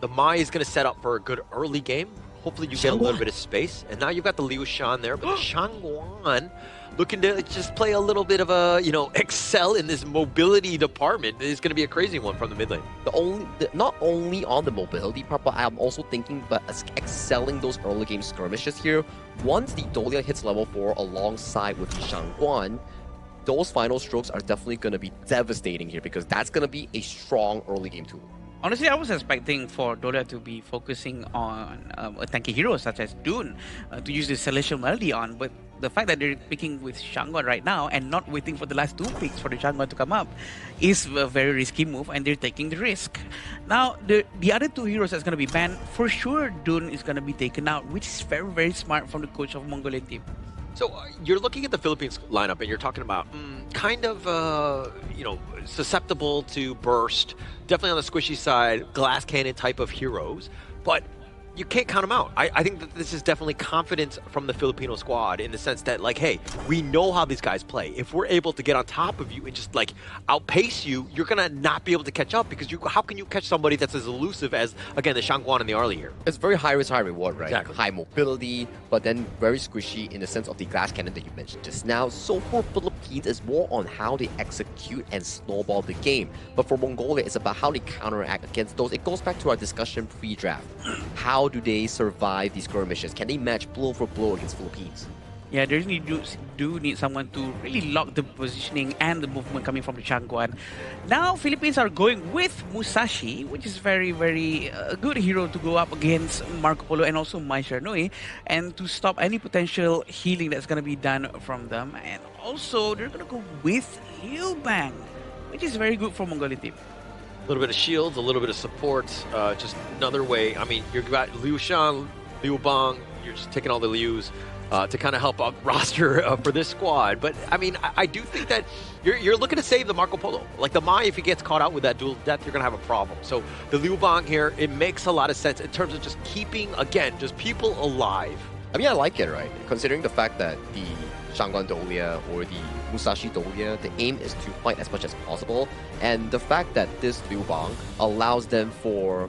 Speaker 20: The Mai is going to set up for a good early game. Hopefully you get a little bit of space. And now you've got the Liu Shan there, but Shangguan looking to just play a little bit of a, excel in this mobility department. Is going to be a crazy one from the mid lane.
Speaker 6: Not only on the mobility part, but I'm also thinking about excelling those early game skirmishes here. Once the Dahlia hits level 4 alongside with Shangguan, those final strokes are definitely going to be devastating here, because that's going to be a strong early game tool.
Speaker 16: Honestly, I was expecting for Dahlia to be focusing on a tanky hero such as Dune to use the Celestial Melody on, but the fact that they're picking with Shangguan right now and not waiting for the last 2 picks for the Shangguan to come up is a very risky move, and they're taking the risk. Now, the other 2 heroes that's going to be banned, for sure Dune is going to be taken out, which is very, very smart from the coach of Mongolian team.
Speaker 20: So you're looking at the Philippines lineup and you're talking about kind of, susceptible to burst, definitely on the squishy side, glass cannon type of heroes, but you can't count them out. I think that this is definitely confidence from the Filipino squad in the sense that, like, hey, we know how these guys play. If we're able to get on top of you and just, like, outpace you, you're going to not be able to catch up, because how can you catch somebody that's as elusive as, again, the Shangguan and the Arlie here?
Speaker 6: It's very high risk, high reward, right?
Speaker 20: Exactly.
Speaker 6: High mobility, but then very squishy in the sense of the glass cannon that you mentioned just now. So for Philippines, it's more on how they execute and snowball the game. But for Mongolia, it's about how they counteract against those. It goes back to our discussion pre-draft. How do they survive these skirmishes? Can they match blow for blow against Philippines?
Speaker 16: Yeah, they really do need someone to really lock the positioning and the movement coming from the Shangguan. Now, Philippines are going with Musashi, which is very, very good hero to go up against Marco Polo and also Mai Sharnui, and to stop any potential healing that's going to be done from them. And also, they're going to go with Liu Bang, which is very good for Mongolian team.
Speaker 20: A little bit of shields, a little bit of support, just another way. I mean, you've got Liu Shan, Liu Bang, you're just taking all the Lius to kind of help out roster for this squad. But, I mean, I do think that you're looking to save the Marco Polo. Like the Mai, if he gets caught out with that dual death, you're going to have a problem. So the Liu Bang here, it makes a lot of sense in terms of just keeping, again, just people alive.
Speaker 6: I mean, I like it, right? Considering the fact that the Shangguan Dahlia or the Musashi Dahlia, the aim is to fight as much as possible. And the fact that this Liu Bang allows them for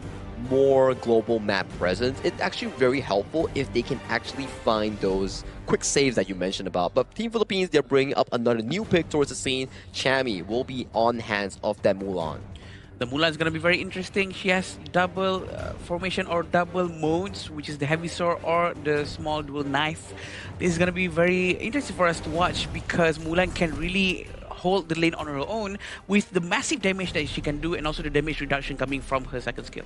Speaker 6: more global map presence, it's actually very helpful if they can actually find those quick saves that you mentioned about. But Team Philippines, they're bringing up another new pick towards the scene. Chami will be on hands of that Mulan.
Speaker 16: The Mulan is going to be very interesting. She has double formation or double modes, which is the heavy sword or the small dual knife. This is going to be very interesting for us to watch, because Mulan can really hold the lane on her own with the massive damage that she can do, and also the damage reduction coming from her second skill.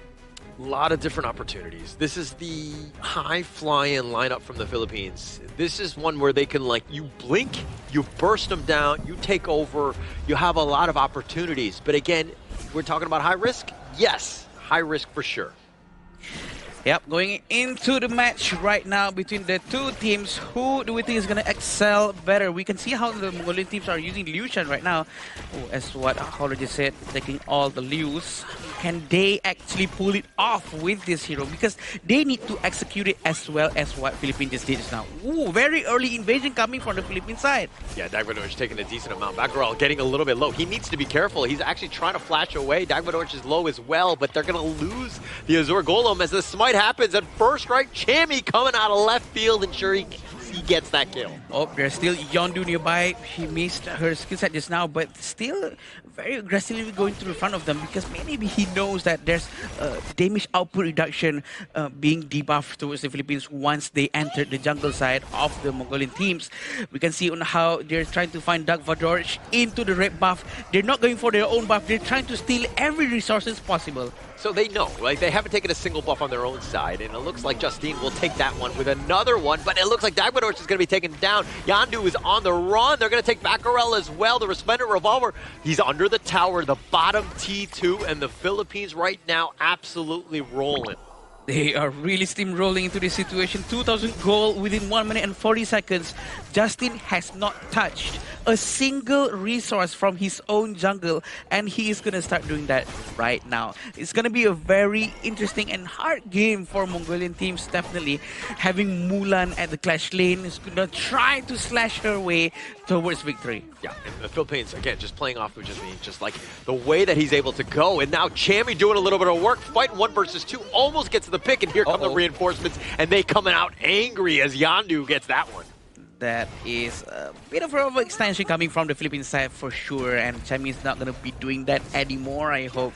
Speaker 20: A lot of different opportunities. This is the high-flying lineup from the Philippines. This is one where they can, like, you blink, you burst them down, you take over, you have a lot of opportunities. But again, we're talking about high risk? Yes, high risk for sure.
Speaker 16: Yep, going into the match right now between the two teams, who do we think is going to excel better? We can see how the Mongolian teams are using Liu Shan right now. Oh, as what Holger just said, taking all the Lius. can they actually pull it off with this hero? Because they need to execute it as well as what Philippines just did just now. Ooh, very early invasion coming from the Philippine side.
Speaker 20: Yeah, Dagvadorj taking a decent amount. Baccarel getting a little bit low. He needs to be careful. He's actually trying to flash away. Dagvadorj is low as well, but they're going to lose the Azure Golem as the smite happens. And first strike, Chammy coming out of left field, ensuring he gets that kill.
Speaker 16: Oh, there's still Yondu nearby. She missed her skill set just now, but still very aggressively going through the front of them because maybe he knows that there's damage output reduction being debuffed towards the Philippines once they entered the jungle side of the Mongolian teams. We can see on how they're trying to find Dagvadorj into the red buff. They're not going for their own buff. They're trying to steal every resources possible.
Speaker 20: So they know, right? They haven't taken a single buff on their own side, and it looks like Justine will take that one with another one, but it looks like Dagvadorj is going to be taken down. Yondu is on the run. They're going to take Baccarel as well. The Resplendent Revolver, he's under the tower, the bottom T2, and the Philippines right now absolutely rolling.
Speaker 16: They are really steamrolling into this situation. 2,000 gold within 1 minute and 40 seconds. Justin has not touched a single resource from his own jungle, and he is going to start doing that right now. It's going to be a very interesting and hard game for Mongolian teams, definitely. Having Mulan at the clash lane is going to try to slash her way towards victory.
Speaker 20: Yeah, and the Philippines, again, just playing off of just like the way that he's able to go. And now Chammy doing a little bit of work, fighting 1 versus 2, almost gets to the pick, and here come the reinforcements, and they coming out angry as Yondu gets that one.
Speaker 16: That is a bit of an extension coming from the Philippine side for sure, and Chammy is not going to be doing that anymore, I hope.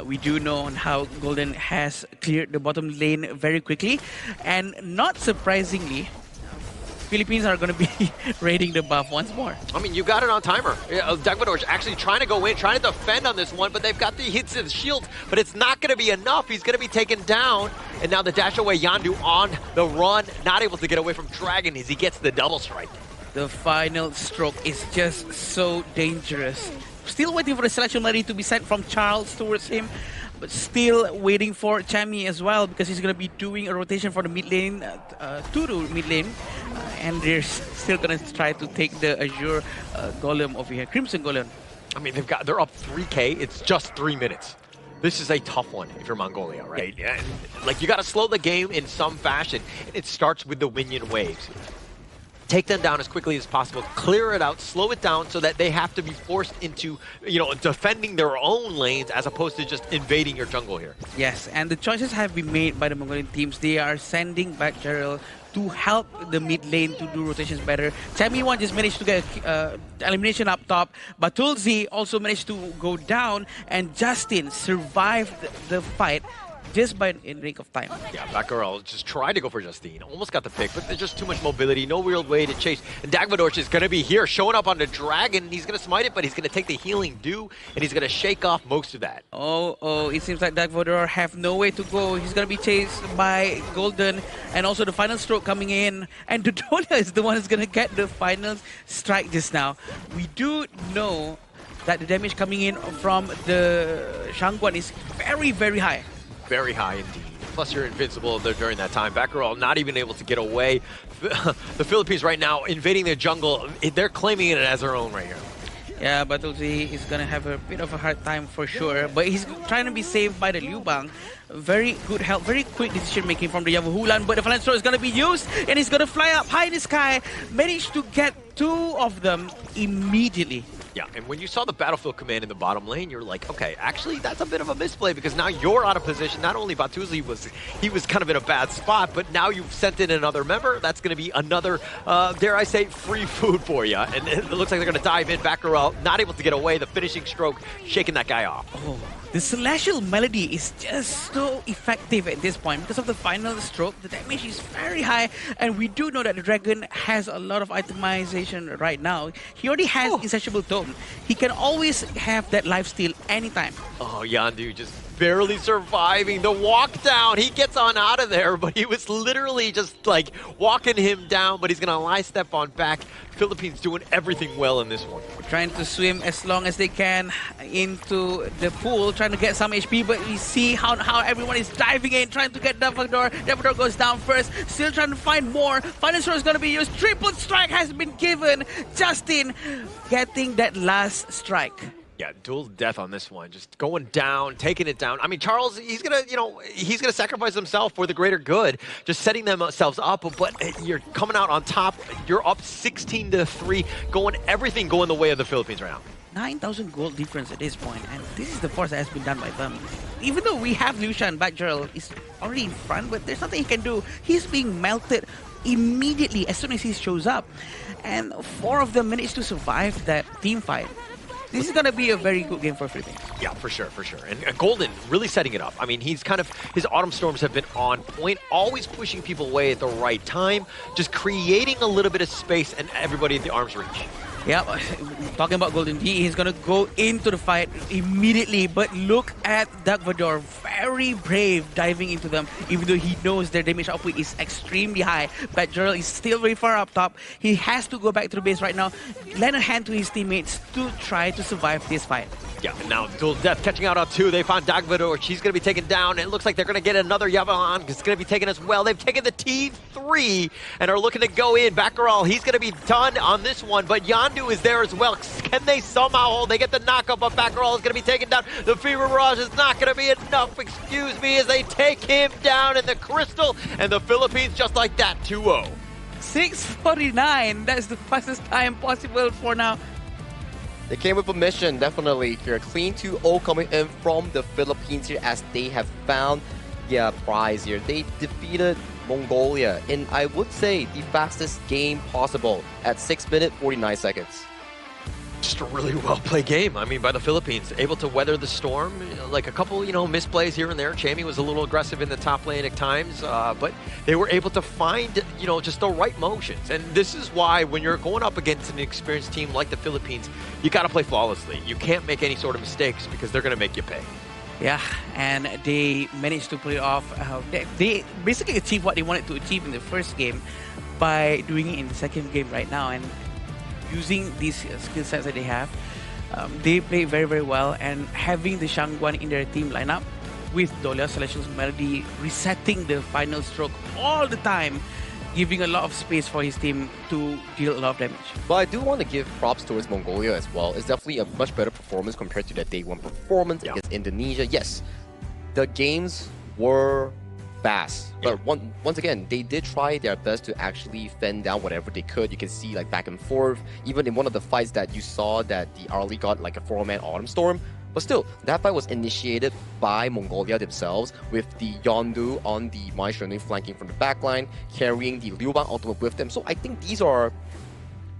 Speaker 16: We do know on how Golden has cleared the bottom lane very quickly, and not surprisingly, Philippines are going to be raiding the buff once more.
Speaker 20: I mean, you got it on timer. Dagvadorj actually trying to go in, trying to defend on this one, but they've got the hits and shield, but it's not going to be enough. He's going to be taken down, and now the dash away Yondu on the run, not able to get away from Dragon as he gets the double strike.
Speaker 16: The final stroke is just so dangerous. Still waiting for the selection money to be sent from Charles towards him, but still waiting for Chammy as well because he's going to be doing a rotation for the mid lane to the mid lane. And they're still going to try to take the Azure Golem over here, Crimson Golem.
Speaker 20: I mean, they're up 3K. It's just 3 minutes. This is a tough one if you're Mongolia, right? Yeah. Like, you got to slow the game in some fashion. It starts with the minion waves. Take them down as quickly as possible, clear it out, slow it down so that they have to be forced into, defending their own lanes as opposed to just invading your jungle here.
Speaker 16: Yes, and the choices have been made by the Mongolian teams. They are sending back Gerald to help the mid lane to do rotations better. Chammy one just managed to get elimination up top, but Tulsi also managed to go down, and Justin survived the fight just by in rank of time.
Speaker 20: Yeah, Baccarel just tried to go for Justine. Almost got the pick, but there's just too much mobility. No real way to chase. And Dagvadorj is going to be here, showing up on the Dragon. He's going to smite it, but he's going to take the healing dew, and he's going to shake off most of that.
Speaker 16: Oh, it seems like Dagvadorj have no way to go. He's going to be chased by Golden, and also the final stroke coming in. And Dodolia is the one who's going to get the final strike just now. We do know that the damage coming in from the Shangguan is very, very high.
Speaker 20: Very high indeed. Plus you're invincible during that time. Baccarel not even able to get away. The Philippines right now invading their jungle. They're claiming it as their own right here.
Speaker 16: Yeah, but Tulsi is going to have a bit of a hard time for sure. But he's trying to be saved by the Liu Bang. Very good help, very quick decision making from the Yavuhulan. But the Fallen Throw is going to be used, and he's going to fly up high in the sky. Managed to get 2 of them immediately.
Speaker 20: Yeah, and when you saw the battlefield command in the bottom lane, you're like, okay, actually, that's a bit of a misplay because now you're out of position. Not only Batuzi was kind of in a bad spot, but now you've sent in another member. That's going to be another, dare I say, free food for you. And it looks like they're going to dive in. Baccarel not able to get away. The finishing stroke, shaking that guy off.
Speaker 16: Oh, the Celestial Melody is just so effective at this point because of the final stroke. The damage is very high, and we do know that the Dragon has a lot of itemization right now. He already has Insatiable Tome. He can always have that lifesteal anytime.
Speaker 20: Oh, Yondu just barely surviving the walk down. He gets on out of there, but he was literally just like walking him down, but he's going to lie step on back. Philippines doing everything well in this one.
Speaker 16: Trying to swim as long as they can into the pool, trying to get some HP, but we see how everyone is diving in, trying to get Dagvadorj. Dagvadorj goes down first, still trying to find more. Final Throw is going to be used. Triple strike has been given. Justin getting that last strike.
Speaker 20: Yeah, dual death on this one. Just going down, taking it down. I mean, Charles, he's gonna sacrifice himself for the greater good, just setting themselves up. But you're coming out on top. You're up 16-3, everything going the way of the Philippines right now.
Speaker 16: 9,000 gold difference at this point, and this is the force that has been done by them. Even though we have Lucian, back Gerald is already in front, but there's nothing he can do. He's being melted immediately as soon as he shows up. And 4 of them managed to survive that team fight. This is going to be a very good game for Philippines.
Speaker 20: Yeah, for sure, for sure. And Golden really setting it up. I mean, his Autumn Storms have been on point, always pushing people away at the right time, just creating a little bit of space and everybody at the arm's reach.
Speaker 16: Yeah, talking about Golden, he's going to go into the fight immediately, but look at Dark Vador, very brave diving into them, even though he knows their damage output is extremely high. But Gerald is still very far up top. He has to go back to the base right now, lend a hand to his teammates to try to survive this fight.
Speaker 20: Yeah, and now Dual Death catching out on 2. They found Dagvador. She's going to be taken down. It looks like they're going to get another Yavahan. It's going to be taken as well. They've taken the T3 and are looking to go in. Baccaral, he's going to be done on this one, but Yandu is there as well. Can they somehow hold? They get the knockup, but Baccaral is going to be taken down. The Fever Barrage is not going to be enough, excuse me, as they take him down in the Crystal, and the Philippines just like that, 2-0.
Speaker 16: 6:49, that's the fastest time possible for now.
Speaker 6: They came with a mission, definitely here. Clean 2-0 coming in from the Philippines here as they have found their prize here. They defeated Mongolia in, I would say, the fastest game possible at 6 minutes, 49 seconds.
Speaker 20: Just a really well-played game, I mean, by the Philippines. Able to weather the storm, like a couple, misplays here and there. Chammy was a little aggressive in the top lane at times, but they were able to find, just the right motions. And this is why when you're going up against an experienced team like the Philippines, you got to play flawlessly. You can't make any sort of mistakes because they're going to make you pay.
Speaker 16: Yeah, and they managed to pull it off. They basically achieved what they wanted to achieve in the first game by doing it in the second game right now. And using these skill sets that they have, they play very, very well. And having the Shangguan in their team lineup with Dolia Celestial's Melody resetting the final stroke all the time, giving a lot of space for his team to deal a lot of damage.
Speaker 6: But I do want to give props towards Mongolia as well. It's definitely a much better performance compared to that day 1 performance against Indonesia. Yes, the games were fast, but once again, they did try their best to actually fend down whatever they could. You can see like back and forth. Even in one of the fights that you saw that the Arlie got like a 4-man Autumn Storm. But still, that fight was initiated by Mongolia themselves with the Yondu on the Mai Shunli flanking from the backline, carrying the Liu Bang ultimate with them. So I think these are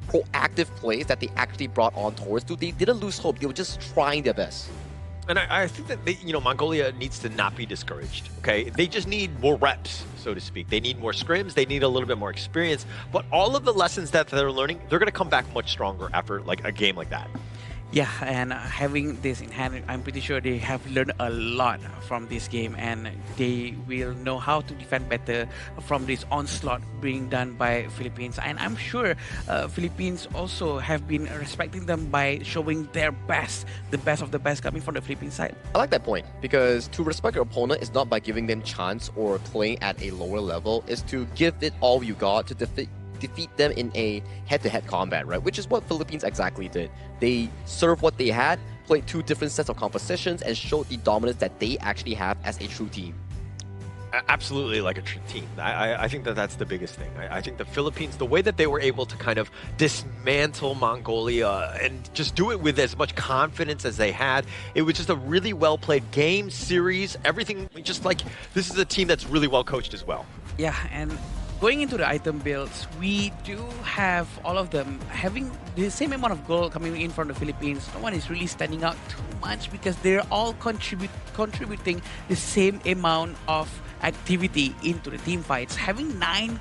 Speaker 6: proactive plays that they actually brought on towards. They didn't lose hope. They were just trying their best.
Speaker 20: And I think that Mongolia needs to not be discouraged, okay? They just need more reps, so to speak. They need more scrims, they need a little bit more experience, but all of the lessons that they're learning, they're going to come back much stronger after like a game like that.
Speaker 16: Yeah, and having this in hand, I'm pretty sure they have learned a lot from this game, and they will know how to defend better from this onslaught being done by Philippines. And I'm sure Philippines also have been respecting them by showing their best, the best of the best coming from the Philippines side.
Speaker 6: I like that point, because to respect your opponent is not by giving them chance or playing at a lower level, it's to give it all you got to defeat them in a head-to-head combat, right? Which is what Philippines exactly did. They served what they had, played 2 different sets of compositions, and showed the dominance that they actually have as a true team.
Speaker 20: Absolutely, like a true team. I think that that's the biggest thing. I think the Philippines, the way that they were able to kind of dismantle Mongolia and just do it with as much confidence as they had, it was just a really well-played game, series, everything. Just like, this is a team that's really well coached as well.
Speaker 16: Yeah, and going into the item builds, we do have all of them having the same amount of gold coming in from the Philippines. No one is really standing out too much because they're all contributing the same amount of activity into the team fights. Having 9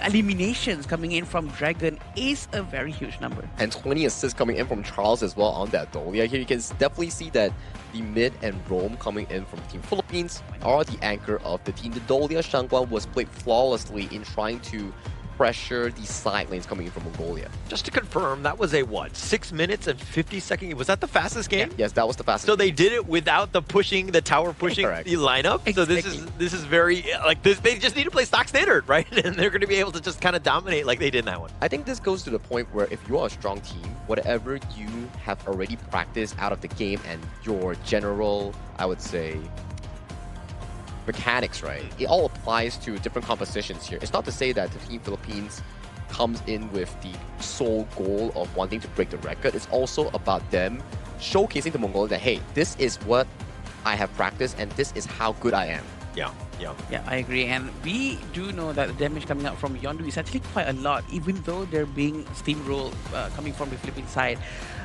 Speaker 16: eliminations coming in from Dragon is a very huge number.
Speaker 6: And 20 assists coming in from Charles as well on that Dolia. Here you can definitely see that the mid and roam coming in from Team Philippines are the anchor of the team. The Dolia Shangguan was played flawlessly in trying to pressure the side lanes coming in from Mongolia.
Speaker 20: Just to confirm, that was a 6 minutes and 50 seconds. Was that the fastest game?
Speaker 6: Yeah, yes, that was the fastest.
Speaker 20: So they did it without the tower pushing the lineup. Exactly. So this is very like this. They just need to play stock standard, right? And they're going to be able to just kind of dominate like they did in that one.
Speaker 6: I think this goes to the point where if you are a strong team, whatever you have already practiced out of the game and your general, I would say, mechanics, right? It all applies to different compositions here. It's not to say that the Team Philippines comes in with the sole goal of wanting to break the record. It's also about them showcasing to Mongolia that, hey, this is what I have practiced and this is how good I am.
Speaker 20: Yeah.
Speaker 16: Yeah, I agree. And we do know that the damage coming out from Yondu is actually quite a lot, even though they're being steamrolled coming from the Philippine side.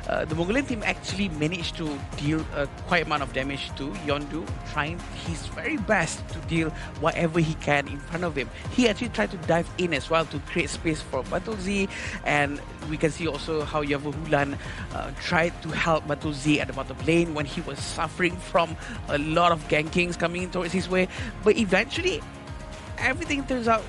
Speaker 16: The Mongolian team actually managed to deal quite amount of damage to Yondu, trying his very best to deal whatever he can in front of him. He actually tried to dive in as well to create space for Batul Z, and we can see also how Yavuhulan tried to help Batul Z at the bottom lane when he was suffering from a lot of gankings coming in towards his way. But eventually, everything turns out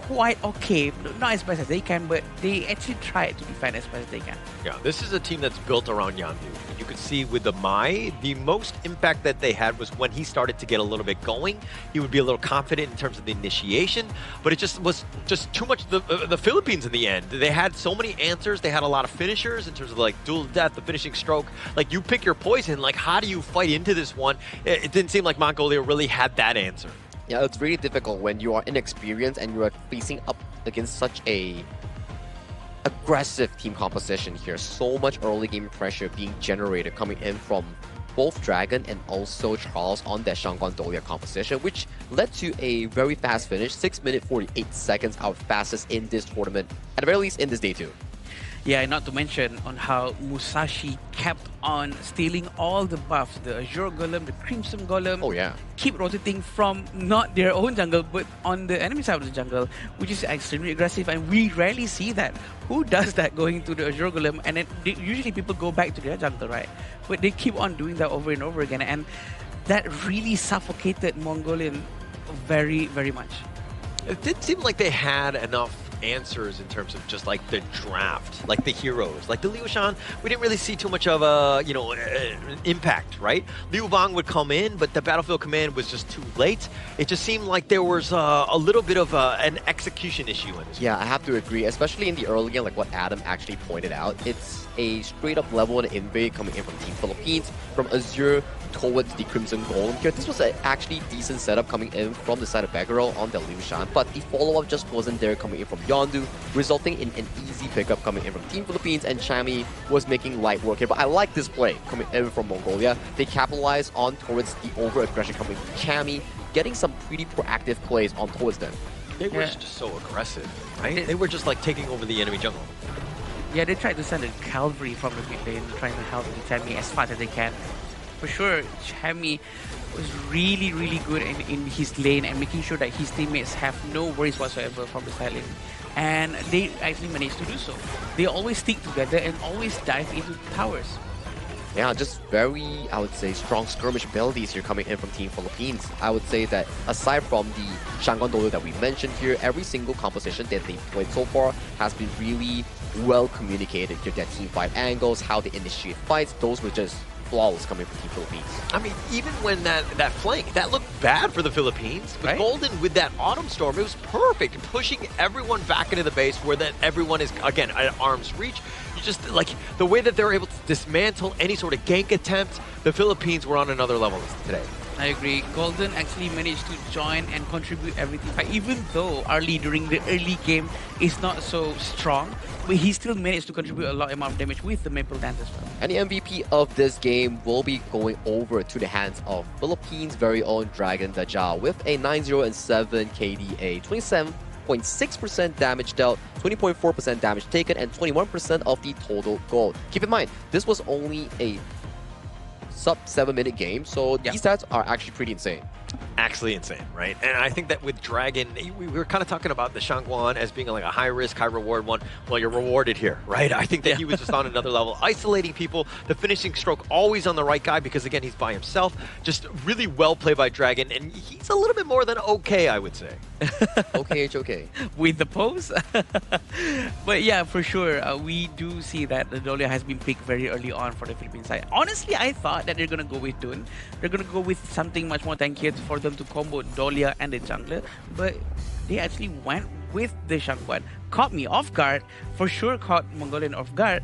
Speaker 16: quite okay. Not as best as they can, but they actually try to defend as best as they can.
Speaker 20: Yeah, this is a team that's built around Yandu. And you could see with the Mai, the most impact that they had was when he started to get a little bit going. He would be a little confident in terms of the initiation, but it just was just too much the Philippines in the end. They had so many answers. They had a lot of finishers in terms of like dual death, the finishing stroke. Like you pick your poison, like how do you fight into this one? It didn't seem like Mongolia really had that answer.
Speaker 6: Yeah, it's really difficult when you are inexperienced and you are facing up against such a aggressive team composition here. So much early game pressure being generated coming in from both Dragon and also Charles on that Shangguan Dolia composition, which led to a very fast finish, 6 minutes 48 seconds, our fastest in this tournament, at the very least in this day 2.
Speaker 16: Yeah, and not to mention on how Musashi kept on stealing all the buffs, the Azure Golem, the Crimson Golem.
Speaker 6: Oh yeah.
Speaker 16: Keep rotating from not their own jungle, but on the enemy side of the jungle, which is extremely aggressive, and we rarely see that. Who does that going to the Azure Golem? And then usually people go back to their jungle, right? But they keep on doing that over and over again, and that really suffocated Mongolian very, very much.
Speaker 20: It didn't seem like they had enough answers in terms of just like the draft, like the heroes, like the Liu Shan. We didn't really see too much of a, impact, right? Liu Bang would come in, but the battlefield command was just too late. It just seemed like there was a little bit of an execution issue in this.
Speaker 6: Yeah, I have to agree, especially in the early game, like what Adam actually pointed out. It's a straight up level and invade coming in from Team Philippines, from Azure towards the Crimson Golem here. This was an actually decent setup coming in from the side of Beggarel on the Liu Shan, but the follow-up just wasn't there coming in from Yondu, resulting in an easy pickup coming in from Team Philippines, and Chami was making light work here. But I like this play coming in from Mongolia. They capitalized on towards the over-aggression coming from Chami, getting some pretty proactive plays on towards them.
Speaker 20: They were just so aggressive, right? They were just like taking over the enemy jungle.
Speaker 16: Yeah, they tried to send a cavalry from the mid lane, trying to help Chami as fast as they can. For sure, Chami was really, really good in his lane and making sure that his teammates have no worries whatsoever from the side lane. And they actually managed to do so. They always stick together and always dive into towers.
Speaker 6: Yeah, just very, I would say, strong skirmish abilities here coming in from Team Philippines. I would say that aside from the Shangguan Dolia that we mentioned here, every single composition that they've played so far has been really well communicated here. Their team fight angles, how they initiate fights, those were just flawless coming from Team Philippines.
Speaker 20: I mean, even when that flank, that looked bad for the Philippines, but right? Golden with that Autumn Storm, it was perfect, pushing everyone back into the base where that everyone is, again, at arm's reach. You just, like, the way that they were able to dismantle any sort of gank attempt, the Philippines were on another level today.
Speaker 16: I agree. Golden actually managed to join and contribute everything. Even though Arlie during the early game is not so strong, but he still managed to contribute a lot amount of damage with the Maple Dance as well.
Speaker 6: And the MVP of this game will be going over to the hands of Philippines' very own Dragon Dajjal with a 9-0-7 KDA, 27.6% damage dealt, 20.4% damage taken, and 21% of the total gold. Keep in mind, this was only a sub 7-minute game, so these stats are actually pretty insane.
Speaker 20: Actually insane, right? And I think that with Dragon, we were kind of talking about the Shangguan as being like a high risk, high reward one. Well, you're rewarded here, right? I think that he was just on another level, isolating people, the finishing stroke always on the right guy because, again, he's by himself. Just really well played by Dragon, and he's a little bit more than okay, I would say.
Speaker 6: Okay.
Speaker 16: With the pose? But yeah, for sure, we do see that the Dolia has been picked very early on for the Philippine side. Honestly, I thought that they're going to go with Dun. They're going to go with something much more tankier for them to combo Dolia and the jungler, but they actually went with the Shangguan. Caught me off guard, for sure caught Mongolian off guard,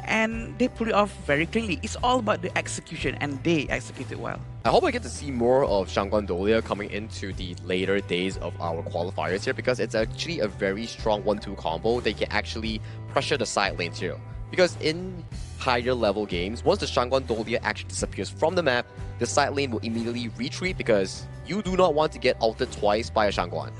Speaker 16: and they pull it off very cleanly. It's all about the execution, and they execute it well.
Speaker 6: I hope I get to see more of Shangguan Dolia coming into the later days of our qualifiers here, because it's actually a very strong 1-2 combo that can actually pressure the side lanes here. Because in higher level games, once the Shangguan Dolia actually disappears from the map, the side lane will immediately retreat because you do not want to get ulted twice by a Shangguan.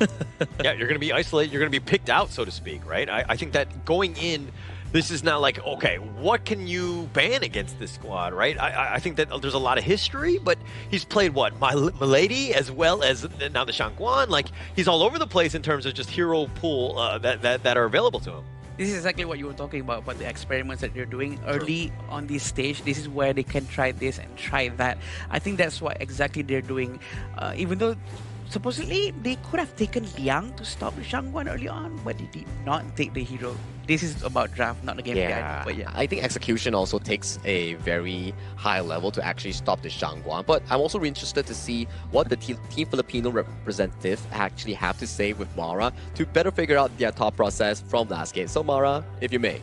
Speaker 20: Yeah, you're going to be isolated, you're going to be picked out, so to speak, right? I think that going in, this is not like, okay, what can you ban against this squad, right? I think that there's a lot of history, but he's played, what, Milady as well as now the Shangguan? Like, he's all over the place in terms of just hero pool that are available to him.
Speaker 16: This is exactly what you were talking about the experiments that they're doing early on this stage. This is where they can try this and try that. I think that's what exactly they're doing. Even though supposedly they could have taken Liang to stop the Shangguan early on, but they did not take the hero. This is about draft, not the game. But yeah,
Speaker 6: I think execution also takes a very high level to actually stop the Shangguan. But I'm also interested to see what the Team Filipino representative actually have to say with Mara to better figure out their thought process from last game. So Mara, if you may.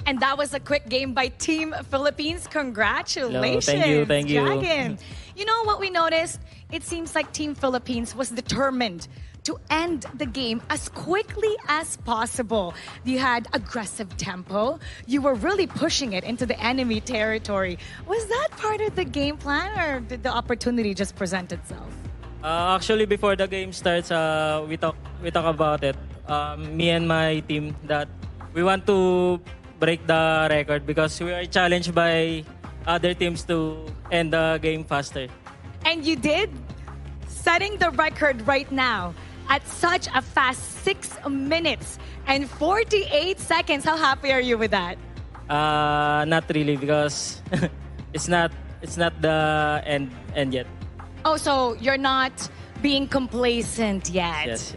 Speaker 13: And that was a quick game by Team Philippines. Congratulations,
Speaker 18: Hello, thank you.
Speaker 13: Dragon. You know what we noticed? It seems like Team Philippines was determined to end the game as quickly as possible. You had aggressive tempo. You were really pushing it into the enemy territory. Was that part of the game plan, or did the opportunity just present itself?
Speaker 18: Actually, before the game starts, we talk about it. Me and my team that we want to break the record because we are challenged by other teams to end the game faster.
Speaker 13: And you did, setting the record right now at such a fast 6 minutes and 48 seconds. How happy are you with that?
Speaker 18: Not really, because it's not the end yet.
Speaker 13: Oh, so you're not being complacent yet?
Speaker 18: Yes.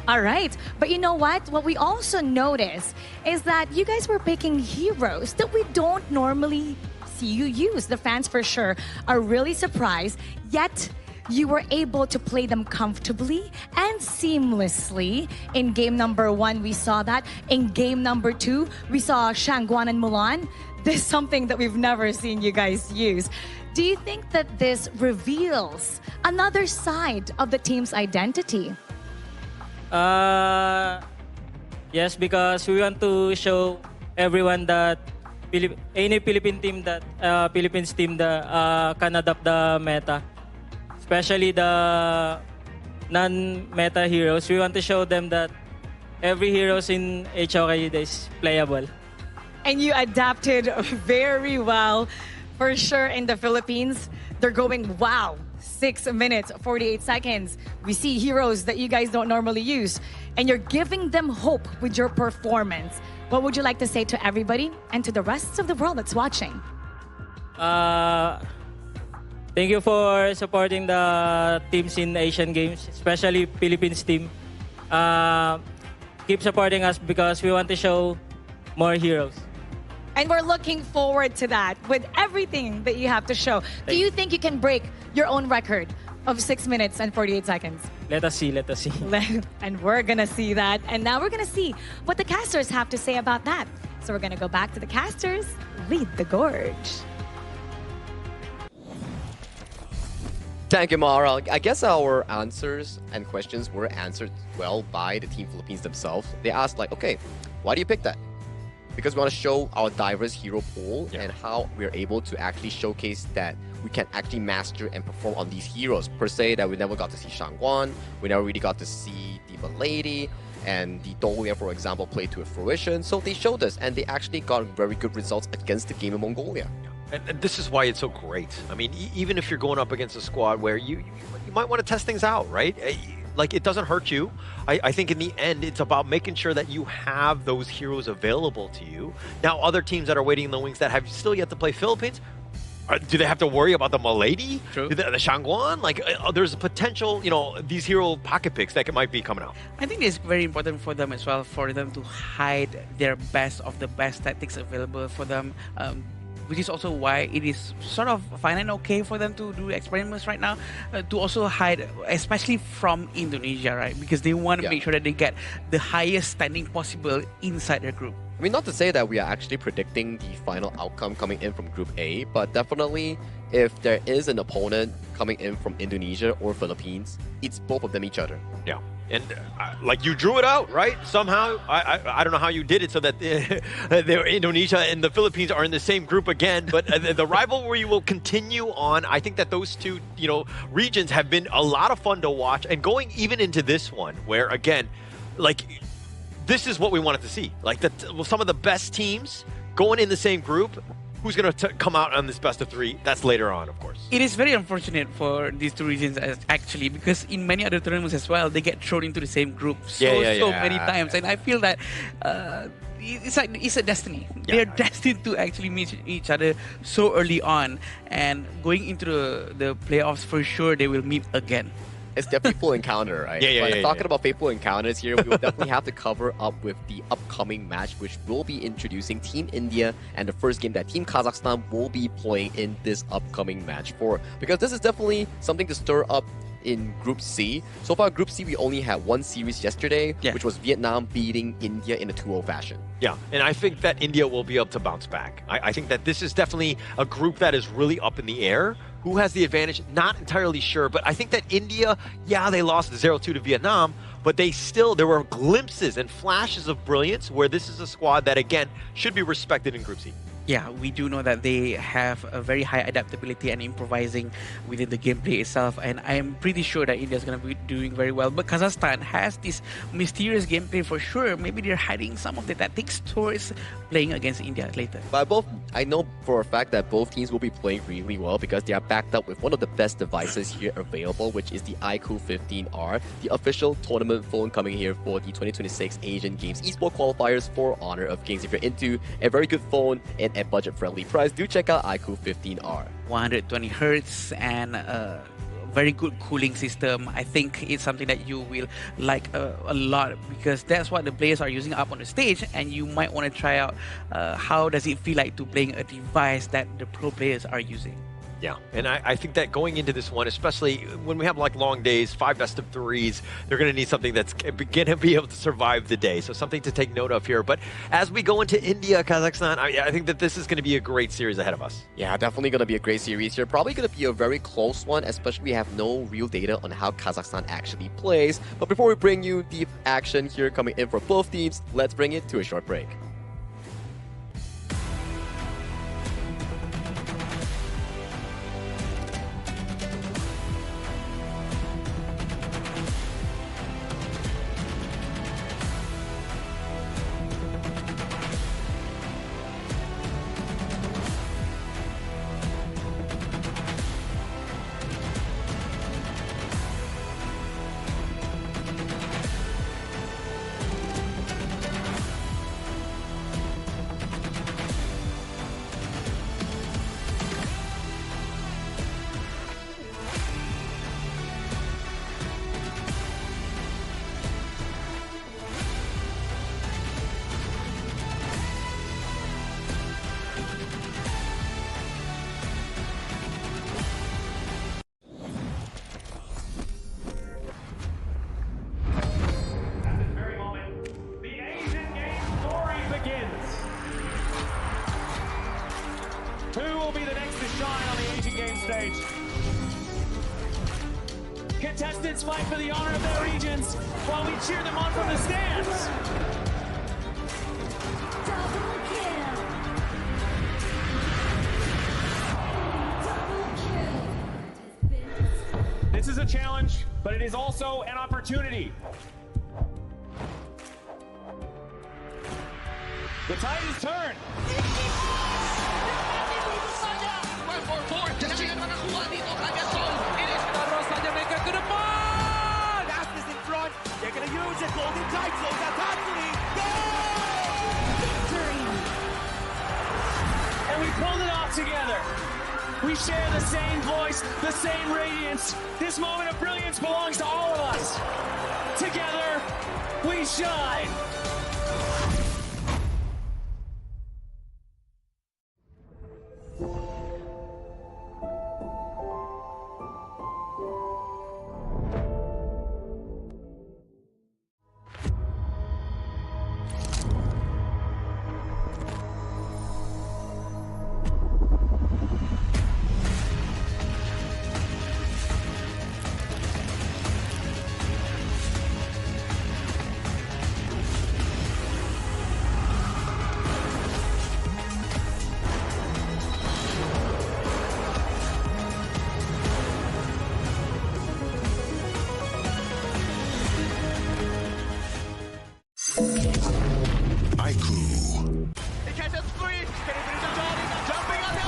Speaker 13: All right. But you know what? What we also notice is that you guys were picking heroes that we don't normally see you use. The fans for sure are really surprised, yet you were able to play them comfortably and seamlessly. In game number 1, we saw that. In game number 2, we saw Shangguan and Mulan. This is something that we've never seen you guys use. Do you think that this reveals another side of the team's identity?
Speaker 18: Yes, because we want to show everyone that any Philippines team that can adapt the meta, especially the non-meta heroes. We want to show them that every heroes in HOK is playable.
Speaker 13: And you adapted very well, for sure. In the Philippines, they're going, wow, 6 minutes, 48 seconds. We see heroes that you guys don't normally use, and you're giving them hope with your performance. What would you like to say to everybody and to the rest of the world that's watching?
Speaker 18: Thank you for supporting the teams in Asian Games, especially Philippines team. Keep supporting us because we want to show more heroes.
Speaker 13: And we're looking forward to that with everything that you have to show. Do you think you can break your own record of 6 minutes and 48 seconds?
Speaker 18: Let us see.
Speaker 13: And we're going to see that. And now we're going to see what the casters have to say about that. So we're going to go back to the casters. Lead the gorge.
Speaker 6: Thank you, Mara. I guess our answers and questions were answered well by the Team Philippines themselves. They asked like, okay, why do you pick that? Because we want to show our diverse hero pool and how we're able to actually showcase that we can actually master and perform on these heroes. Per se, that we never got to see Shangguan, we never really got to see the Milady, and the Dolia, for example, played to a fruition. So they showed us, and they actually got very good results against the game in Mongolia.
Speaker 20: And this is why it's so great. I mean, even if you're going up against a squad where you might want to test things out, right? Like, it doesn't hurt you. I think in the end, it's about making sure that you have those heroes available to you. Now, other teams that are waiting in the wings that have still yet to play Philippines, do they have to worry about the Milady?
Speaker 16: True.
Speaker 20: The Shangguan? Like, there's a potential, these hero pocket picks that might be coming out.
Speaker 16: I think it's very important for them as well, for them to hide their best of the best tactics available for them. which is also why it is sort of fine and okay for them to do experiments right now, to also hide, especially from Indonesia, right? Because they want to make sure that they get the highest standing possible inside their group.
Speaker 6: I mean, not to say that we are actually predicting the final outcome coming in from Group A, but definitely if there is an opponent coming in from Indonesia or Philippines, it's both of them each other.
Speaker 20: Yeah. And like you drew it out, right? Somehow, I don't know how you did it so that Indonesia and the Philippines are in the same group again, but the rivalry will continue on. I think that those two, regions have been a lot of fun to watch, and going even into this one, where again, like, this is what we wanted to see. Like some of the best teams going in the same group. Who's going to come out on this best of three? That's later on, of course.
Speaker 16: It is very unfortunate for these two regions, actually, because in many other tournaments as well, they get thrown into the same group so many times, and I feel that it's a destiny. They're destined to actually meet each other so early on, and going into the playoffs, for sure, they will meet again.
Speaker 6: It's the fateful encounter, right? Talking about fateful encounters here, we will definitely have to cover up with the upcoming match, which will be introducing Team India and the first game that Team Kazakhstan will be playing in this upcoming match for. Because this is definitely something to stir up in Group C. So far, Group C, we only had one series yesterday, which was Vietnam beating India in a 2-0 fashion.
Speaker 20: Yeah, and I think that India will be able to bounce back. I think that this is definitely a group that is really up in the air. Who has the advantage? Not entirely sure, but I think that India, they lost 0-2 to Vietnam, but there were glimpses and flashes of brilliance where this is a squad that, again, should be respected in Group C.
Speaker 16: Yeah, we do know that they have a very high adaptability and improvising within the gameplay itself, and I am pretty sure that India is going to be doing very well. But Kazakhstan has this mysterious gameplay for sure. Maybe they're hiding some of the tactics towards playing against India later.
Speaker 6: But I know for a fact that both teams will be playing really well because they are backed up with one of the best devices here available, which is the iQOO 15R, the official tournament phone coming here for the 2026 Asian Games Esports Qualifiers for Honor of Kings. If you're into a very good phone and a budget-friendly price, do check out iQOO 15R.
Speaker 16: 120 hertz and very good cooling system. I think it's something that you will like a lot because that's what the players are using up on the stage, and you might want to try out how does it feel like to playing a device that the pro players are using.
Speaker 20: Yeah, and I think that going into this one, especially when we have like long days, 5 best of 3s, they're going to need something that's going to be able to survive the day. So something to take note of here. But as we go into India, Kazakhstan, I think that this is going to be a great series ahead of us.
Speaker 6: Yeah, definitely going to be a great series here. Probably going to be a very close one, especially we have no real data on how Kazakhstan actually plays. But before we bring you the action here coming in for both teams, let's bring it to a short break.
Speaker 2: Contestants fight for the honor of their regions while we cheer them on from the stands. This is a challenge, but it is also an opportunity. The tide is turned.
Speaker 11: They're gonna use it, golden tide flows out hotly. Victory!
Speaker 2: And we pulled it off together. We share the same voice, the same radiance. This moment of brilliance belongs to all of us. Together, we shine.
Speaker 4: Haiku.
Speaker 2: He catches three. Can he finish the job? Jumping on the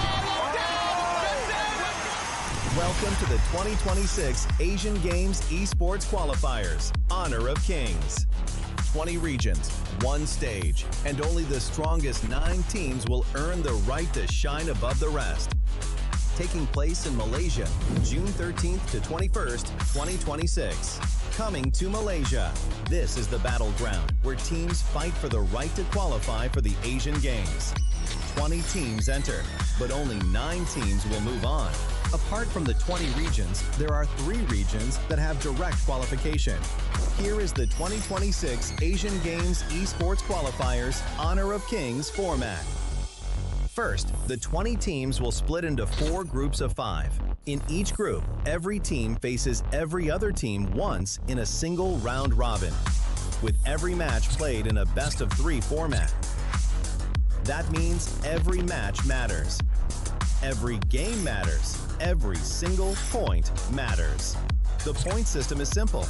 Speaker 12: Welcome to the 2026 Asian Games Esports Qualifiers, Honor of Kings. 20 regions, one stage, and only the strongest 9 teams will earn the right to shine above the rest. Taking place in Malaysia, June 13th to 21st, 2026. Coming to Malaysia. This is the battleground where teams fight for the right to qualify for the Asian Games. 20 teams enter, but only 9 teams will move on. Apart from the 20 regions, there are 3 regions that have direct qualification. Here is the 2026 Asian Games Esports Qualifiers Honor of Kings format. First, the 20 teams will split into 4 groups of 5. In each group, every team faces every other team once in a single round robin, with every match played in a best-of-3 format. That means every match matters. Every game matters. Every single point matters. The point system is simple.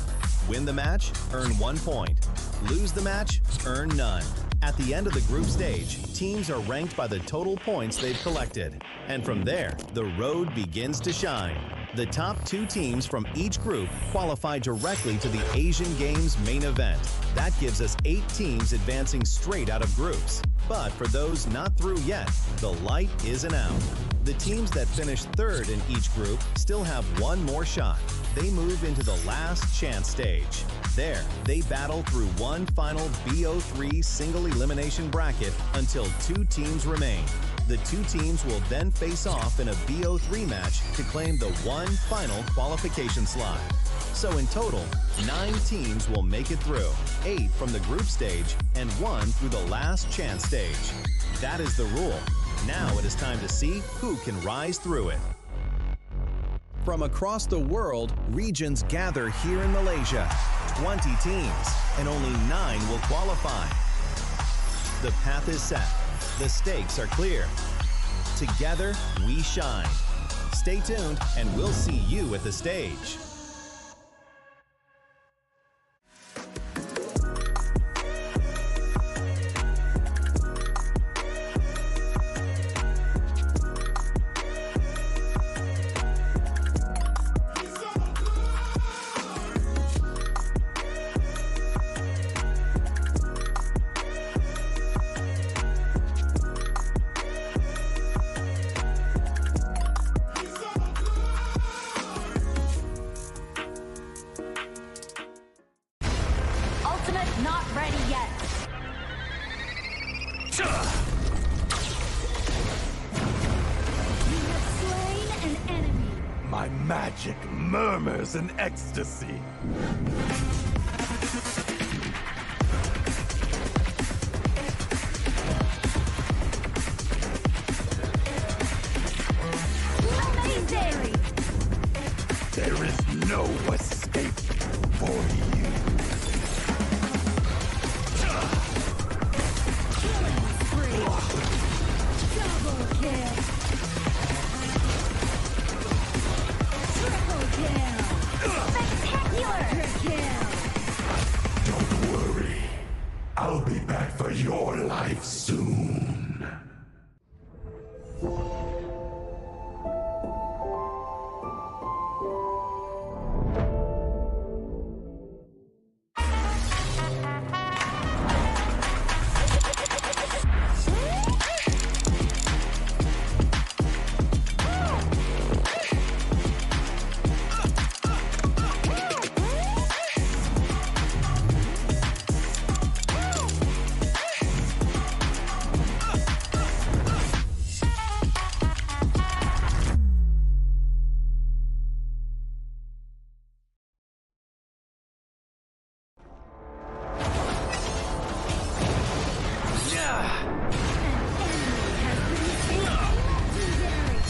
Speaker 12: Win the match, earn 1 point. Lose the match, earn none. At the end of the group stage, teams are ranked by the total points they've collected. And from there, the road begins to shine. The top 2 teams from each group qualify directly to the Asian Games main event. That gives us 8 teams advancing straight out of groups. But for those not through yet, the light isn't out. The teams that finish 3rd in each group still have 1 more shot. They move into the last chance stage. There, they battle through one final BO3 single elimination bracket until 2 teams remain. The 2 teams will then face off in a BO3 match to claim the one final qualification slot. So in total, 9 teams will make it through, 8 from the group stage and 1 through the last chance stage. That is the rule. Now it is time to see who can rise through it. From across the world, regions gather here in Malaysia. 20 teams, and only 9 will qualify. The path is set. The stakes are clear. Together, we shine. Stay tuned, and we'll see you at the stage.
Speaker 4: My magic murmurs in ecstasy.
Speaker 7: Amazing!
Speaker 4: There is no escape for you.
Speaker 7: Killing spree! Double kill! Triple kill! Spectacular! Kill!
Speaker 4: Don't worry. I'll be back for your life soon.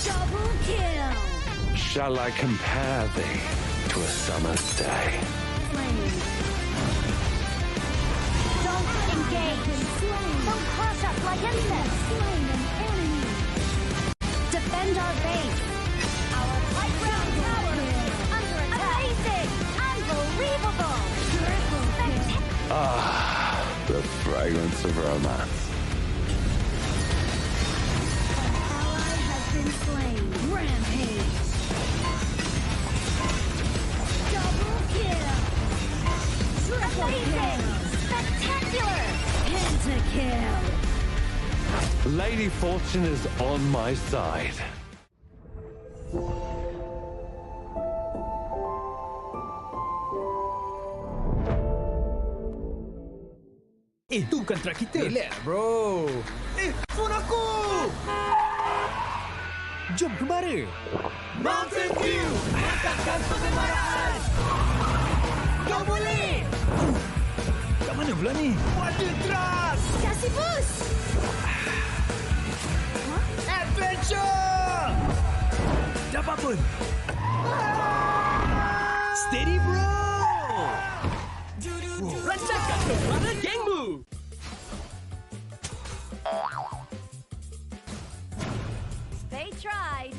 Speaker 7: Double kill!
Speaker 8: Shall I compare thee to a summer's day?
Speaker 7: Don't engage! Don't crush us like insects! Slain an enemy! Defend our base! Our high ground tower is under attack! Amazing! Unbelievable!
Speaker 8: Ah, the fragrance of romance.
Speaker 7: Rampage. Double kill. Triple kill. Spectacular. Pentakill.
Speaker 8: Lady Fortune is on my side.
Speaker 19: Itu kontra kita. Relax, bro. Phone aku! Jom kembali. Mountain Dew. Mantapkan pengembaraan. Kau boleh. Kat mana pula ni? Water Trust.
Speaker 7: Kasih boost.
Speaker 19: Adventure. Dapat pun. Steady, bro. Rasakan kekuatan gengmu.
Speaker 7: They tried.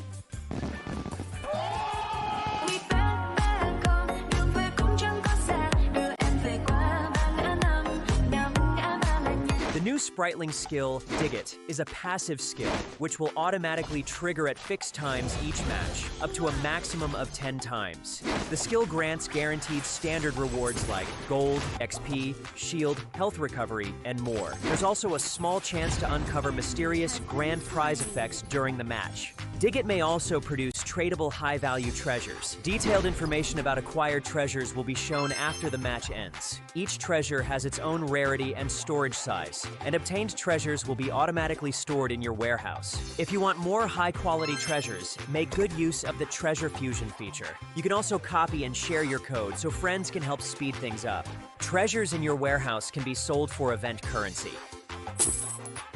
Speaker 9: The new Spritling skill, Dig It, is a passive skill, which will automatically trigger at fixed times each match, up to a maximum of 10 times. The skill grants guaranteed standard rewards like gold, XP, shield, health recovery, and more. There's also a small chance to uncover mysterious grand prize effects during the match. Dig It may also produce tradable high-value treasures. Detailed information about acquired treasures will be shown after the match ends. Each treasure has its own rarity and storage size, and obtained treasures will be automatically stored in your warehouse. If you want more high-quality treasures, make good use of the Treasure Fusion feature. You can also copy and share your code so friends can help speed things up. Treasures in your warehouse can be sold for event currency,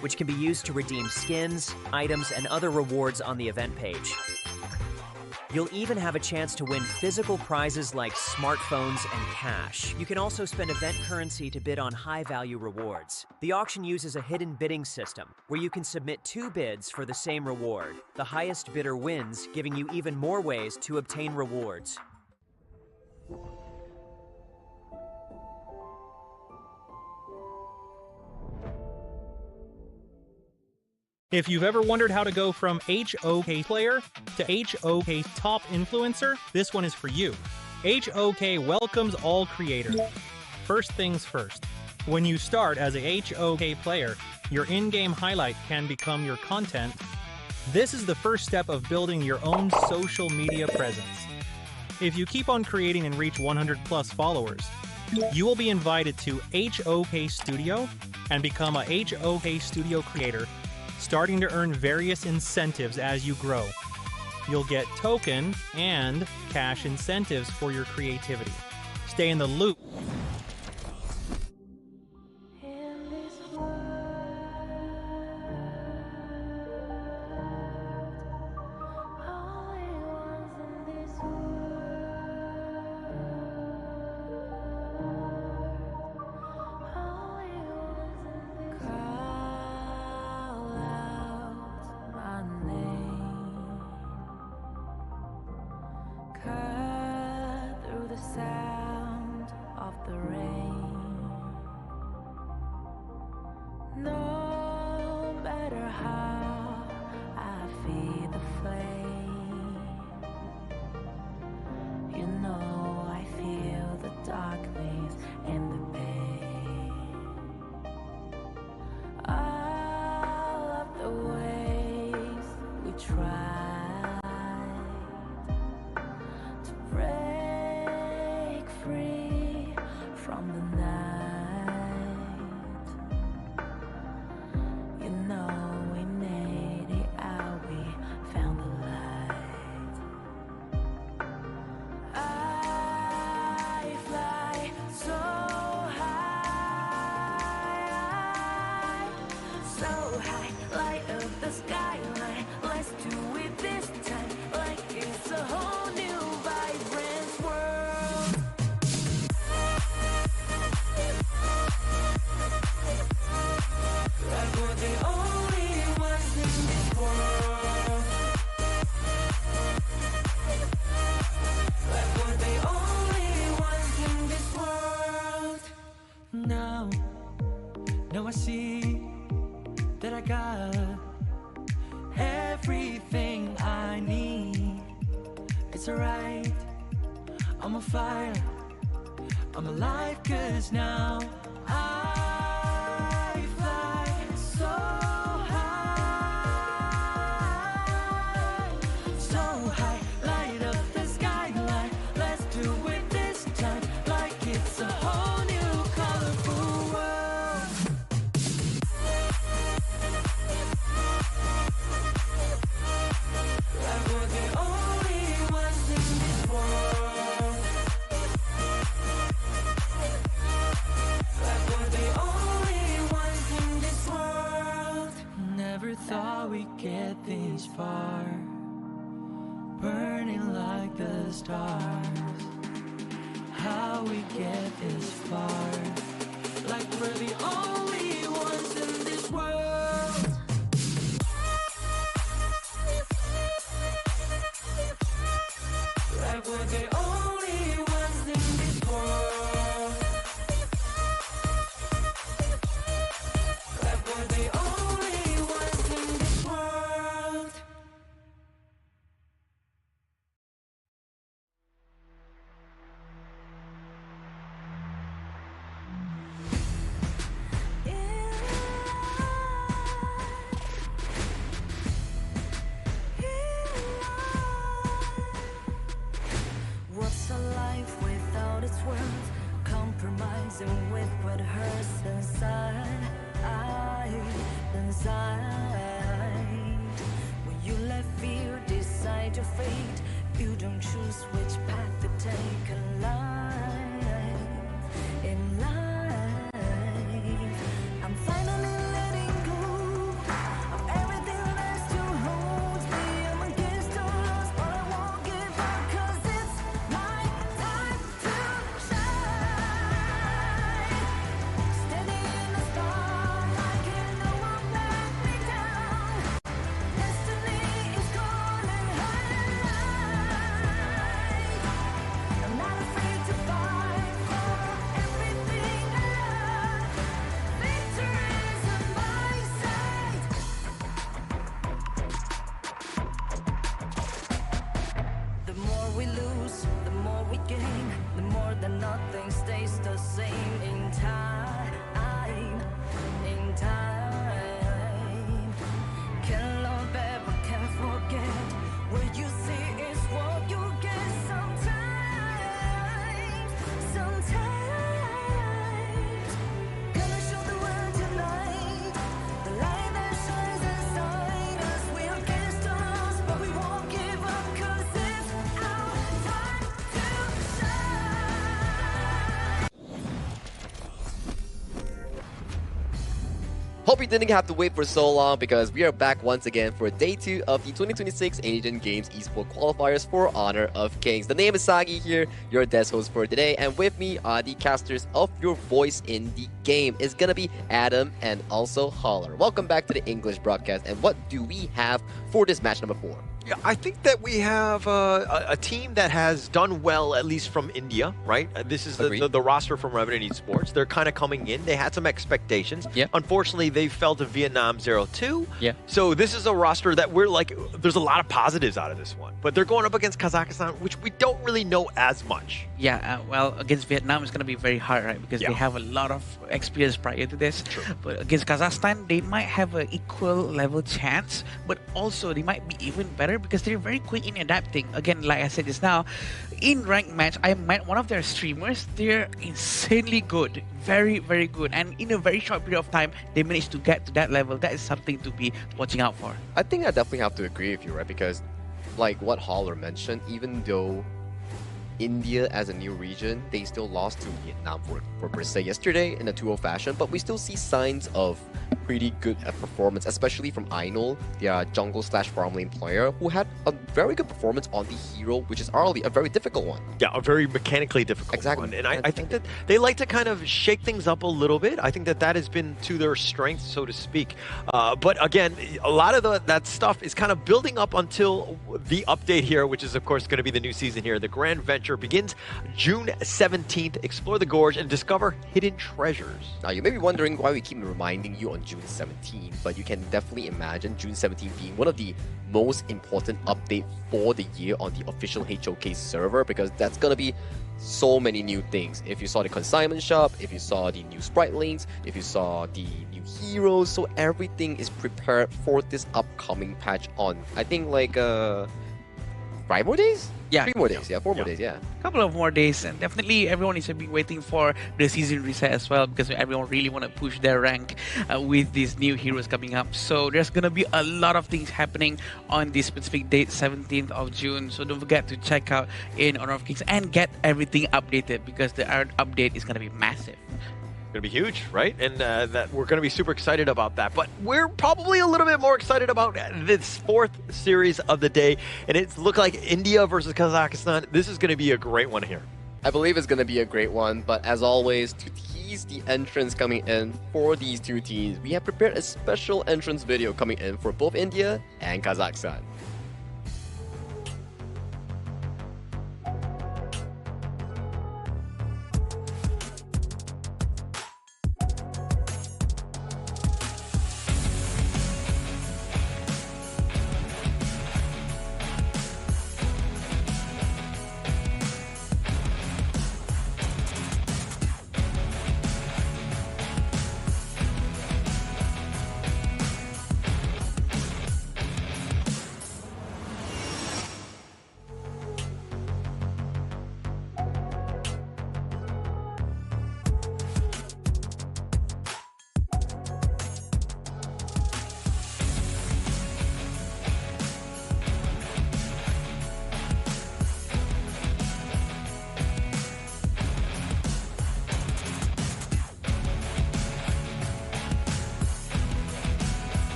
Speaker 9: which can be used to redeem skins, items, and other rewards on the event page. You'll even have a chance to win physical prizes like smartphones and cash. You can also spend event currency to bid on high-value rewards. The auction uses a hidden bidding system, where you can submit 2 bids for the same reward. The highest bidder wins, giving you even more ways to obtain rewards.
Speaker 10: If you've ever wondered how to go from HOK player to HOK top influencer, this one is for you. HOK welcomes all creators. First things first, when you start as a HOK player, your in-game highlight can become your content. This is the first step of building your own social media presence. If you keep on creating and reach 100 plus followers, you will be invited to HOK Studio and become a HOK Studio creator, starting to earn various incentives as you grow. You'll get token and cash incentives for your creativity. Stay in the loop.
Speaker 11: Now I see that I got everything I need. it's alright. I'm on fire, I'm alive, 'cause now I fly so high, so high. Light up the skyline, let's do it this time, like it's a whole new colorful world. Like we're the only ones in this world. Like we're the only ones in this world. Never thought we'd get this far, burning like the stars. How we get this far, like we're the only ones in this world. Like we're the only ones in this world. Like we're the only ones in this world. What's a life without its worth? Compromising with what hurts inside, inside. When you let fear decide your fate, you don't choose which path to take in life. In life, I'm finally letting go of everything that still holds me. I'm against all odds, but I won't give up, 'cause it's my time to shine. Standing in the spotlight, can't no one let me down. Destiny is calling high and light. I'm not afraid to fight for everything I love. Victory's in my sight. The more we lose, the more we gain, the more that nothing stays the same. In time, in time. Can't love ever, can't forget. What you see is what you get. Sometimes, sometimes. Gonna show the world tonight, the light that shines inside us. We're against all odds, but we won't give up, 'cause it's our time to shine.
Speaker 6: Hope you didn't have to wait for so long, because we are back once again for day 2 of the 2026 Asian Games Esports Qualifiers for Honor of Kings. The name is Sagi here, your desk host for today, and with me are the casters of your voice in the game. It's gonna be Adam and also Holler. Welcome back to the English broadcast, and what do we have for this match number 4?
Speaker 20: Yeah, I think that we have a team that has done well, at least from India, right? This is the roster from Revenant Esports. They're kind of coming in. They had some expectations.
Speaker 6: Yeah.
Speaker 20: Unfortunately, they fell to Vietnam 0-2.
Speaker 6: Yeah.
Speaker 20: So this is a roster that we're like, there's a lot of positives out of this one. But they're going up against Kazakhstan, which we don't really know as much.
Speaker 16: Yeah, well, against Vietnam, it's going to be very hard, right? Because they have a lot of experience prior to this.
Speaker 20: True.
Speaker 16: But against Kazakhstan, they might have an equal level chance, but also they might be even better because they're very quick in adapting. Again, like I said just now, in ranked match, I met one of their streamers. They're insanely good, very, very good. And in a very short period of time, they managed to get to that level. That is something to be watching out for.
Speaker 6: I think I definitely have to agree with you, right? Because like what Holler mentioned, even though India as a new region, they still lost to Vietnam for per se yesterday in a 2-0 fashion, but we still see signs of pretty good performance, especially from Ainul, their jungle/farm lane player, who had a very good performance on the hero, which is arguably a very difficult one.
Speaker 20: Yeah, a very mechanically difficult one. And I think that they like to kind of shake things up a little bit. I think that that has been to their strength, so to speak. But again, a lot of that stuff is kind of building up until the update here, which is of course going to be the new season here. The Grand Venture begins June 17th. Explore the gorge and discover hidden treasures.
Speaker 6: Now you may be wondering why we keep reminding you on June 17, but you can definitely imagine June 17 being one of the most important update for the year on the official HOK server, because that's gonna be so many new things. If you saw the consignment shop, if you saw the new sprite links, if you saw the new heroes, so everything is prepared for this upcoming patch on, I think, like 5 more days?
Speaker 16: Yeah.
Speaker 6: 3 more days, yeah, 4 more days, yeah.
Speaker 16: A couple of more days, and definitely everyone is been waiting for the season reset as well, because everyone really want to push their rank with these new heroes coming up. So there's gonna be a lot of things happening on this specific date, 17th of June. So don't forget to check out in Honor of Kings and get everything updated, because the update is gonna be massive.
Speaker 20: Going to be huge, right? And that we're going to be super excited about that. But we're probably a little bit more excited about this fourth series of the day. And it's looked like India versus Kazakhstan. This is going to be a great one here.
Speaker 6: I believe it's going to be a great one. But as always, to tease the entrance coming in for these two teams, we have prepared a special entrance video coming in for both India and Kazakhstan.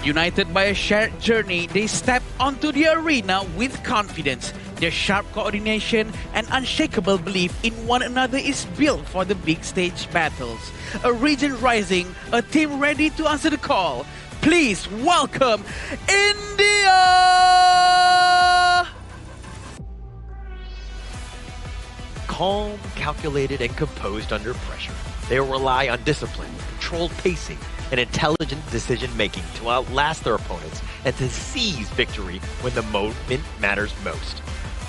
Speaker 16: United by a shared journey, they step onto the arena with confidence. Their sharp coordination and unshakable belief in one another is built for the big stage battles. A region rising, a team ready to answer the call. Please welcome India!
Speaker 20: Calm, calculated, and composed under pressure. They rely on discipline, controlled pacing, and intelligent decision-making to outlast their opponents and to seize victory when the moment matters most.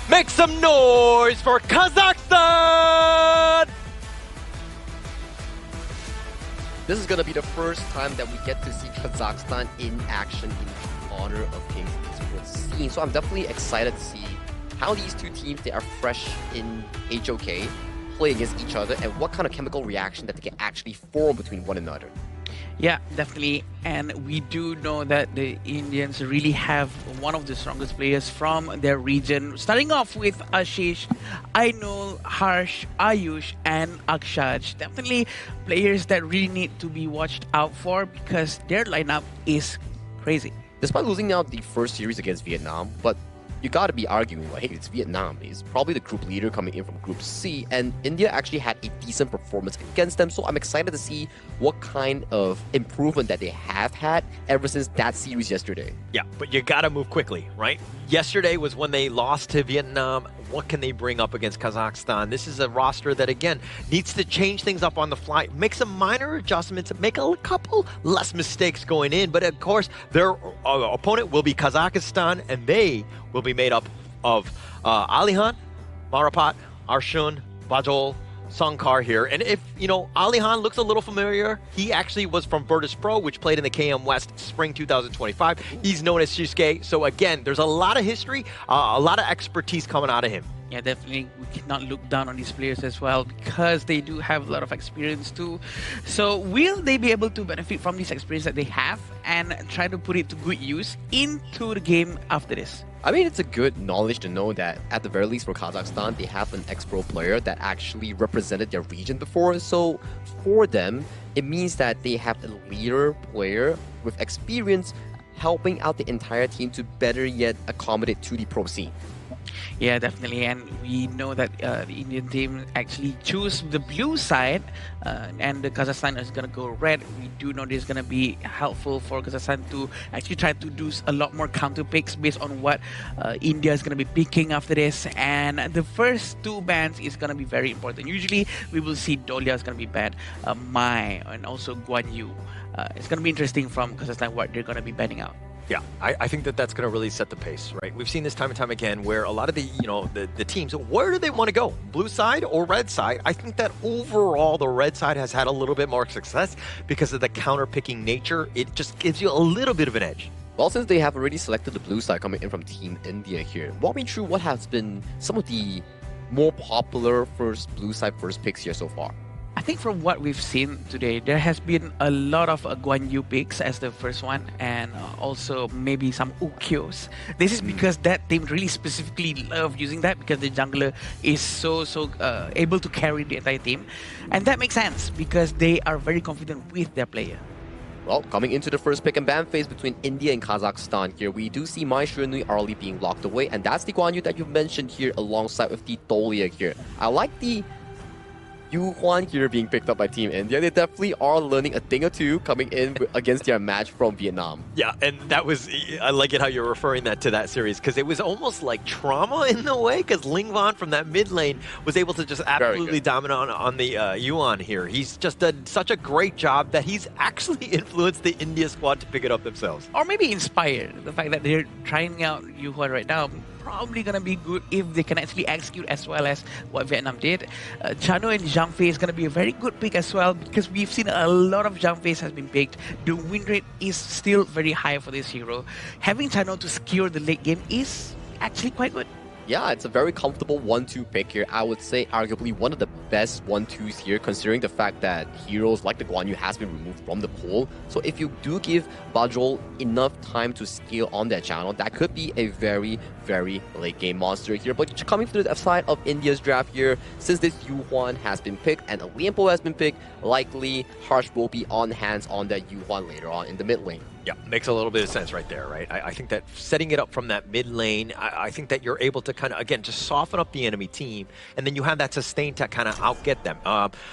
Speaker 20: Make some noise for Kazakhstan!
Speaker 6: This is going to be the first time that we get to see Kazakhstan in action in the Honor of Kings Esports scene. So I'm definitely excited to see how these two teams, they are fresh in HOK, play against each other, and what kind of chemical reaction that they can actually form between one another.
Speaker 16: Yeah, definitely. And we do know that the Indians really have one of the strongest players from their region. Starting off with Ashish, Ainul, Harsh, Ayush, and Akshaj. Definitely players that really need to be watched out for, because their lineup is crazy.
Speaker 6: Despite losing out the first series against Vietnam, but you gotta be arguing, like, hey, it's Vietnam. It's probably the group leader coming in from Group C, and India actually had a decent performance against them, so I'm excited to see what kind of improvement that they have had ever since that series yesterday.
Speaker 20: Yeah, but you gotta move quickly, right? Yesterday was when they lost to Vietnam. What can they bring up against Kazakhstan? This is a roster that, again, needs to change things up on the fly, make some minor adjustments, make a couple less mistakes going in. But, of course, their opponent will be Kazakhstan, and they will be made up of Alihan, Marapat, Arshun, Bajol, Sankar here. And if, you know, Alihan looks a little familiar, he actually was from Virtus Pro, which played in the KM West Spring 2025. He's known as Shusuke. So again, there's a lot of history, a lot of expertise coming out of him.
Speaker 16: Yeah, definitely. We cannot look down on these players as well, because they do have a lot of experience too. So will they be able to benefit from this experience that they have and try to put it to good use into the game after this?
Speaker 6: I mean, it's a good knowledge to know that, at the very least for Kazakhstan, they have an ex-pro player that actually represented their region before. So for them, it means that they have a leader player with experience helping out the entire team to better yet accommodate to the pro scene.
Speaker 16: Yeah, definitely. And we know that the Indian team actually choose the blue side and the Kazakhstan is going to go red. We do know this is going to be helpful for Kazakhstan to actually try to do a lot more counter picks based on what India is going to be picking after this. And the first two bans is going to be very important. Usually we will see Dolia is going to be banned, Mai, and also Guan Yu. It's going to be interesting from Kazakhstan what they're going to be banning out.
Speaker 20: Yeah, I think that that's going to really set the pace, right? We've seen this time and time again where a lot of the, the teams, where do they want to go? Blue side or red side? I think that overall the red side has had a little bit more success because of the counter-picking nature. It just gives you a little bit of an edge.
Speaker 6: Well, since they have already selected the blue side coming in from Team India here, walk me through what has been some of the more popular blue side first picks here so far.
Speaker 16: I think from what we've seen today, there has been a lot of Guan Yu picks as the first one, and also maybe some Ukyos. This is because that team really specifically love using that because the jungler is so able to carry the entire team. And that makes sense because they are very confident with their player.
Speaker 6: Well, coming into the first pick and ban phase between India and Kazakhstan here, we do see Mai Shunui early being locked away, and that's the Guan Yu that you've mentioned here alongside with the Dolia here. I like the Yu Huan here being picked up by Team India. They definitely are learning a thing or two coming in against their match from Vietnam.
Speaker 20: Yeah, and that was, I like it how you're referring that to that series because it was almost like trauma in a way because Ling Van from that mid lane was able to just absolutely dominate on the Yuan here. He's just done such a great job that he's actually influenced the India squad to pick it up themselves.
Speaker 16: Or maybe inspired. The fact that they're trying out Yu Huan right now probably going to be good if they can actually execute as well as what Vietnam did. Chano and Zhang Fei is going to be a very good pick as well because we've seen a lot of Zhang Fei's has been picked. The win rate is still very high for this hero. Having Chano to secure the late game is actually quite good.
Speaker 6: Yeah, it's a very comfortable 1-2 pick here. I would say arguably one of the best 1-2s here, considering the fact that heroes like the Guan Yu has been removed from the pool. So if you do give Bajrol enough time to scale on that channel, that could be a very, very late game monster here. But coming to the side of India's draft here, since this Yu Huan has been picked and a Lianpo has been picked, likely Harsh will be on hands on that Yu Huan later on in the mid lane.
Speaker 20: Yeah, makes a little bit of sense right there, right? I think that setting it up from that mid lane, I think that you're able to kind of, again, just soften up the enemy team, and then you have that sustain to kind of outget them.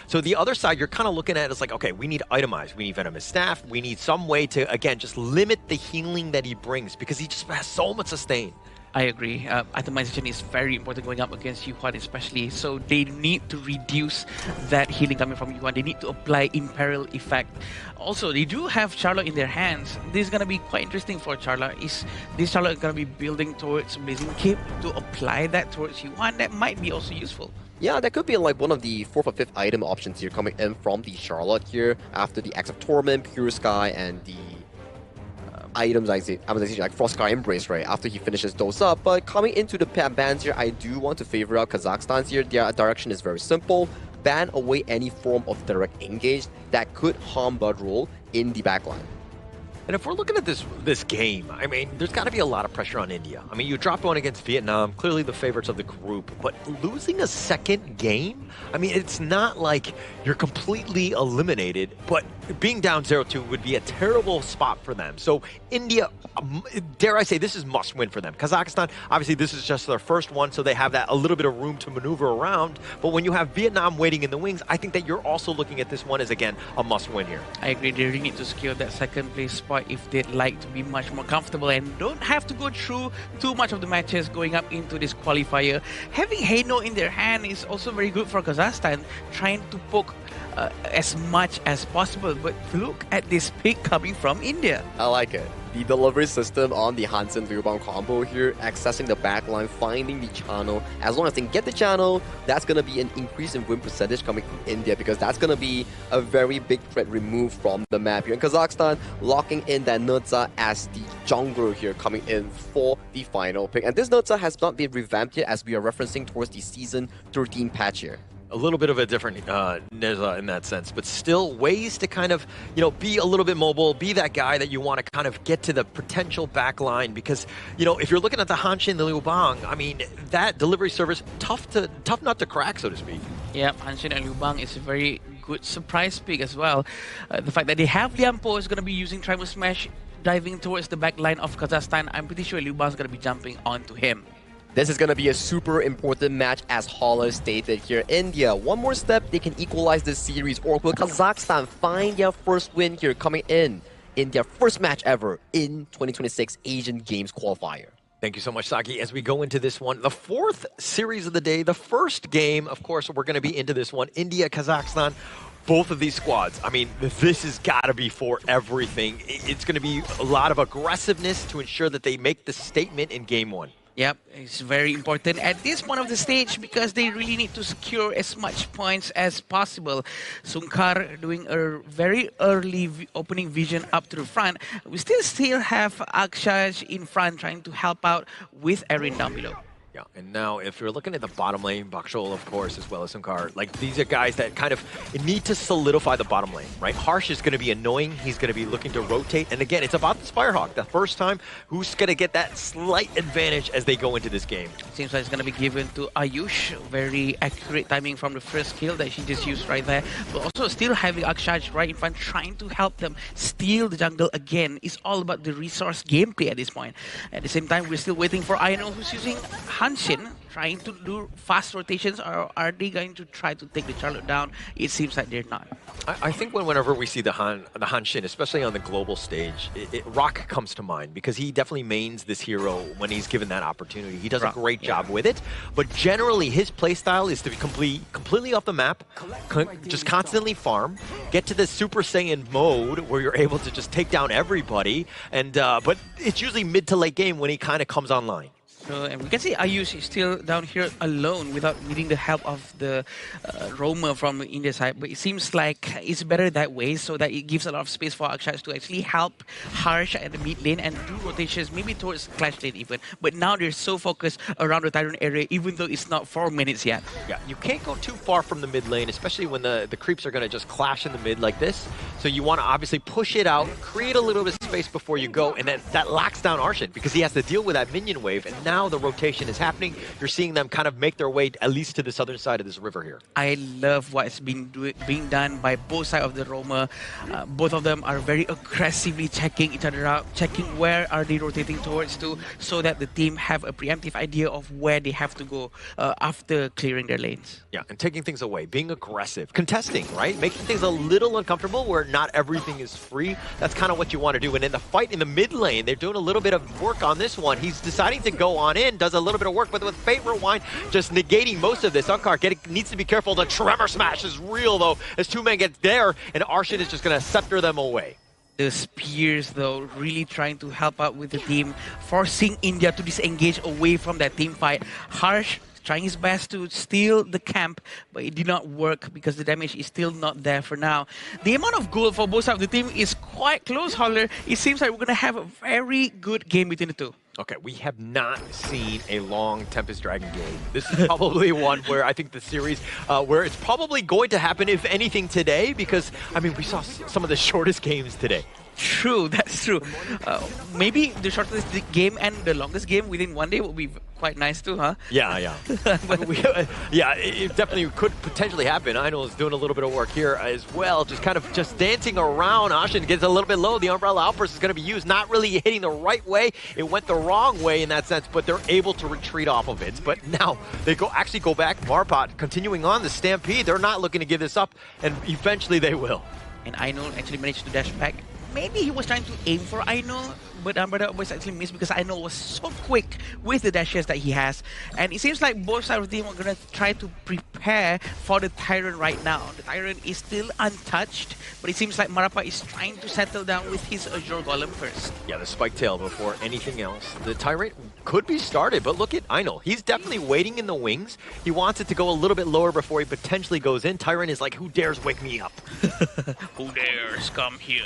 Speaker 20: So the other side, you're kind of looking at is like, okay, we need itemized, we need venomous staff, we need some way to, again, just limit the healing that he brings because he just has so much sustain.
Speaker 16: I agree. Itemization is very important going up against Yu Huan especially. So they need to reduce that healing coming from Yu Huan. They need to apply Imperil effect. Also, they do have Charlotte in their hands. This is going to be quite interesting for Charlotte. Is this Charlotte going to be building towards Blazing Cape to apply that towards Yu Huan? That might be also useful.
Speaker 6: Yeah, that could be like one of the 4th or 5th item options here coming in from the Charlotte here after the Axe of Torment, Pure Sky, and the items I say like Frost Sky Embrace, right, after he finishes those up. But coming into the bans here, I do want to favor out Kazakhstan's here. Their direction is very simple. Ban away any form of direct engage that could harm Bajrol in the backline.
Speaker 20: And if we're looking at this game, I mean, there's got to be a lot of pressure on India. I mean, you dropped one against Vietnam, clearly the favorites of the group, but losing a second game, I mean, it's not like you're completely eliminated, but being down 0-2 would be a terrible spot for them. So India, dare I say, this is must win for them. Kazakhstan, obviously this is just their first one, so they have that a little bit of room to maneuver around. But when you have Vietnam waiting in the wings, I think that you're also looking at this one as, again, a must win here.
Speaker 16: I agree. They really need to secure that second place spot if they'd like to be much more comfortable and don't have to go through too much of the matches going up into this qualifier. Having Heino in their hand is also very good for Kazakhstan, trying to poke as much as possible. But look at this pick coming from India.
Speaker 6: I like it. The delivery system on the Hansen Liubang combo here, accessing the backline, finding the channel. As long as they can get the channel, that's going to be an increase in win percentage coming from India because that's going to be a very big threat removed from the map here. And Kazakhstan locking in that Nutza as the jungler here coming in for the final pick. And this Nutza has not been revamped yet as we are referencing towards the Season 13 patch here.
Speaker 20: A little bit of a different Neza in that sense, but still ways to kind of, be a little bit mobile, be that guy that you want to kind of get to the potential back line because, if you're looking at the Hanshin, the Liu Bang, I mean, that delivery service, tough nut to crack, so to speak.
Speaker 16: Yeah, Hanshin and Liu Bang is a very good surprise pick as well. The fact that they have Lianpo is going to be using Tribal Smash, diving towards the back line of Kazakhstan. I'm pretty sure Liu Bang is going to be jumping onto him.
Speaker 6: This is going to be a super important match, as Hala stated here. India, one more step, they can equalize this series. Or will Kazakhstan find their first win here coming in their first match ever in 2026 Asian Games qualifier?
Speaker 20: Thank you so much, Saki. As we go into this one, the fourth series of the day, the first game, of course, we're going to be into this one. India, Kazakhstan, both of these squads. I mean, this has got to be for everything. It's going to be a lot of aggressiveness to ensure that they make the statement in game one.
Speaker 16: Yep, it's very important at this point of the stage because they really need to secure as much points as possible. Sunkar doing a very early opening vision up to the front. We still have Akshaj in front trying to help out with Erin down below.
Speaker 20: Yeah, and now if you're looking at the bottom lane, Bakshol, of course, as well as Sunkar, like these are guys that kind of need to solidify the bottom lane, right? Harsh is going to be annoying. He's going to be looking to rotate. And again, it's about the Firehawk. The first time, who's going to get that slight advantage as they go into this game?
Speaker 16: Seems like it's going to be given to Ayush. Very accurate timing from the first kill that she just used right there. But also still having Akshaj right in front, trying to help them steal the jungle again. It's all about the resource gameplay at this point. At the same time, we're still waiting for Aino, who's using Hanshin, trying to do fast rotations, or are they going to try to take the Charlotte down? It seems like they're not.
Speaker 20: I think whenever we see the Hanshin, especially on the global stage, Rock comes to mind because he definitely mains this hero when he's given that opportunity. He does a great job with it, but generally his playstyle is to be completely off the map, just constantly farm, get to the Super Saiyan mode where you're able to just take down everybody, and but it's usually mid to late game when he kind of comes online.
Speaker 16: So, and we can see Ayush is still down here alone without needing the help of the roamer from India side. But it seems like it's better that way, so that it gives a lot of space for Akshaj to actually help Harsh at the mid lane and do rotations, maybe towards Clash lane even. But now they're so focused around the Tyrant area, even though it's not 4 minutes yet.
Speaker 20: Yeah, you can't go too far from the mid lane, especially when the creeps are going to just clash in the mid like this. So you want to obviously push it out, create a little bit of space before you go, and then that locks down Arshin because he has to deal with that minion wave. And now the rotation is happening. You're seeing them kind of make their way at least to the southern side of this river here.
Speaker 16: I love what's being done by both sides of the roamer. Both of them are very aggressively checking each other out, checking where are they rotating towards to, so that the team have a preemptive idea of where they have to go after clearing their lanes.
Speaker 20: Yeah, and taking things away, being aggressive, contesting, right? Making things a little uncomfortable where not everything is free. That's kind of what you want to do. And in the fight in the mid lane, they're doing a little bit of work on this one. He's deciding to go on in, does a little bit of work, but with Fate Rewind just negating most of this. Unkar needs to be careful. The Tremor Smash is real, though, as two men get there, and Arshin is just going to scepter them away.
Speaker 16: The spears, though, really trying to help out with the team, forcing India to disengage away from that team fight. Harsh trying his best to steal the camp, but it did not work because the damage is still not there for now. The amount of gold for both sides of the team is quite close, Holler. It seems like we're going to have a very good game between the two.
Speaker 20: Okay, we have not seen a long Tempest Dragon game. This is probably one where I think the series, where it's probably going to happen, if anything, today, because, I mean, we saw some of the shortest games today.
Speaker 16: True, that's true. Maybe the shortest game and the longest game within one day would be quite nice too, huh?
Speaker 20: Yeah, yeah. Yeah, it definitely could potentially happen. I know is doing a little bit of work here as well, just kind of dancing around. Ashin gets a little bit low. The Umbrella Outburst is going to be used, not really hitting the right way. It went the wrong way in that sense, but they're able to retreat off of it. But now they actually go back. Marpot continuing on the Stampede. They're not looking to give this up, and eventually they will.
Speaker 16: And Aino actually managed to dash back. Maybe he was trying to aim for Aino, but Umbrella was actually missed because Aino was so quick with the dashes that he has. And it seems like both sides of the team are going to try to prepare for the Tyrant right now. The Tyrant is still untouched, but it seems like Marapa is trying to settle down with his Azure Golem first.
Speaker 20: Yeah, the Spike Tail before anything else. The Tyrant could be started, but look at Aino. He's definitely waiting in the wings. He wants it to go a little bit lower before he potentially goes in. Tyrant is like, who dares wake me up?
Speaker 16: Who dares come here?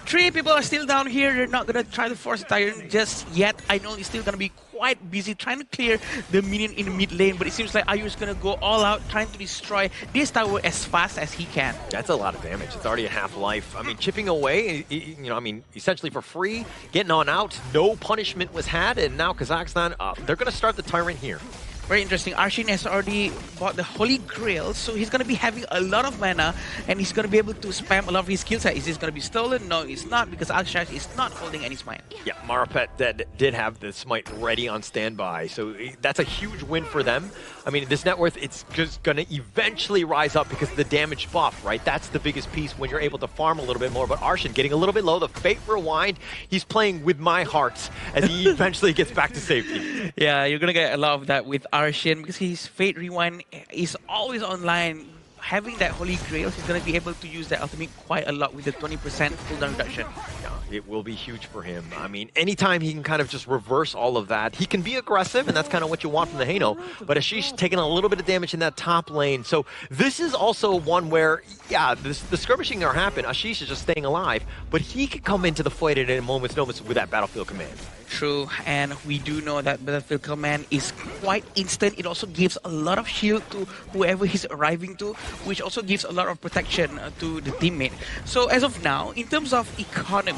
Speaker 16: 3 people are still down here. They're not going to try to force the Tyrant just yet. I know he's still going to be quite busy trying to clear the minion in the mid lane, but it seems like Ayu is going to go all out trying to destroy this tower as fast as he can.
Speaker 20: That's a lot of damage. It's already a half life. I mean, chipping away, you know, I mean, essentially for free, getting on out, no punishment was had, and now Kazakhstan, they're going to start the Tyrant here.
Speaker 16: Very interesting. Arshin has already bought the Holy Grail, so he's going to be having a lot of mana, and he's going to be able to spam a lot of his skill set. Is this going to be stolen? No, it's not, because Akshash is not holding any smite.
Speaker 20: Yeah, Marapet did have the smite ready on standby, so that's a huge win for them. I mean, this net worth, it's just going to eventually rise up because of the damage buff, right? That's the biggest piece when you're able to farm a little bit more. But Arshin getting a little bit low, the Fate Rewind, he's playing with my heart as he eventually gets back to safety.
Speaker 16: Yeah, you're going to get a lot of that with Arshin because his Fate Rewind is always online. Having that Holy Grail, he's going to be able to use that ultimate quite a lot with the 20% cooldown reduction.
Speaker 20: Yeah, it will be huge for him. I mean, anytime he can kind of just reverse all of that, he can be aggressive, and that's kind of what you want from the Hano. But Ashish taking a little bit of damage in that top lane. So this is also one where, yeah, the skirmishing are happen. Ashish is just staying alive, but he could come into the fight at a moment's notice with that Battlefield Command.
Speaker 16: True, and we do know that Battlefield Command is quite instant. It also gives a lot of shield to whoever he's arriving to, which also gives a lot of protection to the teammate. So as of now, in terms of economy,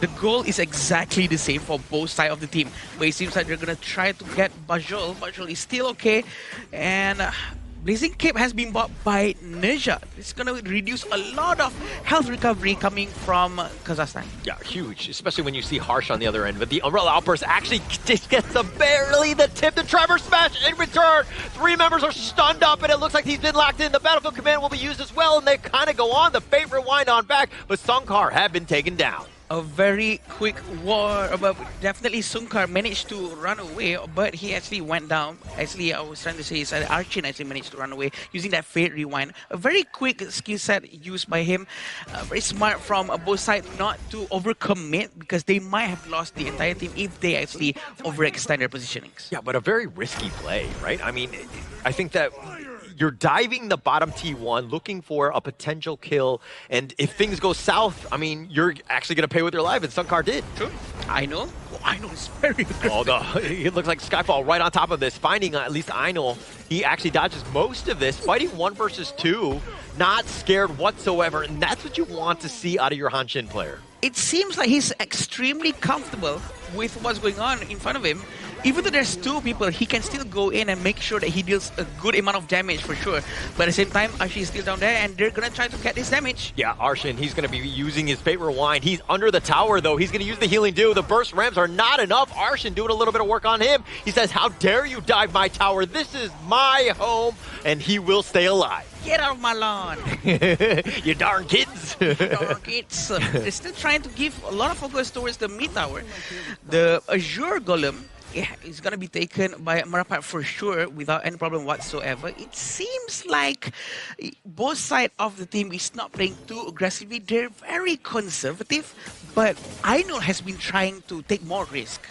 Speaker 16: the goal is exactly the same for both sides of the team. But it seems like they're going to try to get Bajol. Bajol is still okay, and Blazing Cape has been bought by Nejat. It's going to reduce a lot of health recovery coming from Kazakhstan.
Speaker 20: Yeah, huge, especially when you see Harsh on the other end. But the Umbrella Outburst actually just gets barely the tip. The Trevor Smash in return. 3 members are stunned up, and it looks like he's been locked in. The Battlefield Command will be used as well, and they kind of go on. The Fate Rewind on back, but Sunkar have been taken down.
Speaker 16: A very quick war, but definitely Sunkar managed to run away, but he actually went down. Actually, I was trying to say is that Archin actually managed to run away using that Fate Rewind. A very quick skill set used by him. Very smart from both sides not to overcommit, because they might have lost the entire team if they actually overextend their positionings.
Speaker 20: Yeah, but a very risky play, right? I mean, I think that you're diving the bottom T1, looking for a potential kill, and if things go south, I mean, you're actually going to pay with your life, and Sunkar did.
Speaker 16: True. Aino? Well, Aino is very good.
Speaker 20: Oh, it looks like Skyfall right on top of this, finding at least Aino. He actually dodges most of this, fighting 1 versus 2, not scared whatsoever, and that's what you want to see out of your Hanshin player.
Speaker 16: It seems like he's extremely comfortable with what's going on in front of him. Even though there's 2 people, he can still go in and make sure that he deals a good amount of damage for sure. But at the same time, Arshin is still down there, and they're going to try to get this damage.
Speaker 20: Yeah, Arshin, he's going to be using his Fate Rewind. He's under the tower, though. He's going to use the Healing Dew. The Burst Rams are not enough. Arshin doing a little bit of work on him. He says, how dare you dive my tower? This is my home, and he will stay alive.
Speaker 16: Get out of my lawn.
Speaker 20: You darn kids.
Speaker 16: Darn kids. They're still trying to give a lot of focus towards the mid tower. The Azure Golem is going to be taken by Marapat for sure without any problem whatsoever. It seems like both sides of the team is not playing too aggressively. They're very conservative, but Aino has been trying to take more risk.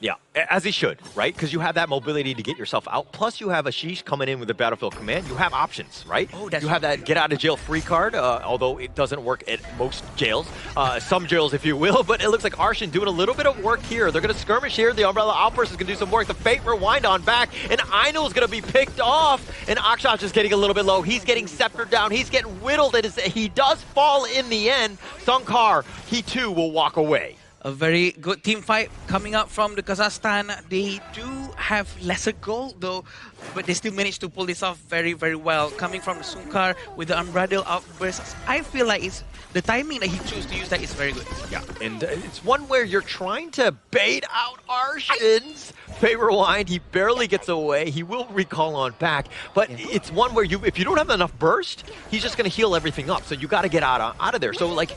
Speaker 20: Yeah, as he should, right? Because you have that mobility to get yourself out. Plus, you have Ashish coming in with the Battlefield Command. You have options, right?
Speaker 16: Oh, that's
Speaker 20: you have that get-out-of-jail-free card, although it doesn't work at most jails. Some jails, if you will. But it looks like Arshin doing a little bit of work here. They're going to skirmish here. The Umbrella Outburst is going to do some work. The Fate Rewind on back. And Aino's going to be picked off. And Akshash is getting a little bit low. He's getting sceptered down. He's getting whittled. And he does fall in the end. Sunkar, he too will walk away.
Speaker 16: A very good team fight coming up from the Kazakhstan. They do have lesser gold though, but they still managed to pull this off very, very well. Coming from Sunkar with the Unbridled Outburst, I feel like it's the timing that he chose to use that is very good.
Speaker 20: Yeah, and it's one where you're trying to bait out Arshin's Fate Rewind. He barely gets away. He will recall on back, but it's one where if you don't have enough burst, he's just going to heal everything up. So you got to get out of there. So like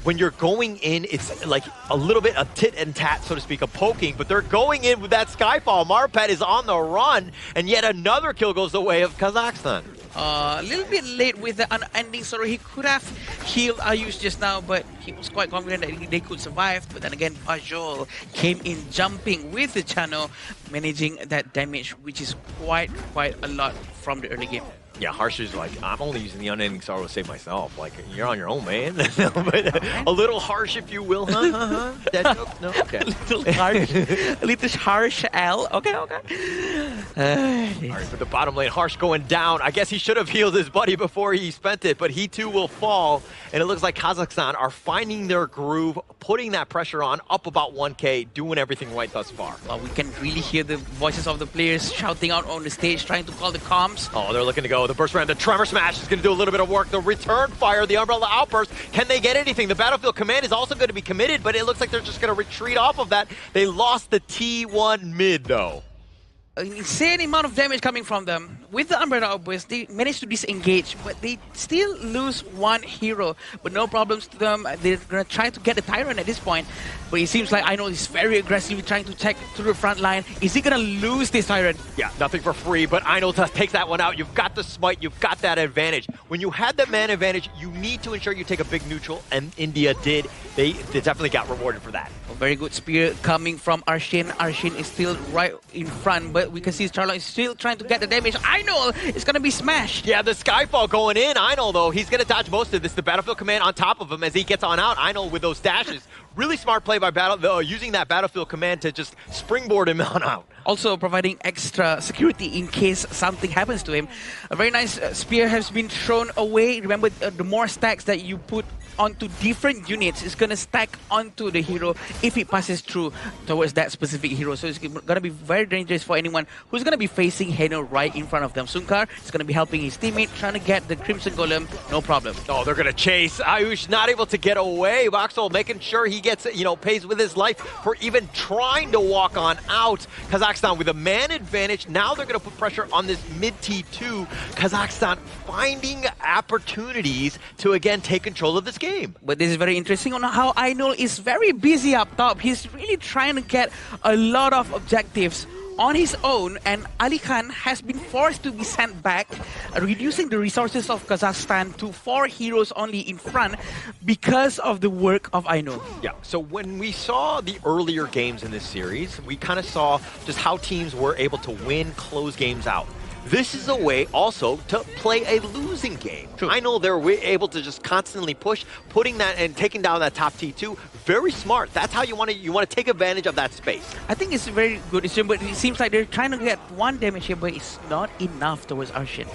Speaker 20: when you're going in, it's like a little bit of tit and tat, so to speak, of poking, but they're going in with that Skyfall. Marpet is on the run, and yet another kill goes the way of Kazakhstan.
Speaker 16: A little bit late with the unending sorrow. He could have healed Ayush just now, but he was quite confident that they could survive. But then again, Bajol came in jumping with the channel, managing that damage, which is quite a lot from the early game.
Speaker 20: Yeah, Harsh is like, I'm only using the unending sorrow to save myself. Like, you're on your own, man. But a little harsh, if you will, huh? That joke? No? Okay.
Speaker 16: A little harsh, L. Okay.
Speaker 20: All right, for the bottom lane, Harsh going down. I guess he should have healed his buddy before he spent it, but he too will fall. And it looks like Kazakhstan are finding their groove, putting that pressure on, up about 1K, doing everything right thus far.
Speaker 16: Well, we can really hear the voices of the players shouting out on the stage, trying to call the comms.
Speaker 20: Oh, they're looking to go. The burst ram, the tremor smash is going to do a little bit of work. The return fire, the umbrella outburst. Can they get anything? The battlefield command is also going to be committed, but it looks like they're just going to retreat off of that. They lost the T1 mid, though.
Speaker 16: An insane amount of damage coming from them. With the umbrella outburst, they managed to disengage, but they still lose one hero. But no problems to them. They're going to try to get the Tyrant at this point. But it seems like I know he's very aggressively trying to check through the front line. Is he going to lose this Tyrant?
Speaker 20: Yeah, nothing for free, but Aino takes that one out. You've got the smite, you've got that advantage. When you had that man advantage, you need to ensure you take a big neutral, and India did. They definitely got rewarded for that.
Speaker 16: A very good spear coming from Arshin. Arshin is still right in front, but we can see Charlotte is still trying to get the damage. Aino is going to be smashed.
Speaker 20: Yeah, the Skyfall going in. Aino, though, he's going to dodge most of this. The battlefield command on top of him as he gets on out. Aino with those dashes. Really smart play by using that battlefield command to just springboard him on out.
Speaker 16: Also providing extra security in case something happens to him. A very nice spear has been thrown away. Remember, the more stacks that you put onto different units, it's going to stack onto the hero if it passes through towards that specific hero. So it's going to be very dangerous for anyone who's going to be facing Heno right in front of them. Sunkar is going to be helping his teammate, trying to get the Crimson Golem, no problem.
Speaker 20: Oh, they're going to chase. Ayush not able to get away. Voxel making sure he gets, pays with his life for even trying to walk on out. Kazakhstan with a man advantage. Now they're going to put pressure on this mid T2. Kazakhstan finding opportunities to, again, take control of this game.
Speaker 16: But this is very interesting on how Ainul is very busy up top. He's really trying to get a lot of objectives on his own, and Ali Khan has been forced to be sent back, reducing the resources of Kazakhstan to 4 heroes only in front because of the work of Ainul.
Speaker 20: Yeah, so when we saw the earlier games in this series, we kind of saw just how teams were able to win close games out. This is a way also to play a losing game. True. I know they're able to just constantly push, putting that and taking down that top T2. Very smart. That's how you want to take advantage of that space.
Speaker 16: I think it's a very good decision, but it seems like they're trying to get 1 damage here, but it's not enough towards Arshin.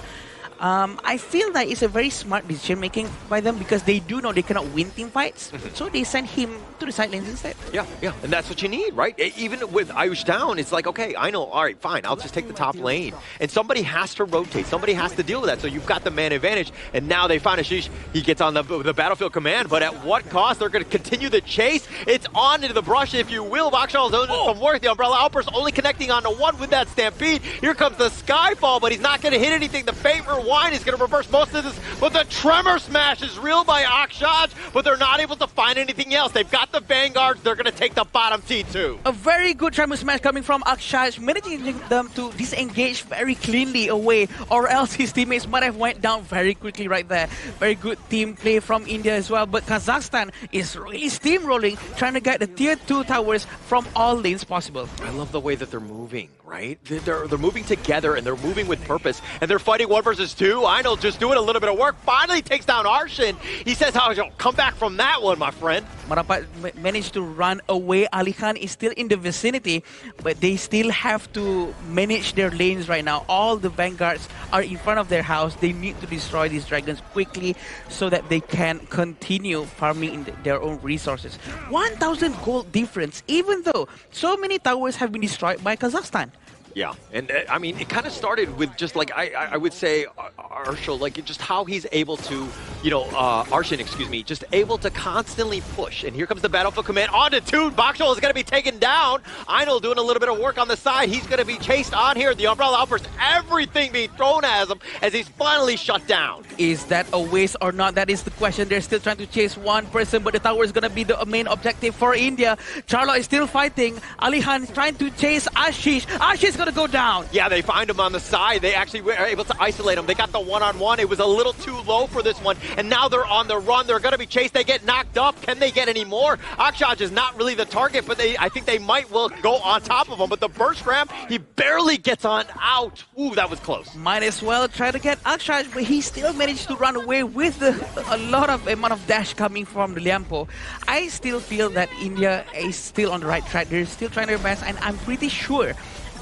Speaker 16: I feel that it's a very smart decision making by them because they do know they cannot win team fights, so they send him to the side lanes instead.
Speaker 20: Yeah, and that's what you need, right? Even with Ayush down, it's like, okay, I know, all right, fine, I'll just take the top lane. And somebody has to rotate, somebody has to deal with that, so you've got the man advantage, and now they find Ashish, he gets on the battlefield command, but at what cost? They're going to continue the chase. It's on into the brush, if you will. Voxel does some work. The Umbrella Outburst only connecting onto 1 with that Stampede. Here comes the Skyfall, but he's not going to hit anything. The Favor Wine is going to reverse most of this, but the Tremor Smash is real by Akshaj, but they're not able to find anything else. They've got the Vanguards. They're going to take the bottom T2.
Speaker 16: A very good Tremor Smash coming from Akshaj, managing them to disengage very cleanly away, or else his teammates might have went down very quickly right there. Very good team play from India as well, but Kazakhstan is really steamrolling, trying to get the tier 2 towers from all lanes possible.
Speaker 20: I love the way that they're moving, right? They're moving together, and they're moving with purpose, and they're fighting 1 versus 2. I know, just doing a little bit of work. Finally takes down Arshin. He says, "How come back from that one, my friend?"
Speaker 16: Marapat managed to run away. Ali Khan is still in the vicinity, but they still have to manage their lanes right now. All the Vanguards are in front of their house. They need to destroy these dragons quickly so that they can continue farming in their own resources. 1,000 gold difference, even though so many towers have been destroyed by Kazakhstan.
Speaker 20: Yeah, and I mean, it kind of started with just like, I would say, Arshil, like just how he's able to, Arshin, excuse me, just able to constantly push. And here comes the battlefield command onto 2. Voxel is going to be taken down. Einol doing a little bit of work on the side. He's going to be chased on here. The Umbrella Outburst, everything being thrown at him as he's finally shut down.
Speaker 16: Is that a waste or not? That is the question. They're still trying to chase 1 person, but the tower is going to be the main objective for India. Charlo is still fighting. Ali Khan trying to chase Ashish. Ashish is going to go down.
Speaker 20: Yeah, they find him on the side. They actually were able to isolate him. They got the one-on-one. It was a little too low for this one
Speaker 3: and now they're on the run. They're going to be chased. They get knocked up. Can they get any more? Akshaj is not really the target, but I think they might well go on top of him. But the burst ram, he barely gets on out. Ooh, that was close.
Speaker 16: Might as well try to get Akshaj, but he still managed to run away with a lot of amount of dash coming from the Liampo. I still feel that India is still on the right track. They're still trying their best, and I'm pretty sure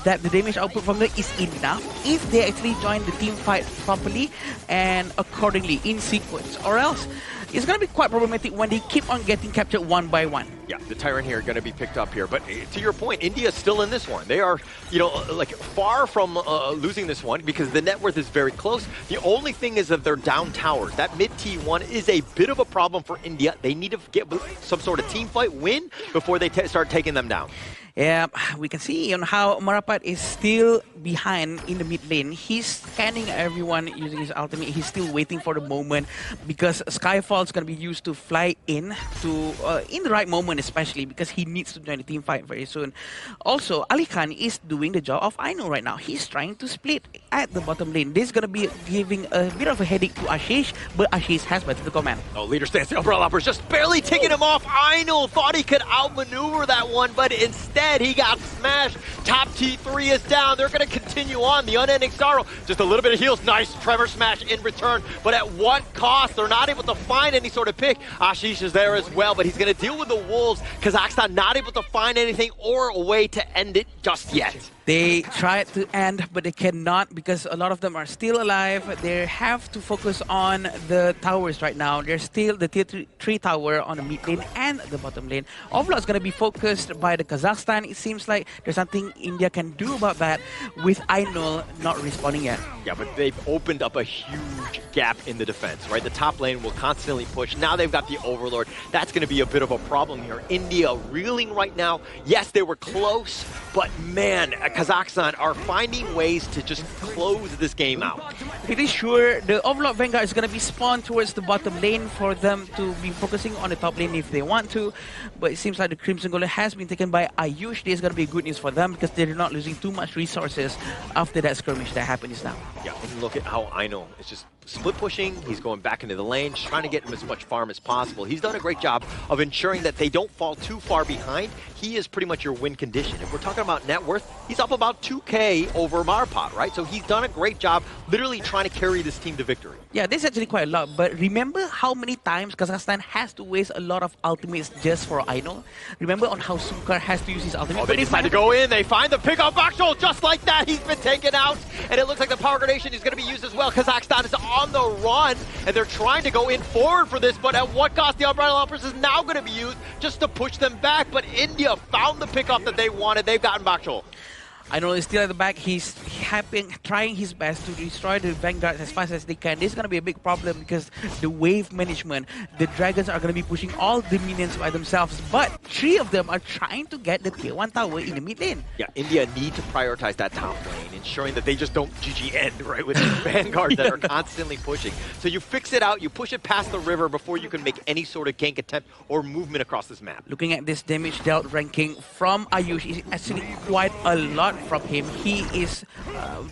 Speaker 16: that the damage output from them is enough if they actually join the team fight properly and accordingly in sequence. Or else, it's going to be quite problematic when they keep on getting captured one by one.
Speaker 3: Yeah, the Tyrant here going to be picked up here. But to your point, India's still in this one. They are, you know, like far from losing this one because the net worth is very close. The only thing is that they're down towers. That mid T1 is a bit of a problem for India. They need to get some sort of team fight win before they start taking them down.
Speaker 16: Yeah, we can see on how Marapat is still behind in the mid lane. He's scanning everyone using his ultimate. He's still waiting for the moment because Skyfall is going to be used to fly in the right moment, especially because he needs to join the team fight very soon. Also, Ali Khan is doing the job of Aino right now. He's trying to split at the bottom lane. This is going to be giving a bit of a headache to Ashish, but Ashish has better the command.
Speaker 3: Oh, leader stance. The umbrella hoppers just barely taking him off. Aino thought he could outmaneuver that one, but instead he got smashed. Top T3 is down. They're going to continue on. The unending sorrow. Just a little bit of heals. Nice Trevor smash in return. But at what cost? They're not able to find any sort of pick. Ashish is there as well, but he's going to deal with the Wolves. Kazakhstan not able to find anything or a way to end it just yet.
Speaker 16: They tried to end, but they cannot because a lot of them are still alive. They have to focus on the towers right now. There's still the tier 3 tower on the mid lane and the bottom lane. Overall, it's going to be focused by the Kazakhstan. It seems like there's something India can do about that with Ainul not responding yet.
Speaker 3: Yeah, but they've opened up a huge gap in the defense, right? The top lane will constantly push. Now they've got the Overlord. That's going to be a bit of a problem here. India reeling right now. Yes, they were close, but man, Kazakhstan are finding ways to just close this game out.
Speaker 16: Pretty sure the Overlord Vanguard is going to be spawned towards the bottom lane for them to be focusing on the top lane if they want to. But it seems like the Crimson Golem has been taken by Ayush. This is going to be good news for them because they're not losing too much resources after that skirmish that happened just now.
Speaker 3: Yeah, and look at how Aino is just split pushing. He's going back into the lane, just trying to get him as much farm as possible. He's done a great job of ensuring that they don't fall too far behind. He is pretty much your win condition. If we're talking about net worth, he's up about 2K over Marpat, right? So he's done a great job literally trying to carry this team to victory.
Speaker 16: Yeah, this is actually quite a lot, but remember how many times Kazakhstan has to waste a lot of ultimates just for Aino? Remember on how Sukar has to use his ultimate?
Speaker 3: Oh, they decide to go in. They find the pickup Bakshol just like that. He's been taken out, and it looks like the power gradation is going to be used as well. Kazakhstan is on the run, and they're trying to go in forward for this, but at what cost? The Umbrella Hoppers is now going to be used just to push them back, but India found the pickup that they wanted. They've gotten Bakshol.
Speaker 16: I know he's still at the back. He's trying his best to destroy the Vanguards as fast as they can. This is going to be a big problem because the wave management, the Dragons are going to be pushing all the minions by themselves, but 3 of them are trying to get the tier 1 tower in the mid lane.
Speaker 3: Yeah, India need to prioritize that top lane, ensuring that they just don't GG end, right, with the Vanguards that are constantly pushing. So you fix it out, you push it past the river before you can make any sort of gank attempt or movement across this map.
Speaker 16: Looking at this damage dealt ranking from Ayush is actually quite a lot from him. He is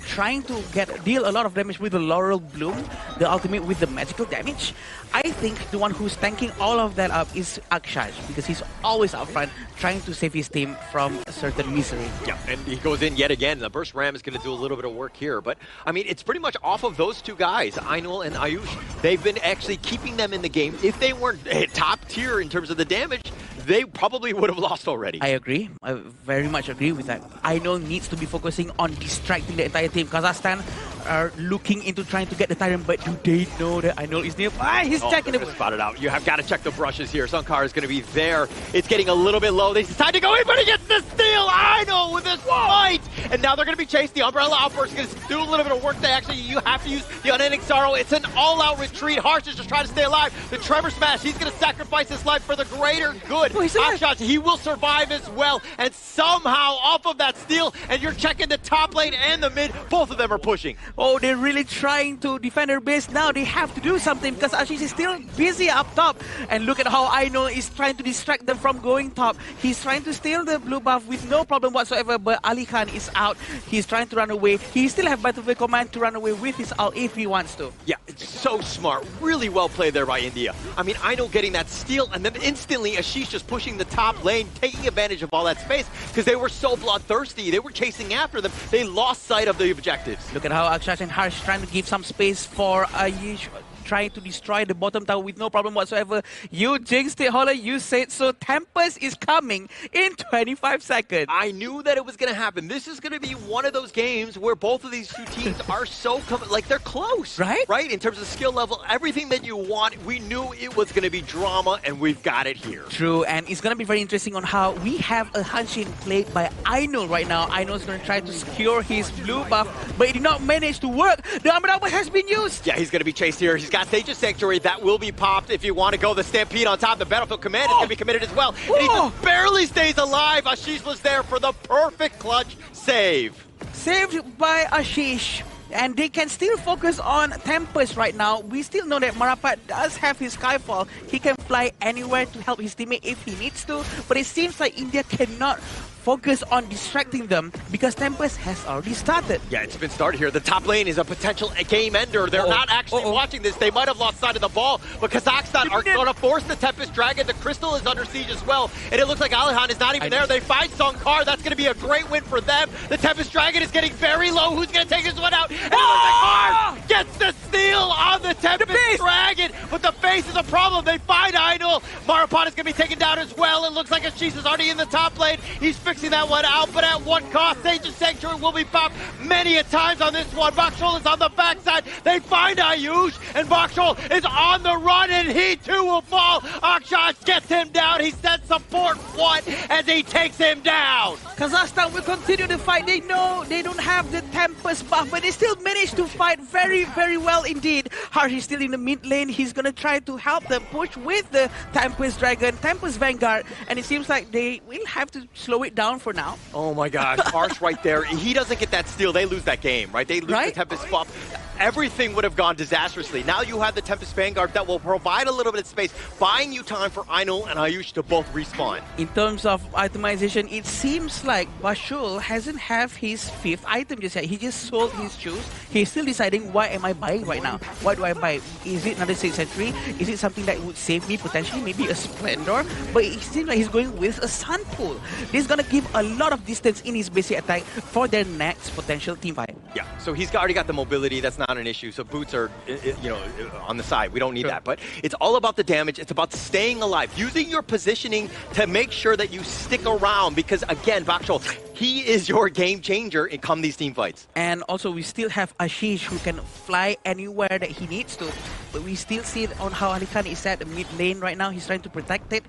Speaker 16: trying to deal a lot of damage with the Laurel Bloom, the ultimate with the magical damage. I think the one who's tanking all of that up is Akshaj because he's always up front trying to save his team from a certain misery.
Speaker 3: Yeah, and he goes in yet again. The Burst Ram is going to do a little bit of work here, but I mean, it's pretty much off of those 2 guys, Ainul and Ayush. They've been actually keeping them in the game. If they weren't top tier in terms of the damage, they probably would have lost already.
Speaker 16: I agree. I very much agree with that. Ainul needs to be focusing on distracting the entire team. Kazakhstan are looking into trying to get the Tyrant, but do they know that Ainul is nearby? He's checking it.
Speaker 3: Spotted out. You have got to check the brushes here. Sunkar is going to be there. It's getting a little bit low. They decide to go in, but he gets the steal. Ainul with this fight. And now they're going to be chased. The Umbrella Outburst is going to do a little bit of work. You have to use the Unending Sorrow. It's an all-out retreat. Harsh is just trying to stay alive. The Trevor Smash, he's going to sacrifice his life for the greater good. Akshaj, he will survive as well. And somehow off of that steal, and you're checking the top lane and the mid, both of them are pushing.
Speaker 16: Oh, they're really trying to defend their base now. They have to do something because Ashish is still busy up top. And look at how Aino is trying to distract them from going top. He's trying to steal the blue buff with no problem whatsoever, but Ali Khan is out. He's trying to run away. He still has Battlefield Command to run away with his ult if he wants to.
Speaker 3: Yeah, it's so smart. Really well played there by India. I mean, Aino getting that steal, and then instantly Ashish just pushing the top lane, taking advantage of all that space because they were so bloodthirsty. They were chasing after them. They lost sight of the objectives.
Speaker 16: Look at how Akshash and Harsh trying to give some space for Ayush, trying to destroy the bottom tower with no problem whatsoever. You jinxed it, Holler. You said so. Tempest is coming in 25 seconds.
Speaker 3: I knew that it was going to happen. This is going to be one of those games where both of these two teams are so, like they're close.
Speaker 16: Right?
Speaker 3: Right? In terms of skill level, everything that you want, we knew it was going to be drama, and we've got it here.
Speaker 16: True, and it's going to be very interesting on how we have a Hanshin played by Aino right now. Aino's going to try to secure his blue buff, but it did not manage to work. The Armor Armor has been used.
Speaker 3: Yeah, he's going to be chased here. He's got Sage's Sanctuary. That will be popped if you want to go the Stampede on top. The Battlefield Command is going to be committed as well. And he just barely stays alive. Ashish was there for the perfect clutch save.
Speaker 16: Saved by Ashish. And they can still focus on Tempest right now. We still know that Marapat does have his Skyfall. He can fly anywhere to help his teammate if he needs to. But it seems like India cannot focus on distracting them because Tempest has already started.
Speaker 3: Yeah, it's been started here. The top lane is a potential game ender. They're not actually watching this. They might have lost sight of the ball, but Kazakhstan are going to force the Tempest Dragon. The Crystal is under siege as well, and it looks like Alihan is not even there. They find Songkar. That's going to be a great win for them. The Tempest Dragon is getting very low. Who's going to take this one out? And Songkar gets the steal on the Tempest Dragon, but the face is a problem. They find Idol. Marapat is going to be taken down as well. It looks like Ashish is already in the top lane. He's fixing that one out, but at what cost? Sage's Sanctuary will be popped many a times on this one. Bakshol is on the backside. They find Ayush, and Bakshol is on the run, and he too will fall. Akshash gets him down. He sends support one as he takes him down.
Speaker 16: Kazakhstan will continue to fight. They know they don't have the Tempest buff, but they still manage to fight very, very well indeed. Harsh is still in the mid lane. He's going to try to help them push with the Tempest Dragon, Tempest Vanguard, and it seems like they will have to slow it down for now.
Speaker 3: Oh my gosh, Harsh right there. He doesn't get that steal. They lose that game, right? They lose the Tempest buff. Everything would have gone disastrously. Now you have the Tempest Vanguard that will provide a little bit of space, buying you time for Ainul and Ayush to both respawn.
Speaker 16: In terms of itemization, it seems like Bashul hasn't have his 5th item just yet. He just sold his shoes. He's still deciding, what am I buying right now? What do I buy? Is it another 6th century? Is it something that would save me potentially? Maybe a Splendor? But it seems like he's going with a Sun Pool. This is going to give a lot of distance in his basic attack for their next potential team fight.
Speaker 3: Yeah, so he's already got the mobility. That's not an issue. So boots are, on the side. We don't need that. But it's all about the damage. It's about staying alive, using your positioning to make sure that you stick around. Because again, Bakshol, he is your game changer in come these team fights.
Speaker 16: And also, we still have Ashish who can fly anywhere that he needs to. But we still see it on how Ali Khan is at the mid lane right now. He's trying to protect it.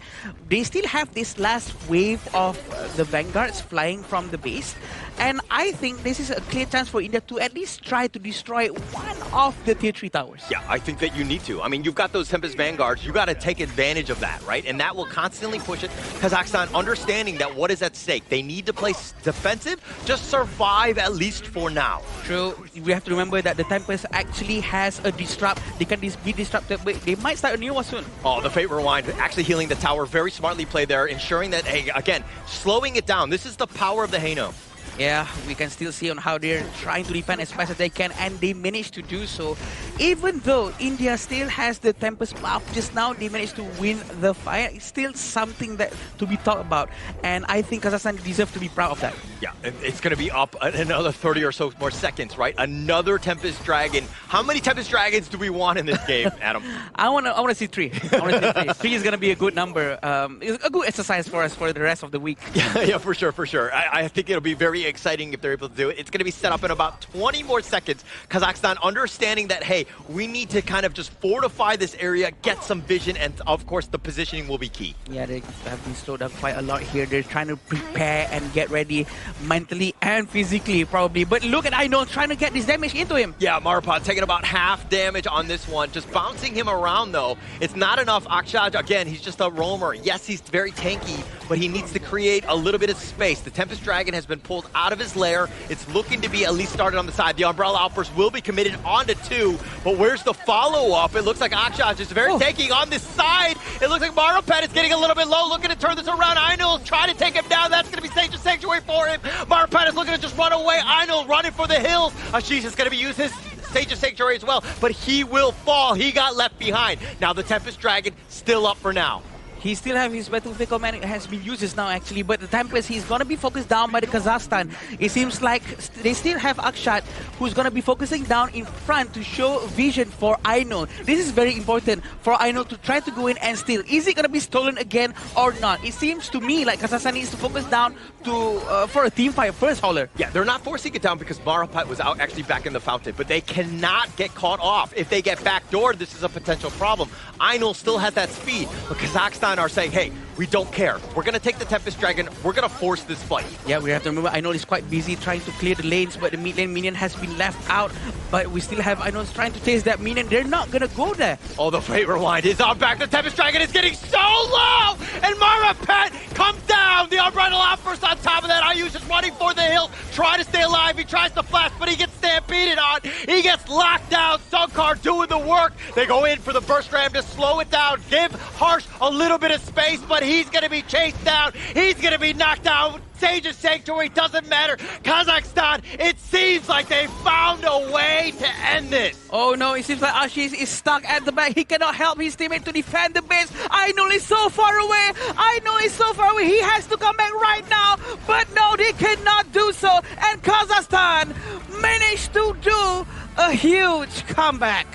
Speaker 16: They still have this last wave of the Vanguards flying from the base. And I think this is a clear chance for India to at least try to destroy one of the tier 3 towers.
Speaker 3: Yeah, I think that you need to. I mean, you've got those Tempest Vanguards. You got to take advantage of that, right? And that will constantly push it. Kazakhstan understanding that what is at stake. They need to play defensive, just survive at least for now.
Speaker 16: True. We have to remember that the Tempest actually has a disrupt. They can be disrupted, but they might start a new one soon.
Speaker 3: Oh, the Fate Rewind actually healing the tower. Very smartly played there, ensuring that, hey, again, slowing it down. This is the power of the Haino.
Speaker 16: Yeah, we can still see on how they're trying to defend as fast as they can, and they managed to do so. Even though India still has the Tempest buff, just now they managed to win the fight. It's still something that to be talked about, and I think Kazakhstan deserves to be proud of that.
Speaker 3: Yeah, and it's going to be up another 30 or so more seconds, right? Another Tempest Dragon. How many Tempest Dragons do we want in this game, Adam?
Speaker 16: I want to see 3. I want to see 3. 3 is going to be a good number. It's a good exercise for us for the rest of the week.
Speaker 3: Yeah, for sure, for sure. I think it'll be very exciting if they're able to do it. It's going to be set up in about 20 more seconds. Kazakhstan understanding that, hey, we need to kind of just fortify this area, get some vision, and of course the positioning will be key.
Speaker 16: Yeah, they have been slowed down quite a lot here. They're trying to prepare and get ready mentally and physically probably. But look at Aino trying to get this damage into him.
Speaker 3: Yeah, Marapat taking about half damage on this one. Just bouncing him around though. It's not enough. Akshaj, again, he's just a roamer. Yes, he's very tanky, but he needs to create a little bit of space. The Tempest Dragon has been pulled out of his lair. It's looking to be at least started on the side. The Umbrella Outburst will be committed onto 2, but where's the follow-up? It looks like Akshaj is very taking on this side. It looks like Marapet is getting a little bit low, looking to turn this around. Einul trying to take him down. That's going to be Sage's Sanctuary for him. Marapet is looking to just run away. Einul running for the hills. Ashish is going to be using his Sage's Sanctuary as well, but he will fall. He got left behind. Now the Tempest Dragon still up for now.
Speaker 16: He still have his battlefield command. It has been used now actually, but the Tempest, he's gonna be focused down by the Kazakhstan. It seems like they still have Akshat, who's gonna be focusing down in front to show vision for Ainul. This is very important for Ainul to try to go in and steal. Is it gonna be stolen again or not? It seems to me like Kazakhstan needs to focus down to for a team fight first, Hauler.
Speaker 3: Yeah, they're not forcing it down because Marapat was out actually back in the fountain, but they cannot get caught off. If they get backdoored, this is a potential problem. Ainul still has that speed, but Kazakhstan are saying, hey, we don't care. We're going to take the Tempest Dragon. We're going to force this fight.
Speaker 16: Yeah, we have to remember Ainul is quite busy trying to clear the lanes, but the mid lane minion has been left out. But we still have Ainul trying to chase that minion. They're not going to go there.
Speaker 3: Oh, the Fate Rewind is on back. The Tempest Dragon is getting so low! And Marapet comes down! The Unbridled Outburst on top of that. Ayush is running for the hill, trying to stay alive. He tries to flash, but he gets stampeded on. He gets locked down. Sunkar doing the work. They go in for the Burst Ram to slow it down. Give Harsh a little bit of space, but he's going to be chased down. He's going to be knocked down. Sage's Sanctuary doesn't matter. Kazakhstan, it seems like they found a way to end this.
Speaker 16: Oh no, it seems like Ashish is stuck at the back. He cannot help his teammate to defend the base. Ainul is so far away. Ainul is so far away. He has to come back right now. But no, they cannot do so. And Kazakhstan managed to do a huge comeback.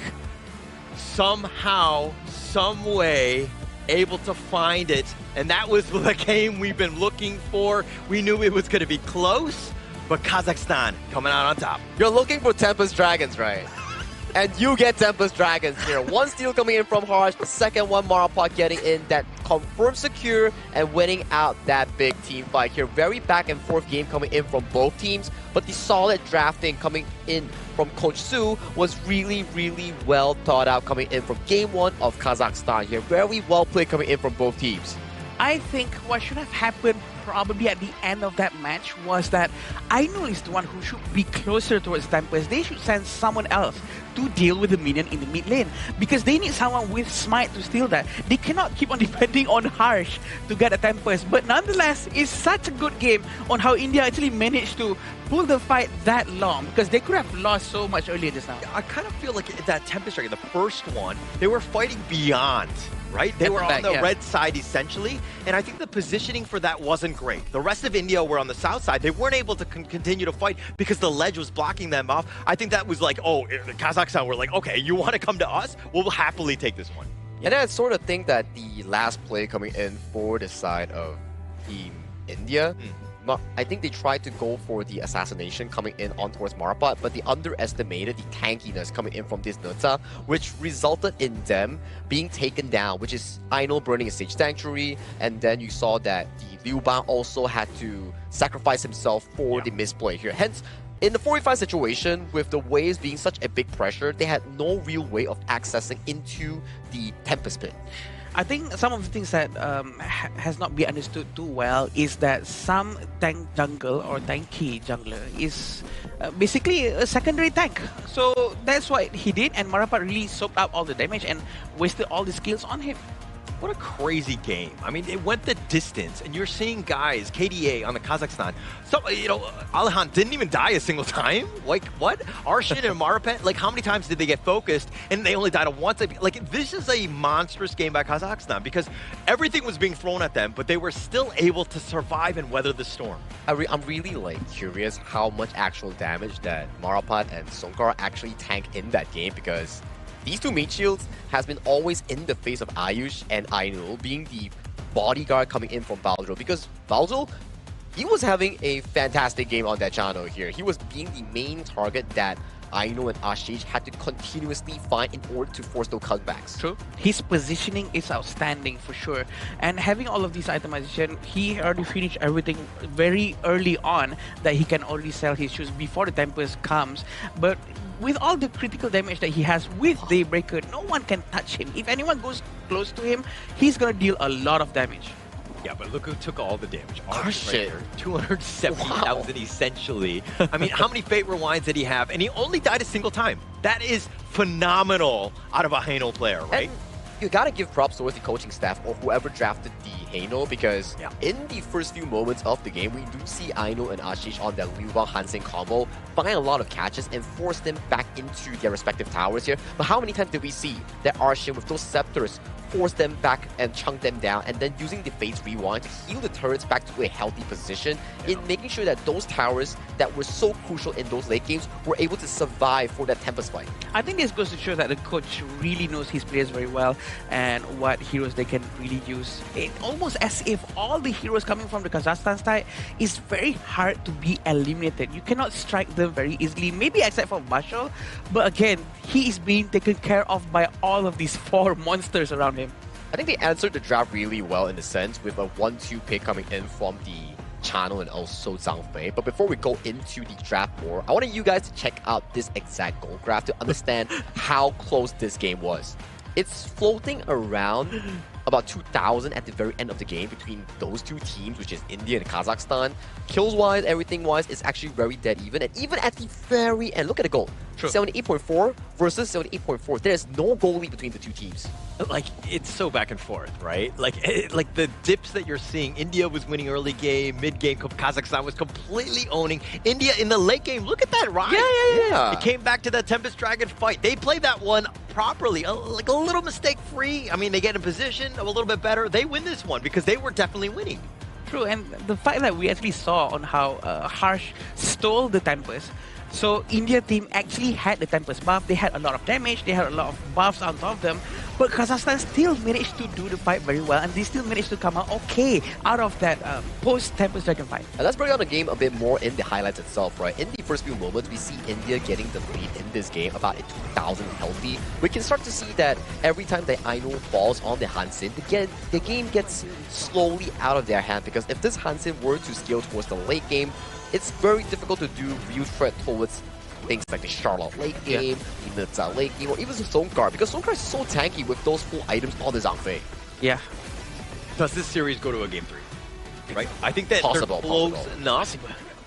Speaker 3: Somehow, some way, able to find it, and that was the game we've been looking for. We knew it was going to be close, but Kazakhstan coming out on top.
Speaker 6: You're looking for Tempest Dragons, right? And you get Tempest Dragons here. One steal coming in from Harsh, the second one Marapot getting in, that confirmed secure and winning out that big team fight here. Very back and forth game coming in from both teams, but the solid drafting coming in from Coach Su was really, really well thought out coming in from game 1 of Kazakhstan here. Very well played coming in from both teams.
Speaker 16: I think what should have happened probably at the end of that match was that Ainul is the one who should be closer towards Tempest. They should send someone else to deal with the minion in the mid lane because they need someone with smite to steal that. They cannot keep on depending on Harsh to get a Tempest. But nonetheless, it's such a good game on how India actually managed to pull the fight that long because they could have lost so much earlier just now.
Speaker 3: I kind of feel like that Tempest Dragon, the first one, they were fighting beyond, right? They were on the red side essentially, and I think the positioning for that wasn't great. The rest of India were on the south side. They weren't able to continue to fight because the ledge was blocking them off. I think that was like, oh, Kazakhstan were like, okay, you want to come to us? We'll happily take this one.
Speaker 6: And I sort of think that the last play coming in for the side of Team India, I think they tried to go for the assassination coming in on towards Marapot, but they underestimated the tankiness coming in from this Nutsa, which resulted in them being taken down, which is Ainul burning a Sage Sanctuary, and then you saw that the Liu Bang also had to sacrifice himself for the misplay here. Hence, in the 4v5 situation, with the waves being such a big pressure, they had no real way of accessing into the Tempest Pit.
Speaker 16: I think some of the things that has not been understood too well is that some tank jungle or tanky jungler is basically a secondary tank. So that's what he did, and Marapot really soaked up all the damage and wasted all the skills on him.
Speaker 3: What a crazy game. I mean, it went the distance, and you're seeing guys, KDA on the Kazakhstan. So, you know, Alihan didn't even die a single time. Like, what? Arshin and Marapet, like, how many times did they get focused, and they only died once? Like, this is a monstrous game by Kazakhstan, because everything was being thrown at them, but they were still able to survive and weather the storm.
Speaker 6: I'm really, like, curious how much actual damage that Marapet and Sunkar actually tank in that game, because these two meat shields has been always in the face of Ayush and Ainul being the bodyguard coming in from Valdril, because Valdril, he was having a fantastic game on that channel here. He was being the main target that Ainul and Ashish had to continuously find in order to force those cutbacks.
Speaker 16: True. His positioning is outstanding for sure. And having all of these itemization, he already finished everything very early on that he can already sell his shoes before the Tempest comes. But with all the critical damage that he has with Daybreaker, no one can touch him. If anyone goes close to him, he's gonna deal a lot of damage.
Speaker 20: Yeah, but look who took all the damage.
Speaker 3: Crush
Speaker 20: Right
Speaker 3: it.
Speaker 20: here.
Speaker 3: 270,000 essentially. I mean, how many Fate Rewinds did he have? And he only died a single time. That is phenomenal out of a Haino player, right?
Speaker 6: And you gotta give props towards the coaching staff or whoever drafted the Haino, because in the first few moments of the game, we do see Aino and Ashish on their Liu Bang Hansen combo find a lot of catches and force them back into their respective towers here. But how many times did we see that Arshin with those scepters force them back and chunk them down, and then using the Fate's Rewind to heal the turrets back to a healthy position in making sure that those towers that were so crucial in those late games were able to survive for that Tempest fight.
Speaker 16: I think this goes to show that the coach really knows his players very well and what heroes they can really use. It almost as if all the heroes coming from the Kazakhstan side is very hard to be eliminated. You cannot strike them very easily, maybe except for Bashal, but again, he is being taken care of by all of these 4 monsters around him.
Speaker 6: I think they answered the draft really well in the sense with a 1-2 pick coming in from the channel and also Zhang Fei. But before we go into the draft more, I wanted you guys to check out this exact goal graph to understand how close this game was. It's floating around about 2,000 at the very end of the game between those two teams, which is India and Kazakhstan. Kills-wise, everything-wise, it's actually very dead even. And even at the very end, look at the goal. 78.4 versus 78.4. There's no goal lead between the two teams.
Speaker 3: Like, it's so back and forth, right? Like the dips that you're seeing. India was winning early game, mid game. Kazakhstan was completely owning. India in the late game. Look at that rise.
Speaker 6: Yeah.
Speaker 3: It came back to that Tempest Dragon fight. They played that one properly, like a little mistake free. I mean, they get in position a little bit better. They win this one because they were definitely winning.
Speaker 16: True, and the fact that we actually saw on how Harsh stole the Tempest. So India team actually had the Tempest buff, they had a lot of damage, they had a lot of buffs on top of them, but Kazakhstan still managed to do the fight very well, and they still managed to come out okay out of that post-Tempest Dragon fight.
Speaker 6: And let's break down the game a bit more in the highlights itself, right? In the first few moments, we see India getting the lead in this game, about a 2,000 healthy. We can start to see that every time that Aino falls on the Hansen, the game gets slowly out of their hand, because if this Hansen were to scale towards the late game, it's very difficult to do real threat towards things like the Charlotte late game, the Nitsa late game, or even the Songkar, because Songkar is so tanky with those full items on the Zhang Fei.
Speaker 16: Yeah.
Speaker 3: Does this series go to a game 3? Right? I think that
Speaker 6: Possible,
Speaker 3: they're close enough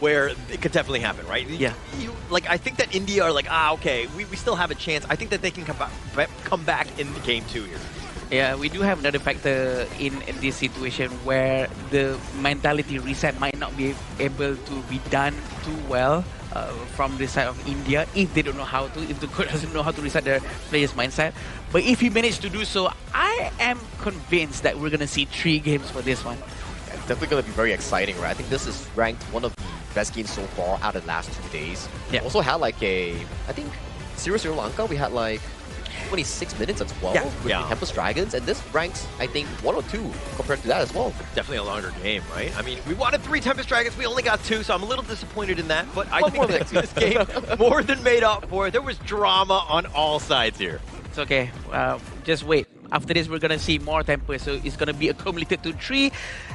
Speaker 3: where it could definitely happen, right?
Speaker 16: Yeah.
Speaker 3: I think that India are like, okay, we still have a chance. I think that they can come back in the game 2 here.
Speaker 16: Yeah, we do have another factor in this situation where the mentality reset might not be able to be done too well from the side of India if they don't know how to, if the coach doesn't know how to reset their players' mindset. But if he managed to do so, I am convinced that we're going to see 3 games for this one.
Speaker 6: Yeah, it's definitely going to be very exciting, right? I think this is ranked one of the best games so far out of the last 2 days.
Speaker 16: Yeah.
Speaker 6: We also had I think, Sri Lanka, we had 26 minutes as well with the Tempest Dragons, and this ranks, I think, 1 or 2 compared to that as well.
Speaker 3: Definitely a longer game, right? I mean, we wanted 3 Tempest Dragons, we only got 2, so I'm a little disappointed in that, but I think that this game more than made up for it. There was drama on all sides here.
Speaker 16: It's okay. Just wait. After this, we're going to see more Tempest, so it's going to be accumulated to 3.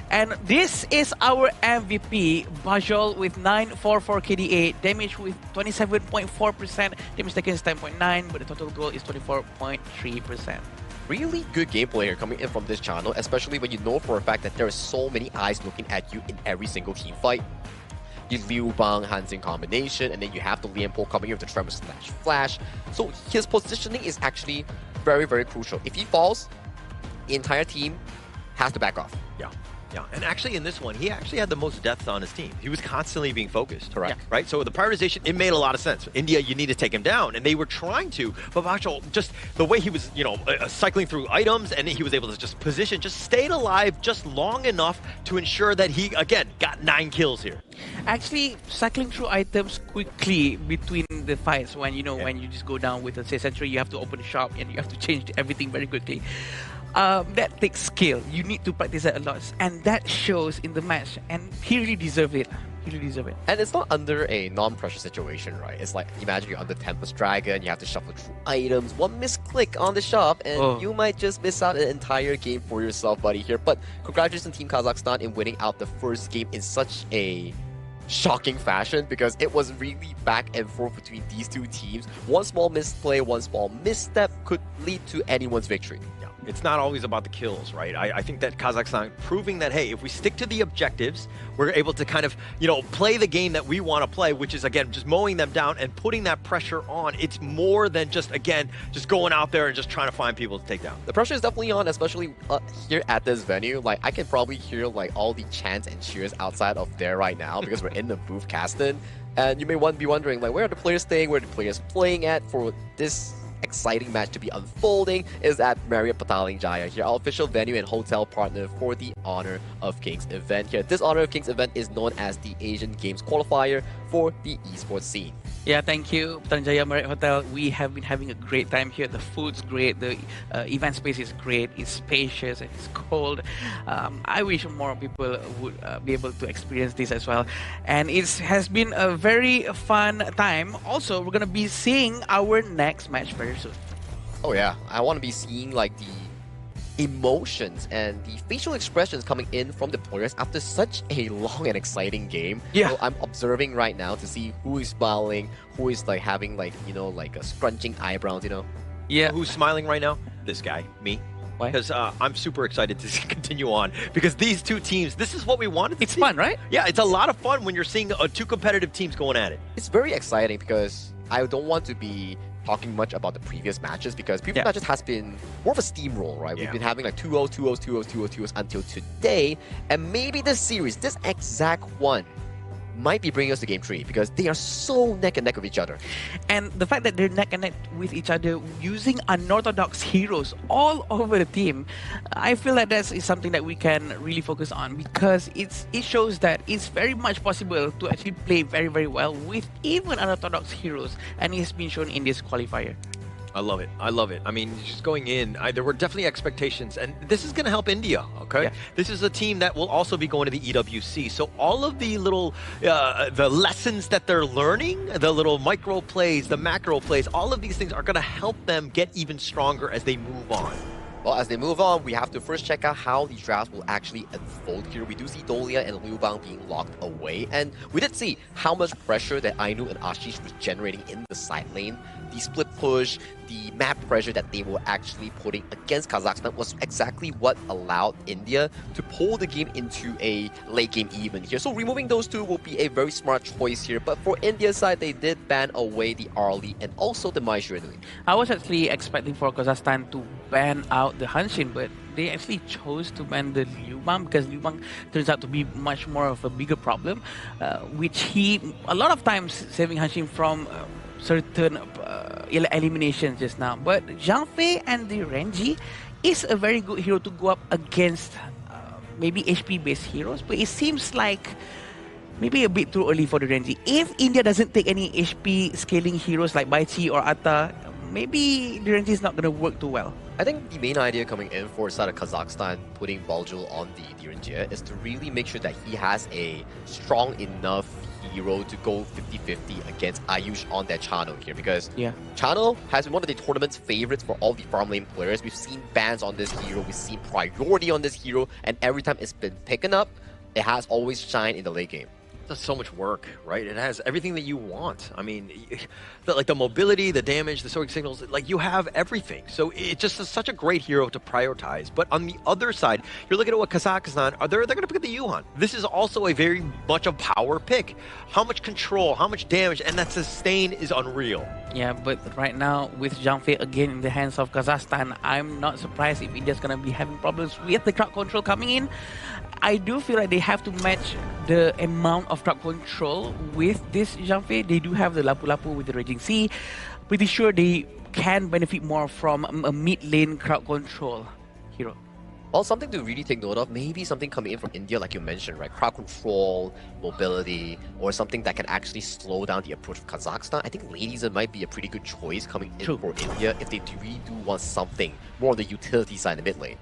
Speaker 16: And this is our MVP, Bajol with 944 KDA, damage with 27.4%, damage taken is 10.9, but the total goal is 24.3%.
Speaker 6: Really good gameplay here coming in from this channel, especially when you know for a fact that there are so many eyes looking at you in every single team fight. You Liu Bang Hansen combination, and then you have the Lian Po coming in with the Tremor / Flash. So his positioning is actually very, very crucial. If he falls, the entire team has to back off.
Speaker 3: Yeah, and actually in this one, he actually had the most deaths on his team. He was constantly being focused,
Speaker 6: correct?
Speaker 3: Right? So the prioritization, it made a lot of sense. India, you need to take him down, and they were trying to, but Bachal, just the way he was, cycling through items, and he was able to just position, just stayed alive just long enough to ensure that he, again, got 9 kills here.
Speaker 16: Actually, cycling through items quickly between the fights, when when you just go down with, say, Century, you have to open the shop, and you have to change everything very quickly. That takes skill. You need to practice that a lot, and that shows in the match. And he really deserved it. He really deserved it.
Speaker 6: And it's not under a non-pressure situation, right? It's like, imagine you're under Tempest Dragon, you have to shuffle through items, one misclick on the shop, and you might just miss out an entire game for yourself, buddy, here. But congratulations, Team Kazakhstan, in winning out the first game in such a shocking fashion, because it was really back and forth between these two teams. One small misplay, one small misstep could lead to anyone's victory.
Speaker 20: It's not always about the kills, right? I think that Kazakhstan proving that, hey, if we stick to the objectives, we're able to kind of, play the game that we want to play, which is, again, just mowing them down and putting that pressure on. It's more than just, again, just going out there and just trying to find people to take down.
Speaker 6: The pressure is definitely on, especially here at this venue. Like, I can probably hear, like, all the chants and cheers outside of there right now because we're in the booth casting. And you may be wondering, like, where are the players staying? Where are the players playing at for this exciting match to be unfolding? Is at Marriott Petaling Jaya here, our official venue and hotel partner for the Honor of Kings event here. This Honor of Kings event is known as the Asian Games Qualifier for the esports scene.
Speaker 16: Yeah, thank you, Petaling Jaya Marriott Hotel. We have been having a great time here. The food's great, the event space is great, it's spacious, and it's cold. I wish more people would be able to experience this as well. And it has been a very fun time. Also, we're going to be seeing our next match very soon.
Speaker 6: Oh yeah, I want to be seeing like the emotions and the facial expressions coming in from the players after such a long and exciting game.
Speaker 16: Yeah.
Speaker 6: So I'm observing right now to see who is smiling, who is like having like, like a scrunching eyebrows,
Speaker 16: Yeah.
Speaker 20: Who's smiling right now? This guy, me. Why? Because I'm super excited to continue on. Because these two teams, this is what we wanted to see.
Speaker 16: It's fun, right?
Speaker 20: Yeah, it's a lot of fun when you're seeing two competitive teams going at it.
Speaker 6: It's very exciting because I don't want to be talking much about the previous matches because previous matches has been more of a steamroll, right? We've been having like 2-0, 2-0, 2-0, 2-0, 2-0 until today, and maybe this series, this exact one, might be bringing us to Game 3 because they are so neck and neck with each other.
Speaker 16: And the fact that they're neck and neck with each other using unorthodox heroes all over the team, I feel that that is something that we can really focus on because it shows that it's very much possible to actually play very, very well with even unorthodox heroes, and it's been shown in this qualifier.
Speaker 20: I love it. I love it. I mean, just going in, there were definitely expectations, and this is going to help India, okay? Yeah. This is a team that will also be going to the EWC, so all of the little, the lessons that they're learning, the little micro plays, the macro plays, all of these things are going to help them get even stronger as they move on.
Speaker 6: Well, as they move on, we have to first check out how the drafts will actually unfold here. We do see Dolia and Liu Bang being locked away, and we did see how much pressure that Ainu and Ashish was generating in the side lane. The split push, the map pressure that they were actually putting against Kazakhstan was exactly what allowed India to pull the game into a late game even here. So removing those two will be a very smart choice here. But for India's side, they did ban away the Arlie and also the Mai Xuedui.
Speaker 16: I was actually expecting for Kazakhstan to ban out the Hanshin, but they actually chose to ban the Liu Bang because Liu Bang turns out to be much more of a bigger problem, which he, a lot of times, saving Hanshin from certain eliminations just now. But Zhang Fei and the Renji is a very good hero to go up against maybe HP-based heroes, but it seems like maybe a bit too early for the Renji. If India doesn't take any HP scaling heroes like Baichi or Atta, maybe the Renji is not going to work too well.
Speaker 6: I think the main idea coming in for the side of Kazakhstan putting Baljul on the Renji is to really make sure that he has a strong enough hero to go 50-50 against Ayush on their channel here because channel has been one of the tournament's favorites for all the farm lane players. We've seen bans on this hero, we've seen priority on this hero, and every time it's been picking up, it has always shined in the late game.
Speaker 20: It does so much work, right? It has everything that you want. I mean, like the mobility, the damage, the soaring signals, like you have everything. So it just is such a great hero to prioritize. But on the other side, you're looking at what Kazakhstan are. They're going to pick the Yuhan. This is also a very much a power pick. How much control, how much damage, and that sustain is unreal.
Speaker 16: Yeah, but right now with Zhang Fei again in the hands of Kazakhstan, I'm not surprised if India's going to be having problems with the crowd control coming in. I do feel like they have to match the amount of crowd control with this Zhang Fei. They do have the Lapu Lapu with the Raging Sea. Pretty sure they can benefit more from a mid-lane crowd control hero.
Speaker 6: Well, something to really take note of, maybe something coming in from India, like you mentioned, right? Crowd control, mobility, or something that can actually slow down the approach of Kazakhstan. I think Ladies might be a pretty good choice coming in for India if they really do want something more on the utility side in the mid lane.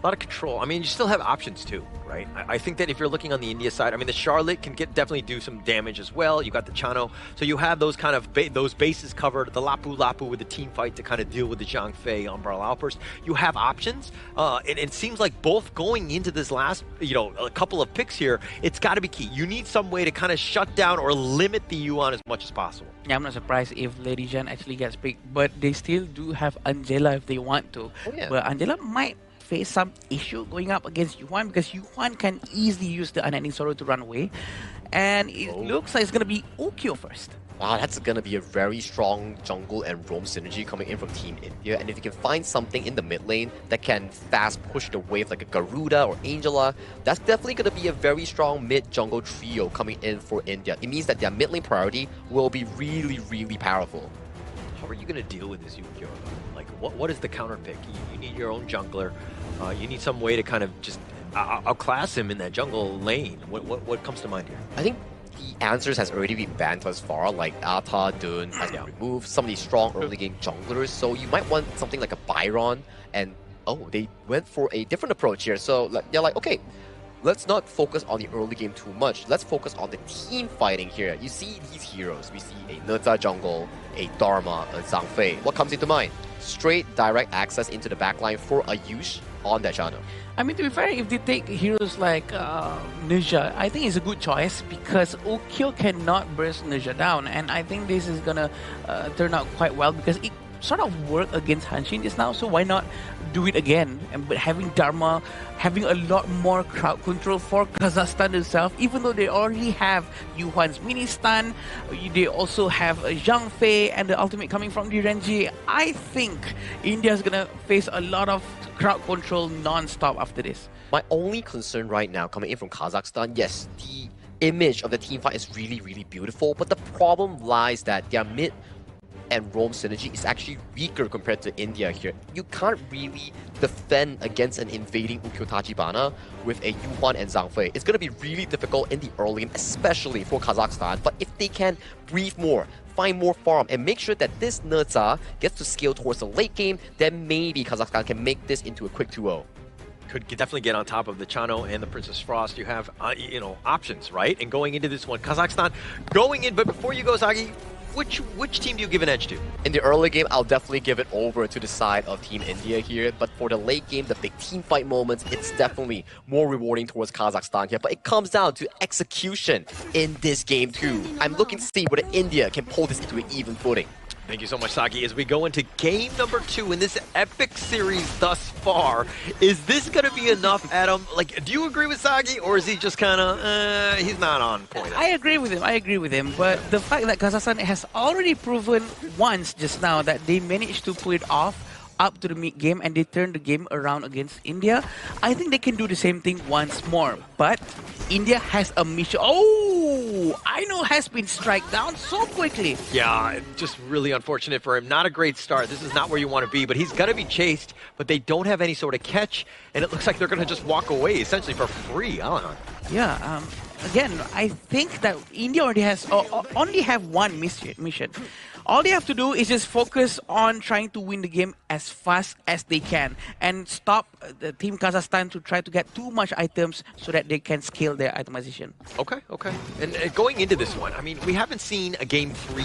Speaker 20: A lot of control. I mean, you still have options too, right? I think that if you're looking on the India side, I mean, the Charlotte can definitely do some damage as well. You got the Chano, so you have those kind of those bases covered. The Lapu Lapu with the team fight to kind of deal with the Zhang Fei Umbrella Outburst. You have options. It seems like both going into this last, a couple of picks here, it's got to be key. You need some way to kind of shut down or limit the Yuan as much as possible.
Speaker 16: Yeah, I'm not surprised if Lady Zhan actually gets picked, but they still do have Angela if they want to.
Speaker 6: Oh, yeah.
Speaker 16: But Angela might face some issue going up against Yuan because Yuan can easily use the unending sorrow to run away, and it looks like it's gonna be Ukyo first.
Speaker 6: Wow, that's going to be a very strong jungle and roam synergy coming in from Team India. And if you can find something in the mid lane that can fast push the wave like a Garuda or Angela, that's definitely going to be a very strong mid-jungle trio coming in for India. It means that their mid lane priority will be really, really powerful.
Speaker 20: How are you going to deal with this Ukyo? Like, what is the counter pick? You need your own jungler. You need some way to kind of just outclass him in that jungle lane. What comes to mind here?
Speaker 6: I think the answers has already been banned thus far, like Ata, Dun has been removed, some of these strong early game junglers, so you might want something like a Byron, and they went for a different approach here, so they're like, okay, let's not focus on the early game too much, let's focus on the team fighting here. You see these heroes, we see a Neta jungle, a Dharma, a Zhang Fei. What comes into mind? Straight direct access into the backline for Ayush on that channel.
Speaker 16: I mean, to be fair, if they take heroes like Ninja, I think it's a good choice because Ukyo cannot burst Ninja down, and I think this is gonna turn out quite well because it sort of worked against Hanshin just now, so why not do it again? But having Dharma, having a lot more crowd control for Kazakhstan itself, even though they already have Yuan's mini stun, they also have Zhang Fei and the ultimate coming from the Renji. I think India's gonna face a lot of crowd control non-stop after this.
Speaker 6: My only concern right now coming in from Kazakhstan, yes, the image of the team fight is really, really beautiful, but the problem lies that their mid and roam synergy is actually weaker compared to India here. You can't really defend against an invading Ukyo Tachibana with a Yuan and Zhang Fei. It's going to be really difficult in the early game, especially for Kazakhstan. But if they can breathe more, find more farm, and make sure that this Neza gets to scale towards the late game, then maybe Kazakhstan can make this into a quick 2-0.
Speaker 20: Could definitely get on top of the Chano and the Princess Frost. You have, options, right? And going into this one, Kazakhstan going in, but before you go, Sagi, which team do you give an edge to?
Speaker 6: In the early game, I'll definitely give it over to the side of Team India here. But for the late game, the big team fight moments, it's definitely more rewarding towards Kazakhstan here. But it comes down to execution in this game too. I'm looking to see whether India can pull this into an even footing.
Speaker 20: Thank you so much, Sagi. As we go into game number 2 in this epic series thus far, is this going to be enough, Adam? Like, do you agree with Sagi, or is he just kind of, he's not on point?
Speaker 16: I agree with him. But the fact that Kazakhstan has already proven once just now that they managed to pull it off up to the mid-game and they turned the game around against India, I think they can do the same thing once more. But India has a mission. Oh, Aino has been struck down so quickly.
Speaker 20: Yeah, just really unfortunate for him. Not a great start. This is not where you want to be, but he's going to be chased, but they don't have any sort of catch, and it looks like they're going to just walk away essentially for free.
Speaker 16: Yeah, again, I think that India already has only have one mission. All they have to do is just focus on trying to win the game as fast as they can and stop the Team Kazakhstan to try to get too much items so that they can scale their itemization.
Speaker 20: Okay. And going into this one, I mean, we haven't seen a game 3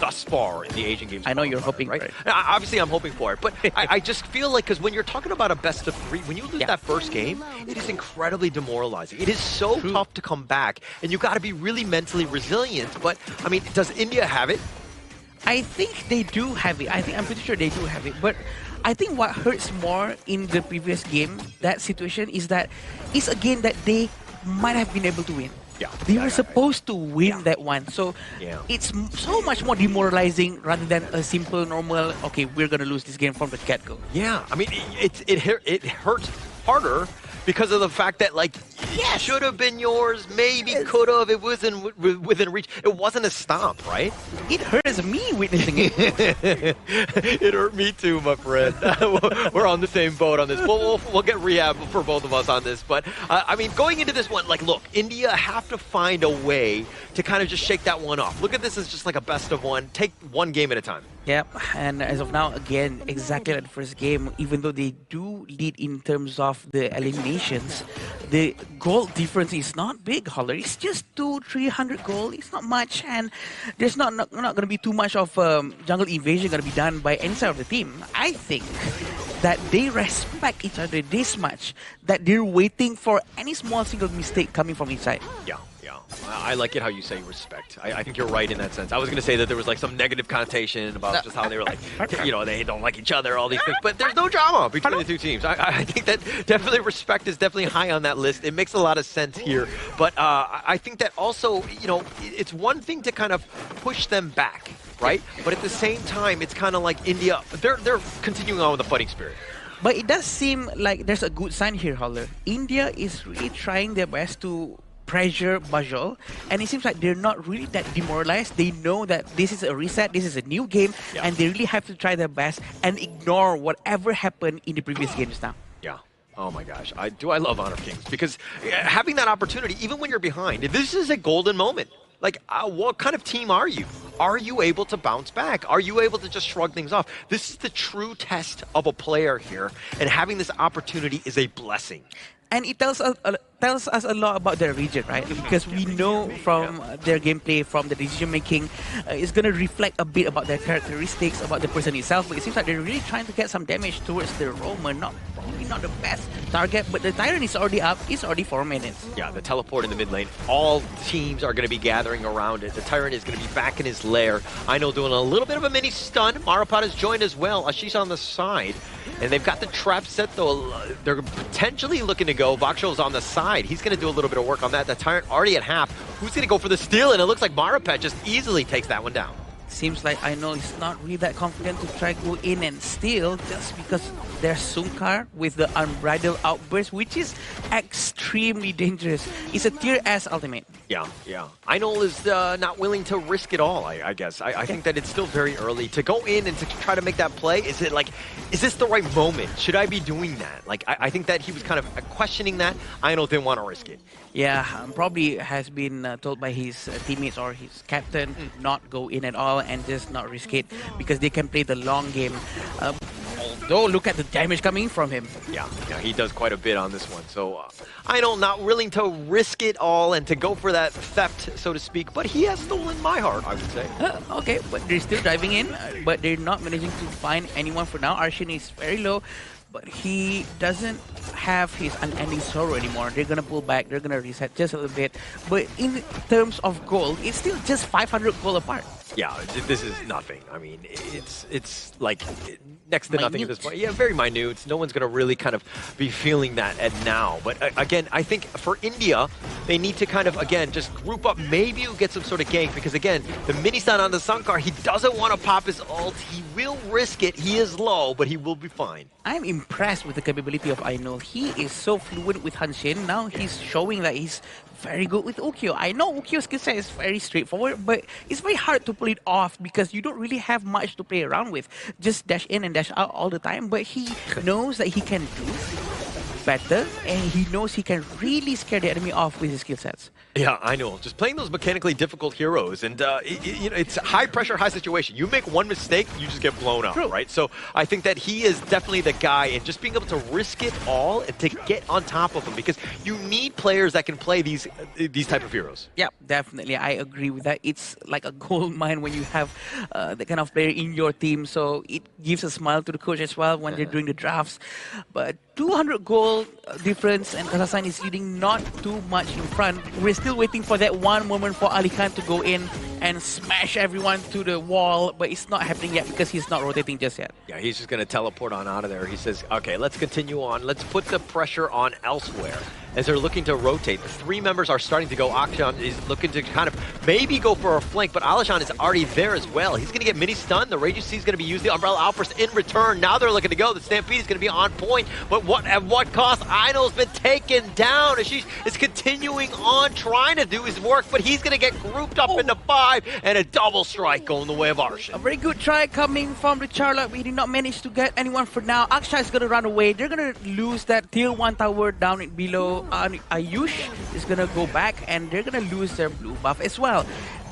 Speaker 20: thus far in the Asian Games.
Speaker 16: I know you're hoping
Speaker 20: right?
Speaker 16: for it.
Speaker 20: Obviously, I'm hoping for it, but I just feel like, because when you're talking about a best of 3, when you lose that first game, it is incredibly demoralizing. It is so tough to come back, and you got to be really mentally resilient. But, I mean, does India have it?
Speaker 16: I think they do have it. I'm pretty sure they do have it. But I think what hurts more in the previous game, that situation, is that it's a game that they might have been able to win.
Speaker 20: Yeah.
Speaker 16: They are supposed to win that one. So it's so much more demoralizing rather than a simple, normal, okay, we're going to lose this game from the get-go.
Speaker 20: Yeah. I mean, it hurts harder because of the fact that, like, it should have been yours, maybe could have, it wasn't within reach. It wasn't a stomp, right?
Speaker 16: It hurts me witnessing it.
Speaker 20: It hurt me too, my friend. We're on the same boat on this. We'll get rehab for both of us on this. But, I mean, going into this one, like, look, India have to find a way to kind of just shake that one off. Look at this as just like a best of one. Take one game at a time.
Speaker 16: Yep, and as of now, again, exactly like the first game, even though they do lead in terms of the eliminations, the goal difference is not big, Holler. It's just 200-300 gold. It's not much, and there's not going to be too much of jungle invasion going to be done by any side of the team. I think that they respect each other this much that they're waiting for any small single mistake coming from each side.
Speaker 20: Yeah. I like it how you say respect. I think you're right in that sense. I was going to say that there was like some negative connotation about just how they were like, you know, they don't like each other, all these things. But there's no drama between the two teams. I think that definitely respect is definitely high on that list. It makes a lot of sense here. But I think that also, you know, it's one thing to kind of push them back, right? But at the same time, it's kind of like India, they're continuing on with the fighting spirit.
Speaker 16: But it does seem like there's a good sign here, Holler. India is really trying their best to pressure Bajol, and it seems like they're not really that demoralized. They know that this is a reset, this is a new game, and they really have to try their best and ignore whatever happened in the previous games now.
Speaker 20: Yeah. Oh my gosh. I love Honor Kings because having that opportunity, even when you're behind, this is a golden moment. Like, what kind of team are you? Are you able to bounce back? Are you able to just shrug things off? This is the true test of a player here, and having this opportunity is a blessing.
Speaker 16: And it tells us a lot about their region, right? Because we know from their gameplay, from the decision making, it's going to reflect a bit about their characteristics, about the person itself. But it seems like they're really trying to get some damage towards the Roman. Probably not the best target, but the Tyrant is already up. It's already 4 minutes.
Speaker 20: Yeah, the teleport in the mid lane. All teams are going to be gathering around it. The Tyrant is going to be back in his lair. Aino doing a little bit of a mini stun. Maripad has joined as well. Ashish on the side. And they've got the trap set, though. They're potentially looking to go. Vakshol's on the side. He's going to do a little bit of work on that. The Tyrant already at half. Who's going to go for the steal? And it looks like Maripad just easily takes that one down.
Speaker 16: Seems like I know he's not really that confident to try go in and steal just because there's Sunkar with the unbridled outburst, which is extremely dangerous. It's a tier S ultimate.
Speaker 20: Yeah. Einol is not willing to risk it all, I guess. I think that it's still very early. To go in and to try to make that play, is this the right moment? Should I be doing that? Like, I think that he was kind of questioning that. Einol didn't want to risk it.
Speaker 16: Yeah, probably has been told by his teammates or his captain not go in at all and just not risk it because they can play the long game. Although, look at the damage coming from him.
Speaker 20: Yeah, he does quite a bit on this one. So, Einol not willing to risk it all and to go for that theft, so to speak. But he has stolen my heart, I would say.
Speaker 16: Okay, but they're still diving in. But they're not managing to find anyone for now. Arshin is very low. But he doesn't have his unending sorrow anymore. They're gonna pull back. They're gonna reset just a little bit. But in terms of gold, it's still just 500 gold apart.
Speaker 20: Yeah, this is nothing. I mean, it's like next to nothing at this point. Yeah, very minute. No one's going to really kind of be feeling that at now. But again, I think for India, they need to kind of, again, just group up. Maybe you get some sort of gank because, again, the mini-stun on the Sunkar, he doesn't want to pop his ult. He will risk it. He is low, but he will be fine.
Speaker 16: I'm impressed with the capability of Ainul. He is so fluent with Hanshin. Now he's showing that he's very good with Ukyo. I know Ukyo's skill set is very straightforward, but it's very hard to pull it off because you don't really have much to play around with. Just dash in and dash out all the time, but he knows that he can do better, and he knows he can really scare the enemy off with his skill sets.
Speaker 20: Yeah, I know. Just playing those mechanically difficult heroes, and you know, it's high pressure, high situation. You make one mistake, you just get blown up, right? So I think that he is definitely the guy, and just being able to risk it all and to get on top of him, because you need players that can play these type of heroes.
Speaker 16: Yeah, definitely. I agree with that. It's like a gold mine when you have the kind of player in your team, so it gives a smile to the coach as well when they're doing the drafts. But 200 gold difference, and Kazakhstan is leading not too much in front. We're still waiting for that one moment for Ali Khan to go in and smash everyone to the wall, but it's not happening yet because he's not rotating just yet.
Speaker 20: Yeah, he's just going to teleport on out of there. He says, okay, let's continue on. Let's put the pressure on elsewhere. As they're looking to rotate, the three members are starting to go. Akshan is looking to kind of maybe go for a flank, but Alishan is already there as well. He's going to get mini-stun. The Rage is going to be used. The Umbrella Outburst in return. Now they're looking to go. The Stampede is going to be on point, but at what cost? Ainol's been taken down. Ashish is continuing on trying to do his work, but he's going to get grouped up into 5, and a double strike going the way of Arshan.
Speaker 16: A very good try coming from the Charlotte. We did not manage to get anyone for now. Akshan is going to run away. They're going to lose that tier 1 tower down below. Ayush is going to go back, and they're going to lose their blue buff as well.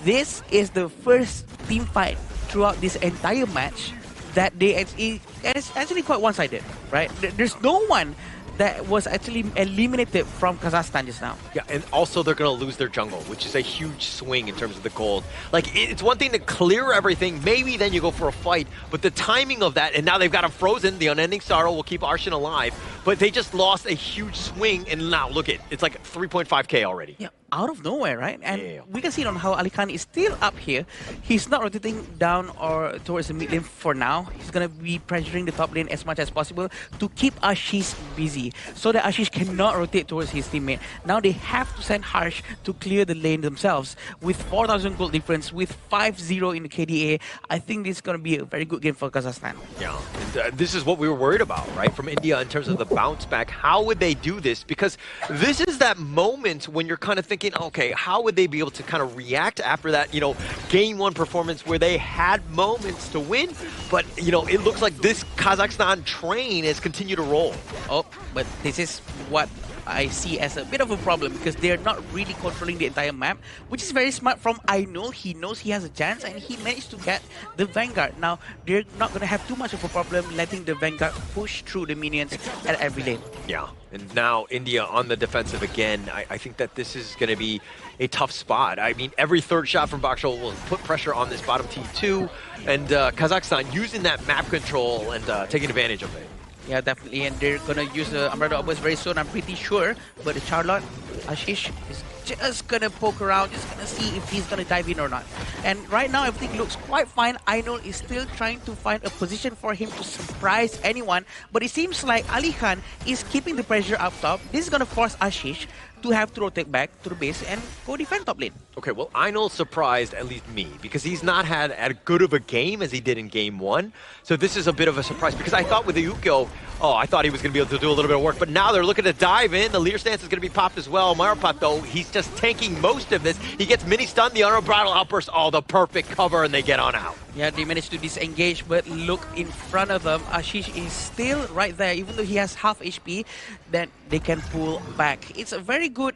Speaker 16: This is the first team fight throughout this entire match that they actually, and it's actually quite one-sided, right? There's no one that was actually eliminated from Kazakhstan just now.
Speaker 20: Yeah, and also they're going to lose their jungle, which is a huge swing in terms of the gold. Like, it's one thing to clear everything, maybe then you go for a fight, but the timing of that, and now they've got him frozen, the Unending Sorrow will keep Arshin alive, but they just lost a huge swing, and now look at it's like 3.5k already.
Speaker 16: Yeah, out of nowhere, right? And we can see it on how Ali Khan is still up here. He's not rotating down or towards the mid lane for now. He's going to be pressuring the top lane as much as possible to keep Ashish busy, so that Ashish cannot rotate towards his teammate. Now they have to send Harsh to clear the lane themselves. With 4,000 gold difference, with 5-0 in the KDA, I think this is going to be a very good game for Kazakhstan.
Speaker 20: Yeah, and, this is what we were worried about, right? From India in terms of the bounce back. How would they do this? Because this is that moment when you're kind of thinking, okay, how would they be able to kind of react after that, you know, game one performance where they had moments to win, but, you know, it looks like this Kazakhstan train has continued to roll.
Speaker 16: Oh, but this is what I see as a bit of a problem, because they're not really controlling the entire map, which is very smart from Ainul. He knows he has a chance and he managed to get the Vanguard. Now, they're not going to have too much of a problem letting the Vanguard push through the minions at every lane.
Speaker 20: Yeah, and now India on the defensive again. I think that this is going to be a tough spot. I mean, every third shot from Bakshol will put pressure on this bottom T2, and Kazakhstan using that map control and taking advantage of it.
Speaker 16: Yeah, definitely, and they're gonna use the Umbrella Obelisk very soon, I'm pretty sure. But the Charlotte, Ashish is just gonna poke around, just gonna see if he's gonna dive in or not. And right now, everything looks quite fine. Ainul is still trying to find a position for him to surprise anyone, but it seems like Ali Khan is keeping the pressure up top. This is gonna force Ashish to have to rotate back to the base and go defend top lane.
Speaker 20: Okay, well, Ainul surprised at least me, because he's not had as good of a game as he did in game one. So this is a bit of a surprise, because I thought with the Ukyo, I thought he was going to be able to do a little bit of work, but now they're looking to dive in. The leader stance is going to be popped as well. Marapat, though, he's just tanking most of this. He gets mini stun, the unbridled outburst, the perfect cover, and they get on out.
Speaker 16: Yeah, they managed to disengage, but look in front of them. Ashish is still right there, even though he has half HP, then they can pull back. It's a very good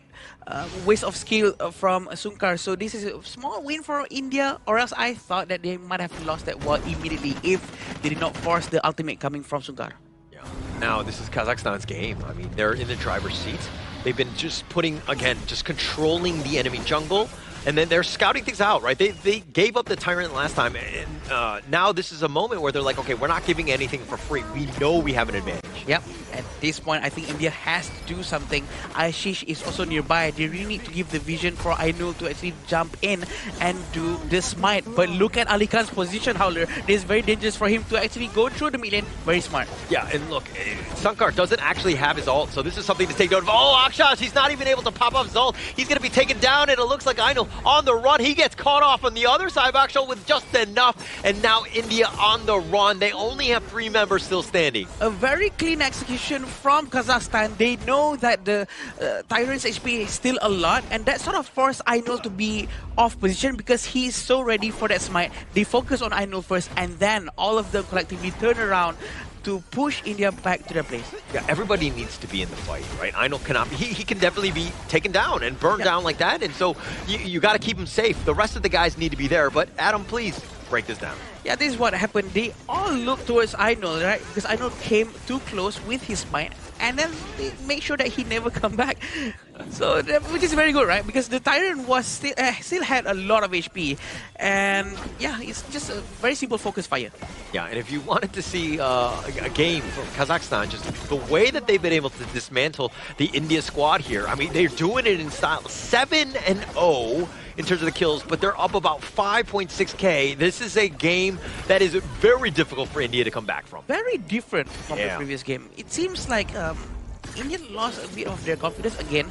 Speaker 16: waste of skill from Sunkar. So this is a small win for India, or else I thought that they might have lost that war immediately if they did not force the ultimate coming from Sunkar.
Speaker 20: Yeah. Now this is Kazakhstan's game. I mean, they're in the driver's seat. They've been just putting, again, just controlling the enemy jungle. And then they're scouting things out, right? They gave up the Tyrant last time, and now this is a moment where they're like, okay, we're not giving anything for free. We know we have an advantage.
Speaker 16: Yep. At this point, I think India has to do something. Ashish is also nearby. They really need to give the vision for Ainul to actually jump in and do the smite. But look at Ali Khan's position, Howler. This is very dangerous for him to actually go through the mid lane. Very smart.
Speaker 20: Yeah, and look, Sunkar doesn't actually have his ult, so this is something to take note of. Oh, Akshash, he's not even able to pop off his ult. He's going to be taken down, and it looks like Ainul on the run. He gets caught off on the other side, Bakshol, with just enough, and now India on the run. They only have 3 members still standing.
Speaker 16: A very clean execution from Kazakhstan. They know that the Tyrant's HP is still a lot, and that sort of forced Ainul to be off position because he is so ready for that smite. They focus on Ainul first, and then all of them collectively turn around to push India back to their place.
Speaker 20: Yeah, everybody needs to be in the fight, right? Ainul cannot be, he can definitely be taken down and burned down like that, and so you got to keep him safe. The rest of the guys need to be there, but Adam, please break this down.
Speaker 16: Yeah, this is what happened. They all look towards Ainul, right? Because Ainul came too close with his smite, and then they make sure that he never come back. So, which is very good, right? Because the Tyrant was still had a lot of HP, and yeah, it's just a very simple focus fire.
Speaker 20: Yeah, and if you wanted to see a game from Kazakhstan, just the way that they've been able to dismantle the India squad here, I mean, they're doing it in style 7-0 in terms of the kills, but they're up about 5.6k. This is a game that is very difficult for India to come back from.
Speaker 16: Very different from the previous game. It seems like India lost a bit of their confidence again.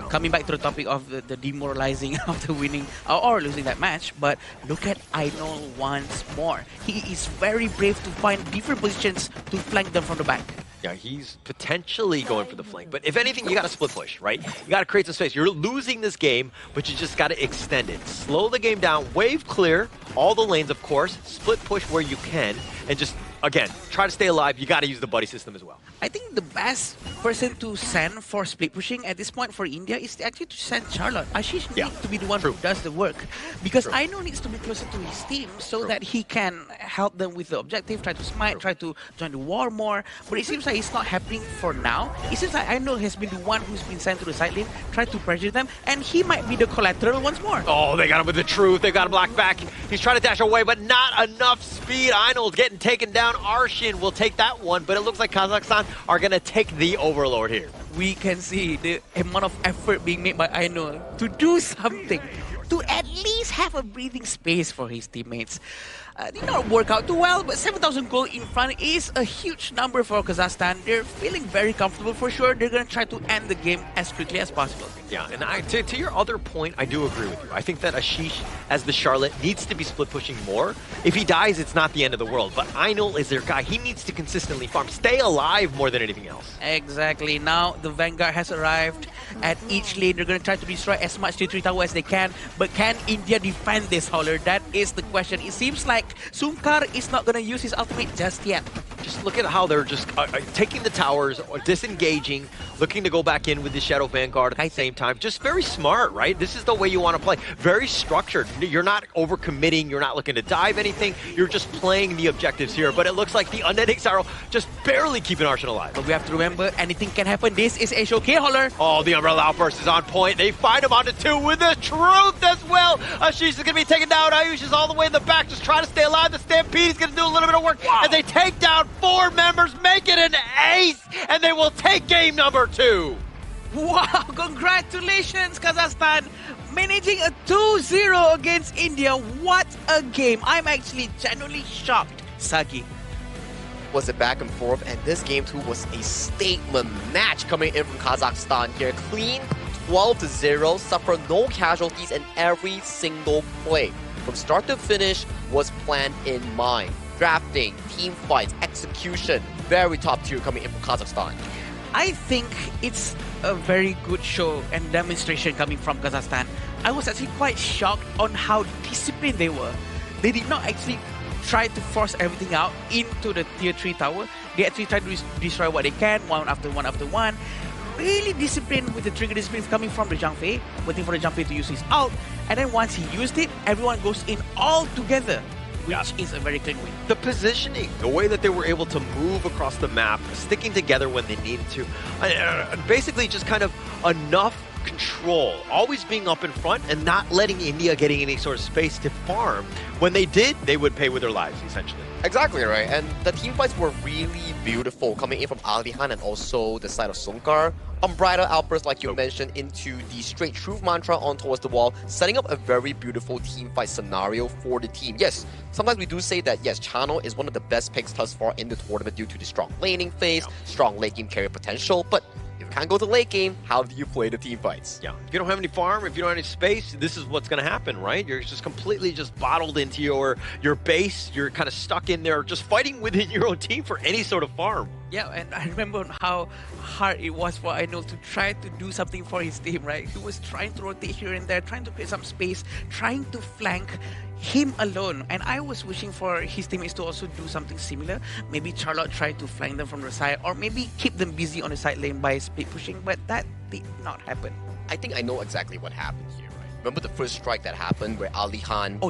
Speaker 16: Coming back to the topic of the demoralizing after winning or losing that match, but look at Ainul once more. He is very brave to find different positions to flank them from the back.
Speaker 20: Yeah, he's potentially going for the flank, but if anything, you got to split push, right? You got to create some space. You're losing this game, but you just got to extend it. Slow the game down, wave clear, all the lanes, of course, split push where you can, and just again, try to stay alive. You got to use the buddy system as well.
Speaker 16: I think the best person to send for split pushing at this point for India is actually to send Charlotte. Ashish needs to be the one who does the work, because Aino needs to be closer to his team so that he can help them with the objective, try to smite, try to join the war more. But it seems like it's not happening for now. It seems like Aino has been the one who's been sent to the side lane, try to pressure them, and he might be the collateral once more.
Speaker 20: Oh, they got him with the truth. They got him blocked back. He's trying to dash away, but not enough speed. Ainul's getting taken down. Arshin will take that one, but it looks like Kazakhstan are going to take the overlord here.
Speaker 16: We can see the amount of effort being made by Ainul to do something, to at least have a breathing space for his teammates. Did not work out too well, but 7,000 gold in front is a huge number for Kazakhstan. They're feeling very comfortable for sure. They're going to try to end the game as quickly as possible.
Speaker 20: Yeah, and to your other point, I do agree with you. I think that Ashish, as the Charlotte, needs to be split pushing more. If he dies, it's not the end of the world, but Ainul is their guy. He needs to consistently farm, stay alive more than anything else.
Speaker 16: Exactly. Now the Vanguard has arrived at each lane. They're going to try to destroy as much T3 tower as they can, but can India defend this, Holler? That is the question. It seems like Sumkar is not going to use his ultimate just yet.
Speaker 20: Just look at how they're just taking the towers, or disengaging, looking to go back in with the Shadow Vanguard at the same time. Just very smart, right? This is the way you want to play. Very structured. You're not overcommitting. You're not looking to dive anything. You're just playing the objectives here. But it looks like the unending sorrow just barely keeping Arshin alive.
Speaker 16: But we have to remember, anything can happen. This is a showcase, Holler.
Speaker 20: Oh, the Umbrella Outburst is on point. They find him onto two with the truth as well. Ashish is going to be taken down. Ayush is all the way in the back, just trying to stay alive. The Stampede is going to do a little bit of work as they take down 4 members, make it an ace, and they will take game number 2.
Speaker 16: Wow, congratulations, Kazakhstan. Managing a 2-0 against India. What a game. I'm actually genuinely shocked. Sagi.
Speaker 6: Was it back and forth, and this game too was a statement match coming in from Kazakhstan here. Clean 12-0, suffer no casualties in every single play. From start to finish was planned in mind. Drafting, team fights, execution, very top tier coming in from Kazakhstan.
Speaker 16: I think it's a very good show and demonstration coming from Kazakhstan. I was actually quite shocked on how disciplined they were. They did not actually try to force everything out into the tier 3 tower. They actually tried to destroy what they can, one after one after one. Really disciplined with the trigger discipline coming from the Zhang Fei, waiting for the Zhang Fei to use his ult, and then once he used it, everyone goes in all together, which is a very clean win.
Speaker 20: The positioning, the way that they were able to move across the map, sticking together when they needed to, basically just kind of enough control, always being up in front and not letting India getting any sort of space to farm. When they did, they would pay with their lives, essentially.
Speaker 6: Exactly right, and the team fights were really beautiful coming in from Alihan and also the side of Sumkar. Unbridled outburst, like you mentioned, into the straight truth mantra on towards the wall, setting up a very beautiful team fight scenario for the team. Yes, sometimes we do say that, yes, Chano is one of the best picks thus far in the tournament due to the strong laning phase, strong late game carry potential, but if you can't go to late game, how do you play the team fights?
Speaker 20: Yeah, if you don't have any farm, if you don't have any space, this is what's going to happen, right? You're just completely just bottled into your base. You're kind of stuck in there, just fighting within your own team for any sort of farm.
Speaker 16: Yeah, and I remember how hard it was for Ainul to try to do something for his team, right? He was trying to rotate here and there, trying to create some space, trying to flank him alone. And I was wishing for his teammates to also do something similar. Maybe Charlotte tried to flank them from the side, or maybe keep them busy on the side lane by split pushing, but that did not happen.
Speaker 6: I think I know exactly what happened here, right? Remember the first strike that happened where Alihan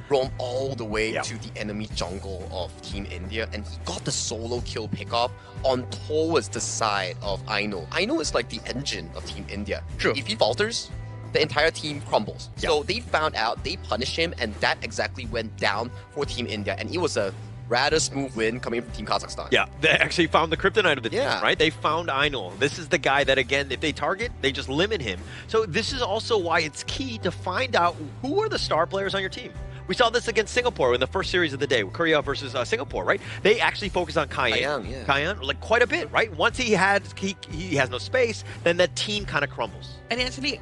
Speaker 6: roamed all the way to the enemy jungle of Team India, and he got the solo kill pickup on towards the side of Ainul. Ainul is like the engine of Team India.
Speaker 20: True.
Speaker 6: If he falters, the entire team crumbles. So they found out, they punished him, and that exactly went down for Team India, and it was a rather smooth win coming from Team Kazakhstan.
Speaker 20: Yeah, they actually found the kryptonite of the team, right? They found Ainul. This is the guy that, again, if they target, they just limit him. So this is also why it's key to find out who are the star players on your team. We saw this against Singapore in the first series of the day, Korea versus Singapore, right? They actually focused on Cayenne. Cayenne, like quite a bit, right? Once he has no space, then the team kind of crumbles.
Speaker 16: And it actually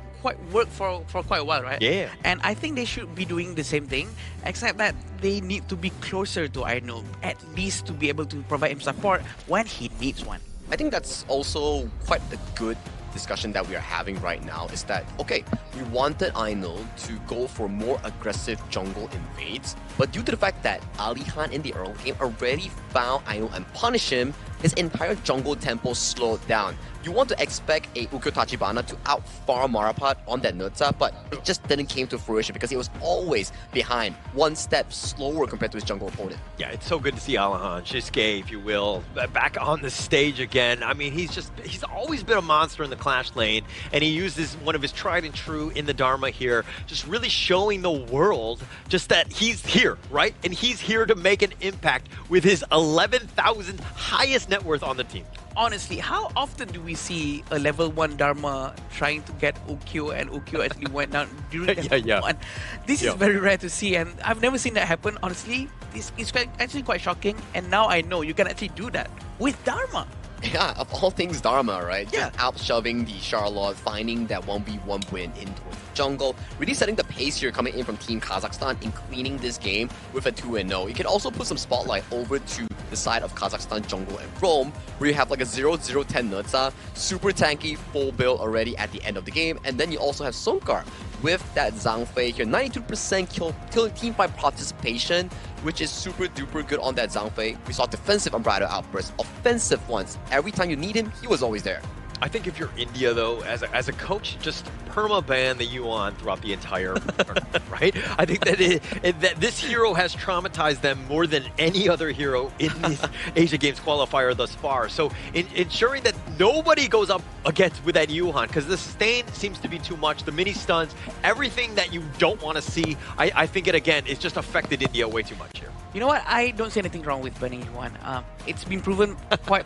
Speaker 16: worked for quite a while, right?
Speaker 20: Yeah.
Speaker 16: And I think they should be doing the same thing, except that they need to be closer to Ainul, at least to be able to provide him support when he needs one.
Speaker 6: I think that's also quite a good
Speaker 14: discussion that we are having right now is that, okay, we wanted Ainul to go for more aggressive jungle invades, but due to the fact that Alihan in the early game already found Ainul and punished him, his entire jungle tempo slowed down. You want to expect a Ukyo Tachibana to outfarm Marapad on that Nutsa, but it just didn't came to fruition because he was always behind, one step slower compared to his jungle opponent.
Speaker 20: Yeah, it's so good to see Alihan, Shisuke, if you will, back on the stage again. I mean, he's always been a monster in the Clash lane, and he uses one of his tried and true in the Dharma here, just really showing the world just that he's here, right? And he's here to make an impact with his 11,000 highest net worth on the team.
Speaker 16: Honestly, how often do we see a level 1 Dharma trying to get Ukyo and Ukyo actually went down during level 1? This is very rare to see, and I've never seen that happen. Honestly, this is actually quite shocking, and now I know you can actually do that with Dharma.
Speaker 14: Yeah, of all things Dharma, right? Yeah. Just out-shoving the Charlotte, finding that 1v1 win in towards the jungle, really setting the pace here coming in from Team Kazakhstan in cleaning this game with a 2-0. You can also put some spotlight over to the side of Kazakhstan jungle and Rome, where you have like a 0-0-10 Nutsa, super tanky, full build already at the end of the game, and then you also have Sonkar with that Zhang Fei here, 92% kill team fight participation, which is super duper good on that Zhang Fei. We saw defensive unbridled outbursts, offensive ones. Every time you need him, he was always there.
Speaker 20: I think if you're India, though, as a coach, just perma-ban the Yuan throughout the entire tournament, right? I think that this hero has traumatized them more than any other hero in this Asia Games qualifier thus far. So ensuring that nobody goes up against with that Yuan, because the stain seems to be too much, the mini stuns, everything that you don't want to see, I think it, again, it's just affected India way too much here.
Speaker 16: You know what? I don't see anything wrong with banning Yuan. It's been proven quite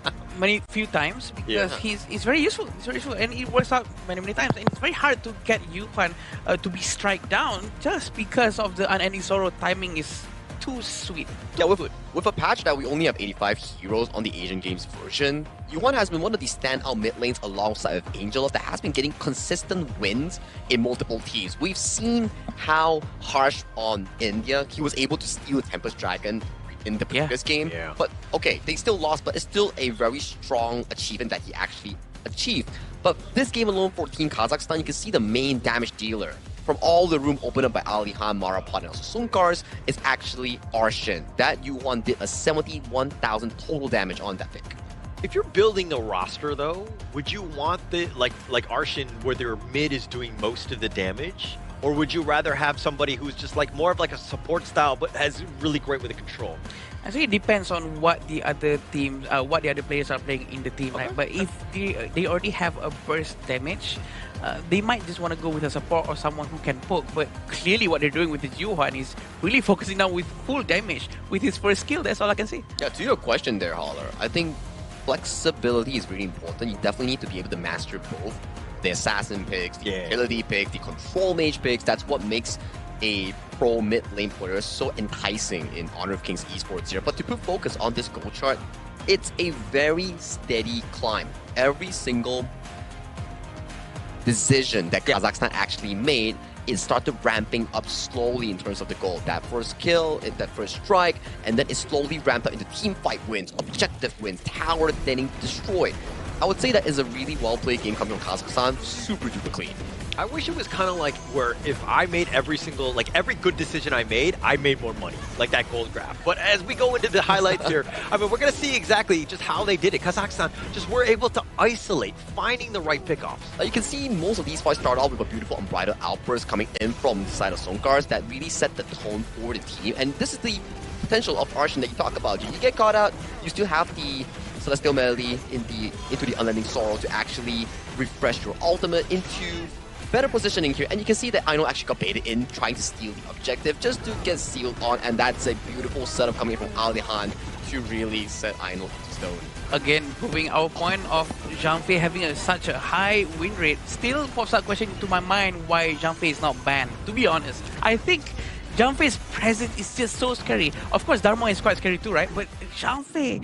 Speaker 16: few times because he's very useful. He's very useful, and it works out many times. And it's very hard to get Yuan to be strike down just because of the Unending Sorrow timing is too sweet.
Speaker 14: Yeah, with a patch that we only have 85 heroes on the Asian Games version, Yuan has been one of the standout mid lanes alongside of Angel that has been getting consistent wins in multiple teams. We've seen how harsh on India he was able to steal Tempest Dragon in the previous game. But okay, they still lost, but it's still a very strong achievement that he actually achieved. But this game alone for Team Kazakhstan, you can see the main damage dealer from all the room opened up by Alihan, Marapad, and also Sunkars is actually Arshin. That Yuan did a 71,000 total damage on that pick.
Speaker 20: If you're building a roster, though, would you want the like Arshin, where their mid is doing most of the damage, or would you rather have somebody who's just like more of like a support style but has really great with the control?
Speaker 16: I think it depends on what the other teams, what the other players are playing in the team, right? But if they already have a burst damage, they might just want to go with a support or someone who can poke. But clearly what they're doing with this Yuan is really focusing now with full damage with his first skill. That's all I can say.
Speaker 14: Yeah, to your question there, Holler, I think flexibility is really important. You definitely need to be able to master both the assassin picks, the utility picks, the control mage picks. That's what makes a pro mid lane player so enticing in Honor of Kings Esports here. But to put focus on this goal chart, it's a very steady climb. Every single decision that Kazakhstan actually made, it started ramping up slowly in terms of the goal. That first kill, that first strike, and then it slowly ramped up into team fight wins, objective wins, tower getting destroyed. I would say that is a really well-played game coming from Kazakhstan, super duper clean.
Speaker 20: I wish it was kind of like where if I made every good decision I made more money, like that gold graph. But as we go into the highlights here, I mean, we're going to see exactly just how they did it. Kazakhstan just were able to isolate, finding the right pickoffs.
Speaker 14: You can see most of these fights start off with a beautiful unbridled outburst coming in from the side of Sonkars that really set the tone for the team. And this is the potential of Arshin that you talk about. You get caught out, you still have the Celestial Melody into the Unending Sorrow to actually refresh your ultimate into better positioning here, and you can see that Ainul actually got baited in trying to steal the objective just to get sealed on, and that's a beautiful setup coming from Alihan to really set Ainul to stone.
Speaker 16: Again, proving our point of Zhang Fei having such a high win rate, still pops up question into my mind why Zhang Fei is not banned. To be honest, I think Zhang Fei's presence is just so scary. Of course, Dharma is quite scary too, right? But Zhang Fei,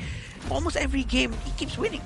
Speaker 16: almost every game, he keeps winning.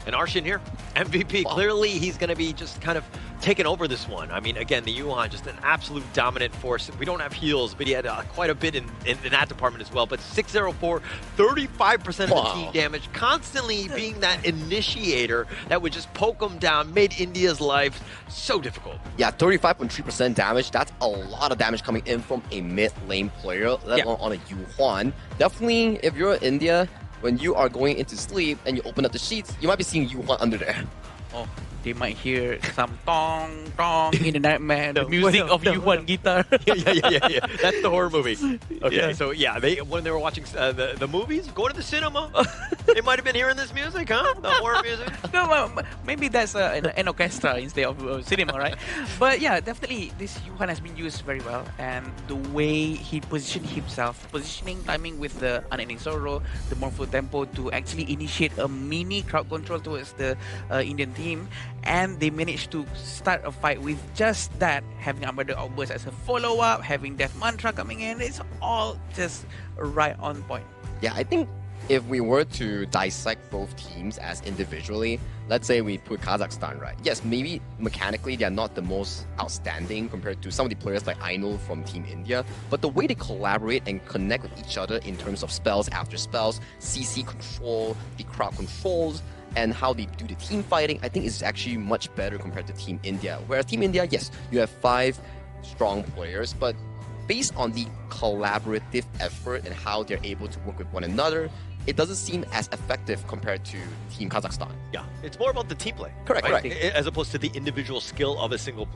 Speaker 20: And Arshin here, MVP. Clearly, he's going to be just kind of
Speaker 3: taken over this one. I mean, again, the Yuan, just an absolute dominant force. We don't have heals, but he had quite a bit in that department as well. But 604, 35% of the team damage, constantly being that initiator that would just poke them down, made India's life so difficult.
Speaker 6: Yeah, 35.3% damage. That's a lot of damage coming in from a mid lane player, let alone on a Yuan. Definitely, if you're India, when you are going into sleep and you open up the sheets, you might be seeing Yuan under there.
Speaker 16: Oh, they might hear some tong tong in the nightmare, the music of Yuan guitar.
Speaker 3: yeah. That's the horror movie. Okay, so yeah, when they were watching the movies, going to the cinema, they might have been hearing this music, huh? The horror music.
Speaker 16: No, maybe that's an orchestra instead of cinema, right? But yeah, definitely this Yuan has been used very well, and the way he positioned himself, positioning, timing with the unending sorrow, the mournful tempo to actually initiate a mini crowd control towards the Indian team, and they managed to start a fight with just that, having Armada Outburst as a follow-up, having Death Mantra coming in. It's all just right on point.
Speaker 6: Yeah, I think if we were to dissect both teams as individually, let's say we put Kazakhstan, right? Yes, maybe mechanically they're not the most outstanding compared to some of the players like Ainul from Team India, but the way they collaborate and connect with each other in terms of spells after spells, CC control, the crowd controls, and how they do the team fighting, I think is actually much better compared to Team India. Whereas Team India, yes, you have 5 strong players, but based on the collaborative effort and how they're able to work with one another, it doesn't seem as effective compared to Team Kazakhstan.
Speaker 3: Yeah, it's more about the team play.
Speaker 6: Correct.
Speaker 3: As opposed to the individual skill of a single,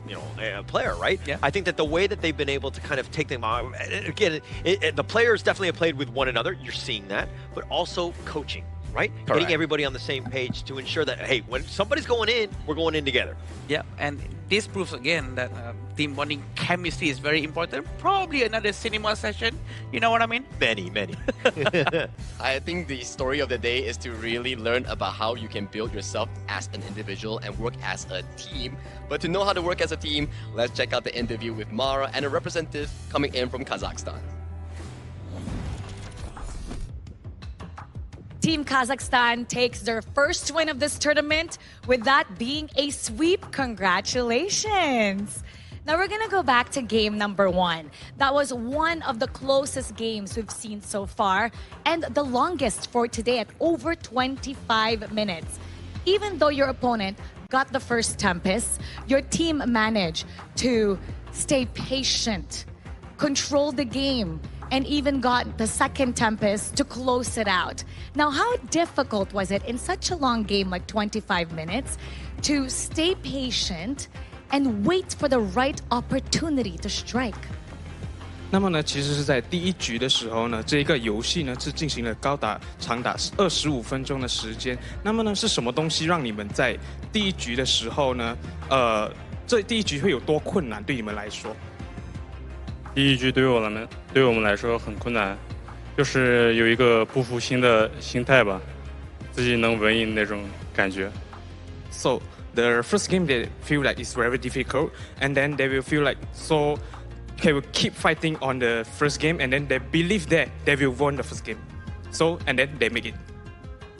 Speaker 3: player, right? Yeah. I think that the way that they've been able to kind of take them out, again, the players definitely have played with one another. You're seeing that, but also coaching, right?
Speaker 6: Correct.
Speaker 3: Getting everybody on the same page to ensure that, hey, when somebody's going in, we're going in together.
Speaker 16: Yeah, and this proves again that team bonding chemistry is very important. Probably another cinema session, you know what I mean?
Speaker 3: Many.
Speaker 6: I think the story of the day is to really learn about how you can build yourself as an individual and work as a team. But to know how to work as a team, let's check out the interview with Mara and a representative coming in from Kazakhstan.
Speaker 13: Team Kazakhstan takes their first win of this tournament, with that being a sweep. Congratulations! Now we're gonna go back to game number 1. That was one of the closest games we've seen so far, and the longest for today at over 25 minutes. Even though your opponent got the first Tempest, your team managed to stay patient, control the game, and even got the second Tempest to close it out. Now, how difficult was it in such a long game like 25 minutes to stay patient and wait for the right opportunity to strike?
Speaker 5: 那么呢，其实是在第一局的时候呢，这个游戏呢是进行了长达25分钟的时间。那么呢，是什么东西让你们在第一局的时候呢，这第一局会有多困难对你们来说？
Speaker 22: 第一局对我们来说很困难，就是有一个不服心的心态吧，自己能稳赢那种感觉。
Speaker 5: So the first game they feel like it's very difficult, and then they will feel like they will keep fighting on the first game, and then they believe that they will win the first game. And then they make it.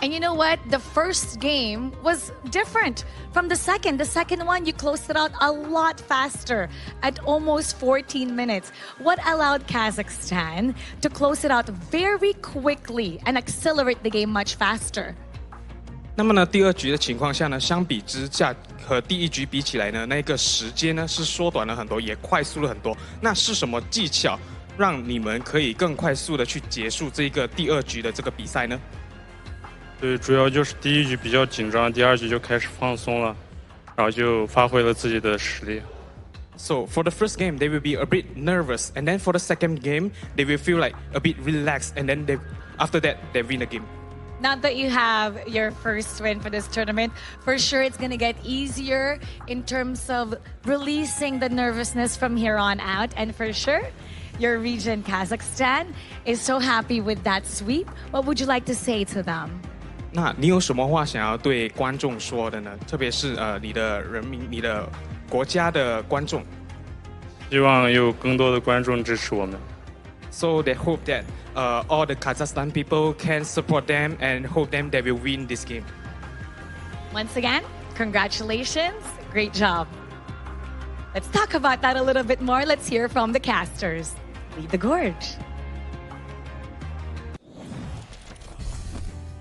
Speaker 13: And you know what? The first game was different from the second. The second one, you closed it out a lot faster at almost 14 minutes. What allowed Kazakhstan to close it out very quickly and accelerate the game much faster?
Speaker 5: 那么呢，第二局的情况下呢，相比之下和第一局比起来呢，那个时间呢是缩短了很多，也快速了很多。那是什么技巧让你们可以更快速的去结束这个第二局的这个比赛呢？
Speaker 22: 对，主要就是第一局比较紧张，第二局就开始放松了，然后就发挥了自己的实力。
Speaker 5: So for the first game, they will be a bit nervous, and then for the second game, they will feel like a bit relaxed, and then after that, they win the game.
Speaker 13: Now that you have your first win for this tournament, for sure it's going to get easier in terms of releasing the nervousness from here on out, and for sure, your region, Kazakhstan, is so happy with that sweep. What would you like to say to them?
Speaker 5: 那你有什么话想要对观众说的呢？特别是你的人民、你的国家的观众。
Speaker 22: 希望有更多的观众支持我们。
Speaker 5: So they hope that all the Kazakhstan people can support them and hope them they will win this game.
Speaker 13: Once again, congratulations. Great job. Let's talk about that a little bit more. Let's hear from the casters. Lead the gorge.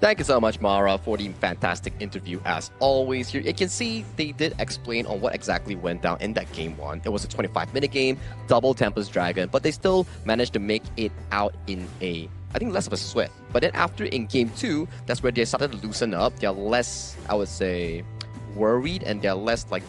Speaker 6: Thank you so much, Mara, for the fantastic interview as always. Here you can see they did explain on what exactly went down in that game 1. It was a 25-minute game, double Tempest Dragon, but they still managed to make it out in a, I think, less of a sweat. But then after in game 2, that's where they started to loosen up. They're less, I would say, worried, and they're less like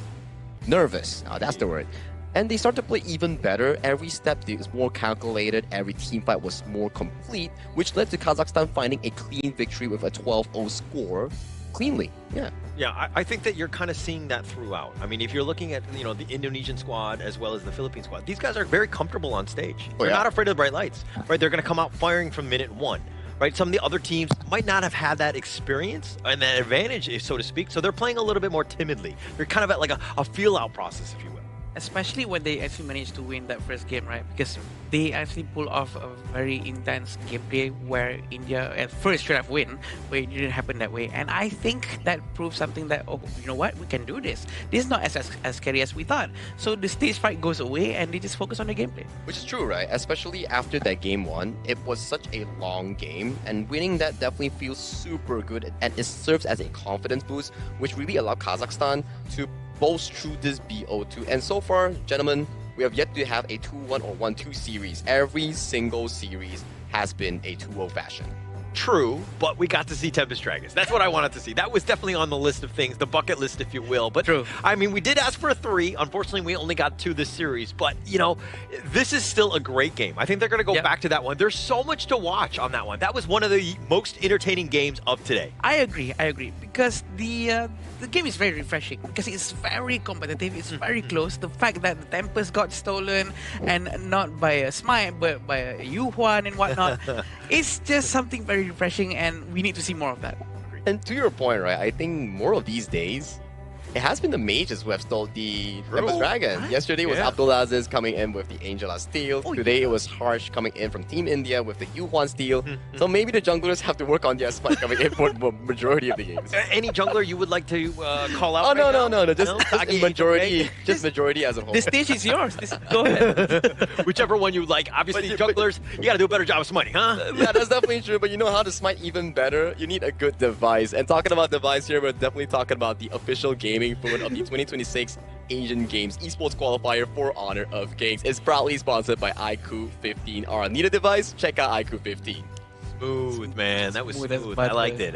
Speaker 6: nervous. That's the word. And they start to play even better. Every step is more calculated. Every team fight was more complete, which led to Kazakhstan finding a clean victory with a 12-0 score cleanly. Yeah.
Speaker 20: Yeah, I think that you're kind of seeing that throughout. I mean, if you're looking at, you know, the Indonesian squad as well as the Philippine squad, these guys are very comfortable on stage. They're not afraid of the bright lights, right? They're going to come out firing from minute 1. Right, some of the other teams might not have had that experience and that advantage, so to speak. So they're playing a little bit more timidly. They're kind of at like a feel-out process, if you will.
Speaker 16: Especially when they actually managed to win that first game, right? Because they actually pulled off a very intense gameplay where India at first should have win, but it didn't happen that way. And I think that proves something that, oh, you know what? We can do this. This is not as scary as we thought. So the stage fright goes away and they just focus on the gameplay.
Speaker 6: Which is true, right? Especially after that game 1, it was such a long game, and winning that definitely feels super good, and it serves as a confidence boost, which really allowed Kazakhstan to boast through this BO2. And so far, gentlemen, we have yet to have a 2-1 or 1-2 series. Every single series has been a 2-0 fashion.
Speaker 20: True, but we got to see Tempest Dragons. That's what I wanted to see. That was definitely on the list of things, the bucket list, if you will. But
Speaker 16: true.
Speaker 20: I mean, we did ask for a 3. Unfortunately, we only got 2 this series. But, you know, this is still a great game. I think they're going to go back to that one. There's so much to watch on that one. That was one of the most entertaining games of today.
Speaker 16: I agree. Because the game is very refreshing, because it's very competitive, it's very close. The fact that the Tempest got stolen, and not by a Smite, but by a Yuhuan and whatnot, it's just something very refreshing, and we need to see more of that.
Speaker 6: And to your point, right, I think more of these days, it has been the mages who have stole the Tempest Dragon. Right? Yesterday was Abdulaziz coming in with the Angela Steel. Today it was Harsh coming in from Team India with the Yuhuan Steel. So maybe the junglers have to work on their smite coming in for the majority of the games.
Speaker 20: Any jungler you would like to call out?
Speaker 6: Oh, no. Just majority. Just majority as a whole.
Speaker 16: The stage is yours. Go ahead.
Speaker 20: Whichever one you like. Obviously, junglers, you got to do a better job of smiting, huh?
Speaker 6: Yeah, that's definitely true. But you know how to smite even better? You need a good device. And talking about device here, we're definitely talking about the official gaming phone of the 2026 Asian Games Esports Qualifier for Honor of Kings. It's proudly sponsored by iQOO15R. Need a device? Check out iQOO15.
Speaker 20: Smooth, man. That was smooth.
Speaker 6: I
Speaker 20: liked it.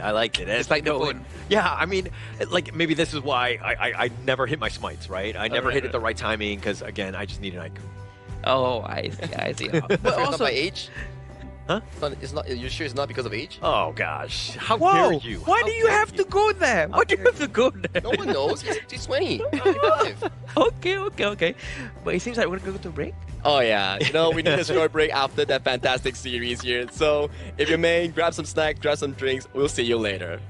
Speaker 16: It's like the phone.
Speaker 20: Yeah, I mean, like maybe this is why I never hit my smites, right? I never hit it the right timing because, again, I just need an iQOO.
Speaker 16: Oh, I see.
Speaker 6: But also by age?
Speaker 20: Huh?
Speaker 6: It's not. You're sure it's not because of age?
Speaker 20: Oh gosh, how dare you?
Speaker 16: Why do you have to go there? Why do you have to go there?
Speaker 6: No one knows. He's 20.
Speaker 16: Okay. But it seems like we're gonna go to break.
Speaker 6: Oh yeah, you know, we need a short break after that fantastic series here. So if you may, grab some snacks, grab some drinks. We'll see you later.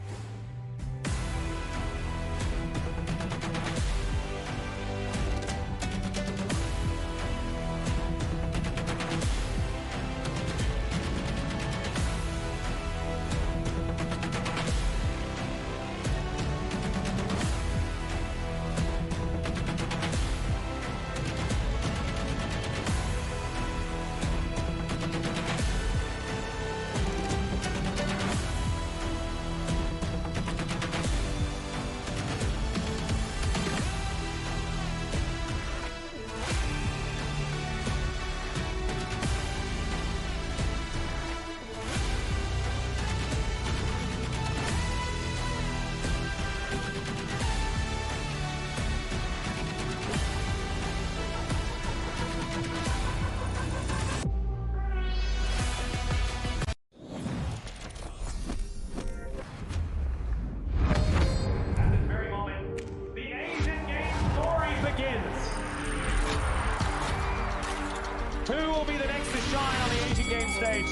Speaker 2: Who will be the next to shine on the Asian Games stage?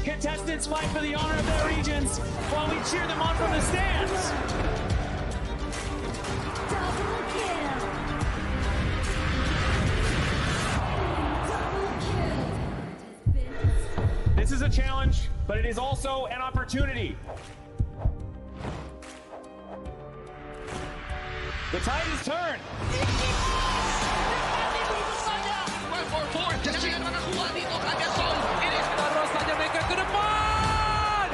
Speaker 2: Contestants fight for the honor of their regions while we cheer them on from the stands. This is a challenge, but it is also an opportunity. The tide has turned.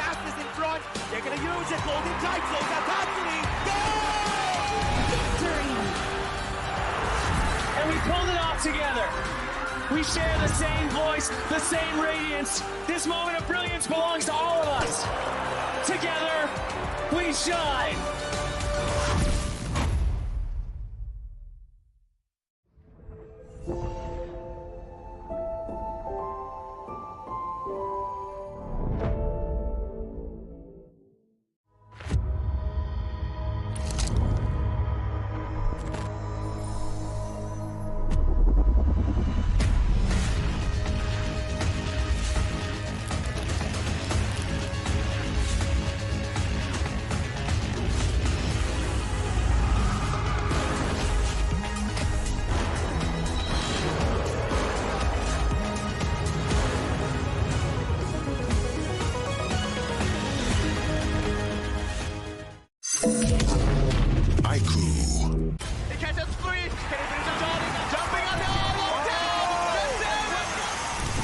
Speaker 11: Aspas in front. They're going to use it. Golden Tide close out Anthony.
Speaker 2: Victory! And we pulled it off together. We share the same voice, the same radiance. This moment of brilliance belongs to all of us. Together, we shine.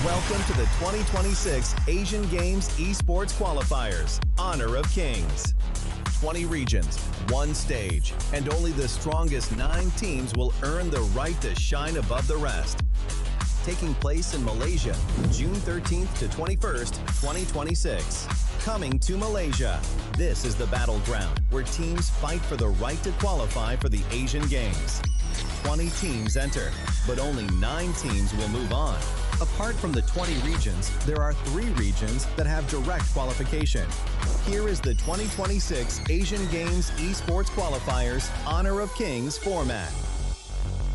Speaker 12: Welcome to the 2026 Asian Games Esports Qualifiers, Honor of Kings. 20 regions, one stage, and only the strongest 9 teams will earn the right to shine above the rest. Taking place in Malaysia, June 13th to 21st, 2026. Coming to Malaysia, this is the battleground where teams fight for the right to qualify for the Asian Games. 20 teams enter, but only 9 teams will move on. Apart from the 20 regions, there are 3 regions that have direct qualification. Here is the 2026 Asian Games Esports Qualifiers Honor of Kings format.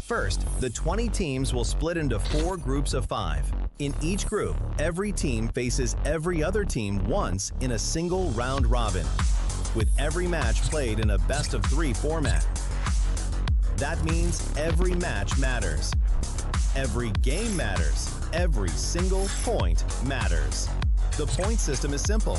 Speaker 12: First, the 20 teams will split into 4 groups of 5. In each group, every team faces every other team once in a single round robin, with every match played in a best-of-3 format. That means every match matters. Every game matters. Every single point matters. The point system is simple.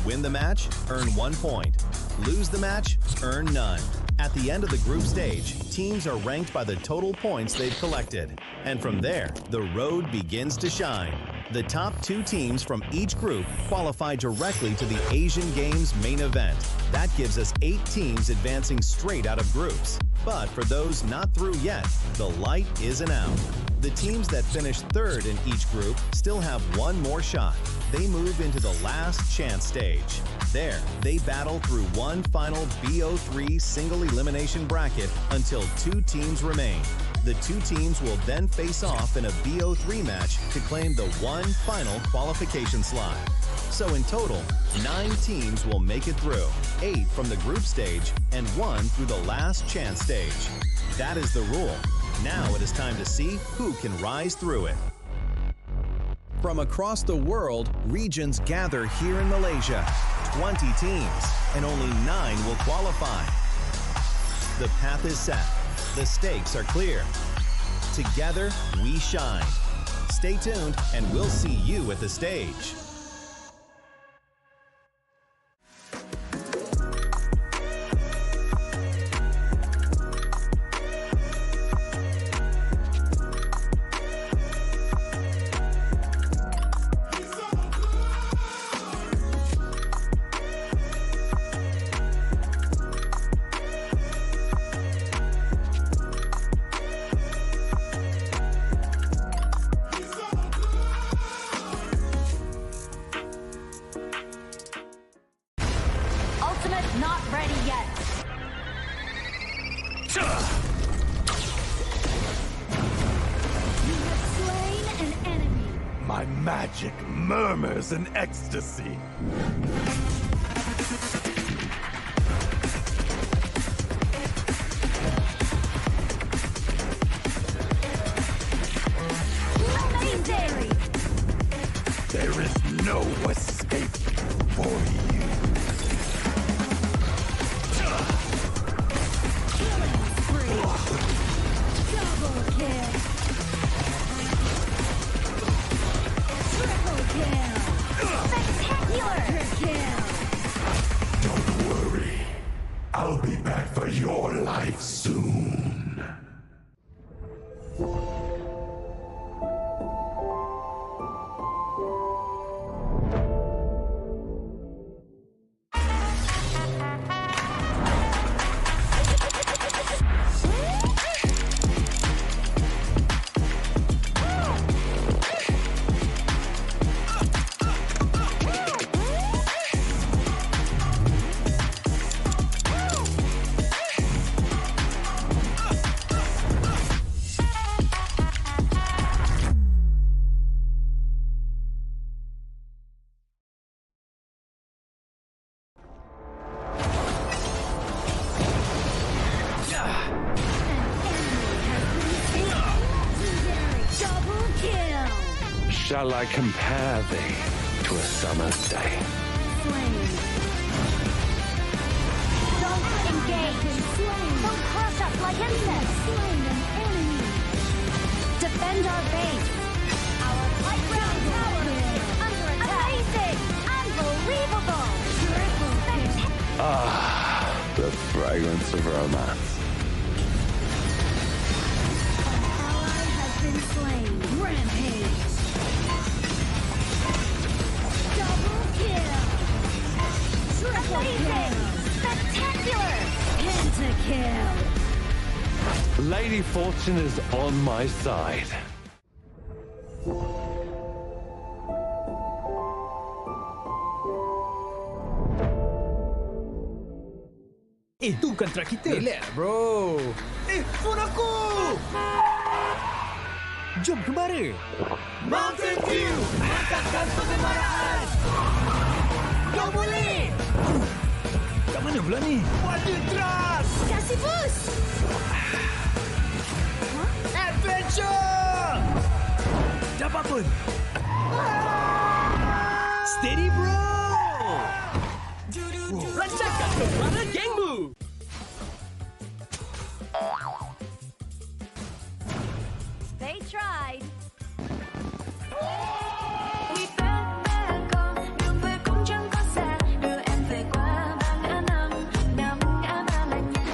Speaker 12: Win the match, earn 1 point. Lose the match, earn none. At the end of the group stage, teams are ranked by the total points they've collected. And from there, the road begins to shine. The top 2 teams from each group qualify directly to the Asian Games main event. That gives us 8 teams advancing straight out of groups. But for those not through yet, the light isn't out. The teams that finish 3rd in each group still have 1 more shot. They move into the last chance stage. There, they battle through one final BO3 single elimination bracket until 2 teams remain. The 2 teams will then face off in a BO3 match to claim the one final qualification slot. So in total, 9 teams will make it through, 8 from the group stage and 1 through the last chance stage. That is the rule. Now it is time to see who can rise through it. From across the world, regions gather here in Malaysia. 20 teams, and only 9 will qualify. The path is set. The stakes are clear. Together, we shine. Stay tuned, and we'll see you at the stage.
Speaker 4: Magic murmurs in ecstasy. There is no escape for you.
Speaker 11: Double kill. Triple kill. Spectacular. Kill.
Speaker 4: I'll be back for your life soon.
Speaker 8: Shall I compare thee to a summer's day?
Speaker 7: Don't engage. Don't crush us like insects. Slain an enemy. Defend our base. Our playground tower is under attack. Amazing. Unbelievable.
Speaker 8: Ah, the fragrance of romance.
Speaker 7: Ally has been slain. Rampage. Double kill. Triple kill. Spectacular. Pentakill.
Speaker 8: Lady Fortune is on my side.
Speaker 19: Itu kontra kita. Relax, bro. Phone aku! Jom kembali. Mountain Dew! Angkatkan pengembaraan! Kau boleh! Kat mana pula ni? Water Trust!
Speaker 7: Kasih boost!
Speaker 19: Adventure! Dapat pun! Steady, bro! Lancarkan kembali gengmu!
Speaker 7: They tried.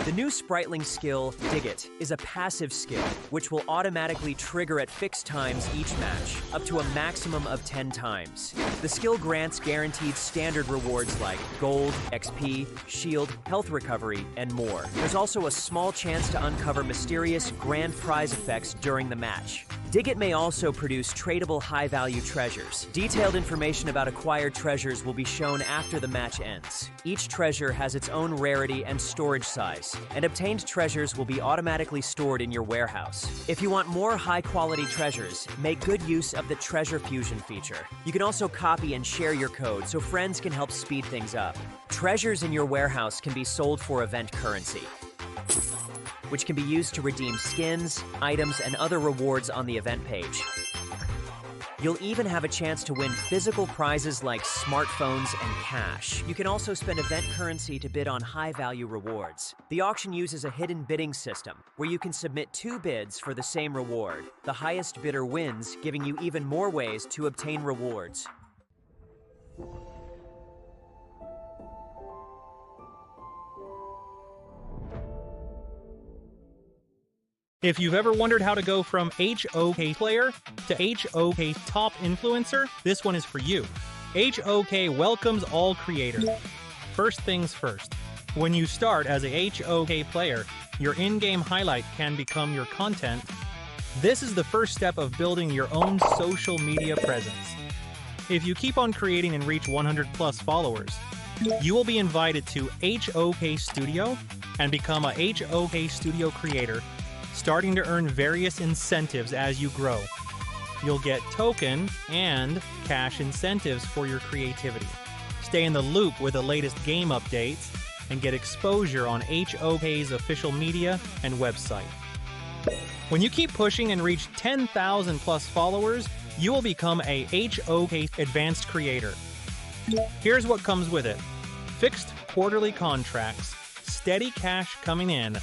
Speaker 9: The new Spriteling skill, Dig It, is a passive skill which will automatically trigger at fixed times each match, up to a maximum of 10 times. The skill grants guaranteed standard rewards like gold, XP, shield, health recovery, and more. There's also a small chance to uncover mysterious grand prize effects during the match. Dig It may also produce tradable high-value treasures. Detailed information about acquired treasures will be shown after the match ends. Each treasure has its own rarity and storage size, and obtained treasures will be automatically stored in your warehouse. If you want more high-quality treasures, make good use of the Treasure Fusion feature. You can also copy and share your code so friends can help speed things up. Treasures in your warehouse can be sold for event currency, which can be used to redeem skins, items, and other rewards on the event page. You'll even have a chance to win physical prizes like smartphones and cash. You can also spend event currency to bid on high-value rewards. The auction uses a hidden bidding system, where you can submit 2 bids for the same reward. The highest bidder wins, giving you even more ways to obtain rewards.
Speaker 10: If you've ever wondered how to go from HOK player to HOK top influencer, this one is for you. HOK welcomes all creators. First things first, when you start as a HOK player, your in-game highlight can become your content. This is the first step of building your own social media presence. If you keep on creating and reach 100 plus followers, you will be invited to HOK Studio and become a HOK Studio creator, starting to earn various incentives as you grow. You'll get token and cash incentives for your creativity. Stay in the loop with the latest game updates and get exposure on HOK's official media and website. When you keep pushing and reach 10,000 plus followers, you will become a HOK advanced creator. Here's what comes with it: fixed quarterly contracts, steady cash coming in.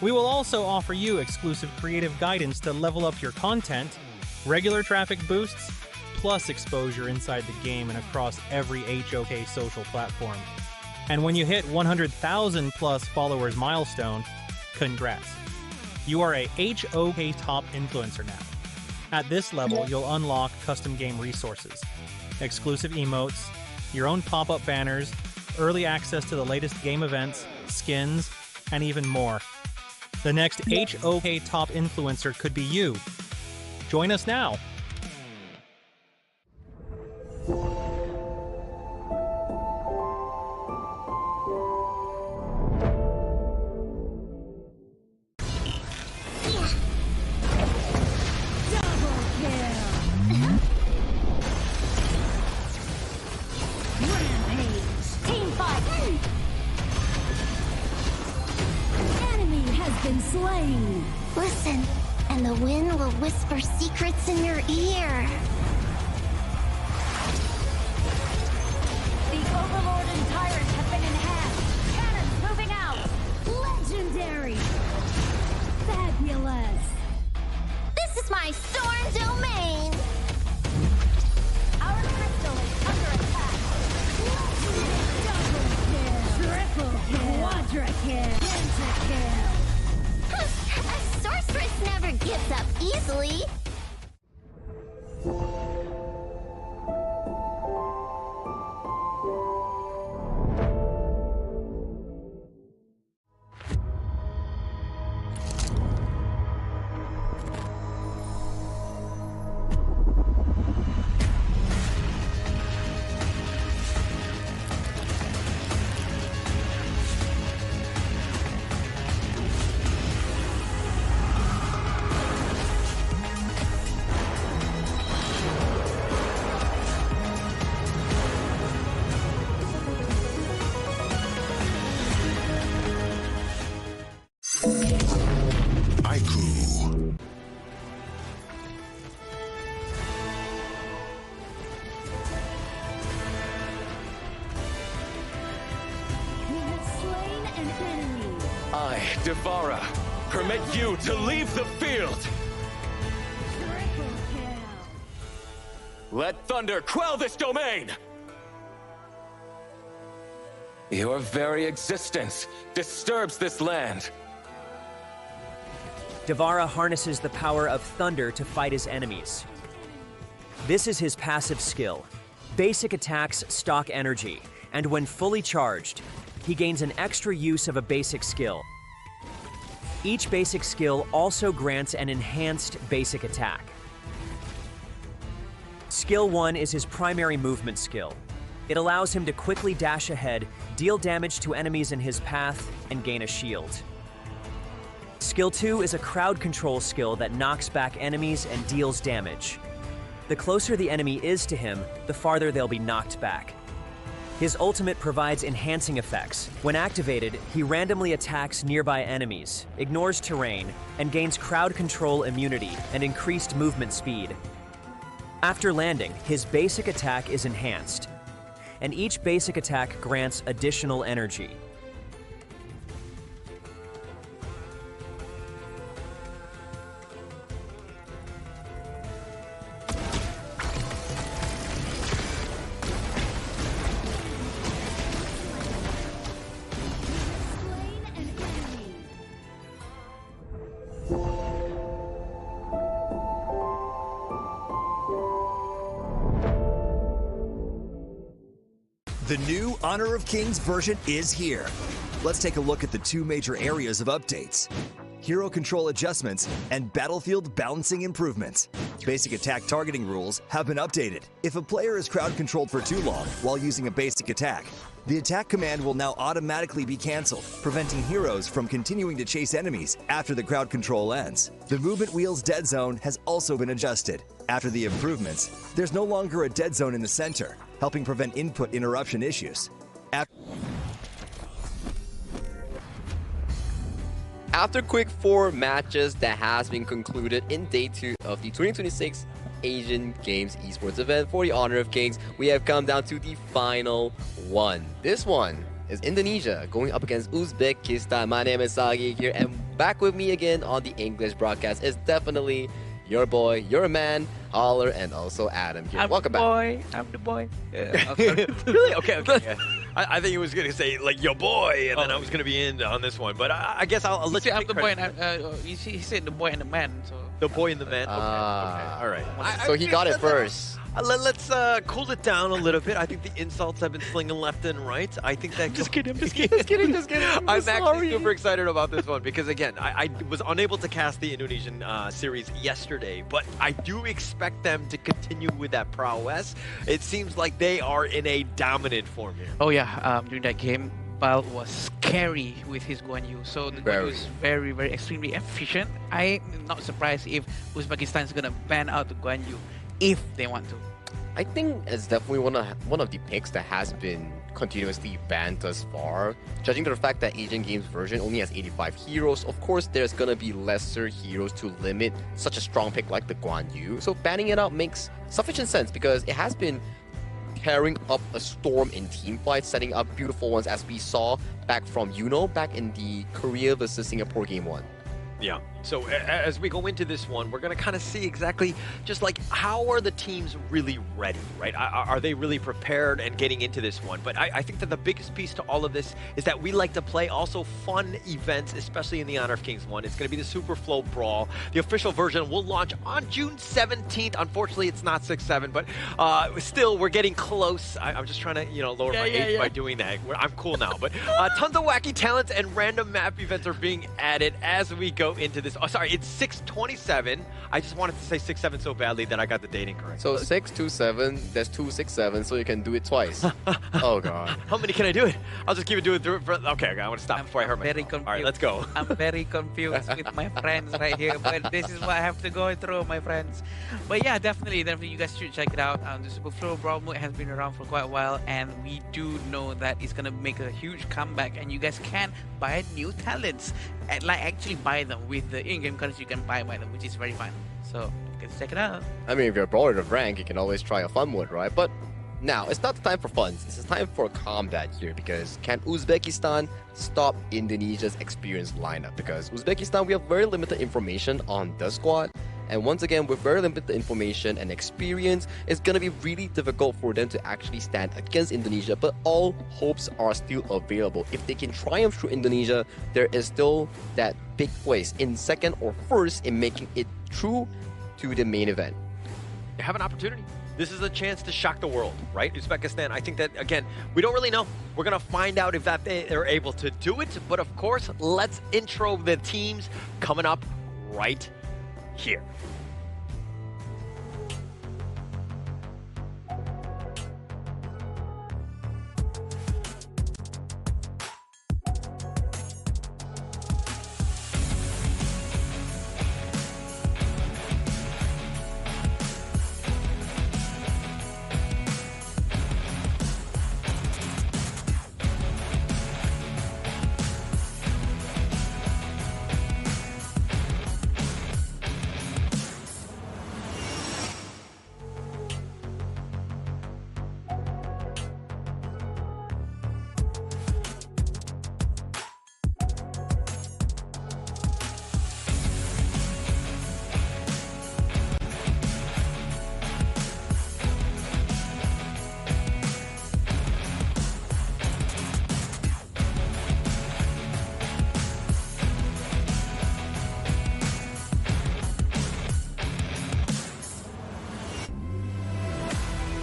Speaker 10: We will also offer you exclusive creative guidance to level up your content, regular traffic boosts, plus exposure inside the game and across every HOK social platform. And when you hit 100,000 plus followers milestone, congrats. You are a HOK top influencer now. At this level, you'll unlock custom game resources, exclusive emotes, your own pop-up banners, early access to the latest game events, skins, and even more. The next HOK top influencer could be you. Join us now.
Speaker 7: Slain. Listen, and the wind will whisper secrets in your ear.
Speaker 11: The Overlord and Tyrant have been enhanced. Cannons moving out. Legendary. Fabulous.
Speaker 7: This is my storm domain.
Speaker 11: Our crystal is under attack. Legendary. Double kill. Triple kill. Quadra kill. Pentakill.
Speaker 7: A sorceress never gives up easily.
Speaker 2: Devara, permit you to leave the field! Let thunder quell this domain! Your very existence disturbs this land.
Speaker 9: Devara harnesses the power of thunder to fight his enemies. This is his passive skill. Basic attacks stock energy, and when fully charged, he gains an extra use of a basic skill. Each basic skill also grants an enhanced basic attack. Skill 1 is his primary movement skill. It allows him to quickly dash ahead, deal damage to enemies in his path, and gain a shield. Skill 2 is a crowd control skill that knocks back enemies and deals damage. The closer the enemy is to him, the farther they'll be knocked back. His ultimate provides enhancing effects. When activated, he randomly attacks nearby enemies, ignores terrain, and gains crowd control immunity and increased movement speed. After landing, his basic attack is enhanced, and each basic attack grants additional energy.
Speaker 15: The new Honor of Kings version is here. Let's take a look at the two major areas of updates: hero control adjustments and battlefield balancing improvements. Basic attack targeting rules have been updated. If a player is crowd controlled for too long while using a basic attack, the attack command will now automatically be cancelled, preventing heroes from continuing to chase enemies after the crowd control ends. The movement wheel's dead zone has also been adjusted. After the improvements, there's no longer a dead zone in the center, helping prevent input interruption issues.
Speaker 6: After quick 4 matches that has been concluded in day 2 of the 2026 Asian Games Esports event for the Honor of Kings, we have come down to the final one. This one is Indonesia going up against Uzbekistan. My name is Sagi here, and back with me again on the English broadcast is definitely your boy, your man, Holler, and also Adam here. Welcome back.
Speaker 16: I'm the boy.
Speaker 20: Really? Okay. I think he was going to say, like, yo, boy, and then I was going to be in on this one. But I guess I'll let you
Speaker 16: I'm
Speaker 20: take
Speaker 16: the boy
Speaker 20: credit.
Speaker 16: and he said the boy and the man. So
Speaker 20: The boy and the man. Okay, all right.
Speaker 6: So he got it first.
Speaker 20: Let's cool it down a little bit. I think the insults have been slinging left and right. I think that.
Speaker 16: Just kidding.
Speaker 20: I'm actually super excited about this one because, again, I was unable to cast the Indonesian series yesterday, but I do expect them to continue with that prowess. It seems like they are in a dominant form here.
Speaker 16: Oh yeah, during that game, Bal was scary with his Guan Yu. So the Guan Yu is very, very extremely efficient. I'm not surprised if Uzbekistan is gonna ban out the Guan Yu if they want to.
Speaker 6: I think it's definitely one of the picks that has been continuously banned thus far. Judging to the fact that Asian Games version only has 85 heroes, of course there's gonna be lesser heroes to limit such a strong pick like the Guan Yu. So banning it out makes sufficient sense because it has been tearing up a storm in team fights, setting up beautiful ones as we saw back from Yuno back in the Korea versus Singapore game 1.
Speaker 20: Yeah. So as we go into this one, we're going to kind of see exactly just like how are the teams really ready, right? Are they really prepared and getting into this one? But I think that the biggest piece to all of this is that we like to play also fun events, especially in the Honor of Kings one. It's going to be the Super Flow Brawl. The official version will launch on June 17th. Unfortunately, it's not 6-7, but still, we're getting close. I'm just trying to, lower my age by doing that. I'm cool now. But tons of wacky talents and random map events are being added as we go into this. Oh, sorry, it's 6/27. I just wanted to say 6/7 so badly that I got the date incorrect.
Speaker 6: So 6/27, there's 2/6/7, so you can do it twice. Oh god.
Speaker 20: How many can I do it? I'll just keep it doing it. Okay, I want to stop before I hurt myself.
Speaker 16: Very confused.
Speaker 20: All right, let's go.
Speaker 16: I'm very confused with my friends right here, but this is what I have to go through, my friends. But yeah, definitely, you guys should check it out. The Super Flow Brawl mode has been around for quite a while, and we do know that it's gonna make a huge comeback, and you guys can buy new talents, and like actually buy them with the in-game currency. You can buy them, which is very fun. So let's check it out.
Speaker 6: I mean, if you're a brawler of rank, you can always try a fun mode, right? But now, it's not the time for fun. It's the time for combat here because can Uzbekistan stop Indonesia's experienced lineup? Because Uzbekistan, we have very limited information on the squad. And once again, with very limited information and experience, it's going to be really difficult for them to actually stand against Indonesia. But all hopes are still available. If they can triumph through Indonesia, there is still that big place in second or first in making it through to the main event.
Speaker 20: You have an opportunity. This is a chance to shock the world, right? Uzbekistan, I think that, again, we don't really know. We're going to find out if they're able to do it. But of course, let's intro the teams coming up right here.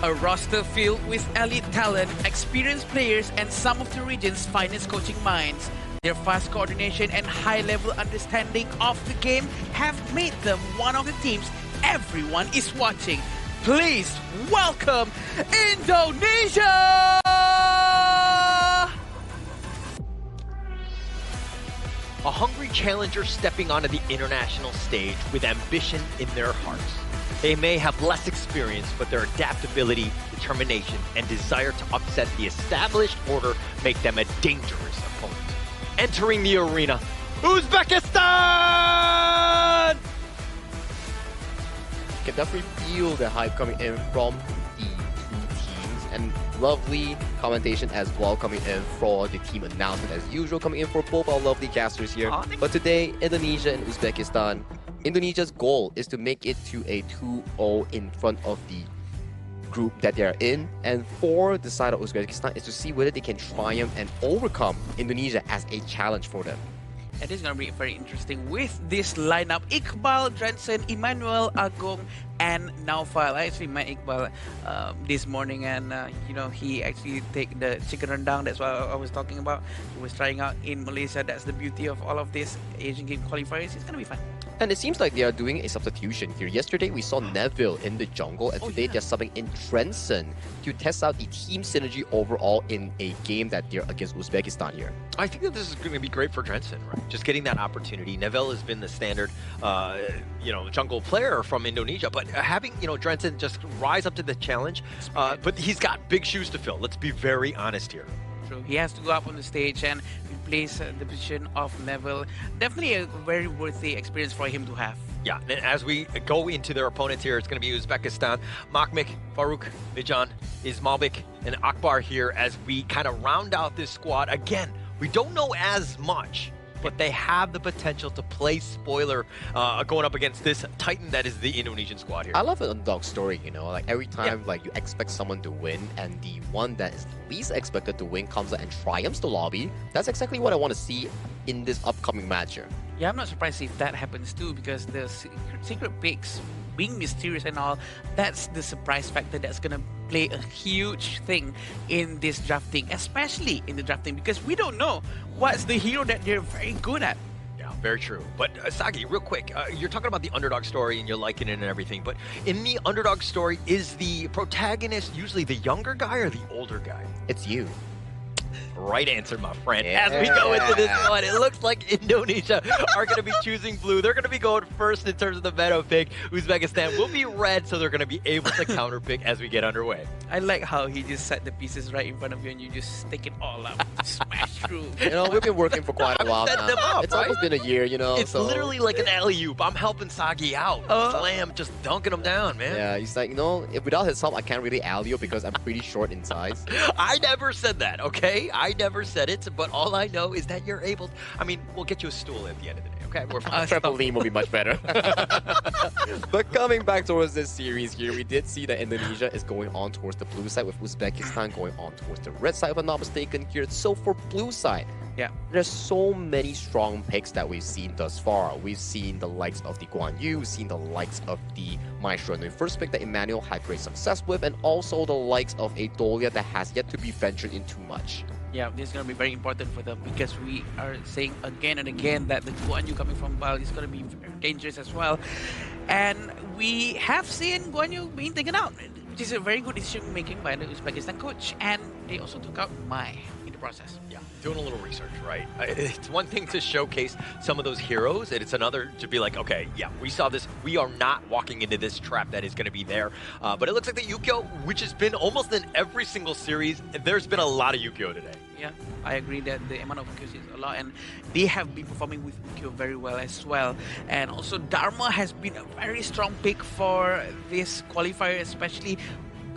Speaker 16: A roster filled with elite talent, experienced players, and some of the region's finest coaching minds. Their fast coordination and high-level understanding of the game have made them one of the teams everyone is watching. Please welcome Indonesia!
Speaker 20: A hungry challenger stepping onto the international stage with ambition in their hearts. They may have less experience, but their adaptability, determination, and desire to upset the established order make them a dangerous opponent. Entering the arena, Uzbekistan!
Speaker 6: You can definitely feel the hype coming in from the two teams, and lovely commentation as well coming in for the team announcement as usual, coming in for both our lovely casters here. But today, Indonesia and Uzbekistan. Indonesia's goal is to make it to a 2-0 in front of the group that they are in, and for the side of Uzbekistan is to see whether they can triumph and overcome Indonesia as a challenge for them.
Speaker 16: And this is going to be very interesting with this lineup. Iqbal, Drensen, Emmanuel, Agong, and Naufal. I actually met Iqbal this morning, and you know, he actually take the chicken rendang. That's what I was talking about. He was trying out in Malaysia. That's the beauty of all of these Asian Game qualifiers. It's going to be fun.
Speaker 6: And it seems like they are doing a substitution here. Yesterday we saw Neville in the jungle, and today they're subbing in Drensen to test out the team synergy overall in a game that they're against Uzbekistan here.
Speaker 20: I think that this is going to be great for Drensen, right? Just getting that opportunity. Neville has been the standard, you know, jungle player from Indonesia, but having, you know, Drensen just rise up to the challenge, but he's got big shoes to fill. Let's be very honest here.
Speaker 16: True. He has to go up on the stage and replace the position of Neville. Definitely a very worthy experience for him to have.
Speaker 20: Yeah, and as we go into their opponents here, it's going to be Uzbekistan, Makmik, Farouk, Mijan, Ismalbek, and Akbar here as we kind of round out this squad. Again, we don't know as much, but they have the potential to play spoiler going up against this titan that is the Indonesian squad here.
Speaker 6: I love an underdog story, you know, like every time like you expect someone to win and the one that is least expected to win comes out and triumphs the lobby. That's exactly what I want to see in this upcoming match here.
Speaker 16: Yeah, I'm not surprised if that happens too, because the secret picks being mysterious and all, that's the surprise factor that's going to play a huge thing in this drafting, especially in the drafting, because we don't know what's the hero that they're very good at.
Speaker 20: Yeah, very true. But Sagi, real quick, you're talking about the underdog story and you're liking it and everything, but in the underdog story, is the protagonist usually the younger guy or the older guy?
Speaker 6: It's you.
Speaker 20: Right answer, my friend. As we go into this one, it looks like Indonesia are going to be choosing blue. They're going to be going first in terms of the meta pick. Uzbekistan will be red, so they're going to be able to counter pick as we get underway.
Speaker 16: I like how he just set the pieces right in front of you and you just stick it all up, smash through.
Speaker 6: You know, we've been working for quite a while
Speaker 20: Set
Speaker 6: now.
Speaker 20: them up,
Speaker 6: It's
Speaker 20: right?
Speaker 6: almost been a year, you know.
Speaker 20: It's
Speaker 6: so.
Speaker 20: literally like an alley-oop. I'm helping Sagi out. Slam, just dunking him down, man.
Speaker 6: Yeah, he's like, you know, if without his help, I can't really alley-oop because I'm pretty short in size.
Speaker 20: I never said that, okay? I never said it, but all I know is that you're able. I mean, we'll get you a stool at the end of the day, okay? We're fine.
Speaker 6: Trampoline will be much better. But coming back towards this series here, we did see that Indonesia is going on towards the blue side, with Uzbekistan going on towards the red side, if I'm not mistaken here. So for blue side,
Speaker 16: yeah,
Speaker 6: there's so many strong picks that we've seen thus far. We've seen the likes of the Guan Yu, we've seen the likes of the Maestro in the first pick that Emmanuel had great success with, and also the likes of a Dolia that has yet to be ventured into much.
Speaker 16: Yeah, this is going to be very important for them because we are saying again and again that the Guan Yu coming from Bal is going to be very dangerous as well. And we have seen Guan Yu being taken out, which is a very good decision making by the Uzbekistan coach. And they also took out Mai in the process.
Speaker 20: Yeah, doing a little research, right? It's one thing to showcase some of those heroes, and it's another to be like, okay, yeah, we saw this. We are not walking into this trap that is going to be there. But it looks like the Yukio, which has been almost in every single series, there's been a lot of Yukio today.
Speaker 16: Yeah, I agree that the amount of Yukio is a lot, and they have been performing with Yukio very well as well. And also Dharma has been a very strong pick for this qualifier, especially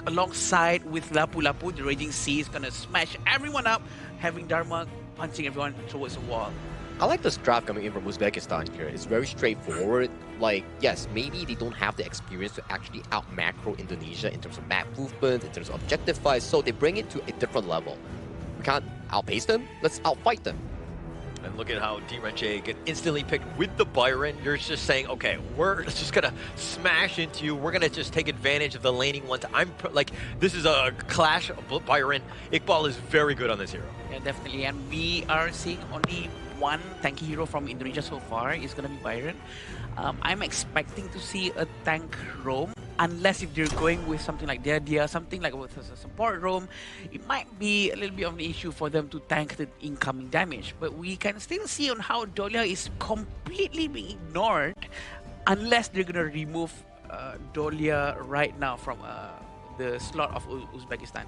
Speaker 16: alongside with Lapu Lapu. The Raging Sea is going to smash everyone up, having Dharma punching everyone towards the wall.
Speaker 6: I like this draft coming in from Uzbekistan here. It's very straightforward. Like, yes, maybe they don't have the experience to actually out-macro Indonesia in terms of map movement, in terms of objective fights, so they bring it to a different level. We can't outpace them, let's outfight them.
Speaker 20: And look at how D-Renche get instantly picked with the Byron. You're just saying, okay, we're just going to smash into you. We're going to just take advantage of the laning ones. Like, this is a clash of Byron. Iqbal is very good on this hero.
Speaker 16: Yeah, definitely. And we are seeing only one tanky hero from Indonesia so far. Is going to be Byron. I'm expecting to see a tank roam, unless if they're going with something like Dia, something like with a support roam, it might be a little bit of an issue for them to tank the incoming damage. But we can still see on how Dolia is completely being ignored, unless they're gonna remove Dolia right now from the slot of Uzbekistan.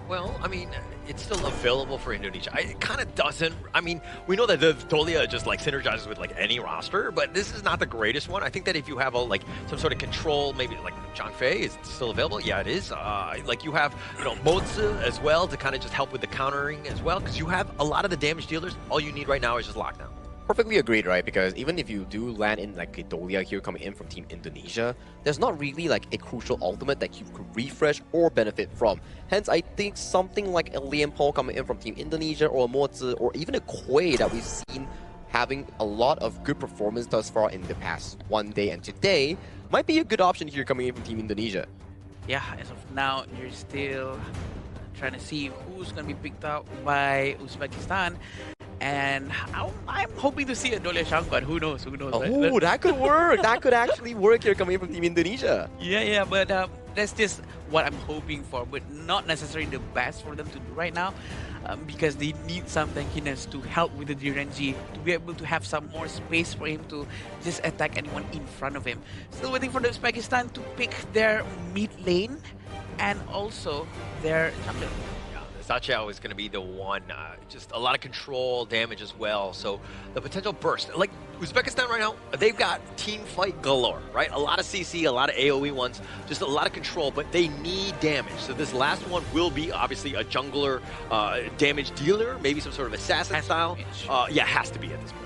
Speaker 20: Well, I mean, it's still available for Indonesia. It kind of doesn't. I mean, we know that the Dolia just like synergizes with like any roster, but this is not the greatest one. I think that if you have like some sort of control, maybe like Zhang Fei is still available. Yeah, it is. Like you have, you know, Mozi as well to kind of just help with the countering as well, because you have a lot of the damage dealers. All you need right now is just lockdown.
Speaker 6: Perfectly agreed, right? Because even if you do land in like a Dolia here coming in from Team Indonesia, there's not really like a crucial ultimate that you could refresh or benefit from. Hence, I think something like a Liam Paul coming in from Team Indonesia or a Mozi or even a Quay that we've seen having a lot of good performance thus far in the past one day and today might be a good option here coming in from Team Indonesia.
Speaker 16: Yeah, as of now, you're still trying to see who's going to be picked out by Uzbekistan. And I'm hoping to see a Dolia Shangguan. Who knows? Who knows?
Speaker 6: Oh, that could work. That could actually work here coming in from Team Indonesia.
Speaker 16: Yeah, but that's just what I'm hoping for, but not necessarily the best for them to do right now, because they need some tankiness to help with the DRNG, to be able to have some more space for him to just attack anyone in front of him. Still waiting for the Uzbekistan to pick their mid lane and also their jungle.
Speaker 20: Sachao is going to be the one, just a lot of control damage as well. So the potential burst, like Uzbekistan right now, they've got team fight galore, right? A lot of CC, a lot of AoE ones, just a lot of control, but they need damage. So this last one will be obviously a jungler damage dealer, maybe some sort of assassin style. Yeah, has to be at this point.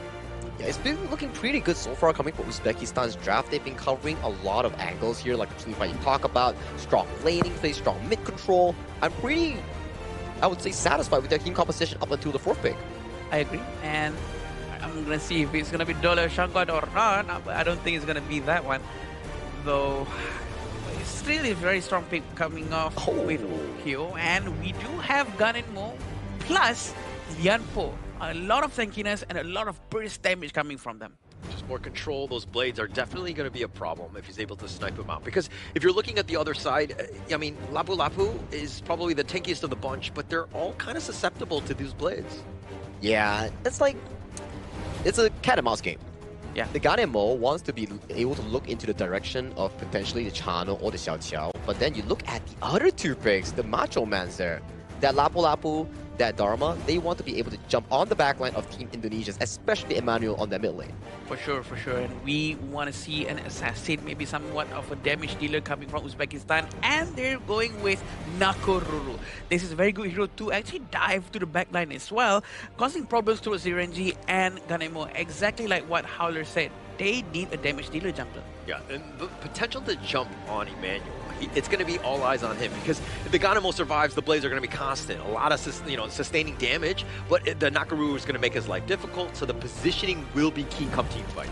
Speaker 6: Yeah, it's been looking pretty good so far coming from Uzbekistan's draft. They've been covering a lot of angles here, like the team fight you talk about, strong laning phase, strong mid control. I'm pretty, I would say, satisfied with their team composition up until the 4th pick.
Speaker 16: I agree, and I'm gonna see if it's gonna be Dolia Shangguan or not. I don't think it's gonna be that one, though. It's still a very strong pick coming off with Kyo, and we do have Gun and Mo plus Lian Po. A lot of tankiness and a lot of burst damage coming from them.
Speaker 20: Just more control. Those blades are definitely going to be a problem if he's able to snipe him out. Because if you're looking at the other side, I mean, Lapu Lapu is probably the tankiest of the bunch, but they're all kind of susceptible to these blades.
Speaker 6: Yeah, it's like, it's a cat and mouse game.
Speaker 16: Yeah.
Speaker 6: The Gan and Mo wants to be able to look into the direction of potentially the Chano or the Xiao Qiao, but then you look at the other two picks, the Macho Mans there. That Lapu Lapu, that Dharma, they want to be able to jump on the backline of Team Indonesia's, especially Emmanuel on the mid lane.
Speaker 16: For sure. And we want to see an assassin, maybe somewhat of a damage dealer coming from Uzbekistan. And they're going with Nakoruru. This is a very good hero to actually dive to the backline as well, causing problems towards ZeroNG and Ganemo. Exactly like what Howler said. They need a damage dealer jungler.
Speaker 20: Yeah, and the potential to jump on Emmanuel, it's going to be all eyes on him, because if the Ganemo survives, the blades are going to be constant. A lot of sustaining damage, but the Nakaruru is going to make his life difficult, so the positioning will be key come team fights.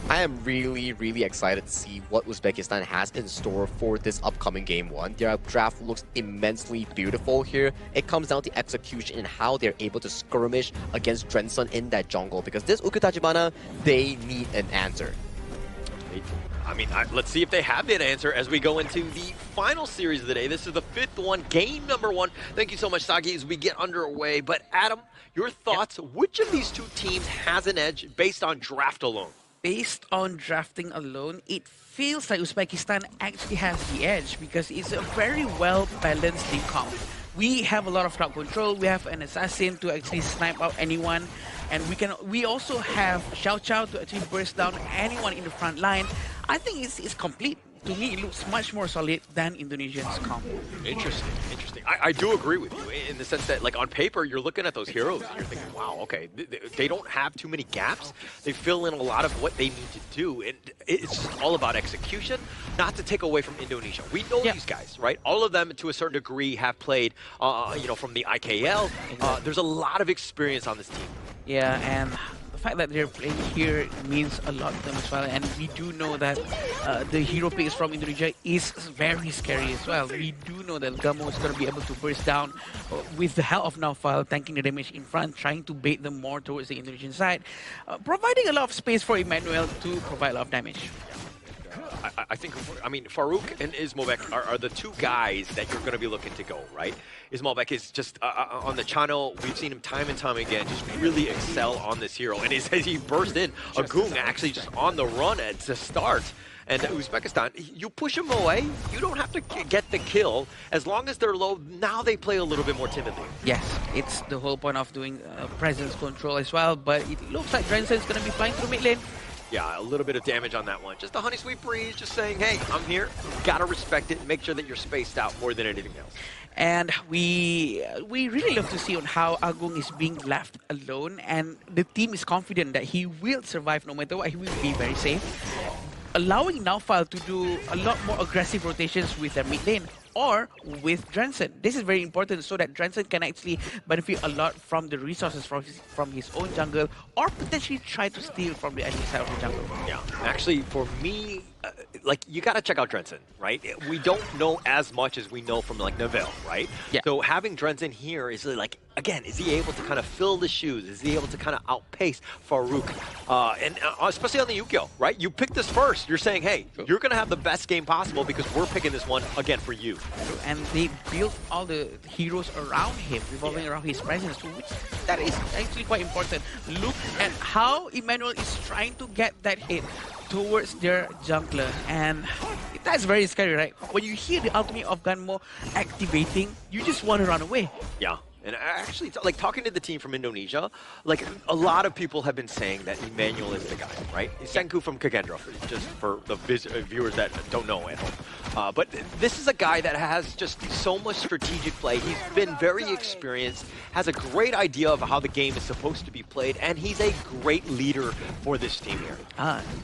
Speaker 6: I am really excited to see what Uzbekistan has in store for this upcoming Game 1. Their draft looks immensely beautiful here. It comes down to execution and how they're able to skirmish against Drenson in that jungle, because this Ukutachibana, they need an answer.
Speaker 20: I mean, let's see if they have that answer as we go into the final series of the day. This is the 5th one, game number 1. Thank you so much, Sagi, as we get underway. But Adam, your thoughts, which of these two teams has an edge based on draft alone?
Speaker 16: Based on drafting alone, it feels like Uzbekistan actually has the edge, because it's a very well-balanced team comp. We have a lot of crowd control, we have an assassin to actually snipe out anyone, and we also have Xiao Qiao to actually burst down anyone in the front line. I think it's complete. To me, it looks much more solid than Indonesian's comp.
Speaker 20: Interesting. I do agree with you in the sense that, like, on paper, you're looking at those heroes and you're thinking, wow, okay, they don't have too many gaps. They fill in a lot of what they need to do, and it's just all about execution, not to take away from Indonesia. We know these guys, right? All of them, to a certain degree, have played, from the IKL. There's a lot of experience on this team.
Speaker 16: Yeah, and the fact that they're playing here means a lot to them as well, and we do know that the hero picks from Indonesia is very scary as well. We do know that Gamo is going to be able to burst down with the help of Naufal, tanking the damage in front, trying to bait them more towards the Indonesian side, providing a lot of space for Emmanuel to provide a lot of damage.
Speaker 20: I think, Farouk and Ismobek are the two guys that you're going to be looking to go, right? Ismobek is just, on the channel, we've seen him time and time again just really excel on this hero. And as he burst in, Agung actually just on the run to start. And Uzbekistan, you push them away, you don't have to get the kill. As long as they're low, now they play a little bit more timidly.
Speaker 16: Yes, it's the whole point of doing presence control as well, but it looks like Drenson is going to be flying through mid lane.
Speaker 20: Yeah, a little bit of damage on that one. Just a honey sweet breeze, just saying, hey, I'm here. Gotta respect it. Make sure that you're spaced out more than anything else.
Speaker 16: And we really love to see on how Agung is being left alone, and the team is confident that he will survive no matter what. He will be very safe, allowing Naufal to do a lot more aggressive rotations with their mid lane or with Drenson. This is very important so that Drenson can actually benefit a lot from the resources from his own jungle, or potentially try to steal from the enemy side of the jungle.
Speaker 3: Yeah, actually, for me, like, you gotta check out Drenson, right? We don't know as much as we know from, like, Neville, right?
Speaker 16: Yeah.
Speaker 3: So having Drenson here is like, again, is he able to kind of fill the shoes? Is he able to kind of outpace Farouk? And especially on the Yukio, right? You pick this first. You're saying, hey, you're gonna have the best game possible because we're picking this one, again, for you.
Speaker 16: And they built all the heroes around him, revolving around his presence too, which that is actually quite important. Look at how Emmanuel is trying to get that hit towards their jungler, and that's very scary, right? When you hear the ultimate of Gunmo activating, you just want to run away.
Speaker 3: Yeah. And actually, like, talking to the team from Indonesia, like, a lot of people have been saying that Emmanuel is the guy, right? Senku from Kagendra, just for the viewers that don't know at home. But this is a guy that has just so much strategic play. He's been very experienced, has a great idea of how the game is supposed to be played, and he's a great leader for this team here.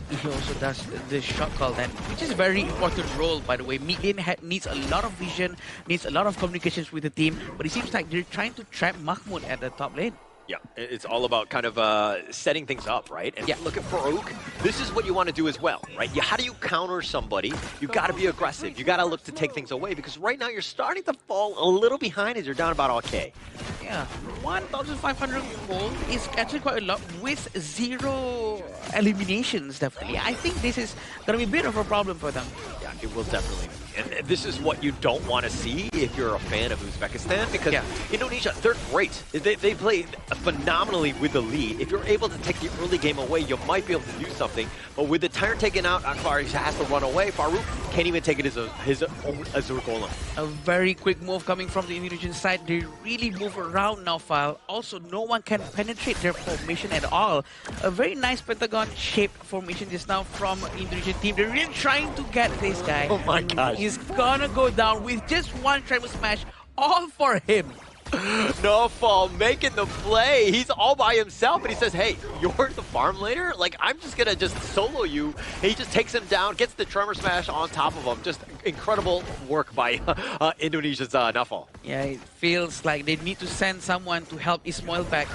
Speaker 16: He also does the shot call, then, which is a very important role, by the way. Mid lane needs a lot of vision, needs a lot of communications with the team, but it seems like they're trying to trap Mahmoud at the top lane.
Speaker 3: Yeah, it's all about kind of setting things up, right? And
Speaker 16: yeah,
Speaker 3: look at Farouk. This is what you want to do as well, right? How do you counter somebody? You got to be aggressive. You got to look to take things away, because right now you're starting to fall a little behind as you're down about OK.
Speaker 16: Yeah, 1,500 gold is actually quite a lot with 0 eliminations, definitely. I think this is going to be a bit of a problem for them.
Speaker 3: Yeah, it will definitely be. And this is what you don't want to see if you're a fan of Uzbekistan, because Indonesia, they're great. They play phenomenally with the lead. If you're able to take the early game away, you might be able to do something. But with the tyrant taken out, Akbar has to run away. Farouk can't even take it as his own Azur Golem.
Speaker 16: A very quick move coming from the Indonesian side. They really move around now, File. Also, no one can penetrate their formation at all. A very nice pentagon-shaped formation just now from Indonesian team. They're really trying to get this guy.
Speaker 3: Oh my gosh.
Speaker 16: He's gonna go down with just one treble smash, all for him.
Speaker 3: No fall, making the play. He's all by himself, and he says, hey, you're the farm laner? Like, I'm just gonna just solo you. He just takes him down, gets the tremor smash on top of him. Just incredible work by Indonesia's Nafal.
Speaker 16: Yeah, it feels like they need to send someone to help Ismail back,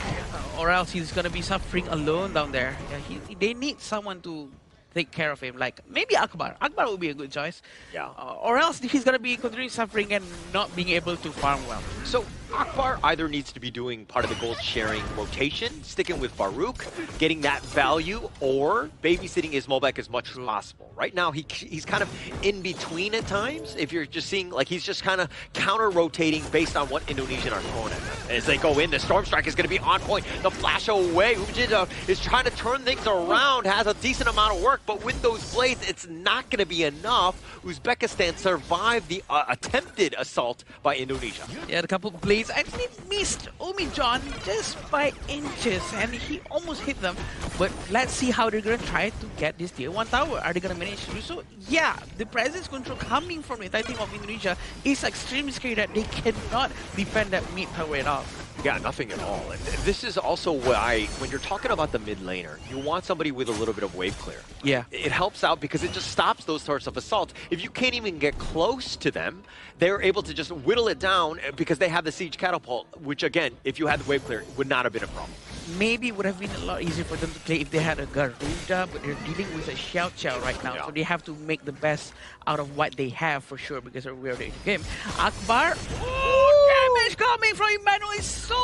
Speaker 16: or else he's gonna be suffering alone down there. Yeah, they need someone to take care of him, like maybe Akbar. Akbar would be a good choice.
Speaker 3: Yeah.
Speaker 16: Or else he's gonna be continuing suffering and not being able to farm well.
Speaker 3: So Akbar either needs to be doing part of the gold sharing rotation, sticking with Farouk, getting that value, or babysitting Ismolbek as much as possible. Right now, he's kind of in between at times. If you're just seeing, like, he's just kind of counter-rotating based on what Indonesian are throwing at them. As they go in, the Storm Strike is going to be on point. The flash away, Ujida is trying to turn things around, has a decent amount of work, but with those blades, it's not going to be enough. Uzbekistan survived the attempted assault by Indonesia.
Speaker 16: Yeah, a couple of blades actually missed Umi John just by inches, and he almost hit them. But let's see how they're going to try to get this tier 1 tower. Are they going to manage to do so? Yeah, the presence control coming from the entire team of Indonesia is extremely scary that they cannot defend that mid tower at all.
Speaker 3: Yeah, nothing at all. And this is also why, when you're talking about the mid laner, you want somebody with a little bit of wave clear.
Speaker 16: Yeah.
Speaker 3: It helps out because it just stops those sorts of assaults. If you can't even get close to them, they're able to just whittle it down because they have the siege catapult, which again, if you had the wave clear, would not have been a problem.
Speaker 16: Maybe it would have been a lot easier for them to play if they had a Garuda, but they're dealing with a Xiao Xiao right now, so they have to make the best out of what they have for sure because we're in the game. Akbar, damage coming from Emmanuel is so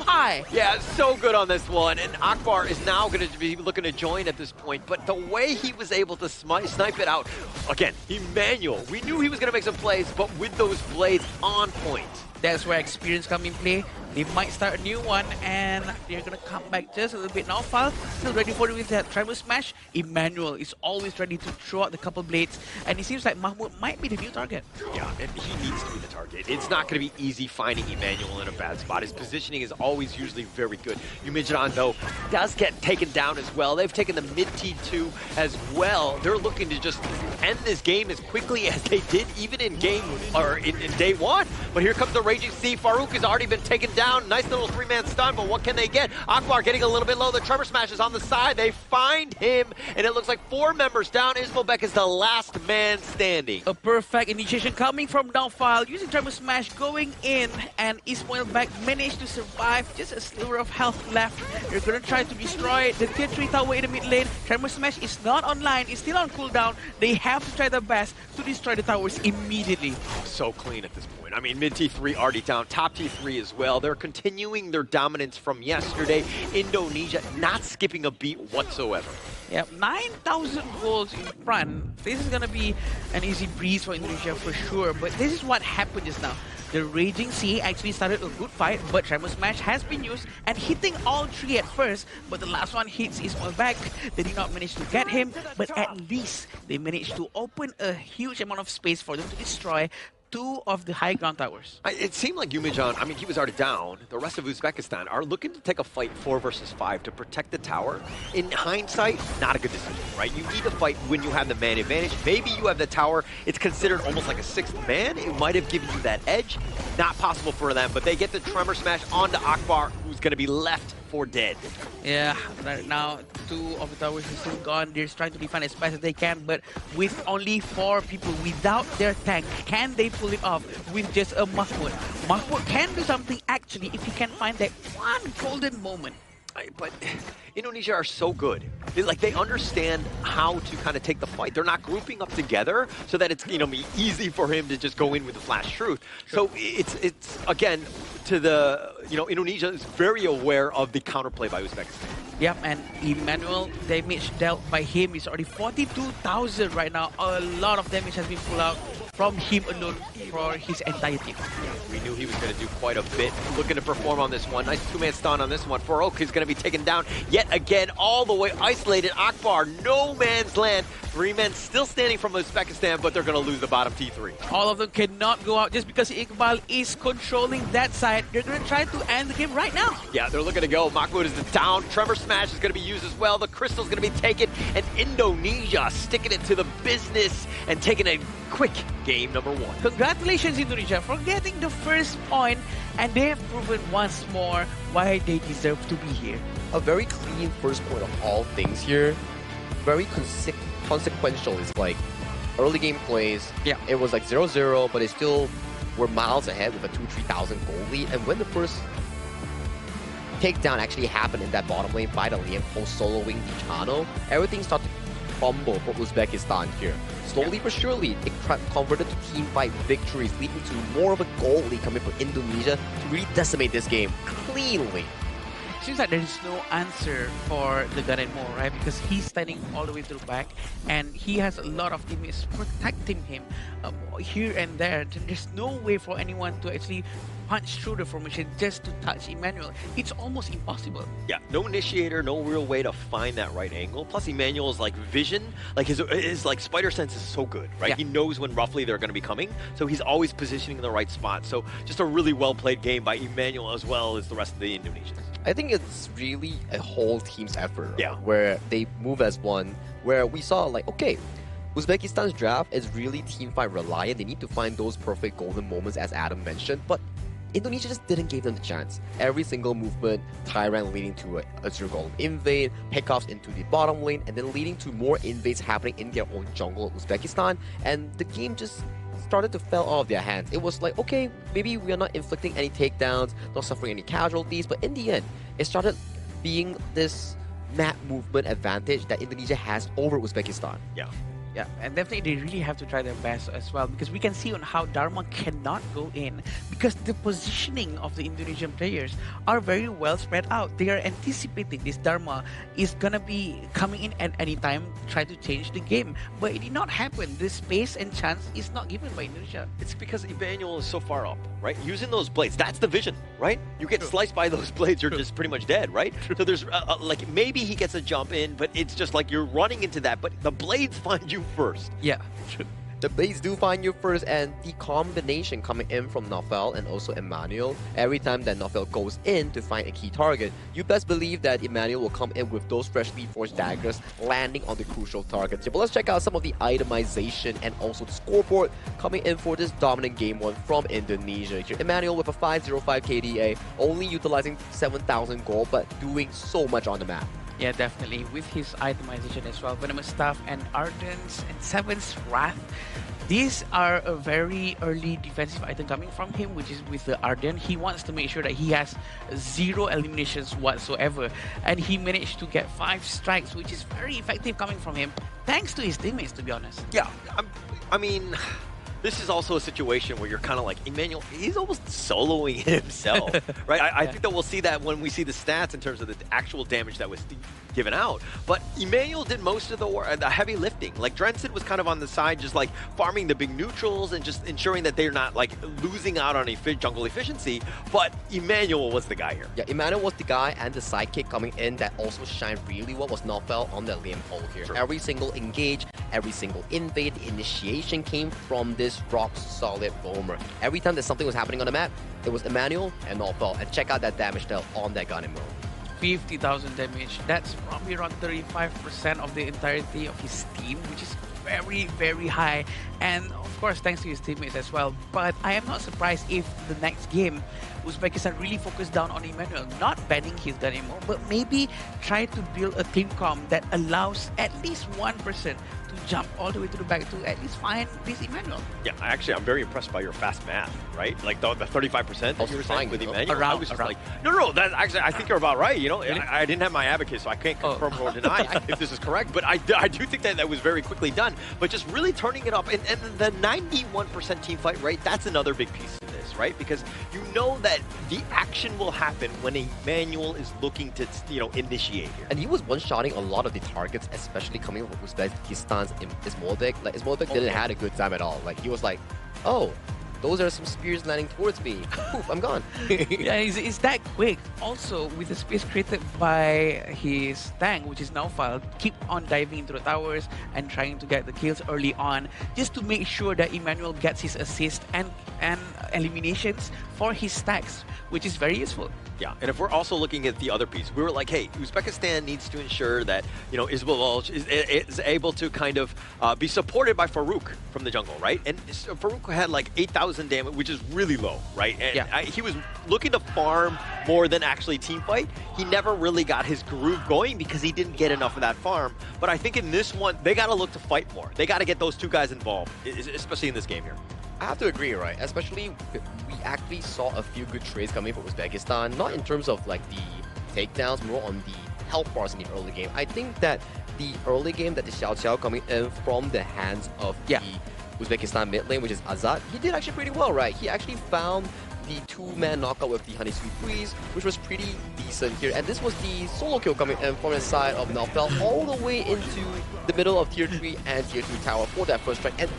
Speaker 16: high.
Speaker 3: Yeah, so good on this one, and Akbar is now going to be looking to join at this point, but the way he was able to snipe it out, again, Emmanuel, we knew he was going to make some plays, but with those blades on point.
Speaker 16: That's where experience comes in play. They might start a new one, and they're going to come back just a little bit now. Fal still ready for it with that Tribal Smash. Emmanuel is always ready to throw out the couple blades, and it seems like Mahmoud might be the new target.
Speaker 3: Yeah, and he needs to be the target. It's not going to be easy finding him. Emmanuel in a bad spot. His positioning is always usually very good. Yumijiran, though, does get taken down as well. They've taken the mid T2 as well. They're looking to just end this game as quickly as they did even in day one. But here comes the Raging Sea. Farouk has already been taken down. Nice little three-man stun, but what can they get? Akbar getting a little bit low. The Tremor Smash is on the side. They find him, and it looks like 4 members down. Ismobek is the last man standing.
Speaker 16: A perfect initiation coming from Downfile, using Tremor Smash, going in, and Ismobek managed to survive. Just a sliver of health left. They're gonna try to destroy the tier 3 tower in the mid lane. Tremor Smash is not online, it's still on cooldown. They have to try their best to destroy the towers immediately.
Speaker 3: So clean at this point. I mean, mid T3 already down, top T3 as well. They're continuing their dominance from yesterday. Indonesia not skipping a beat whatsoever.
Speaker 16: Yeah, 9,000 goals in front. This is gonna be an easy breeze for Indonesia for sure, but this is what happened just now. The Raging Sea actually started a good fight, but Tremor Smash has been used and hitting all 3 at first, but the last one hits Ismail back. They did not manage to get him, but at least they managed to open a huge amount of space for them to destroy 2 of the high ground towers.
Speaker 3: It seemed like Yumijan, I mean, he was already down. The rest of Uzbekistan are looking to take a fight 4 versus 5 to protect the tower. In hindsight, not a good decision, right? You need to fight when you have the man advantage. Maybe you have the tower. It's considered almost like a 6th man. It might have given you that edge. Not possible for them, but they get the Tremor Smash onto Akbar, who's going to be left for dead.
Speaker 16: Yeah, right now 2 of the towers are still gone. They're trying to defend as fast as they can, but with only 4 people without their tank, can they pull it off with just a Mahmoud? Mahmoud can do something actually if he can find that one golden moment.
Speaker 3: But Indonesia are so good. They understand how to kind of take the fight. They're not grouping up together so that it's be easy for him to just go in with the flash truth. So it's again to the Indonesia is very aware of the counterplay by Uzbekistan.
Speaker 16: Yep, and Emmanuel, damage dealt by him is already 42,000 right now. A lot of damage has been pulled out from him alone for his entire team.
Speaker 3: We knew he was going to do quite a bit. Looking to perform on this one. Nice 2-man stun on this one. Farouk is going to be taken down yet again, all the way isolated. Akbar, no man's land. 3 men still standing from Uzbekistan, but they're going to lose the bottom T3.
Speaker 16: All of them cannot go out just because Iqbal is controlling that side. They're going to try to end the game right now.
Speaker 3: Yeah, they're looking to go. Mahmoud is down. Tremor Smash is going to be used as well. The Crystal's going to be taken. And Indonesia sticking it to the business and taking a quick game number 1.
Speaker 16: Congratulations, Indonesia, for getting the first point, and they have proven once more why they deserve to be here.
Speaker 6: A very clean first point of all things here. Very consequential. It's like early game plays.
Speaker 16: Yeah.
Speaker 6: It was like 0-0, but they still were miles ahead with a 2,000-3,000 goal lead. And when the first takedown actually happened in that bottom lane by the Lian post soloing the channel, everything started to crumble for Uzbekistan here. Slowly but surely, it converted to team fight victories, leading to more of a goal lead coming from Indonesia to really decimate this game cleanly.
Speaker 16: Seems like there is no answer for the Garenmo, right? Because he's standing all the way to the back, and he has a lot of teammates protecting him here and there. There's no way for anyone to actually punch through the formation just to touch Emmanuel. It's almost impossible.
Speaker 3: Yeah, no initiator, no real way to find that right angle. Plus, Emmanuel's vision, his spider sense is so good, right?
Speaker 16: Yeah.
Speaker 3: He knows when roughly they're going to be coming, so he's always positioning in the right spot. So just a really well played game by Emmanuel as well as the rest of the Indonesians.
Speaker 6: I think it's really a whole team's effort,
Speaker 3: yeah,
Speaker 6: where they move as one, where we saw okay, Uzbekistan's draft is really team fight reliant. They need to find those perfect golden moments, as Adam mentioned, but Indonesia just didn't give them the chance. Every single movement, Tyrant leading to a zero-goal invade, pickoffs into the bottom lane, and then leading to more invades happening in their own jungle of Uzbekistan, and the game just started to fall out of their hands. It was like, okay, maybe we are not inflicting any takedowns, not suffering any casualties, but in the end, it started being this map movement advantage that Indonesia has over Uzbekistan.
Speaker 3: Yeah.
Speaker 16: Yeah, and definitely they really have to try their best as well, because we can see on how Dharma cannot go in because the positioning of the Indonesian players are very well spread out. They are anticipating this Dharma is gonna be coming in at any time, try to change the game, but it did not happen. The space and chance is not given by Indonesia.
Speaker 3: It's because Emmanuel is so far up, right? Using those blades, that's the vision, right? You get sliced by those blades, you're just pretty much dead, right? So there's maybe he gets a jump in, but it's just like you're running into that, but the blades find you first.
Speaker 16: Yeah, true.
Speaker 6: The blades do find you first, and the combination coming in from Nofel and also Emmanuel, every time that Nofel goes in to find a key target, you best believe that Emmanuel will come in with those fresh Speed Force daggers landing on the crucial targets. But let's check out some of the itemization and also the scoreboard coming in for this dominant game one from Indonesia. Here, Emmanuel with a 505 KDA, only utilizing 7,000 gold, but doing so much on the map.
Speaker 16: Yeah, definitely. With his itemization as well, Venomous Staff and Ardent's and Seven's Wrath. These are a very early defensive item coming from him, which is with the Ardent. He wants to make sure that he has 0 eliminations whatsoever. And he managed to get 5 strikes, which is very effective coming from him, thanks to his teammates, to be honest.
Speaker 3: Yeah, I mean, this is also a situation where you're kind of like, Emmanuel, he's almost soloing himself, right? I think that we'll see that when we see the stats in terms of the actual damage that was given out. But Emmanuel did most of the heavy lifting. Like, Drenson was kind of on the side, just like farming the big neutrals and just ensuring that they're not like losing out on jungle efficiency. But Emmanuel was the guy here.
Speaker 6: Yeah, Emmanuel was the guy, and the sidekick coming in that also shined really well was Nofel on the Liam pole here. Sure. Every single engage, every single invade, initiation came from this rock-solid roamer. Every time that something was happening on the map, it was Emmanuel and Nofel. And check out that damage dealt on that gun in mode.
Speaker 16: 50,000 damage. That's probably around 35% of the entirety of his team, which is very, very high. And of course, thanks to his teammates as well. But I am not surprised if the next game, Uzbekistan really focused down on Emmanuel, not banning his gun anymore, but maybe try to build a team comp that allows at least one person to jump all the way to the back to at least find this Emmanuel.
Speaker 3: Yeah, actually, I'm very impressed by your fast math, right? Like the 35% that you were saying with Emmanuel. I was just like, no, that actually, I think you're about right. You know, really? I didn't have my abacus, so I can't confirm or deny if this is correct. But I do think that was very quickly done. But just really turning it up, and the 91% team fight rate, that's another big piece of this, right? Because you know that the action will happen when Emmanuel is looking to, initiate here.
Speaker 6: And he was one-shotting a lot of the targets, especially coming from Uzbekistan's Ismoldek. Like, Ismoldek didn't have a good time at all. Like, he was like, oh, those are some spears landing towards me. Poof, I'm gone.
Speaker 16: Yeah, it's that quick. Also, with the space created by his tank, which is now filed, keep on diving into the towers and trying to get the kills early on, just to make sure that Emmanuel gets his assist and eliminations for his stacks, which is very useful.
Speaker 3: Yeah, and if we're also looking at the other piece, we were like, hey, Uzbekistan needs to ensure that, Ismail is able to kind of be supported by Farouk from the jungle, right? And Farouk had like 8,000 damage, which is really low, right? And
Speaker 16: yeah.
Speaker 3: He was looking to farm more than actually team fight. He never really got his groove going because he didn't get enough of that farm. But I think in this one, they got to look to fight more. They got to get those two guys involved, especially in this game here.
Speaker 6: I have to agree, right? Especially, we actually saw a few good trades coming from Uzbekistan, not in terms of like the takedowns, more on the health bars in the early game. I think that the early game that the Xiao Xiao coming in from the hands of the Uzbekistan mid lane, which is Azad, he did actually pretty well, right? He actually found the 2-man knockout with the Honey Sweet Breeze, which was pretty decent here. And this was the solo kill coming in from the side of Nofel all the way into the middle of Tier 3 and Tier 2 tower for that first strike. And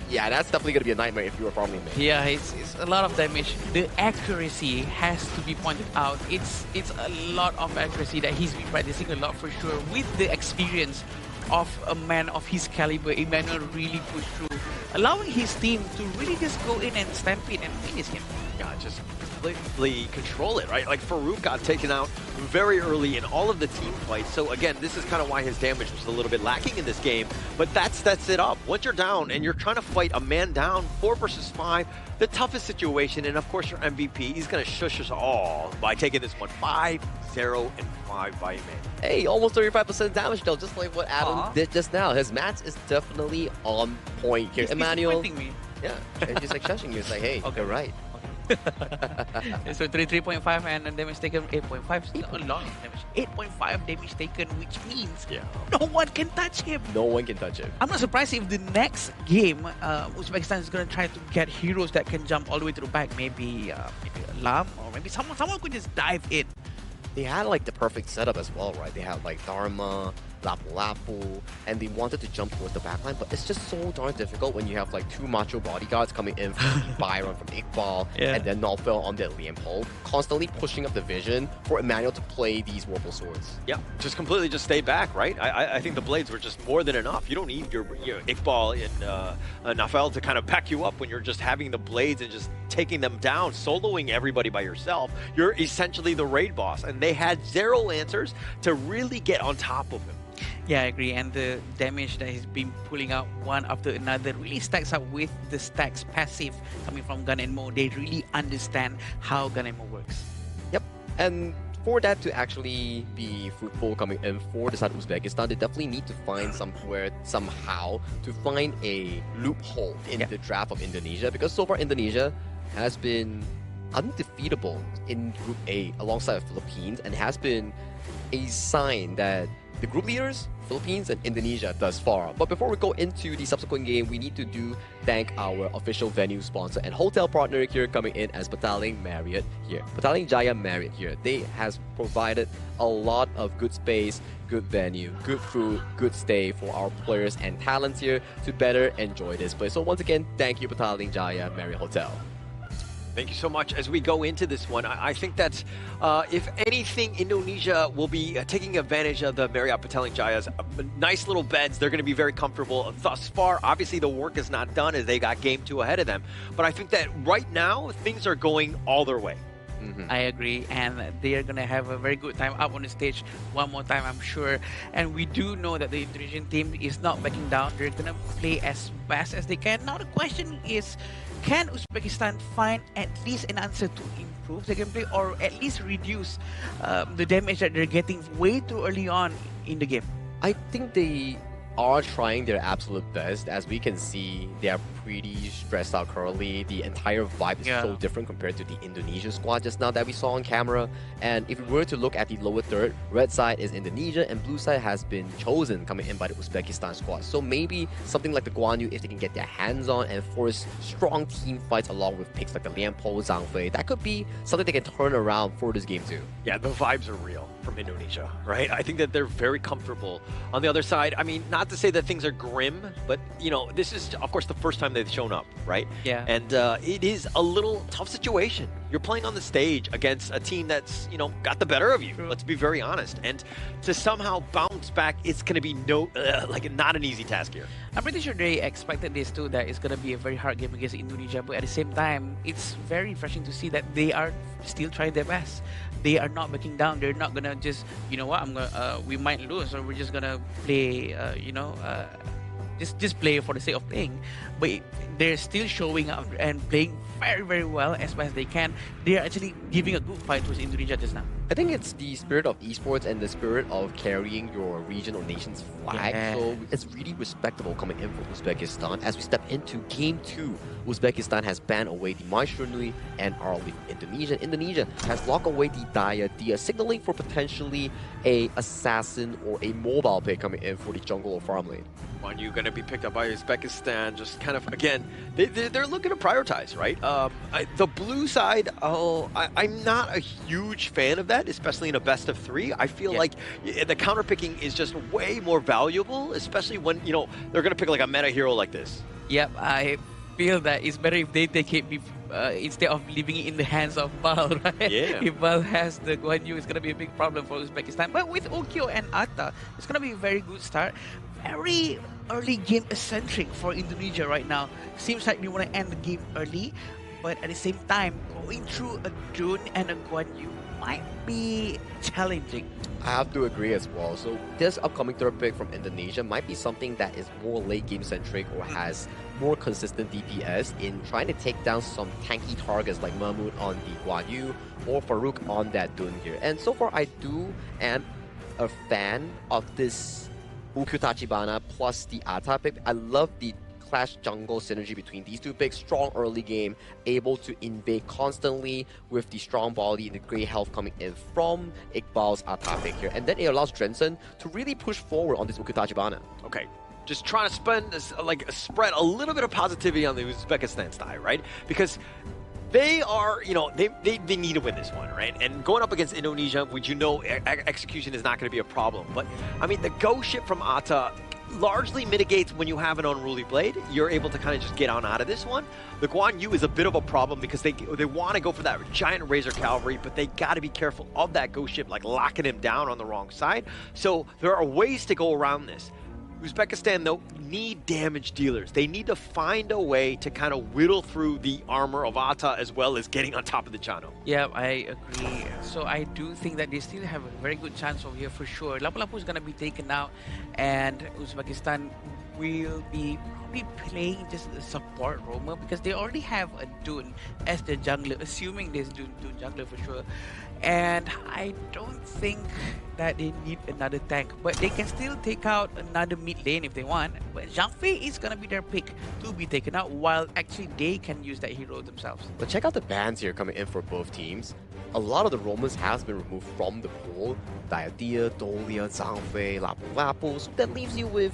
Speaker 6: yeah, that's definitely going to be a nightmare if you were farming mid.
Speaker 16: Yeah, it's a lot of damage. The accuracy has to be pointed out. It's a lot of accuracy that he's been practicing a lot for sure. With the experience of a man of his caliber, Emmanuel really pushed through, allowing his team to really just go in and stampede and win this game.
Speaker 3: Yeah, just completely control it, right? Like, Farouk got taken out very early in all of the team fights. So again, this is kind of why his damage was a little bit lacking in this game. But that sets it up. Once you're down and you're trying to fight a man down, 4 versus 5, the toughest situation, and of course your MVP, he's going to shush us all by taking this one 5-0 and 5 by Emmanuel.
Speaker 6: Hey, almost 35% damage though, just like what Adam did just now. His match is definitely on point here. Emmanuel,
Speaker 16: me.
Speaker 6: Yeah, and he's like shushing you. It's like, hey, okay, right.
Speaker 16: So 33.5 and damage taken 8.5. Still a lot of damage. 8.5 damage taken, which means no one can touch him.
Speaker 6: No one can touch him.
Speaker 16: I'm not surprised if the next game, Uzbekistan is going to try to get heroes that can jump all the way to the back. Maybe Lam, or maybe someone could just dive in
Speaker 6: they had like the perfect setup as well, right? They had like Dharma, Lapu Lapu, and they wanted to jump towards the backline, but it's just so darn difficult when you have like two macho bodyguards coming in from Byron, from Iqbal, and then Nofel on that Liam Pole, constantly pushing up the vision for Emmanuel to play these Warble Swords.
Speaker 3: Yeah, just completely just stay back, right? I think the blades were just more than enough. You don't need your Iqbal and Nofel to kind of back you up when you're just having the blades and just taking them down, soloing everybody by yourself. You're essentially the raid boss, and they had zero lancers to really get on top of him.
Speaker 16: Yeah, I agree. And the damage that he's been pulling out one after another really stacks up with the stacks passive coming from Gun and Mo. They really understand how Gun and Mo works.
Speaker 6: Yep. And for that to actually be fruitful coming in for the side of Uzbekistan, they definitely need to find somewhere, somehow, to find a loophole in the draft of Indonesia. Because so far, Indonesia has been undefeatable in Group A alongside the Philippines, and has been a sign that the group leaders, Philippines and Indonesia thus far. But before we go into the subsequent game, we need to thank our official venue sponsor and hotel partner here coming in as Petaling Marriott here. Petaling Jaya Marriott here. They has provided a lot of good space, good venue, good food, good stay for our players and talents here to better enjoy this place. So once again, thank you Petaling Jaya Marriott Hotel.
Speaker 3: Thank you so much. As we go into this one, I think that if anything, Indonesia will be taking advantage of the Marriott Petaling Jaya's nice little beds. They're going to be very comfortable thus far. Obviously, the work is not done as they got game 2 ahead of them. But I think that right now, things are going all their way.
Speaker 16: I agree, and they are going to have a very good time up on the stage one more time, I'm sure. And we do know that the Indonesian team is not backing down. They're going to play as best as they can. Now the question is, can Uzbekistan find at least an answer to improve the gameplay, or at least reduce the damage that they're getting way too early on in the game?
Speaker 6: I think they are trying their absolute best. As we can see, they are pretty stressed out currently. The entire vibe is so different compared to the Indonesia squad just now that we saw on camera. And if we were to look at the lower third, red side is Indonesia and blue side has been chosen coming in by the Uzbekistan squad. So maybe something like the Guan Yu, if they can get their hands on and force strong team fights along with picks like the Lian Po, Zhang Fei, that could be something they can turn around for this game too.
Speaker 3: Yeah, the vibes are real from Indonesia, right? I think that they're very comfortable. On the other side, I mean, not to say that things are grim, but, you know, this is, of course, the first time they've shown up, right?
Speaker 16: Yeah.
Speaker 3: And it is a little tough situation. You're playing on the stage against a team that's, you know, got the better of you. Let's be very honest. And to somehow bounce back, it's going to be not an easy task here.
Speaker 16: I'm pretty sure they expected this too, that it's going to be a very hard game against Indonesia, but at the same time, it's very refreshing to see that they are still trying their best. They are not backing down. They're not gonna just, you know what, we might lose, or we're just gonna play, just play for the sake of playing. But they're still showing up and playing very, very well as best as they can. They are actually giving a good fight towards Indonesia just now.
Speaker 6: I think it's the spirit of esports and the spirit of carrying your region or nation's flag.
Speaker 16: Yeah.
Speaker 6: So it's really respectable coming in for Uzbekistan. As we step into Game 2, Uzbekistan has banned away the Maestro Nui and Arli Indonesia. Indonesia has locked away the Daya Dia, signaling for potentially a assassin or a mobile pick coming in for the jungle or farm lane.
Speaker 3: Are you going to be picked up by Uzbekistan? Just kind of, again, they're looking to prioritize, right? The blue side, I'm not a huge fan of that, especially in a best of 3. I feel like the counter picking is just way more valuable, especially when, you know, they're going to pick like a meta hero like this.
Speaker 16: Yep, I feel that it's better if they take it instead of leaving it in the hands of Bal, right?
Speaker 3: Yeah.
Speaker 16: If Bal has the Guan Yu, it's going to be a big problem for Uzbekistan. But with Okyo and Atta, it's going to be a very good start. Very early game eccentric for Indonesia right now. Seems like they want to end the game early, but at the same time, going through a June and a Guan Yu might be challenging.
Speaker 6: I have to agree as well. So this upcoming third pick from Indonesia might be something that is more late game centric or has more consistent DPS in trying to take down some tanky targets like Mahmoud on the Guan Yu or Farouk on that Dun here. And so far I am a fan of this Ukyu Tachibana plus the Ata pick. I love the Clash jungle synergy between these two picks. Strong early game, able to invade constantly with the strong body and the great health coming in from Iqbal's Ata pick here. And then it allows Drenson to really push forward on this Ukyu Tachibana.
Speaker 3: Okay. Just trying to spread a little bit of positivity on the Uzbekistan side, right? Because they are, you know, they need to win this one, right? And going up against Indonesia, which you know execution is not going to be a problem. But, I mean, the ghost ship from Atta largely mitigates when you have an unruly blade. You're able to kind of just get on out of this one. The Guan Yu is a bit of a problem because they want to go for that giant Razor Cavalry, but they got to be careful of that ghost ship, like locking him down on the wrong side. So there are ways to go around this. Uzbekistan, though, need damage dealers. They need to find a way to kind of whittle through the armor of Atta as well as getting on top of the Chano.
Speaker 16: Yeah, I agree. So I do think that they still have a very good chance over here for sure. Lapu-Lapu is going to be taken out, and Uzbekistan will be probably playing just a support roamer because they already have a Dune as the jungler, assuming there's Dune jungler for sure. And I don't think that they need another tank, but they can still take out another mid lane if they want. But Zhang Fei is gonna be their pick to be taken out, while actually they can use that hero themselves.
Speaker 6: But check out the bans here coming in for both teams. A lot of the roamers has been removed from the pool. Diadea, Dolia, Zhang Fei, Lapu-Lapu. So that leaves you with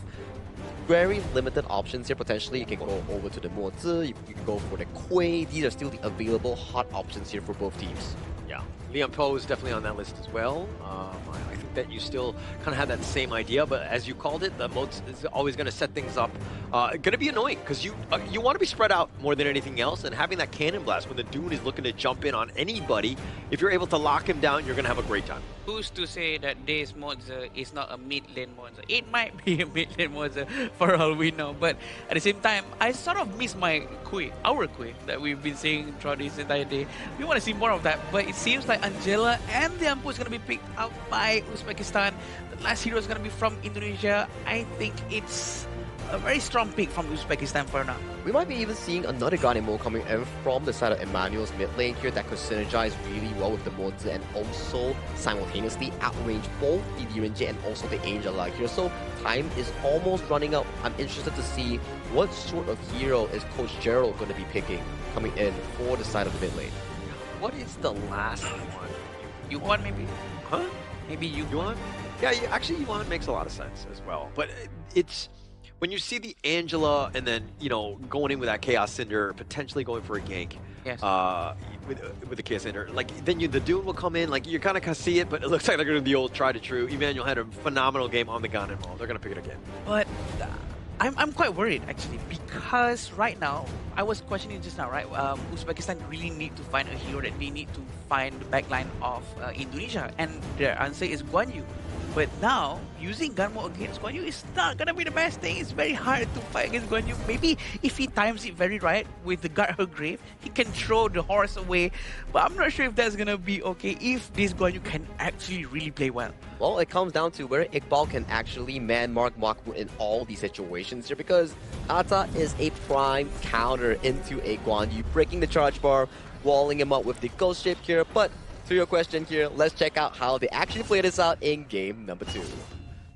Speaker 6: very limited options here. Potentially, you can go over to the Mozi, you can go for the Kui. These are still the available hot options here for both teams.
Speaker 3: Yeah, Liam Poe is definitely on that list as well. I think that you still kind of have that same idea, but as you called it, the modes is always going to set things up. Going to be annoying because you want to be spread out more than anything else, and having that cannon blast when the Dune is looking to jump in on anybody, if you're able to lock him down, you're going to have a great time.
Speaker 16: Who's to say that this Moza is not a mid lane Moza? It might be a mid lane Moza for all we know, but at the same time, I sort of miss my Kui, our Kui, that we've been seeing throughout this entire day. We want to see more of that, but it seems like Angela and the Ampu is going to be picked out by Uzbekistan. The last hero is going to be from Indonesia. I think it's a very strong pick from Uzbekistan for now.
Speaker 6: We might be even seeing another Guardian mode coming in from the side of Emmanuel's mid lane here that could synergize really well with the Mozi and also simultaneously outrange both the Lirenji and also the Angela here. So time is almost running out. I'm interested to see what sort of hero is Coach Gerald going to be picking coming in for the side of the mid lane.
Speaker 3: What is the last one?
Speaker 16: Yuan maybe?
Speaker 3: Huh?
Speaker 16: Maybe
Speaker 3: Yuan? Yeah, actually Yuan makes a lot of sense as well. But it's when you see the Angela and then, you know, going in with that Chaos Cinder, potentially going for a gank.
Speaker 16: Yes.
Speaker 3: With the Chaos Cinder, like then the Dune will come in, like you kind of see it, but it looks like they're going to be the old tried and true. Emmanuel had a phenomenal game on the gun and all. They're going to pick it again.
Speaker 16: But I'm quite worried actually, because right now, I was questioning just now, right? Uzbekistan really need to find a hero that they need to find the backline of Indonesia, and their answer is Guan Yu. But now, using gun mode against Guan Yu is not gonna be the best thing. It's very hard to fight against Guan Yu. Maybe if he times it very right with the guard her grave, he can throw the horse away. But I'm not sure if that's gonna be okay if this Guan Yu can actually really play well.
Speaker 6: Well, it comes down to where Iqbal can actually man-mark Makmur in all these situations here, because Atta is a prime counter into a Guan Yu, breaking the charge bar, walling him up with the ghost ship here. But to your question here, let's check out how they actually play this out in game number 2.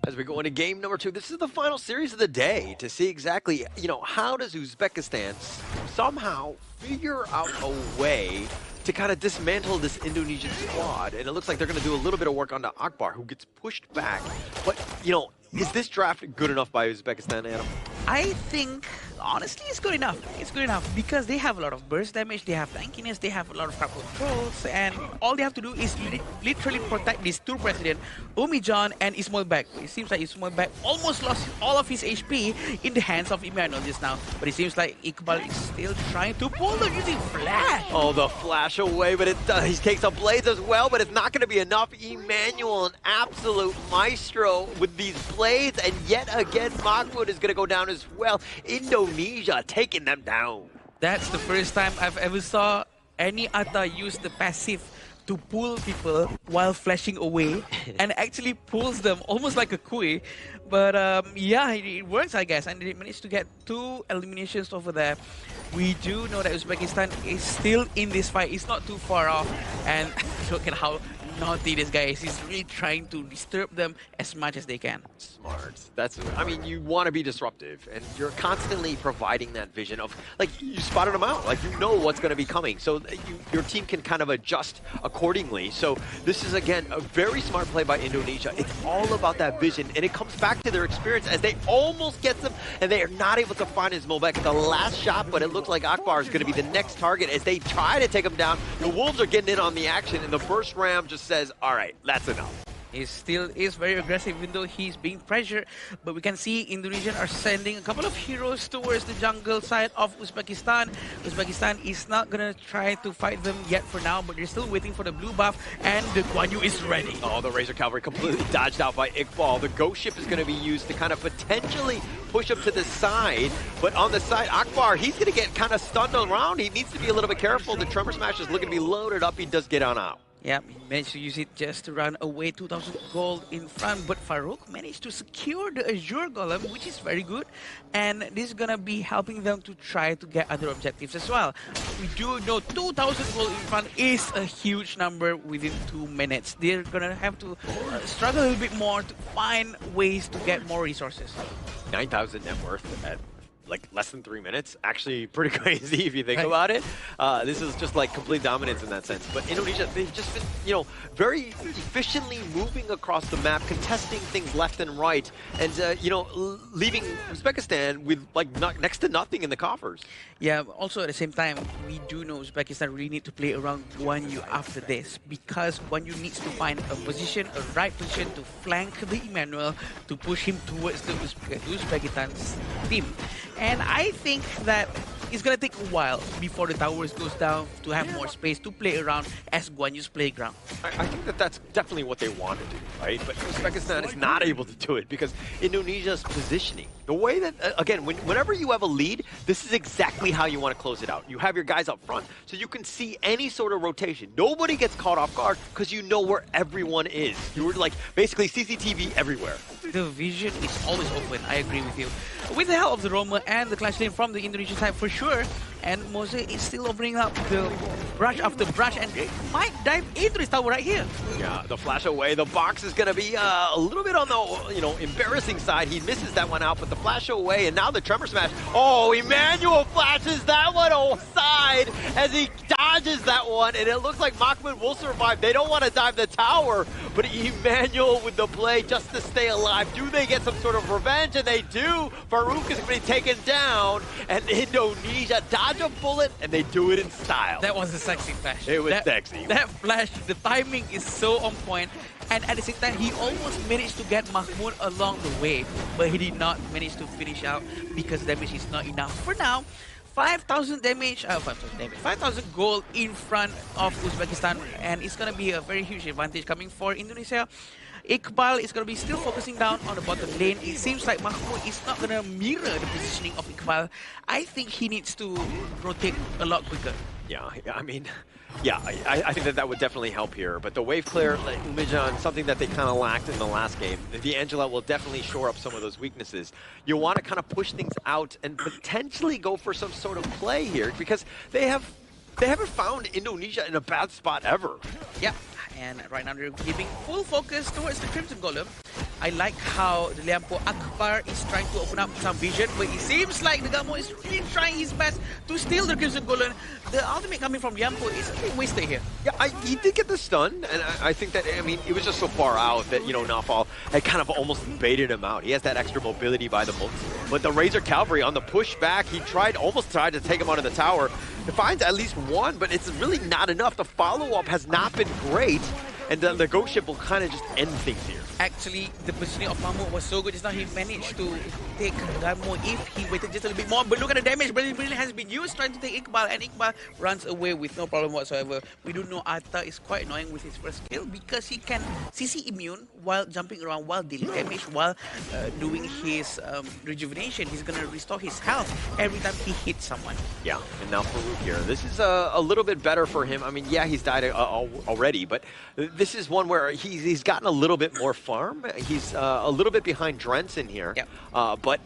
Speaker 3: As we go into game number 2, this is the final series of the day to see exactly, you know, how does Uzbekistan somehow figure out a way to kind of dismantle this Indonesian squad. And it looks like they're going to do a little bit of work onto Akbar, who gets pushed back. But, you know, is this draft good enough by Uzbekistan, Adam?
Speaker 16: I think, honestly, it's good enough. It's good enough because they have a lot of burst damage, they have tankiness, they have a lot of crowd controls, and all they have to do is literally protect these two presidents, Umijan and Ismail Bek. It seems like Ismail Bek almost lost all of his HP in the hands of Emmanuel just now, but it seems like Iqbal is still trying to pull them using Flash.
Speaker 3: Oh, the Flash away, but he takes some blades as well, but it's not going to be enough. Emmanuel, an absolute maestro with these blades, and yet again, Mahmoud is going to go down as well. Indonesia taking them down.
Speaker 16: That's the first time I've ever saw any Atta use the passive to pull people while flashing away and actually pulls them almost like a Kui. But yeah, it works, I guess, and they managed to get 2 eliminations over there. We do know that Uzbekistan is still in this fight. It's not too far off, and look at how naughty this guy is. He's really trying to disturb them as much as they can.
Speaker 20: Smart. That's, I mean, you want to be disruptive, and you're constantly providing that vision of, like, you spotted them out. Like, you know what's going to be coming, so your team can kind of adjust accordingly. So this is, again, a very smart play by Indonesia. It's all about that vision, and it comes back to their experience as they almost get them, and they are not able to find his Mobek at the last shot, but it looks like Akbar is going to be the next target as they try to take him down. The Wolves are getting in on the action, and the first ram just says, all right, that's enough.
Speaker 16: He still is very aggressive even though he's being pressured, but we can see Indonesia are sending a couple of heroes towards the jungle side of Uzbekistan. Uzbekistan is not gonna try to fight them yet for now, but they're still waiting for the blue buff, and the Guan Yu is ready.
Speaker 20: Oh, the Razor Cavalry completely dodged out by Iqbal. The ghost ship is going to be used to kind of potentially push up to the side, but on the side, Akbar, he's going to get kind of stunned around. He needs to be a little bit careful. The Tremor Smash is looking to be loaded up. He does get on out.
Speaker 16: Yeah, he managed to use it just to run away 2,000 gold in front, but Farouk managed to secure the Azure Golem, which is very good, and this is gonna be helping them to try to get other objectives as well. We do know 2,000 gold in front is a huge number within 2 minutes. They're gonna have to struggle a little bit more to find ways to get more resources.
Speaker 20: 9,000 net worth at like less than 3 minutes. Actually pretty crazy if you think about it. This is just like complete dominance in that sense. But Indonesia, they've just been, you know, very efficiently moving across the map, contesting things left and right, and, you know, leaving Uzbekistan with like next to nothing in the coffers.
Speaker 16: Yeah, also at the same time, we do know Uzbekistan really need to play around Guan Yu after this, because Guan Yu needs to find a position, a right position to flank the Emmanuel to push him towards the Uzbekistan's team. And I think that it's going to take a while before the towers goes down to have more space to play around as Guan Yu's playground.
Speaker 20: I think that that's definitely what they want to do, right? But Uzbekistan is not able to do it because Indonesia's positioning. The way that, again, whenever you have a lead, this is exactly how you want to close it out. You have your guys up front so you can see any sort of rotation. Nobody gets caught off guard because you know where everyone is. You're like basically CCTV everywhere.
Speaker 16: The vision is always open, I agree with you. With the help of the Roma and the Clash Lane from the Indonesian side for sure, and Mose is still opening up the brush after brush, and they might dive into this tower right here.
Speaker 20: Yeah, the flash away. The box is going to be a little bit on the, you know, embarrassing side. He misses that one out, but the flash away, and now the Tremor Smash. Oh, Emmanuel flashes that one aside as he dodges that one, and it looks like Mahmoud will survive. They don't want to dive the tower, but Emmanuel with the play just to stay alive. Do they get some sort of revenge? And they do. Farouk is going to be taken down, and Indonesia dodge a bullet, and they do it in style.
Speaker 16: That was a sexy flash.
Speaker 20: It was sexy.
Speaker 16: That flash, the timing is so on point, and at the same time, he almost managed to get Mahmoud along the way, but he did not manage to finish out because damage is not enough. For now, 5,000 damage, 5,000 gold in front of Uzbekistan, and it's going to be a very huge advantage coming for Indonesia. Iqbal is going to be still focusing down on the bottom lane. It seems like Mahmoud is not going to mirror the positioning of Iqbal. I think he needs to rotate a lot quicker.
Speaker 20: Yeah, I mean, yeah, I think that would definitely help here. But the wave clear, like Umejan, something that they kind of lacked in the last game. The Angela will definitely shore up some of those weaknesses. You want to kind of push things out and potentially go for some sort of play here because they haven't found Indonesia in a bad spot ever.
Speaker 16: Yeah. And right now they're giving full focus towards the Crimson Golem. I like how the Liampo Akbar is trying to open up some vision, but it seems like the Gamo is really trying his best to steal the Crimson Golem. The ultimate coming from Liampo is a bit wasted here.
Speaker 20: Yeah, he did get the stun, and I think that, I mean, it was just so far out that, you know, Nafal had kind of almost baited him out. He has that extra mobility by the Multi. But the Razor Cavalry on the pushback, he almost tried to take him out of the tower. He finds at least one, but it's really not enough. The follow-up has not been great, and the Ghost Ship will kind of just end things here.
Speaker 16: Actually, the positioning of Mahmoud was so good just now. He managed to take Gamo if he waited just a little bit more. But look at the damage. But it really has been used trying to take Iqbal, and Iqbal runs away with no problem whatsoever. We do know Atta is quite annoying with his first skill because he can CC immune while jumping around, while dealing damage, while doing his rejuvenation. He's going to restore his health every time he hits someone.
Speaker 20: Yeah, and now Farouk here. This is a little bit better for him. I mean, yeah, he's died already, but this is one where he's gotten a little bit more farm. He's a little bit behind Drenson here.
Speaker 16: Yep.
Speaker 20: But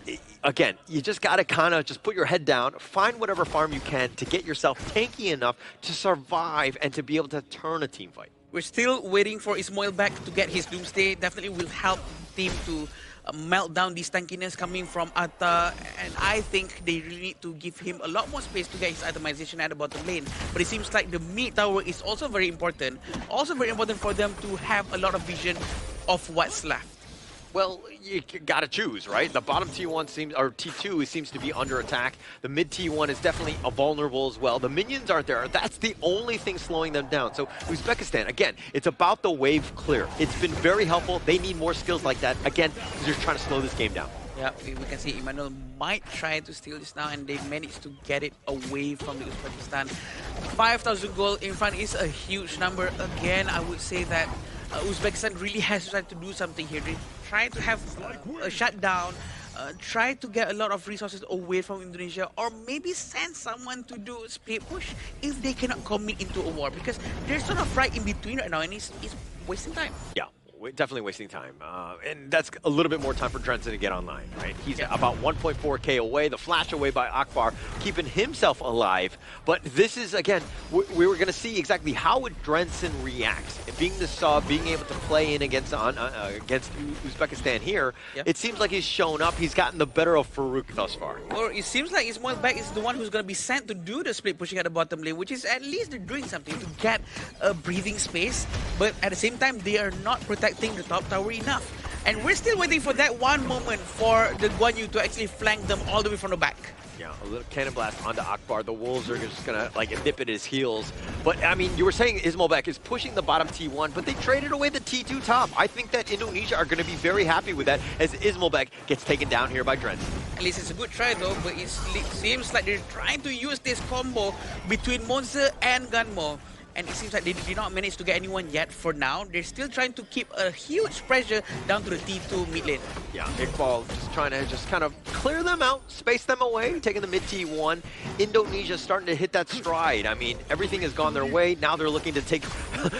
Speaker 20: again, you just got to kind of just put your head down, find whatever farm you can to get yourself tanky enough to survive and to be able to turn a team fight.
Speaker 16: We're still waiting for Ismail back to get his Doomsday. Definitely will help team to melt down this tankiness coming from Atta, and I think they really need to give him a lot more space to get his itemization at the bottom lane. But it seems like the mid tower is also very important. Also very important for them to have a lot of vision of what's left.
Speaker 20: Well, you gotta choose, right? The bottom T1 seems, or T2 seems to be under attack. The mid T1 is definitely vulnerable as well. The minions aren't there. That's the only thing slowing them down. So Uzbekistan, again, it's about the wave clear. It's been very helpful. They need more skills like that, again, because they're trying to slow this game down.
Speaker 16: Yeah, we can see Emmanuel might try to steal this now, and they managed to get it away from the Uzbekistan. 5,000 gold in front is a huge number. Again, I would say that Uzbekistan really has to try to do something here. They try to have a shutdown, try to get a lot of resources away from Indonesia, or maybe send someone to do a split push if they cannot commit into a war, because they're sort of right in between right now, and it's wasting time.
Speaker 20: Yeah. Definitely wasting time. And that's a little bit more time for Drenson to get online, right? He's about 1.4k away, the flash away by Akbar, keeping himself alive. But this is, again, we were going to see exactly how would Drenson react. Being the sub, being able to play in against Uzbekistan here, it seems like he's shown up. He's gotten the better of Farooq thus far.
Speaker 16: Or it seems like Ismail back is the one who's going to be sent to do the split pushing at the bottom lane, which is at least they're doing something to get a breathing space. But at the same time, they are not protecting the top tower enough. And we're still waiting for that one moment for the Guan Yu to actually flank them all the way from the back.
Speaker 20: Yeah, a little cannon blast onto Akbar. The Wolves are just gonna like nip at his heels. But I mean, you were saying Ismailbek is pushing the bottom T1, but they traded away the T2 top. I think that Indonesia are gonna be very happy with that as Ismailbek gets taken down here by Drenson.
Speaker 16: At least it's a good try though, but it seems like they're trying to use this combo between Monza and Gunmo. And it seems like they did not manage to get anyone yet for now. They're still trying to keep a huge pressure down to the T2 mid lane.
Speaker 20: Yeah, Iqbal just trying to just kind of clear them out, space them away, taking the mid T1. Indonesia starting to hit that stride. I mean, everything has gone their way. Now they're looking to take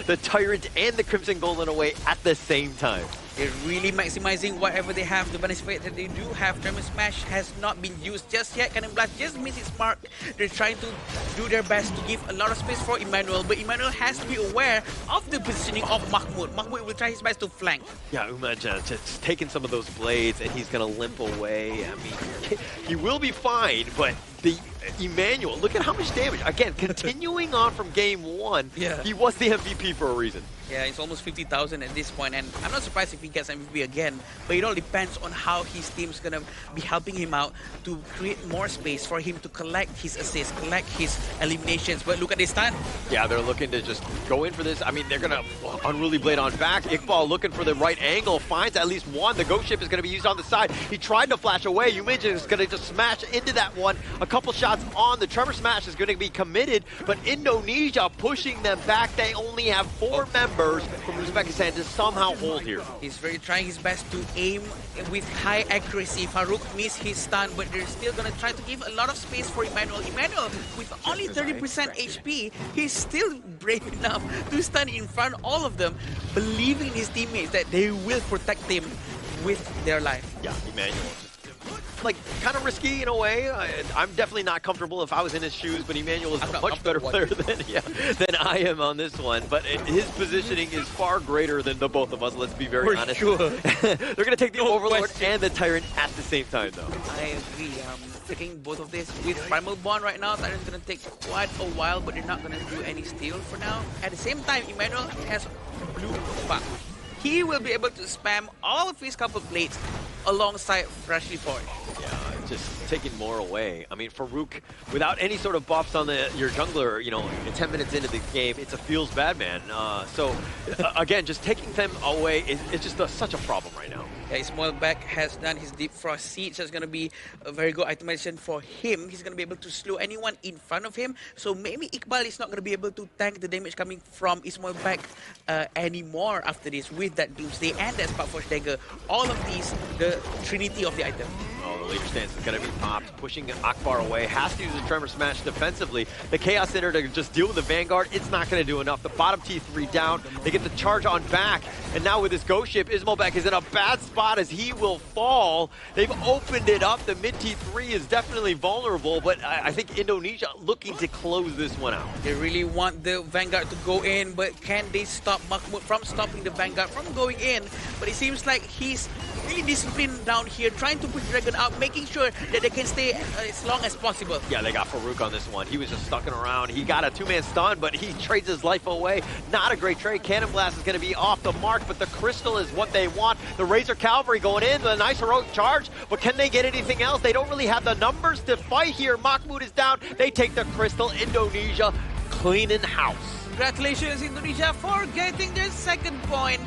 Speaker 20: the Tyrant and the Crimson Golden away at the same time.
Speaker 16: They're really maximizing whatever they have. The benefit that they do have, Tremor Smash has not been used just yet. Cannon Blast just missed its mark. They're trying to do their best to give a lot of space for Emmanuel, but Emmanuel has to be aware of the positioning of Mahmoud. Mahmoud will try his best to flank.
Speaker 20: Yeah, Umaj just taking some of those blades, and he's going to limp away. I mean, he will be fine, but the Emmanuel, look at how much damage. Again, continuing on from game one, he was the MVP for a reason.
Speaker 16: Yeah, it's almost 50,000 at this point, and I'm not surprised if he gets MVP again, but it all depends on how his team's gonna be helping him out to create more space for him to collect his assists, collect his eliminations. But look at this stun.
Speaker 20: Yeah, they're looking to just go in for this. I mean, they're gonna Unruly Blade on back. Iqbal looking for the right angle, finds at least one. The Ghost Ship is gonna be used on the side. He tried to flash away. Umij is gonna just smash into that one. A couple shots on. The Tremor Smash is gonna be committed, but Indonesia pushing them back. They only have 4 members from Uzbekistan to somehow hold here.
Speaker 16: He's very trying his best to aim with high accuracy. Farooq missed his stun, but they're still gonna try to give a lot of space for Emmanuel. Emmanuel, with only 30% HP, he's still brave enough to stand in front of all of them, believing in his teammates that they will protect him with their life.
Speaker 20: Yeah, Emmanuel like kind of risky in a way. I'm definitely not comfortable if I was in his shoes, but Emmanuel is a much better player than I am on this one. But his positioning is far greater than the both of us, let's be very honest.
Speaker 16: Sure.
Speaker 20: They're going to take the Overlord and the Tyrant at the same time, though.
Speaker 16: I agree. Taking both of this with Primal Bond right now, Tyrant's going to take quite a while, but they're not going to do any steal for now. At the same time, Emmanuel has blue buff. He will be able to spam all of his couple blades alongside Freshly Forged.
Speaker 20: Yeah, just taking more away. I mean, Farooq, without any sort of buffs on your jungler, you know, 10 minutes into the game, it's a feels bad, man. Again, just taking them away is just such a problem right now.
Speaker 16: Yeah, Ismail back has done his Deep Frost Siege. That's going to be a very good itemization for him. He's going to be able to slow anyone in front of him. So maybe Iqbal is not going to be able to tank the damage coming from Ismail back anymore after this with that Doomsday and that Sparkforge Dagger. All of these, the trinity of the item.
Speaker 20: Oh,
Speaker 3: Leader stance is going to be popped, pushing Akbar away. Has to use the Tremor Smash defensively. The Chaos Center to just deal with the Vanguard, it's not going to do enough. The bottom T3 down. They get the charge on back. And now with his Ghost Ship, Ismobek is in a bad spot as he will fall. They've opened it up. The mid T3 is definitely vulnerable, but I think Indonesia looking to close this one out.
Speaker 16: They really want the Vanguard to go in, but can they stop Mahmoud from stopping the Vanguard from going in? But it seems like he's really disciplined down here, trying to push Dragon out, making sure that they can stay as long as possible.
Speaker 3: Yeah, they got Farouk on this one. He was just stucking around. He got a two-man stun, but he trades his life away. Not a great trade. Cannon Blast is going to be off the mark, but the Crystal is what they want. The Razor Cavalry going in with a nice heroic charge, but can they get anything else? They don't really have the numbers to fight here. Mahmoud is down. They take the Crystal. Indonesia cleaning house.
Speaker 16: Congratulations, Indonesia, for getting their second point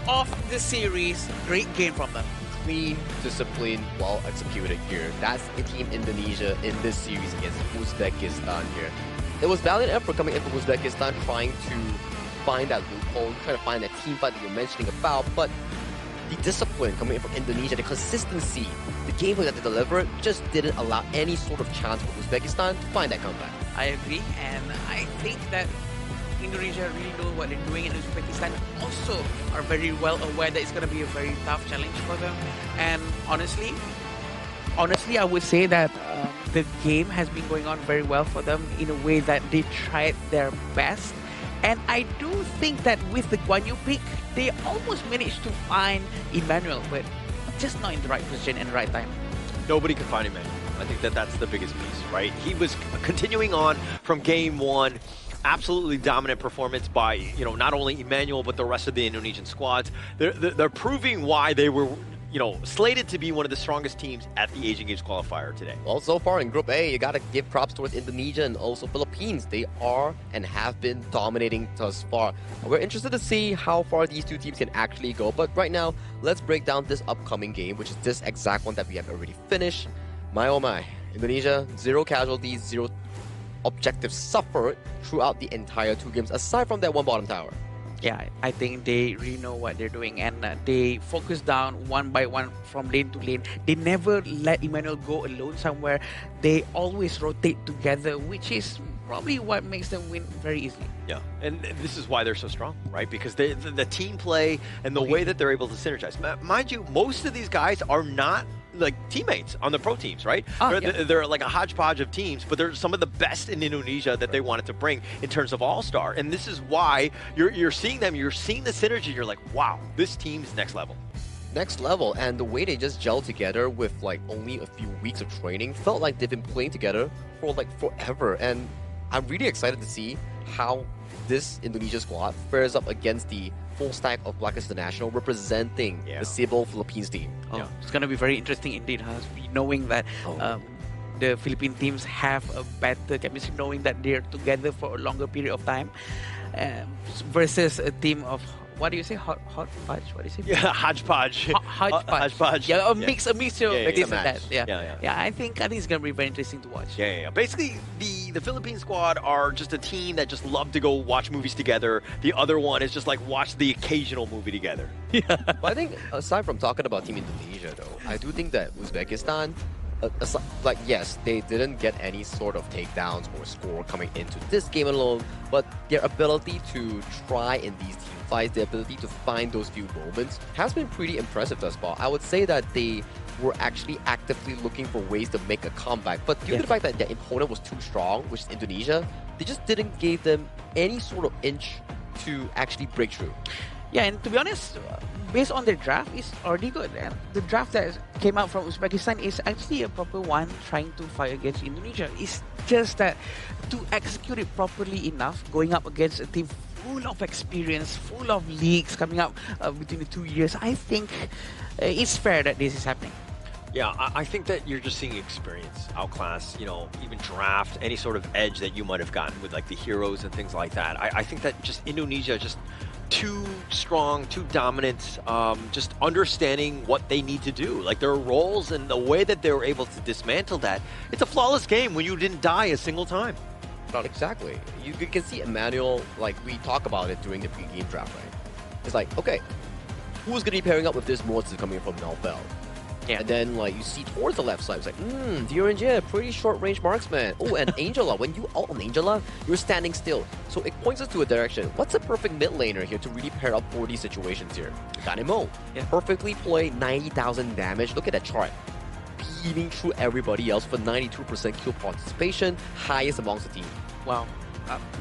Speaker 16: of the series. Great game from them.
Speaker 6: Clean, disciplined, well executed here. That's the team Indonesia in this series against Uzbekistan here. It was valiant effort coming in from Uzbekistan, trying to find that loophole, trying to find that team fight that you're mentioning about, but the discipline coming in from Indonesia, the consistency, the gameplay that they delivered just didn't allow any sort of chance for Uzbekistan to find that comeback.
Speaker 16: I agree, and I think that Indonesia really know what they're doing, and Uzbekistan also are very well aware that it's going to be a very tough challenge for them. And honestly, I would say that the game has been going on very well for them in a way that they tried their best. And I do think that with the Guan Yu pick, they almost managed to find Emmanuel, but just not in the right position and the right time.
Speaker 3: Nobody could find Emmanuel. I think that that's the biggest piece, right? He was continuing on from game one. Absolutely dominant performance by, you know, not only Emmanuel, but the rest of the Indonesian squads. They're proving why they were, you know, slated to be one of the strongest teams at the Asian Games qualifier today.
Speaker 6: Well, so far in Group A, you gotta give props towards Indonesia and also Philippines. They are and have been dominating thus far. We're interested to see how far these two teams can actually go, but right now, let's break down this upcoming game, which is this exact one that we have already finished. My oh my, Indonesia, 0 casualties, 0 objectives suffered throughout the entire 2 games, aside from that one bottom tower.
Speaker 16: Yeah, I think they really know what they're doing, and they focus down one by one from lane to lane. They never let Emmanuel go alone somewhere. They always rotate together, which is probably what makes them win very easily.
Speaker 3: Yeah, and this is why they're so strong, right? Because the team play and the way that they're able to synergize. Mind you, most of these guys are not like teammates on the pro teams, right? They're like a hodgepodge of teams, but they're some of the best in Indonesia that they wanted to bring in terms of all-star. And this is why you're seeing them, you're seeing the synergy, you're like, wow, this team's next level.
Speaker 6: Next level, and the way they just gel together with like only a few weeks of training felt like they've been playing together for like forever. And I'm really excited to see how this Indonesia squad fares up against the full stack of Blacklist International representing the Cebu Philippines team.
Speaker 16: It's going to be very interesting indeed, knowing that the Philippine teams have a better chemistry, knowing that they're together for a longer period of time, versus a team of, what do you say, hodgepodge? What do you say?
Speaker 3: Yeah, hodgepodge.
Speaker 16: Hodgepodge. Yeah, a mixture of this and that.
Speaker 3: Yeah.
Speaker 16: I think it's gonna be very interesting to watch.
Speaker 3: Yeah. Basically, the Philippine squad are just a team that just love to go watch movies together. The other one is just like watch the occasional movie together.
Speaker 6: Yeah. But I think aside from talking about Team Indonesia, though, I do think that Uzbekistan, like, yes, they didn't get any sort of takedowns or score coming into this game alone, but their ability to try in these team fights, their ability to find those few moments has been pretty impressive thus far. I would say that they were actually actively looking for ways to make a comeback, but due to the fact that their opponent was too strong, which is Indonesia, they just didn't give them any sort of inch to actually break through.
Speaker 16: Yeah, and to be honest, based on their draft, it's already good. And the draft that came out from Uzbekistan is actually a proper one trying to fight against Indonesia. It's just that to execute it properly enough, going up against a team full of experience, full of leagues coming up between the 2 years, I think it's fair that this is happening.
Speaker 3: Yeah, I think that you're just seeing experience, outclass, you know, even draft, any sort of edge that you might have gotten with like the heroes and things like that. I think that just Indonesia just too strong, too dominant, just understanding what they need to do, like their roles and the way that they were able to dismantle that. It's a flawless game when you didn't die a single time.
Speaker 6: Not exactly. You can see Emmanuel, like we talk about it during the pre-game draft, right? It's like, okay, who's going to be pairing up with this monster coming from Melfell? And then like you see towards the left side, it's like, Diorangea, pretty short range marksman. Oh, and Angela, when you ult on Angela, you're standing still. So it points us to a direction. What's a perfect mid laner here to really pair up for these situations here? Ganemo. Perfectly play 90,000 damage. Look at that chart. Beating through everybody else for 92% kill participation, highest amongst the team.
Speaker 16: Wow.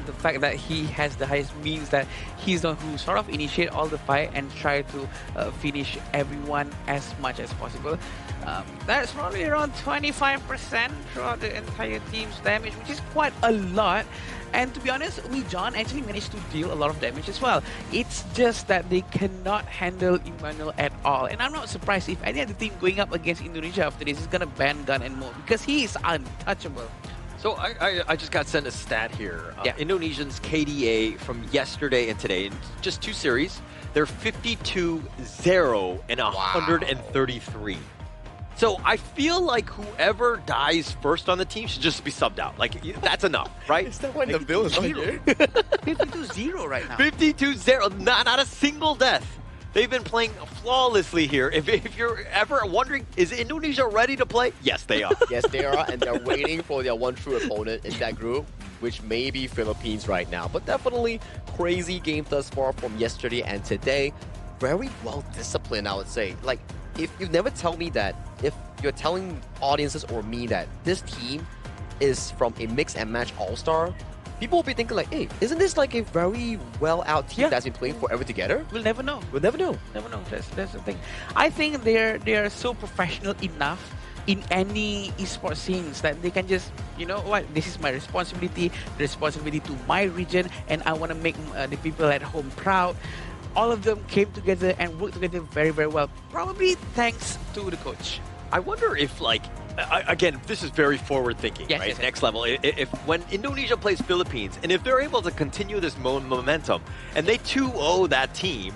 Speaker 16: The fact that he has the highest means that he's the one who sort of initiate all the fight and try to finish everyone as much as possible. That's probably around 25% throughout the entire team's damage, which is quite a lot. And to be honest, John actually managed to deal a lot of damage as well. It's just that they cannot handle Emmanuel at all. And I'm not surprised if any other team going up against Indonesia after this is going to ban Gun and Mo, because he is untouchable.
Speaker 20: So I just got sent a stat here. Indonesians KDA from yesterday and today, in just 2 series, they're 52-0 and 133. So I feel like whoever dies first on the team should just be subbed out. Like, that's enough, right?
Speaker 6: Is that why the bill is not here?
Speaker 16: 52-0 right now.
Speaker 20: 52-0, not a single death. They've been playing flawlessly here. If you're ever wondering, is Indonesia ready to play? Yes, they are.
Speaker 6: Yes, they are, and they're waiting for their one true opponent in that group, which may be Philippines right now. But definitely crazy game thus far from yesterday and today. Very well disciplined, I would say. Like, if you never tell me that, if you're telling audiences or me that this team is from a mix and match all-star, people will be thinking like, hey, isn't this like a very well-out team that's been playing forever together?
Speaker 16: We'll never know.
Speaker 6: We'll never know.
Speaker 16: Never know. That's the thing. I think they are so professional enough in any esports scenes that they can just, you know what, this is my responsibility, the responsibility to my region, and I want to make the people at home proud. All of them came together and worked together very, very well. Probably thanks to the coach.
Speaker 20: I wonder if, like, again, this is very forward thinking, right?
Speaker 16: Yes.
Speaker 20: Next level. If when Indonesia plays Philippines, and if they're able to continue this momentum, and they 2-0 that team,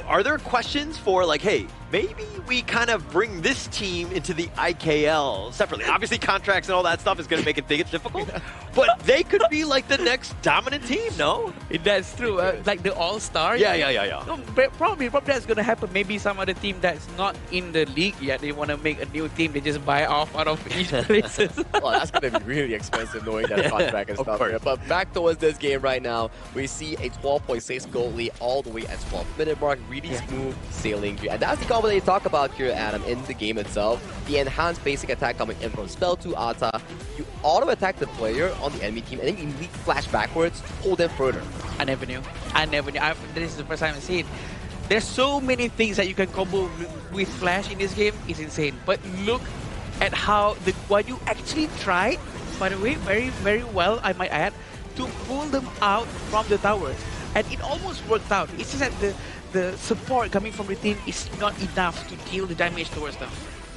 Speaker 20: are there questions for like, hey, maybe we kind of bring this team into the IKL separately? Obviously, contracts and all that stuff is going to make it difficult, but they could be like the next dominant team, no?
Speaker 16: That's true. Like the all-star.
Speaker 20: Yeah.
Speaker 16: No, probably that's going to happen. Maybe some other team that's not in the league yet, they want to make a new team. They just buy off out of each places.
Speaker 6: Well, that's going to be really expensive knowing that contract and stuff here. But back towards this game right now, we see a 12.6 goal lead all the way at 12-minute mark. Really smooth sailing here. And that's the combo that you talk about here, Adam, in the game itself. The enhanced basic attack coming in from Spell to Ata. You auto-attack the player on the enemy team and then you immediately flash backwards, pull them further.
Speaker 16: I never knew. This is the first time I see it. There's so many things that you can combo with Flash in this game. It's insane. But look at how what you actually tried, by the way, very, very well, I might add, to pull them out from the towers. And it almost worked out. It's just that the support coming from the team is not enough to deal the damage towards them.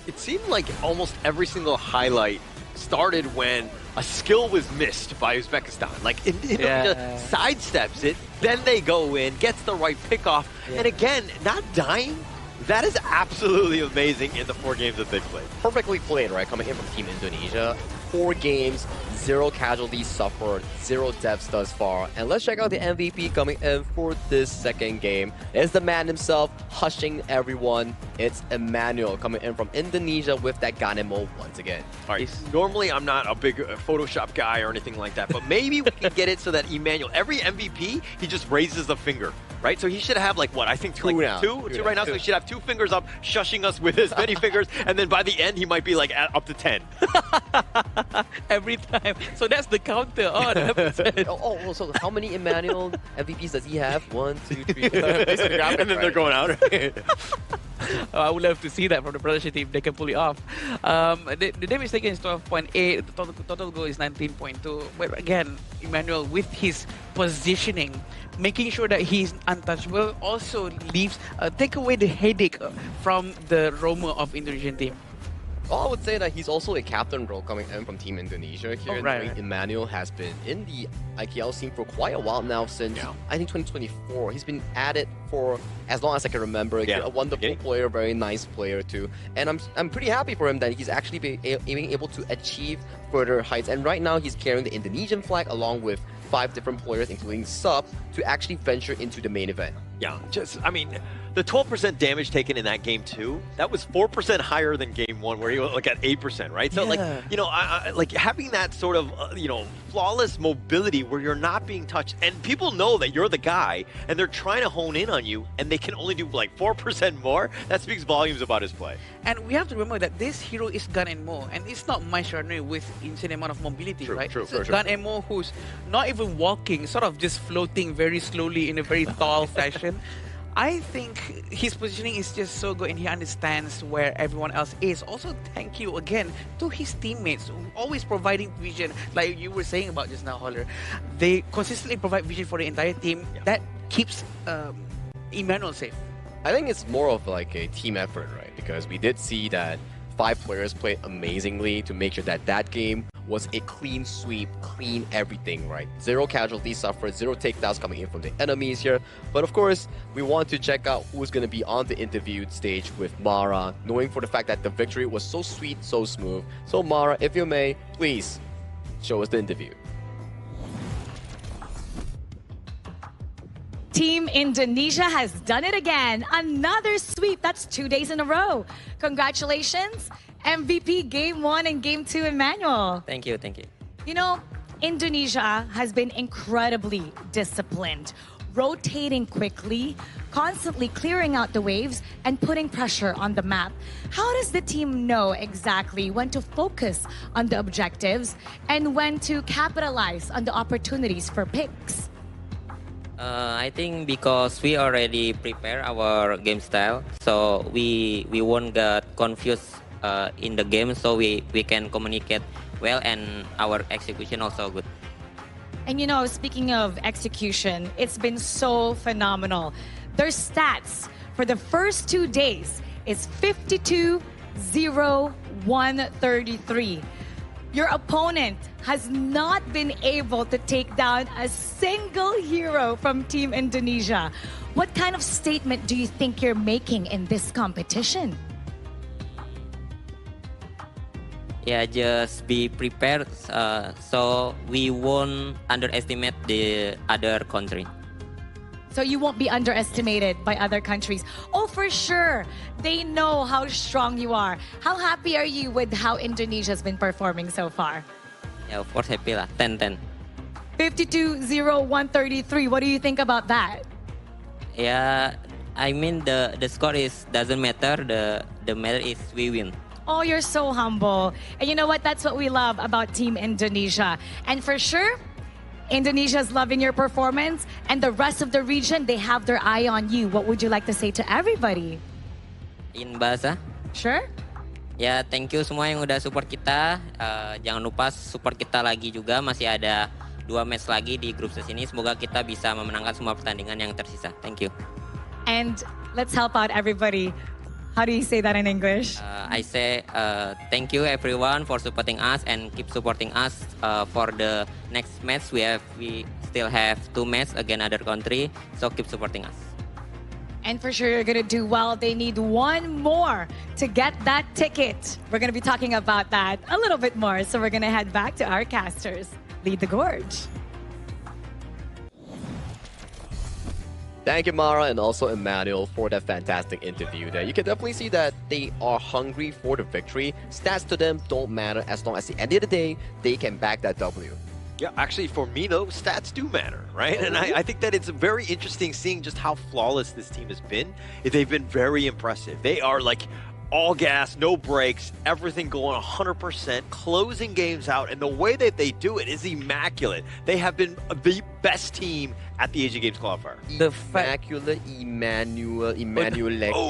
Speaker 20: It seemed like almost every single highlight started when a skill was missed by Uzbekistan. Like, Indonesia sidesteps it, then they go in, gets the right pick off, and again, not dying. That is absolutely amazing in the 4 games that they've played.
Speaker 6: Perfectly played, right? Coming in from Team Indonesia. 4 games, 0 casualties suffered, 0 deaths thus far. And let's check out the MVP coming in for this second game. It's the man himself, hushing everyone. It's Emmanuel coming in from Indonesia with that Ganemo once again.
Speaker 20: All right, normally I'm not a big Photoshop guy or anything like that, but maybe we can get it so that Emmanuel, every MVP, he just raises a finger, right? So he should have like, what, I think two right now, so he should have 2 fingers up, shushing us with as many fingers, and then by the end, he might be like up to 10.
Speaker 16: Every time. So that's the counter.
Speaker 6: So how many Emmanuel MVPs does he have? 1, 2, 3.
Speaker 20: And then they're going out.
Speaker 16: I would love to see that from the production team. They can pull it off. The damage taken is 12.8. The total goal is 19.2. But again, Emmanuel, with his positioning, making sure that he's untouchable, also leaves take away the headache from the roamer of Indonesian team.
Speaker 6: Well, I would say that he's also a captain role coming in from Team Indonesia here.
Speaker 16: Right.
Speaker 6: Emmanuel has been in the IKL scene for quite a while now, since I think 2024. He's been at it for as long as I can remember. A wonderful player, very nice player too. And I'm pretty happy for him that he's actually being able to achieve further heights. And right now he's carrying the Indonesian flag along with 5 different players, including Sub, to actually venture into the main event.
Speaker 3: Yeah, I mean, the 12% damage taken in that game 2, that was 4% higher than game 1, where he was like at 8%, right? So, like, you know, like having that sort of, you know, flawless mobility where you're not being touched, and people know that you're the guy, and they're trying to hone in on you, and they can only do like 4% more, that speaks volumes about his play.
Speaker 16: And we have to remember that this hero is Gun and Mo, and it's not Maisharnu with insane amount of mobility, right? So Gun and Mo who's not even walking, sort of just floating very slowly in a very tall fashion. I think his positioning is just so good and he understands where everyone else is. Also, thank you again to his teammates, always providing vision. Like you were saying about just now, Holler. They consistently provide vision for the entire team. That keeps Emmanuel safe.
Speaker 6: I think it's more of like a team effort, right? Because we did see that 5 players played amazingly to make sure that that game was a clean sweep, clean everything, right? 0 casualties suffered, 0 takedowns coming in from the enemies here. But of course, we want to check out who's going to be on the interview stage with Mara, knowing for the fact that the victory was so sweet, so smooth. So Mara, if you may, please show us the interview.
Speaker 13: Team Indonesia has done it again. Another sweep. That's 2 days in a row. Congratulations. MVP Game 1 and Game 2, Emmanuel.
Speaker 17: Thank you, thank you.
Speaker 13: You know, Indonesia has been incredibly disciplined, rotating quickly, constantly clearing out the waves, and putting pressure on the map. How does the team know exactly when to focus on the objectives and when to capitalize on the opportunities for picks?
Speaker 17: I think because we already prepare our game style, so we won't get confused in the game, so we can communicate well, and our execution also good.
Speaker 13: And you know, speaking of execution, it's been so phenomenal. Their stats for the first 2 days is 52-0-133. Your opponent has not been able to take down a single hero from Team Indonesia. What kind of statement do you think you're making in this competition?
Speaker 17: Yeah, just be prepared so we won't underestimate the other country.
Speaker 13: So you won't be underestimated by other countries. Oh, for sure. They know how strong you are. How happy are you with how Indonesia's been performing so far?
Speaker 17: Yeah, of course happy lah. 10-10.
Speaker 13: 52-0-133. What do you think about that?
Speaker 17: Yeah, I mean the score is doesn't matter. The matter is we win.
Speaker 13: Oh, you're so humble. And you know what? That's what we love about Team Indonesia. And for sure, Indonesia's loving your performance, and the rest of the region, they have their eye on you. What would you like to say to everybody?
Speaker 17: In bahasa?
Speaker 13: Sure.
Speaker 17: Ya, thank you semua yang udah support kita. Jangan lupa support kita lagi juga. Masih ada 2 match lagi di grup sini. Semoga kita bisa memenangkan semua pertandingan yang tersisa. Thank you.
Speaker 13: And let's help out everybody. How do you say that in English?
Speaker 17: I say thank you everyone for supporting us and keep supporting us for the next match. We still have 2 matches against other country, so keep supporting us.
Speaker 13: And for sure you're gonna do well. They need 1 more to get that ticket. We're gonna be talking about that a little bit more. So we're gonna head back to our casters. Lead the gorge.
Speaker 6: Thank you, Mara, and also Emmanuel for that fantastic interview there. You can definitely see that they are hungry for the victory. Stats to them don't matter as long as at the end of the day, they can back that W.
Speaker 3: Yeah, actually, for me, though, stats do matter, right? And I think that it's very interesting seeing just how flawless this team has been. They've been very impressive. They are like all gas, no brakes, everything going 100%, closing games out, and the way that they do it is immaculate. They have been the best team at the Asian Games qualifier.
Speaker 6: Immaculate, Emmanuel.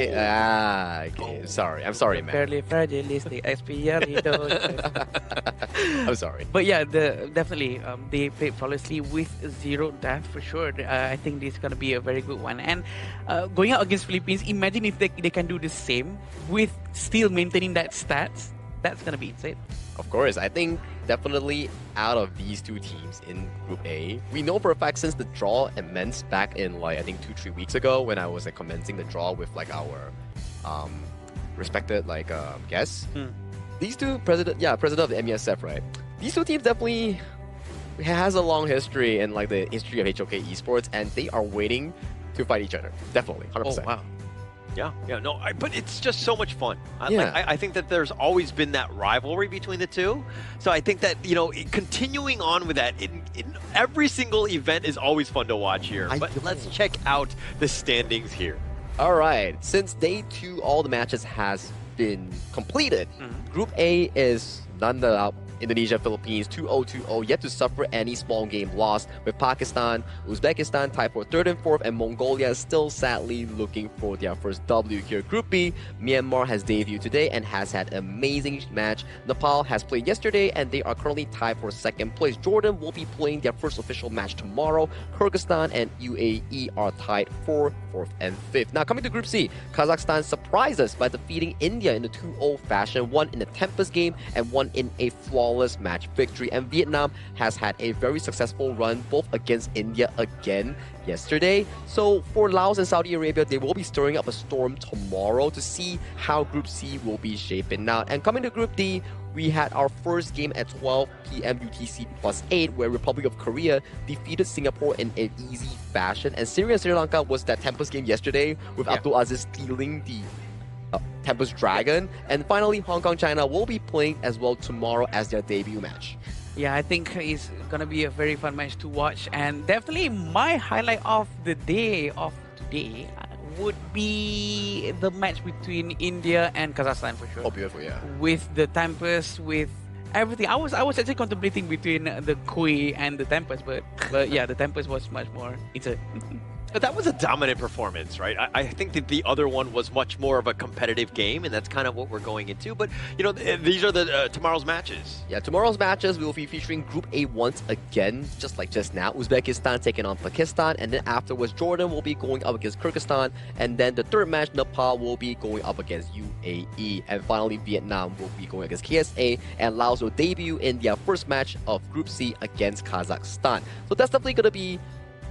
Speaker 6: Okay. Sorry. I'm sorry, man.
Speaker 16: Fairly fragilistic,
Speaker 6: I'm sorry.
Speaker 16: But yeah, definitely they played flawlessly with 0 death for sure. I think this is gonna be a very good one. And going out against Philippines, imagine if they can do the same with still maintaining that stats. that's gonna be insane.
Speaker 6: Of course, I think definitely out of these two teams in Group A, we know for a fact since the draw immense back in like I think 2-3 weeks ago when I was like commenting the draw with like our respected like guests. These two president of the MESF, right? These two teams definitely has a long history in like the history of HOK Esports, and they are waiting to fight each other. Definitely, 100%.
Speaker 16: Oh wow.
Speaker 3: Yeah, no, but it's just so much fun.
Speaker 6: Yeah.
Speaker 3: I think that there's always been that rivalry between the two. So I think that, continuing on with that in every single event is always fun to watch here. But let's check out the standings here.
Speaker 6: All right, since day 2, all the matches has been completed. Group A is none out. Indonesia, Philippines, 2-0-2-0, yet to suffer any small game loss, with Pakistan, Uzbekistan tied for 3rd and 4th, and Mongolia still sadly looking for their first W here. Group B, Myanmar has debuted today and has had an amazing match. Nepal has played yesterday and they are currently tied for 2nd place. Jordan will be playing their first official match tomorrow. Kyrgyzstan and UAE are tied for 4th and 5th. Now coming to Group C, Kazakhstan surprised us by defeating India in the 2-0 fashion, one in a Tempest game and one in a flawless match victory. And Vietnam has had a very successful run both against India again yesterday. So for Laos and Saudi Arabia, they will be stirring up a storm tomorrow to see how Group C will be shaping out. And coming to Group D, we had our first game at 12 p.m. UTC +8, where Republic of Korea defeated Singapore in an easy fashion. And Syria and Sri Lanka was that Tempest game yesterday with Abdul Aziz stealing the Tempest Dragon. And finally, Hong Kong China will be playing as well tomorrow as their debut match.
Speaker 16: Yeah, I think it's gonna be a very fun match to watch, and definitely my highlight of the day of today would be the match between India and Kazakhstan for sure.
Speaker 6: Oh, beautiful, yeah.
Speaker 16: With the Tempest, with everything. I was actually contemplating between the Kui and the Tempest, but yeah, the Tempest was much more.
Speaker 3: But that was a dominant performance, right? I think that the other one was much more of a competitive game, and that's kind of what we're going into. But, these are the tomorrow's matches.
Speaker 6: Yeah, tomorrow's matches, we will be featuring Group A once again, just like just now. Uzbekistan taking on Pakistan, and then afterwards, Jordan will be going up against Kyrgyzstan, and then the third match, Nepal will be going up against UAE, and finally, Vietnam will be going against KSA, and Laos will debut in their first match of Group C against Kazakhstan. So that's definitely going to be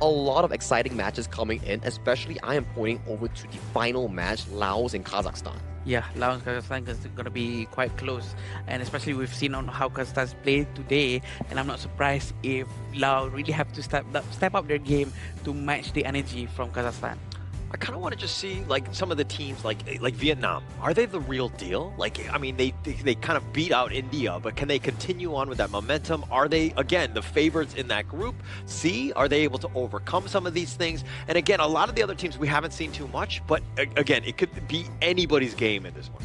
Speaker 6: a lot of exciting matches coming in, especially I am pointing over to the final match, Laos and Kazakhstan.
Speaker 16: Yeah, Laos and Kazakhstan is going to be quite close, and especially we've seen on how Kazakhstan's played today, and I'm not surprised if Laos really have to step up their game to match the energy from Kazakhstan.
Speaker 3: I kind of want to just see some of the teams like Vietnam. Are they the real deal? They kind of beat out India, but can they continue on with that momentum? Are they again the favorites in that group? C, are they able to overcome some of these things? And again, a lot of the other teams we haven't seen too much, but again, it could be anybody's game in this one.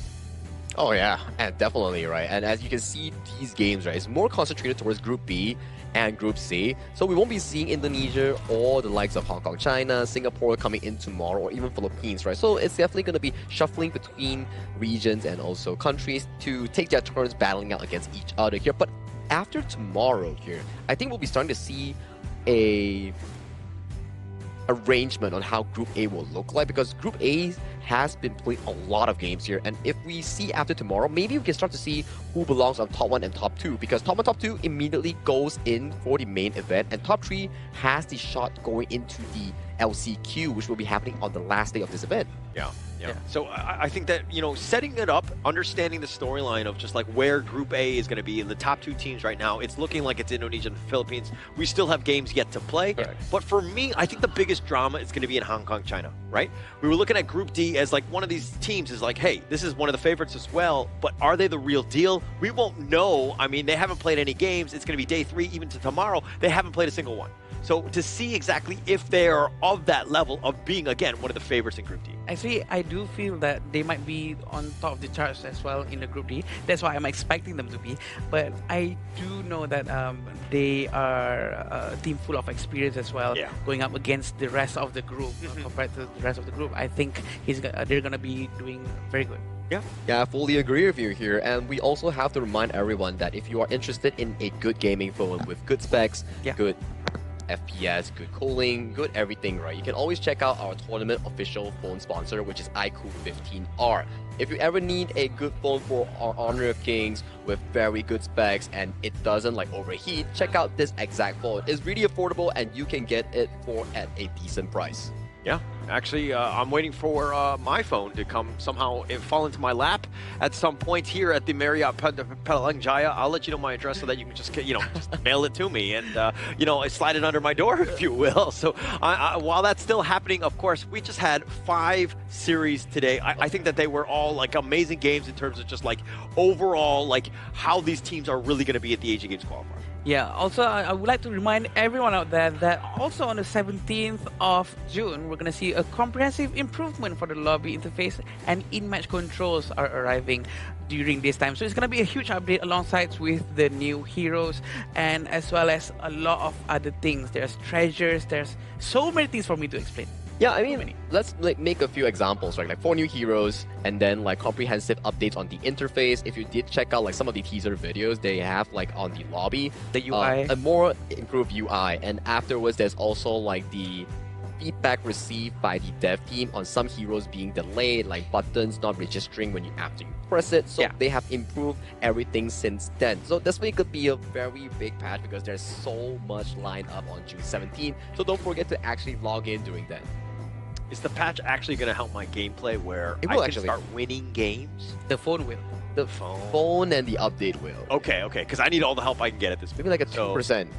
Speaker 6: Oh yeah, and definitely, right? And as you can see, these games, right, it's more concentrated towards Group B and Group C. So we won't be seeing Indonesia or the likes of Hong Kong, China, Singapore coming in tomorrow, or even Philippines, right? So it's definitely going to be shuffling between regions and also countries to take their turns battling out against each other here. But after tomorrow here, I think we'll be starting to see a arrangement on how Group A will look like, because Group A has been playing a lot of games here, and if we see after tomorrow, maybe we can start to see who belongs on top 1 and top 2, because top 1, top 2 immediately goes in for the main event, and top 3 has the shot going into the LCQ, which will be happening on the last day of this event.
Speaker 3: Yeah. So I think that, setting it up, understanding the storyline of just where Group A is going to be in the top 2 teams right now, it's looking like it's Indonesia and Philippines. We still have games yet to play. Correct. But for me, I think the biggest drama is going to be in Hong Kong, China, right? We were looking at Group D as one of these teams is hey, this is one of the favorites as well, but are they the real deal? We won't know. I mean, they haven't played any games. It's going to be day 3, even to tomorrow. They haven't played a single one. So to see exactly if they are of that level of being, again, one of the favorites in Group D.
Speaker 16: Actually, I do feel that they might be on top of the charts as well in the Group D. That's why I'm expecting them to be. But I do know that they are a team full of experience as well, going up against the rest of the group. Compared to the rest of the group, I think they're going to be doing very good.
Speaker 6: Yeah, I fully agree with you here. And we also have to remind everyone that if you are interested in a good gaming phone with good specs, good FPS, good cooling, good everything, right? You can always check out our tournament official phone sponsor, which is iQOO 15R. If you ever need a good phone for Honor of Kings with very good specs and it doesn't like overheat, check out this exact phone. It's really affordable and you can get it at a decent price.
Speaker 3: Yeah, actually, I'm waiting for my phone to come somehow fall into my lap at some point here at the Marriott Petaling Jaya. I'll let you know my address so that you can just, just mail it to me and, slide it under my door, if you will. So while that's still happening, of course, we just had 5 series today. I think that they were all like amazing games in terms of just like overall, like how these teams are really going to be at the Asian Games qualifier.
Speaker 16: Yeah, also I would like to remind everyone out there that also on the 17th of June, we're going to see a comprehensive improvement for the lobby interface and in-match controls are arriving during this time. So it's going to be a huge update alongside with the new heroes and as well as a lot of other things. There's treasures, there's so many things for me to explain.
Speaker 6: Yeah, I mean, let's make a few examples, right? Like 4 new heroes and then like comprehensive updates on the interface. If you did check out like some of the teaser videos, they have like on the lobby,
Speaker 16: the UI,
Speaker 6: a more improved UI. And afterwards, there's also like the feedback received by the dev team on some heroes being delayed, like buttons not registering when after you press it. So they have improved everything since then. So this week could be a very big patch because there's so much lined up on June 17th. So don't forget to actually log in during that.
Speaker 3: Is the patch actually going to help my gameplay where
Speaker 6: It will
Speaker 3: I can
Speaker 6: actually
Speaker 3: start winning games?
Speaker 16: The phone will.
Speaker 6: The phone and the update will.
Speaker 3: Okay, because I need all the help I can get at this point.
Speaker 6: Maybe like a 2%.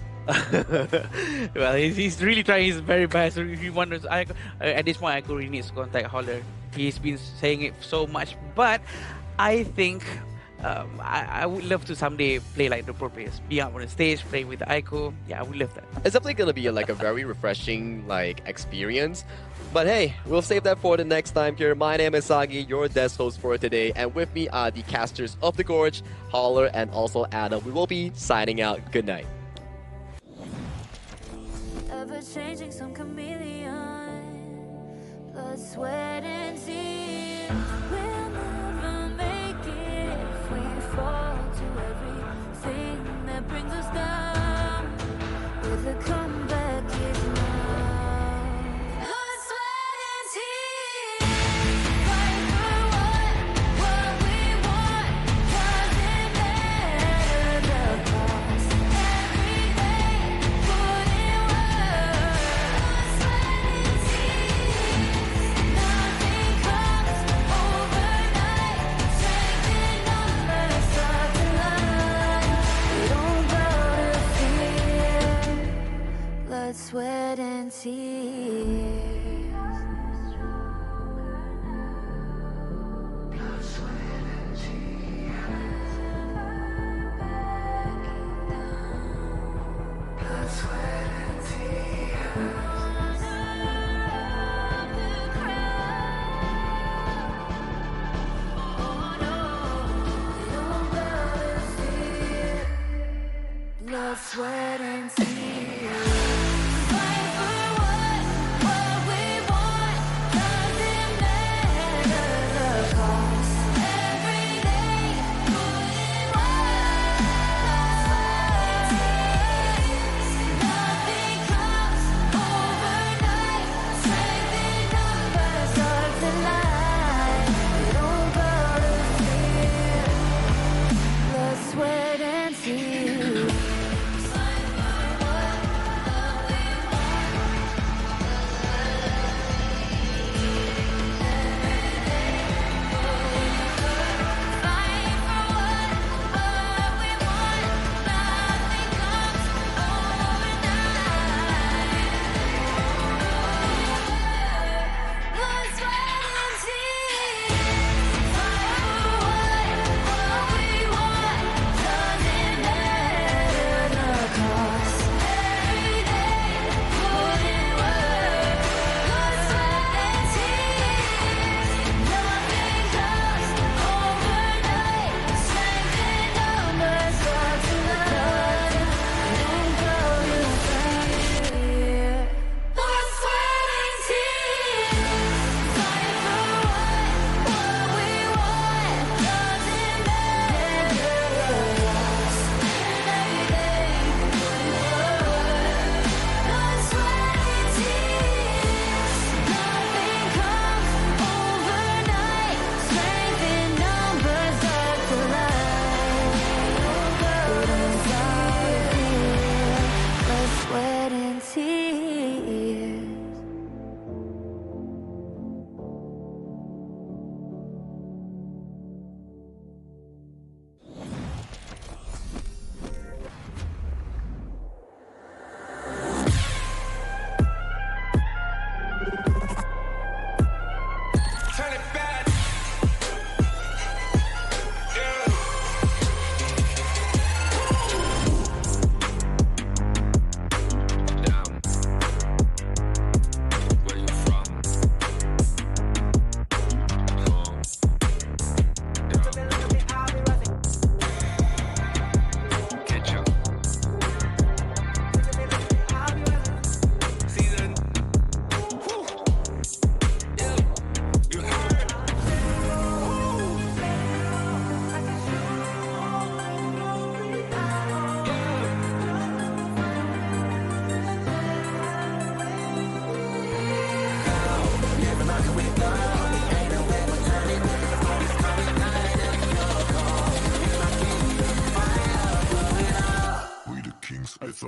Speaker 16: Well, he's really trying his very best. So if he wonders, at this point, I could really need to contact Holler. He's been saying it so much, but I think I would love to someday play like the pro players, be out on the stage, play with the iQOO. Yeah, I would love that.
Speaker 6: It's definitely gonna be like a very refreshing like experience. But hey, we'll save that for the next time here. My name is Sagi, your desk host for today, and with me are the casters of the Gorge, Holler, and also Adam. We will be signing out. Good night.
Speaker 11: Ever changing, some chameleon, blood, sweat, and tears. We'll never make it if we fall to everything that brings us down. With a comeback is now. Blood, sweat, and tears. Fight for what we want. Doesn't matter the cost. Every day, put in work. Blood, sweat, and tears. Nothing comes overnight.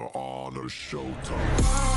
Speaker 4: are on a showtime.